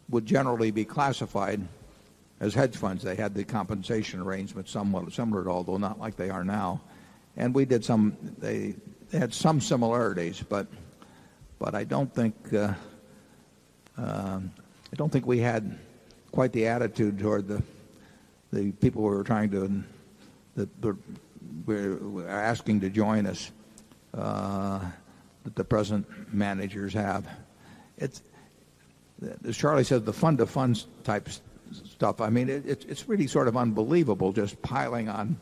would generally be classified as hedge funds. They had the compensation arrangements somewhat similar, although not like they are now. And we did they had some similarities, but I don't think we had quite the attitude toward the people we were trying to that we're asking to join us that the present managers have. It's, as Charlie said, the fund-to-funds type stuff. I mean, it's really sort of unbelievable, just piling on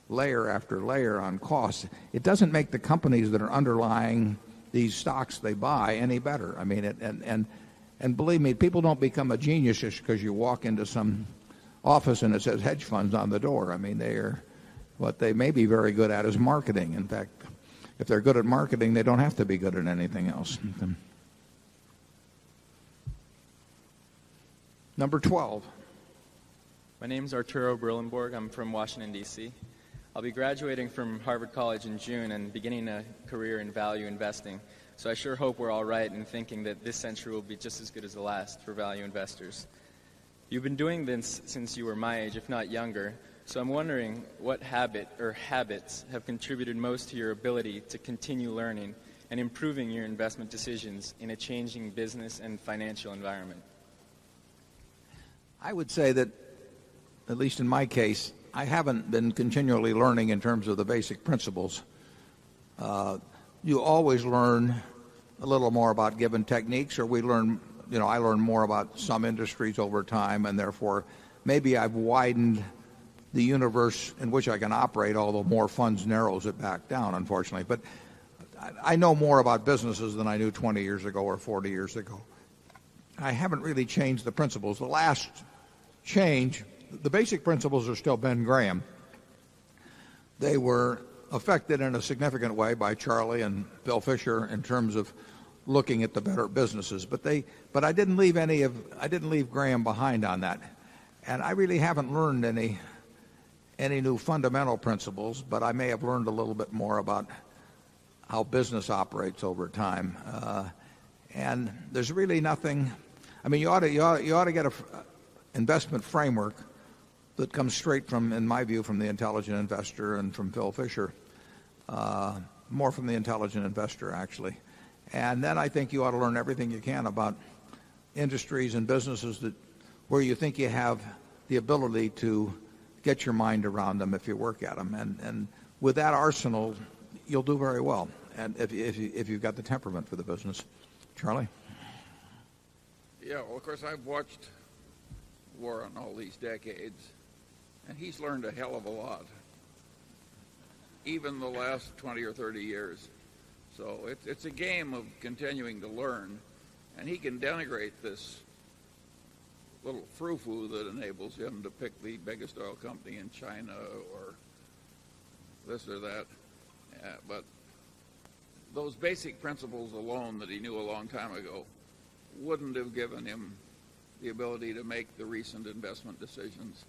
layer after layer on costs. It doesn't make the companies that are underlying these stocks they buy any better. I mean, and believe me, people don't become a genius just because you walk into some office and it says hedge funds on the door. I mean, what they may be very good at is marketing. In fact, if they're good at marketing, they don't have to be good at anything else. Number 12. My name is Arturo Brillenborg. I'm from Washington, D.C. I'll be graduating from Harvard College in June and beginning a career in value investing. So I sure hope we're all right in thinking that this century will be just as good as the last for value investors. You've been doing this since you were my age, if not younger. So I'm wondering what habit or habits have contributed most to your ability to continue learning and improving your investment decisions in a changing business and financial environment? I would say that, at least in my case, I haven't been continually learning in terms of the basic principles. You always learn a little more about given techniques, or I learn more about some industries over time, and therefore maybe I've widened the universe in which I can operate, although more funds narrows it back down, unfortunately. But I know more about businesses than I knew 20 years ago or 40 years ago. I haven't really changed the principles. The last change, the basic principles are still Ben Graham. They were affected in a significant way by Charlie and Bill Fisher in terms of looking at the better businesses. But I didn't leave Graham behind on that. And I really haven't learned any new fundamental principles, but I may have learned a little bit more about how business operates over time. And there's really nothing. I mean, you ought to get a investment framework that comes straight from, in my view, from the Intelligent Investor and from Phil Fisher, more from the Intelligent Investor, actually. And then I think you ought to learn everything you can about industries and businesses where you think you have the ability to get your mind around them if you work at them. And with that arsenal, you'll do very well, and if you've got the temperament for the business. Charlie? Yeah, well, of course, I've watched Warren all these decades, and he's learned a hell of a lot, even the last 20 or 30 years. So it's a game of continuing to learn, and he can denigrate this little frou-frou that enables him to pick the biggest oil company in China or this or that. But those basic principles alone that he knew a long time ago wouldn't have given him the ability to make the recent investment decisions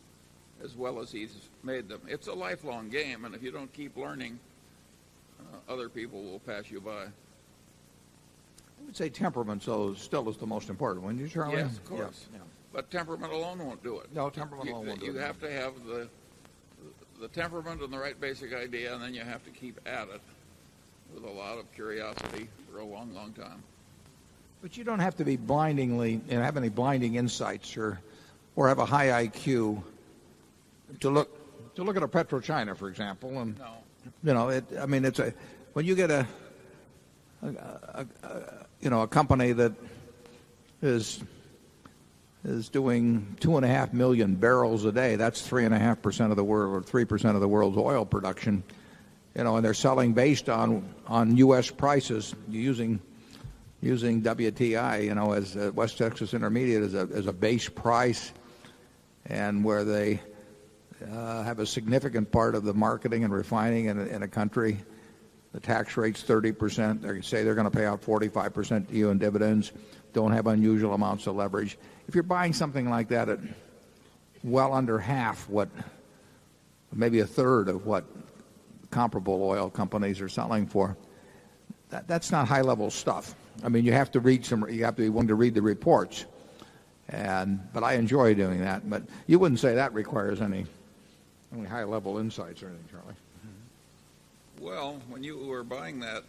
as well as he's made them. It's a lifelong game, and if you don't keep learning, other people will pass you by. I would say temperament still is the most important, wouldn't you, Charlie? Yes, of course. Yeah. But temperament alone won't do it. No, temperament alone won't do it. You have to have the temperament and the right basic idea, and then you have to keep at it with a lot of curiosity for a long, long time. But you don't have to be have any blinding insights or have a high IQ to look at a PetroChina, for example. And no. When you get a company that is doing 2.5 million barrels a day. That's 3.5% of the world, or 3% of the world's oil production. And they're selling based on U.S. prices, using WTI, as West Texas Intermediate as a base price, and where they have a significant part of the marketing and refining in a country. The tax rate's 30%. They say they're going to pay out 45% to you in dividends. Don't have unusual amounts of leverage. If you're buying something like that at well under half maybe a third of what comparable oil companies are selling for, that's not high-level stuff. I mean, you have to you have to be willing to read the reports. But I enjoy doing that. But you wouldn't say that requires any high-level insights or anything, Charlie? Well, when you were buying that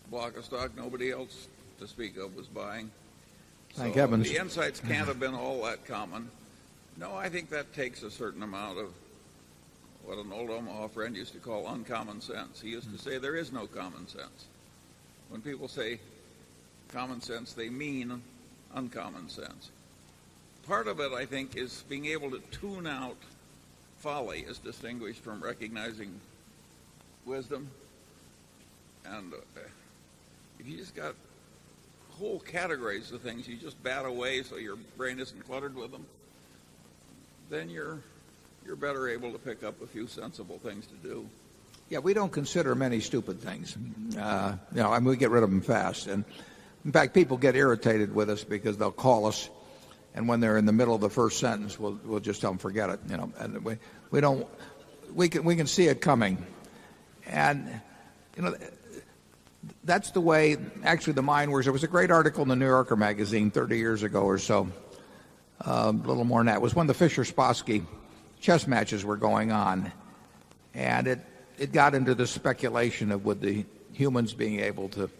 block of stock, nobody else to speak of was buying. Thank heavens. The insights can't have been all that common. No, I think that takes a certain amount of what an old Omaha friend used to call uncommon sense. He used to say there is no common sense. When people say common sense, they mean uncommon sense. Part of it, I think, is being able to tune out folly as distinguished from recognizing wisdom. And if you just got whole categories of things you just bat away so your brain isn't cluttered with them, then you're better able to pick up a few sensible things to do. Yeah, we don't consider many stupid things. We get rid of them fast. And in fact, people get irritated with us because they'll call us, and when they're in the middle of the first sentence, we'll just tell them forget it. And we can see it coming, and that's the way actually the mind works. There was a great article in the New Yorker magazine 30 years ago or so, a little more than that. It was when the Fischer-Spassky chess matches were going on, and it got into the speculation of would the humans being able to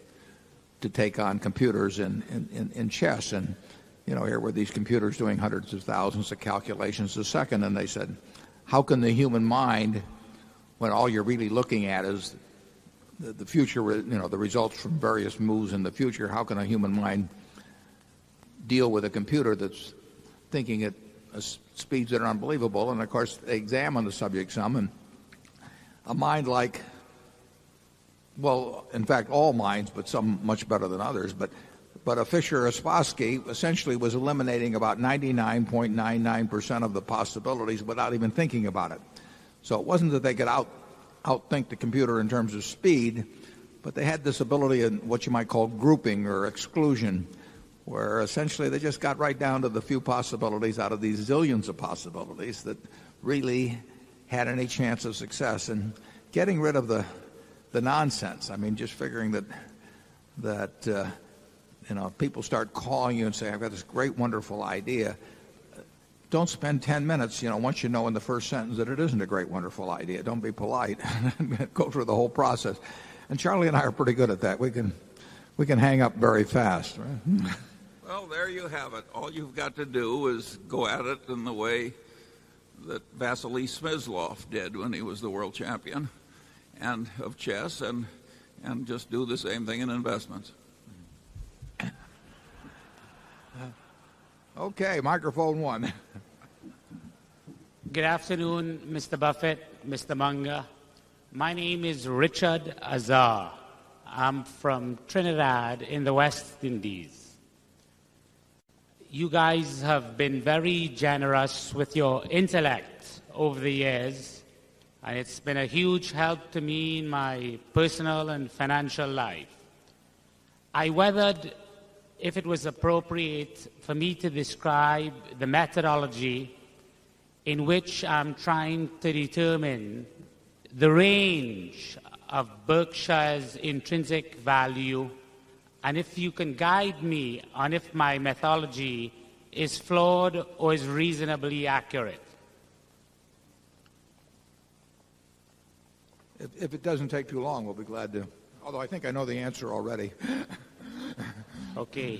take on computers in chess. And, here were these computers doing hundreds of thousands of calculations a second, and they said, how can the human mind, when all you're really looking at is the future, the results from various moves in the future, how can a human mind deal with a computer that's thinking at speeds that are unbelievable? And, of course, they examine the subject some, and a mind like, well, in fact, all minds, but some much better than others, but a Fisher or Spassky essentially was eliminating about 99.99% of the possibilities without even thinking about it. So it wasn't that they could outthink the computer in terms of speed, but they had this ability in what you might call grouping or exclusion, where essentially they just got right down to the few possibilities out of these zillions of possibilities that really had any chance of success. And getting rid of the nonsense, I mean, just figuring that people start calling you and say, I've got this great, wonderful idea. Don't spend 10 minutes, once you know in the first sentence that it isn't a great, wonderful idea. Don't be polite. Go through the whole process. And Charlie and I are pretty good at that. We can hang up very fast. Right? Well, there you have it. All you've got to do is go at it in the way that Vasily Smyslov did when he was the world champion and of chess, and just do the same thing in investments. Okay, microphone one. Good afternoon, Mr. Buffett, Mr. Munger. My name is Richard Azar. I'm from Trinidad in the West Indies. You guys have been very generous with your intellect over the years, and it's been a huge help to me in my personal and financial life. I weathered, if it was appropriate for me to describe the methodology in which I'm trying to determine the range of Berkshire's intrinsic value, and if you can guide me on if my methodology is flawed or is reasonably accurate. If it doesn't take too long, we'll be glad to. Although I think I know the answer already. Okay.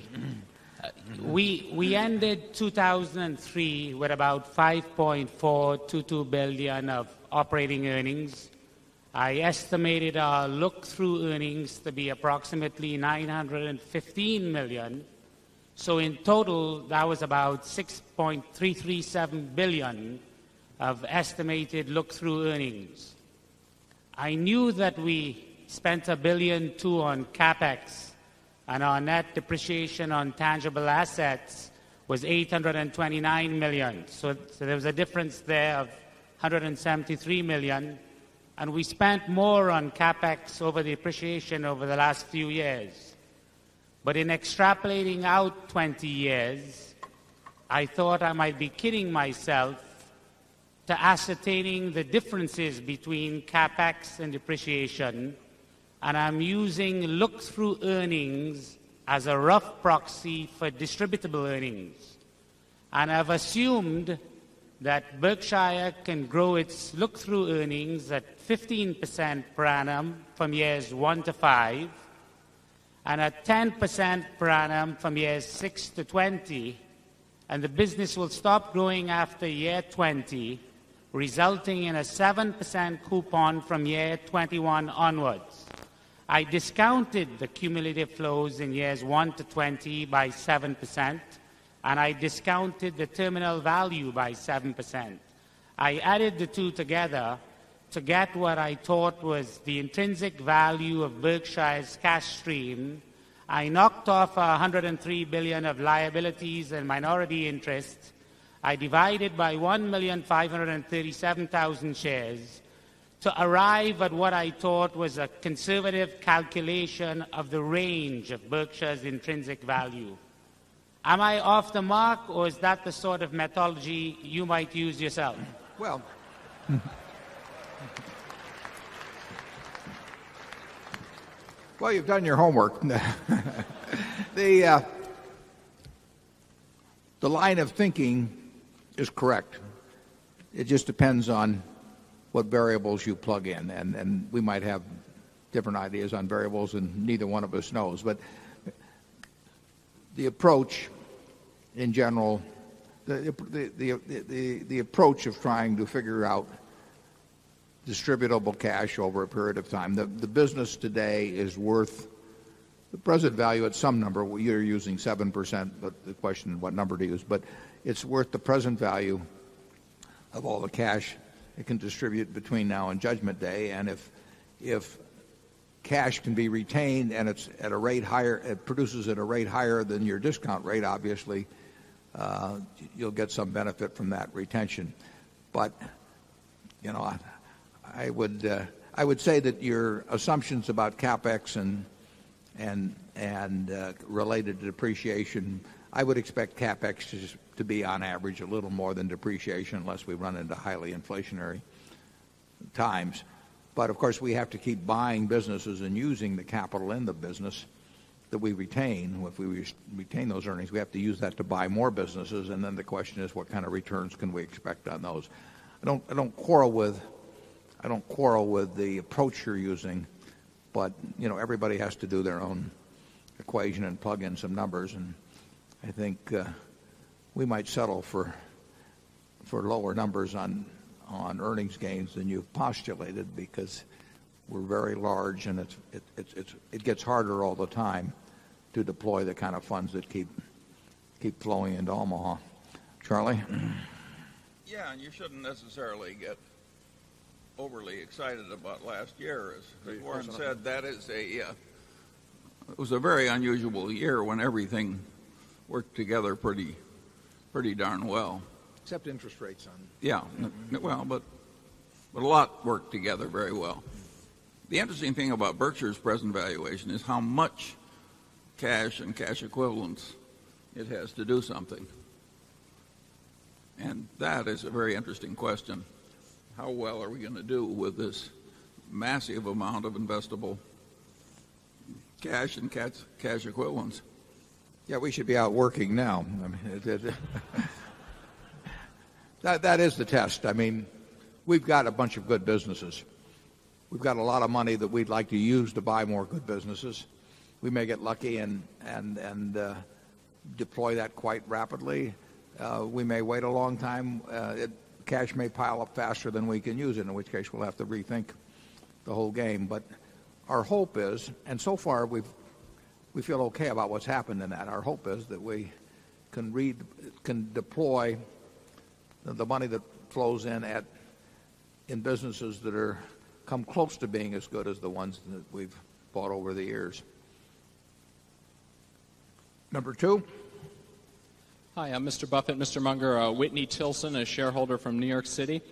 We ended 2003 with about $5.422 billion of operating earnings. I estimated our look-through earnings to be approximately $915 million. So in total, that was about $6.337 billion of estimated look-through earnings. I knew that we spent $1.2 billion on CapEx, and our net depreciation on tangible assets was $829 million. So there was a difference there of $173 million. And we spent more on CapEx over the depreciation over the last few years. But in extrapolating out 20 years, I thought I might be kidding myself to ascertaining the differences between CapEx and depreciation, and I'm using look-through earnings as a rough proxy for distributable earnings. And I've assumed that Berkshire can grow its look-through earnings at 15% per annum from years 1 to 5, and at 10% per annum from years 6 to 20, and the business will stop growing after year 20, resulting in a 7% coupon from year 21 onwards. I discounted the cumulative flows in years 1 to 20 by 7%, and I discounted the terminal value by 7%. I added the two together to get what I thought was the intrinsic value of Berkshire's cash stream. I knocked off $103 billion of liabilities and minority interests. I divided by 1,537,000 shares to arrive at what I thought was a conservative calculation of the range of Berkshire's intrinsic value. Am I off the mark, or is that the sort of methodology you might use yourself? Well, well, you've done your homework. The line of thinking is correct. It just depends on what variables you plug in, and we might have different ideas on variables, and neither one of us knows. But the approach, in general, the approach of trying to figure out distributable cash over a period of time. The business today is worth the present value at some number. You're using 7%, but the question is what number to use. But it's worth the present value of all the cash it can distribute between now and Judgment Day. And if cash can be retained and it's at a rate higher, it produces at a rate higher than your discount rate, obviously, you'll get some benefit from that retention. But, you know, I would say that your assumptions about CapEx and related to depreciation, I would expect CapEx to be on average a little more than depreciation unless we run into highly inflationary times. But of course we have to keep buying businesses and using the capital in the business that we retain. If we retain those earnings, we have to use that to buy more businesses, and then the question is what kind of returns can we expect on those. I don't quarrel with the approach you're using, but you know, everybody has to do their own equation and plug in some numbers, and I think we might settle for lower numbers on earnings gains than you've postulated, because we're very large and it gets harder all the time to deploy the kind of funds that keep flowing into Omaha. Charlie? Yeah, and you shouldn't necessarily get overly excited about last year. As Warren said, that is it was a very unusual year when everything worked together pretty darn well. Except interest rates on. Yeah, well, but a lot worked together very well. The interesting thing about Berkshire's present valuation is how much cash and cash equivalents it has to do something. And that is a very interesting question. How well are we going to do with this massive amount of investable cash and cash equivalents? Yeah, we should be out working now. I mean, that is the test. I mean, we've got a bunch of good businesses. We've got a lot of money that we'd like to use to buy more good businesses. We may get lucky and deploy that quite rapidly. We may wait a long time. Cash may pile up faster than we can use it, in which case we'll have to rethink the whole game. But our hope is, and so far we feel okay about what's happened in that. Our hope is that we can deploy the money that flows in businesses that come close to being as good as the ones that we've bought over the years. Number two. Hi, I'm Mr. Buffett, Mr. Munger, Whitney Tilson, a shareholder from New York City.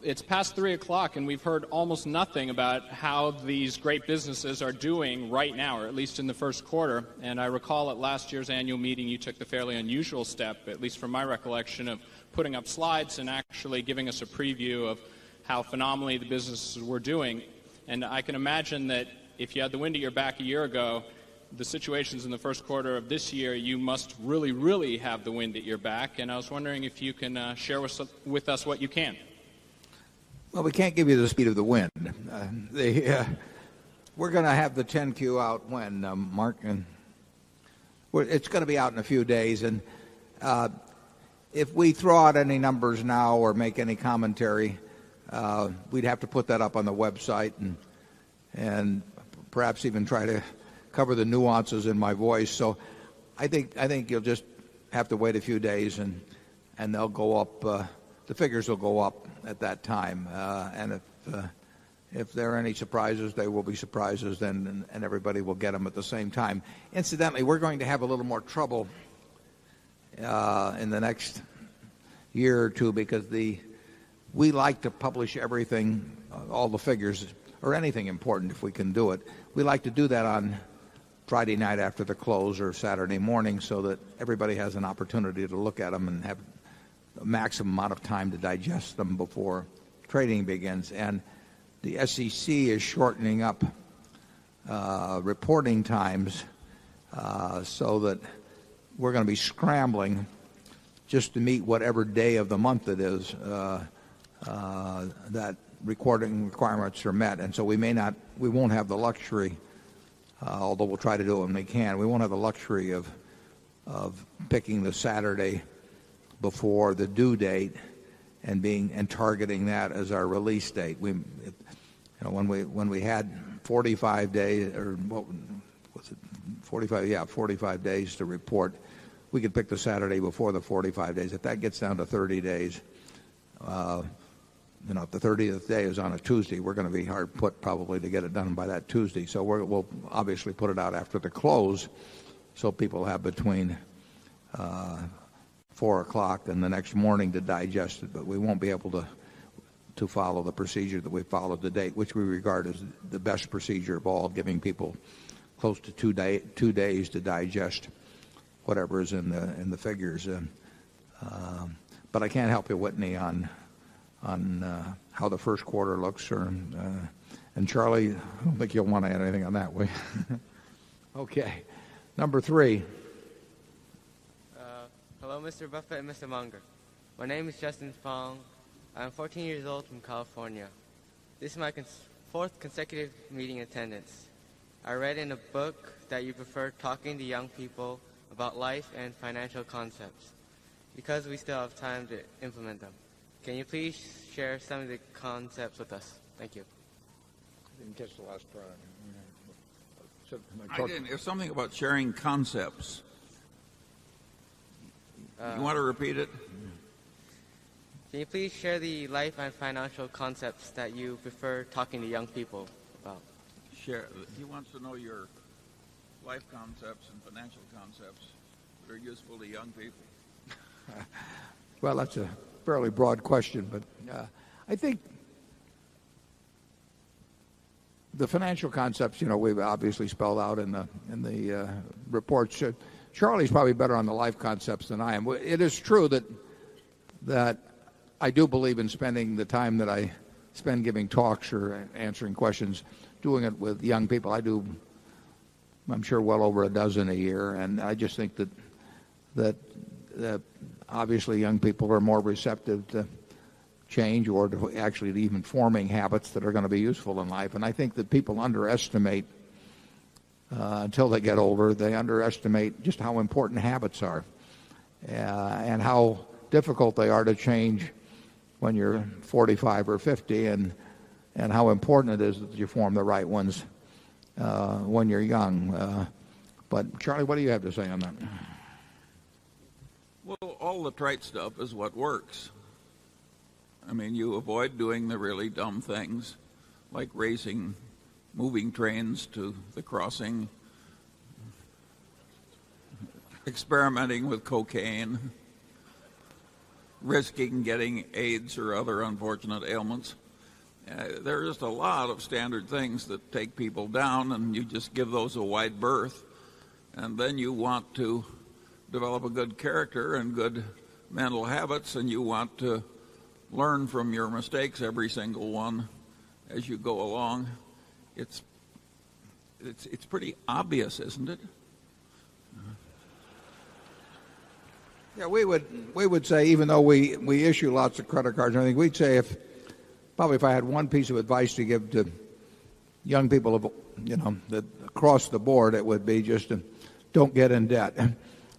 It's past 3 o'clock, and we've heard almost nothing about how these great businesses are doing right now, or at least in the first quarter. And I recall at last year's annual meeting you took the fairly unusual step, at least from my recollection, of putting up slides and actually giving us a preview of how phenomenally the businesses were doing. And I can imagine that if you had the wind at your back a year ago, the situations in the first quarter of this year, you must really, really have the wind at your back. And I was wondering if you can share with us what you can. Well, we can't give you the speed of the wind. We're going to have the 10Q out when, Mark? And it's going to be out in a few days. And if we throw out any numbers now or make any commentary, we'd have to put that up on the website and perhaps even try to cover the nuances in my voice. So I think you'll just have to wait a few days and they'll go up. The figures will go up at that time. And if there are any surprises, they will be surprises then, and everybody will get them at the same time. Incidentally, we're going to have a little more trouble in the next year or two because we like to publish everything, all the figures, or anything important if we can do it. We like to do that on Friday night after the close or Saturday morning so that everybody has an opportunity to look at them and have a maximum amount of time to digest them before trading begins. And the SEC is shortening up reporting times so that we're going to be scrambling just to meet whatever day of the month it is that recording requirements are met, and so we won't have the luxury, although we'll try to do it when we can. We won't have the luxury of picking the Saturday before the due date and targeting that as our release date. When we had 45 days, or what was it, 45 days to report, we could pick the Saturday before the 45 days. If that gets down to 30 days, if the 30th day is on a Tuesday, we're going to be hard put probably to get it done by that Tuesday. So we'll obviously put it out after the close, so people have between 4 o'clock and the next morning to digest it. But we won't be able to follow the procedure that we followed to date, which we regard as the best procedure of all, giving people close to 2 days to digest whatever is in the figures. But I can't help you, Whitney, on how the first quarter looks. And Charlie, I don't think you'll want to add anything on that way. Okay. Number 3. Hello, Mr. Buffett and Mr. Munger. My name is Justin Fong. I'm 14 years old from California. This is my 4th consecutive meeting attendance. I read in a book that you prefer talking to young people about life and financial concepts because we still have time to implement them. Can you please share some of the concepts with us? Thank you. I didn't catch the last part. I didn't. There's something about sharing concepts. You want to repeat it? Can you please share the life and financial concepts that you prefer talking to young people about? Share. He wants to know your life concepts and financial concepts that are useful to young people. Well, that's a fairly broad question, but I think the financial concepts, we've obviously spelled out in the reports. Charlie's probably better on the life concepts than I am. It is true that I do believe in spending the time that I spend giving talks or answering questions, doing it with young people. I do, I'm sure, well over a dozen a year, and I just think that obviously young people are more receptive to change or to actually even forming habits that are going to be useful in life. And I think that people underestimate, until they get older, they underestimate just how important habits are and how difficult they are to change when you're 45 or 50, and how important it is that you form the right ones when you're young. But Charlie, what do you have to say on that? Well, all the trite stuff is what works. I mean, you avoid doing the really dumb things, like racing moving trains to the crossing, experimenting with cocaine, risking getting AIDS or other unfortunate ailments. There are just a lot of standard things that take people down, and you just give those a wide berth. And then you want to develop a good character and good mental habits, and you want to learn from your mistakes, every single one, as you go along. It's pretty obvious, isn't it? Yeah, we would say, even though we issue lots of credit cards and everything, we'd say if I had one piece of advice to give to young people, that across the board, it would be just don't get in debt.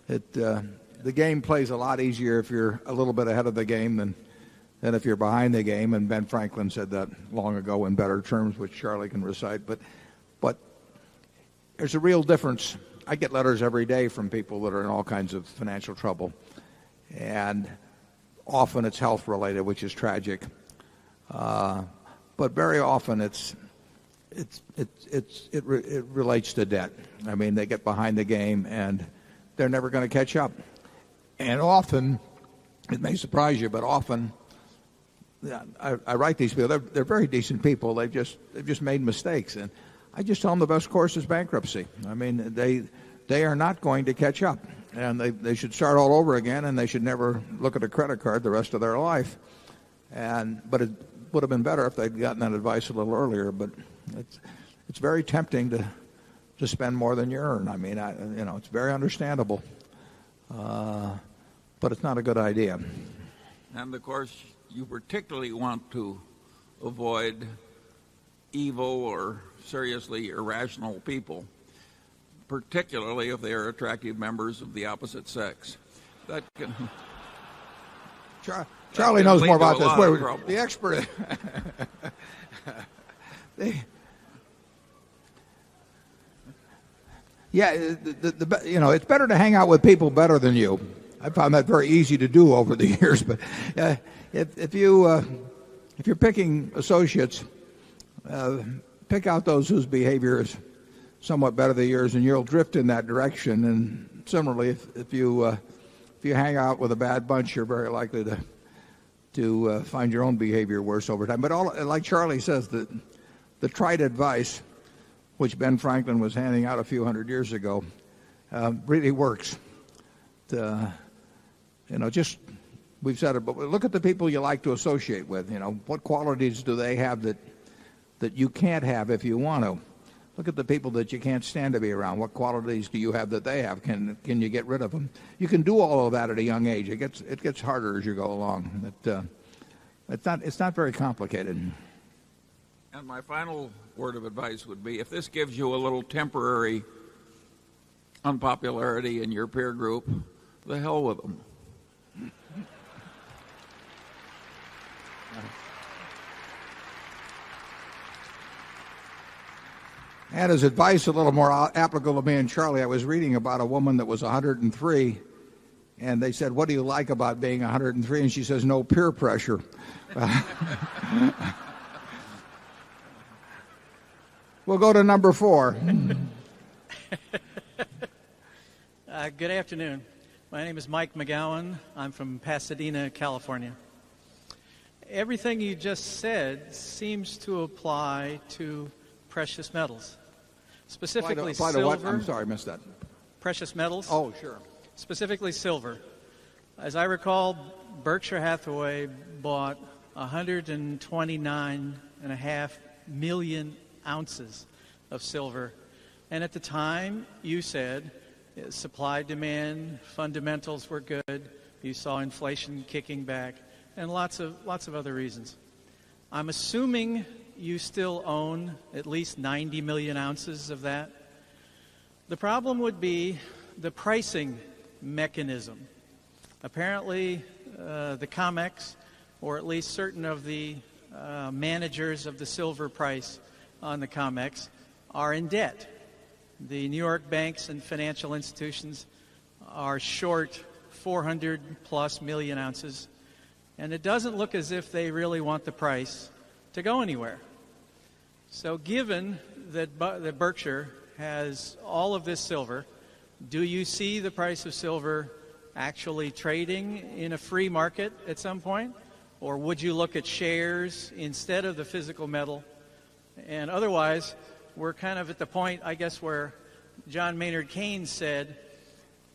The game plays a lot easier if you're a little bit ahead of the game than if you're behind the game. And Ben Franklin said that long ago in better terms, which Charlie can recite. But there's a real difference. I get letters every day from people that are in all kinds of financial trouble, and often it's health related, which is tragic. But very often it relates to debt. I mean, they get behind the game and they're never going to catch up. And often, it may surprise you, but often, I write these people. They're very decent people. They've just made mistakes, and I just tell them the best course is bankruptcy. I mean, they are not going to catch up, and they should start all over again, and they should never look at a credit card the rest of their life. But it would have been better if they'd gotten that advice a little earlier. But it's very tempting to spend more than you earn. I mean, it's very understandable, but it's not a good idea. And of course, you particularly want to avoid evil or seriously irrational people, particularly if they are attractive members of the opposite sex. That can Charlie knows more about this. The expert. It's better to hang out with people better than you. I found that very easy to do over the years. But if you're picking associates, pick out those whose behavior is somewhat better than yours, and you'll drift in that direction. And similarly, if you hang out with a bad bunch, you're very likely to find your own behavior worse over time. But like Charlie says, the trite advice, which Ben Franklin was handing out a few hundred years ago, really works. We've said it, but look at the people you like to associate with. What qualities do they have that you can't have if you want to? Look at the people that you can't stand to be around. What qualities do you have that they have? Can you get rid of them? You can do all of that at a young age. It gets harder as you go along. It's not very complicated. And my final word of advice would be, if this gives you a little temporary unpopularity in your peer group, the hell with them. And as advice, a little more applicable to me and Charlie, I was reading about a woman that was 103, and they said, "What do you like about being 103?" And she says, "No peer pressure." We'll go to number 4. Good afternoon. My name is Mike McGowan. I'm from Pasadena, California. Everything you just said seems to apply to precious metals, specifically apply silver. to what? I'm sorry, I missed that. Precious metals. Oh, sure. Specifically silver. As I recall, Berkshire Hathaway bought 129.5 million ounces of silver, and at the time you said supply demand fundamentals were good. You saw inflation kicking back, and lots of other reasons. I'm assuming you still own at least 90 million ounces of that. The problem would be the pricing mechanism. Apparently, the COMEX, or at least certain of the managers of the silver price on the COMEX, are in debt. The New York banks and financial institutions are short 400 plus million ounces, and it doesn't look as if they really want the price to go anywhere. So given that Berkshire has all of this silver, do you see the price of silver actually trading in a free market at some point? Or would you look at shares instead of the physical metal? And otherwise, we're kind of at the point, I guess, where John Maynard Keynes said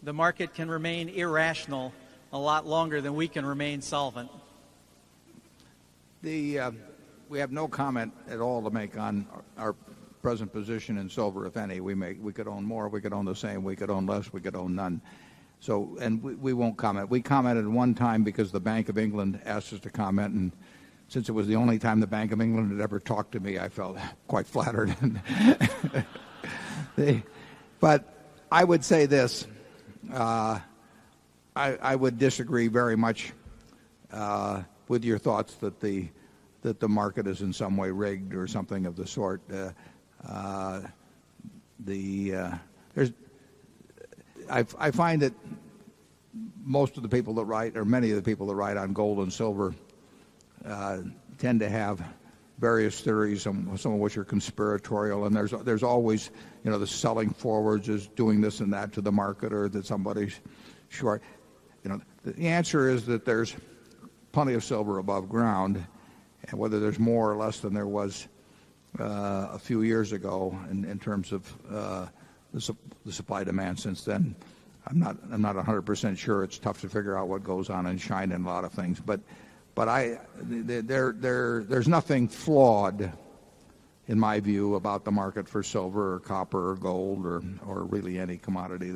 the market can remain irrational a lot longer than we can remain solvent. We have no comment at all to make on our present position in silver, if any. We could own more, we could own the same, we could own less, we could own none. So, and we won't comment. We commented one time because the Bank of England asked us to comment, and since it was the only time the Bank of England had ever talked to me, I felt quite flattered. But I would say this. I would disagree very much with your thoughts that the market is in some way rigged or something of the sort. I find that most of the people that write, or many of the people that write on gold and silver, tend to have various theories, some of which are conspiratorial, and there's always, the selling forwards is doing this and that to the market, or that somebody's short. The answer is that there's plenty of silver above ground, and whether there's more or less than there was a few years ago in terms of the supply demand since then, I'm not 100% sure. It's tough to figure out what goes on in China and a lot of things, but there's nothing flawed in my view about the market for silver or copper or gold or really any commodity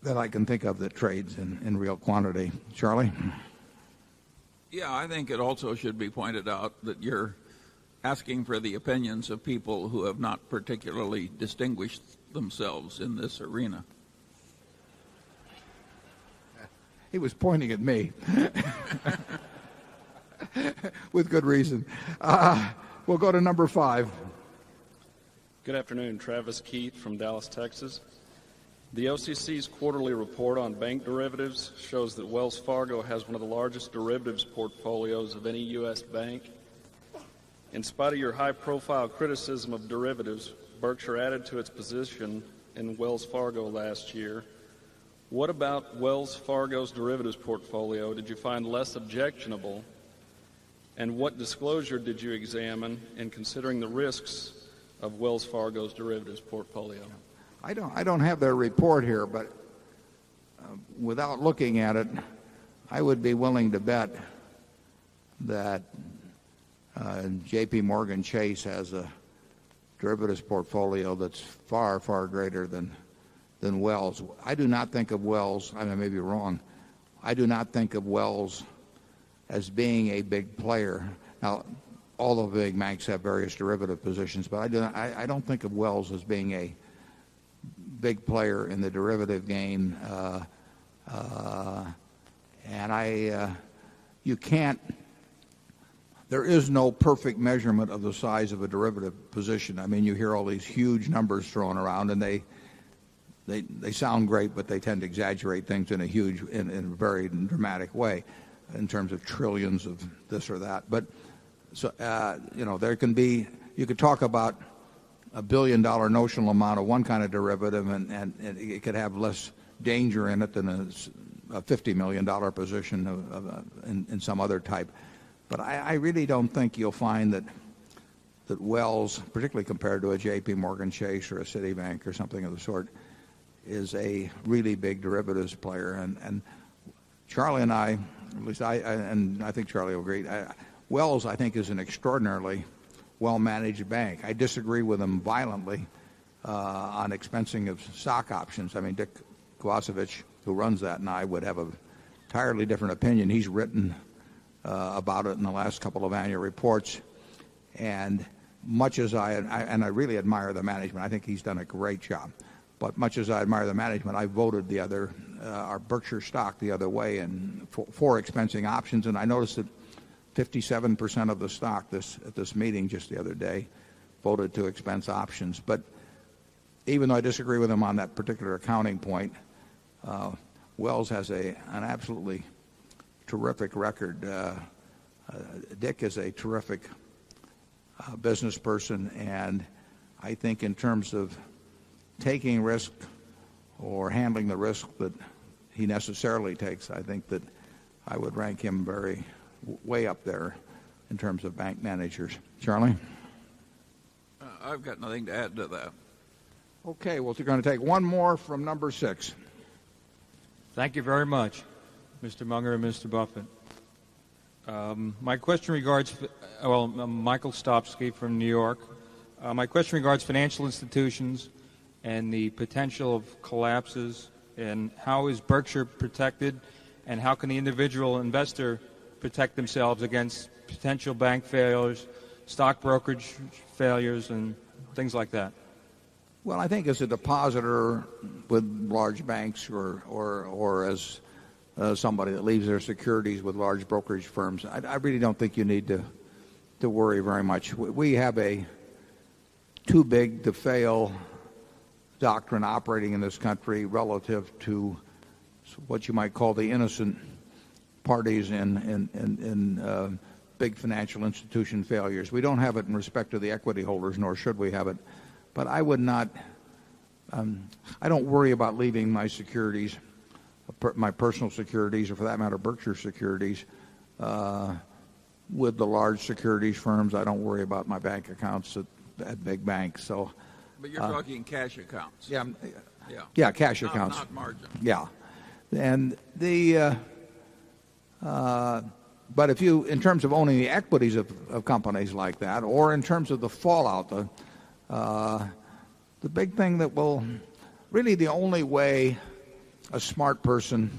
that I can think of that trades in real quantity. Charlie? Yeah, I think it also should be pointed out that you're asking for the opinions of people who have not particularly distinguished themselves in this arena. He was pointing at me. With good reason. We'll go to number 5. Good afternoon. Travis Keith from Dallas, Texas. The OCC's quarterly report on bank derivatives shows that Wells Fargo has one of the largest derivatives portfolios of any U.S. bank. In spite of your high-profile criticism of derivatives, Berkshire added to its position in Wells Fargo last year. What about Wells Fargo's derivatives portfolio did you find less objectionable, and what disclosure did you examine in considering the risks of Wells Fargo's derivatives portfolio? I don't have their report here, but without looking at it, I would be willing to bet that J.P. Morgan Chase has a derivatives portfolio that's far, far greater than Wells. I do not think of Wells, I may be wrong, I do not think of Wells as being a big player. Now, all the big banks have various derivative positions, but I don't think of Wells as being a big player in the derivative game. You can't, there is no perfect measurement of the size of a derivative position. I mean, you hear all these huge numbers thrown around, and they sound great, but they tend to exaggerate things in a very dramatic way in terms of trillions of this or that. But so there can be, you could talk about $1 billion notional amount of one kind of derivative, and it could have less danger in it than a $50 million position in some other type. But I really don't think you'll find that Wells, particularly compared to a J.P. Morgan Chase or a Citibank or something of the sort, is a really big derivatives player. And Charlie and I, at least and I think Charlie will agree, Wells, I think, is an extraordinarily well-managed bank. I disagree with him violently on expensing of stock options. I mean, Dick Kovacevic, who runs that, and I would have an entirely different opinion. He's written about it in the last couple of annual reports. And much as I really admire the management, I think he's done a great job. But much as I admire the management, I voted our Berkshire stock the other way and for expensing options. And I noticed that 57% of the stock at this meeting just the other day voted to expense options. But even though I disagree with him on that particular accounting point, Wells has an absolutely terrific record. Dick is a terrific business person, and I think in terms of taking risk or handling the risk that he necessarily takes, I think that I would rank him way up there in terms of bank managers. Charlie? I've got nothing to add to that. Okay, well, we're going to take one more from number 6. Thank you very much, Mr. Munger and Mr. Buffett. My question regards, Michael Stopsky from New York. My question regards financial institutions and the potential of collapses, and how is Berkshire protected, and how can the individual investor protect themselves against potential bank failures, stock brokerage failures, and things like that? Well, I think as a depositor with large banks or as somebody that leaves their securities with large brokerage firms, I really don't think you need to worry very much. We have a too big to fail doctrine operating in this country relative to what you might call the innocent parties in big financial institution failures. We don't have it in respect to the equity holders, nor should we have it. But I would not, I don't worry about leaving my securities, my personal securities, or for that matter, Berkshire securities, with the large securities firms. I don't worry about my bank accounts at big banks. So, but you're talking cash accounts. Yeah, cash accounts. Not margin. Yeah. And but if you, in terms of owning the equities of companies like that, or in terms of the fallout, the big thing that will, really the only way a smart person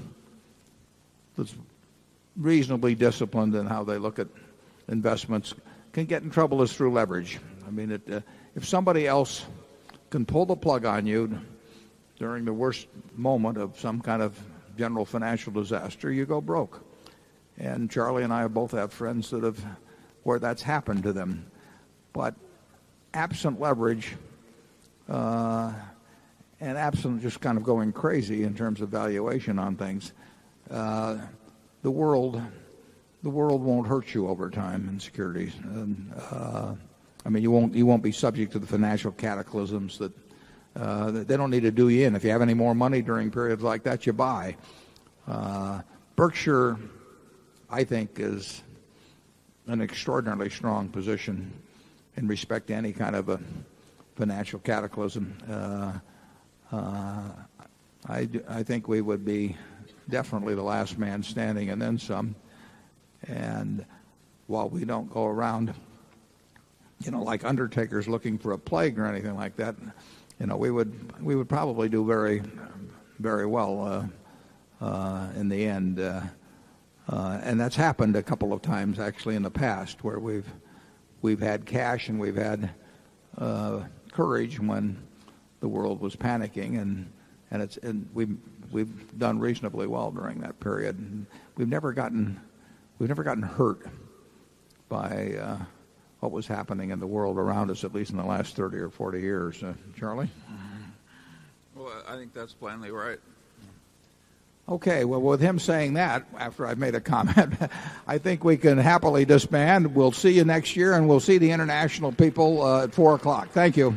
that's reasonably disciplined in how they look at investments can get in trouble is through leverage. I mean, if somebody else can pull the plug on you during the worst moment of some kind of general financial disaster, you go broke. And Charlie and I both have friends where that's happened to them. But absent leverage, and absent just kind of going crazy in terms of valuation on things, the world won't hurt you over time in securities. I mean, you won't be subject to the financial cataclysms that they don't need to do you in. If you have any more money during periods like that, you buy. Berkshire, I think, is an extraordinarily strong position in respect to any kind of a financial cataclysm. I think we would be definitely the last man standing and then some. And while we don't go around, like undertakers looking for a plague or anything like that, we would probably do very, very well in the end. And that's happened a couple of times actually in the past, where we've had cash and we've had courage when the world was panicking, and we've done reasonably well during that period. And we've never gotten hurt by what was happening in the world around us, at least in the last 30 or 40 years. Charlie? Well, I think that's plainly right. Okay, well, with him saying that, after I've made a comment, I think we can happily disband. We'll see you next year, and we'll see the international people at 4 o'clock. Thank you.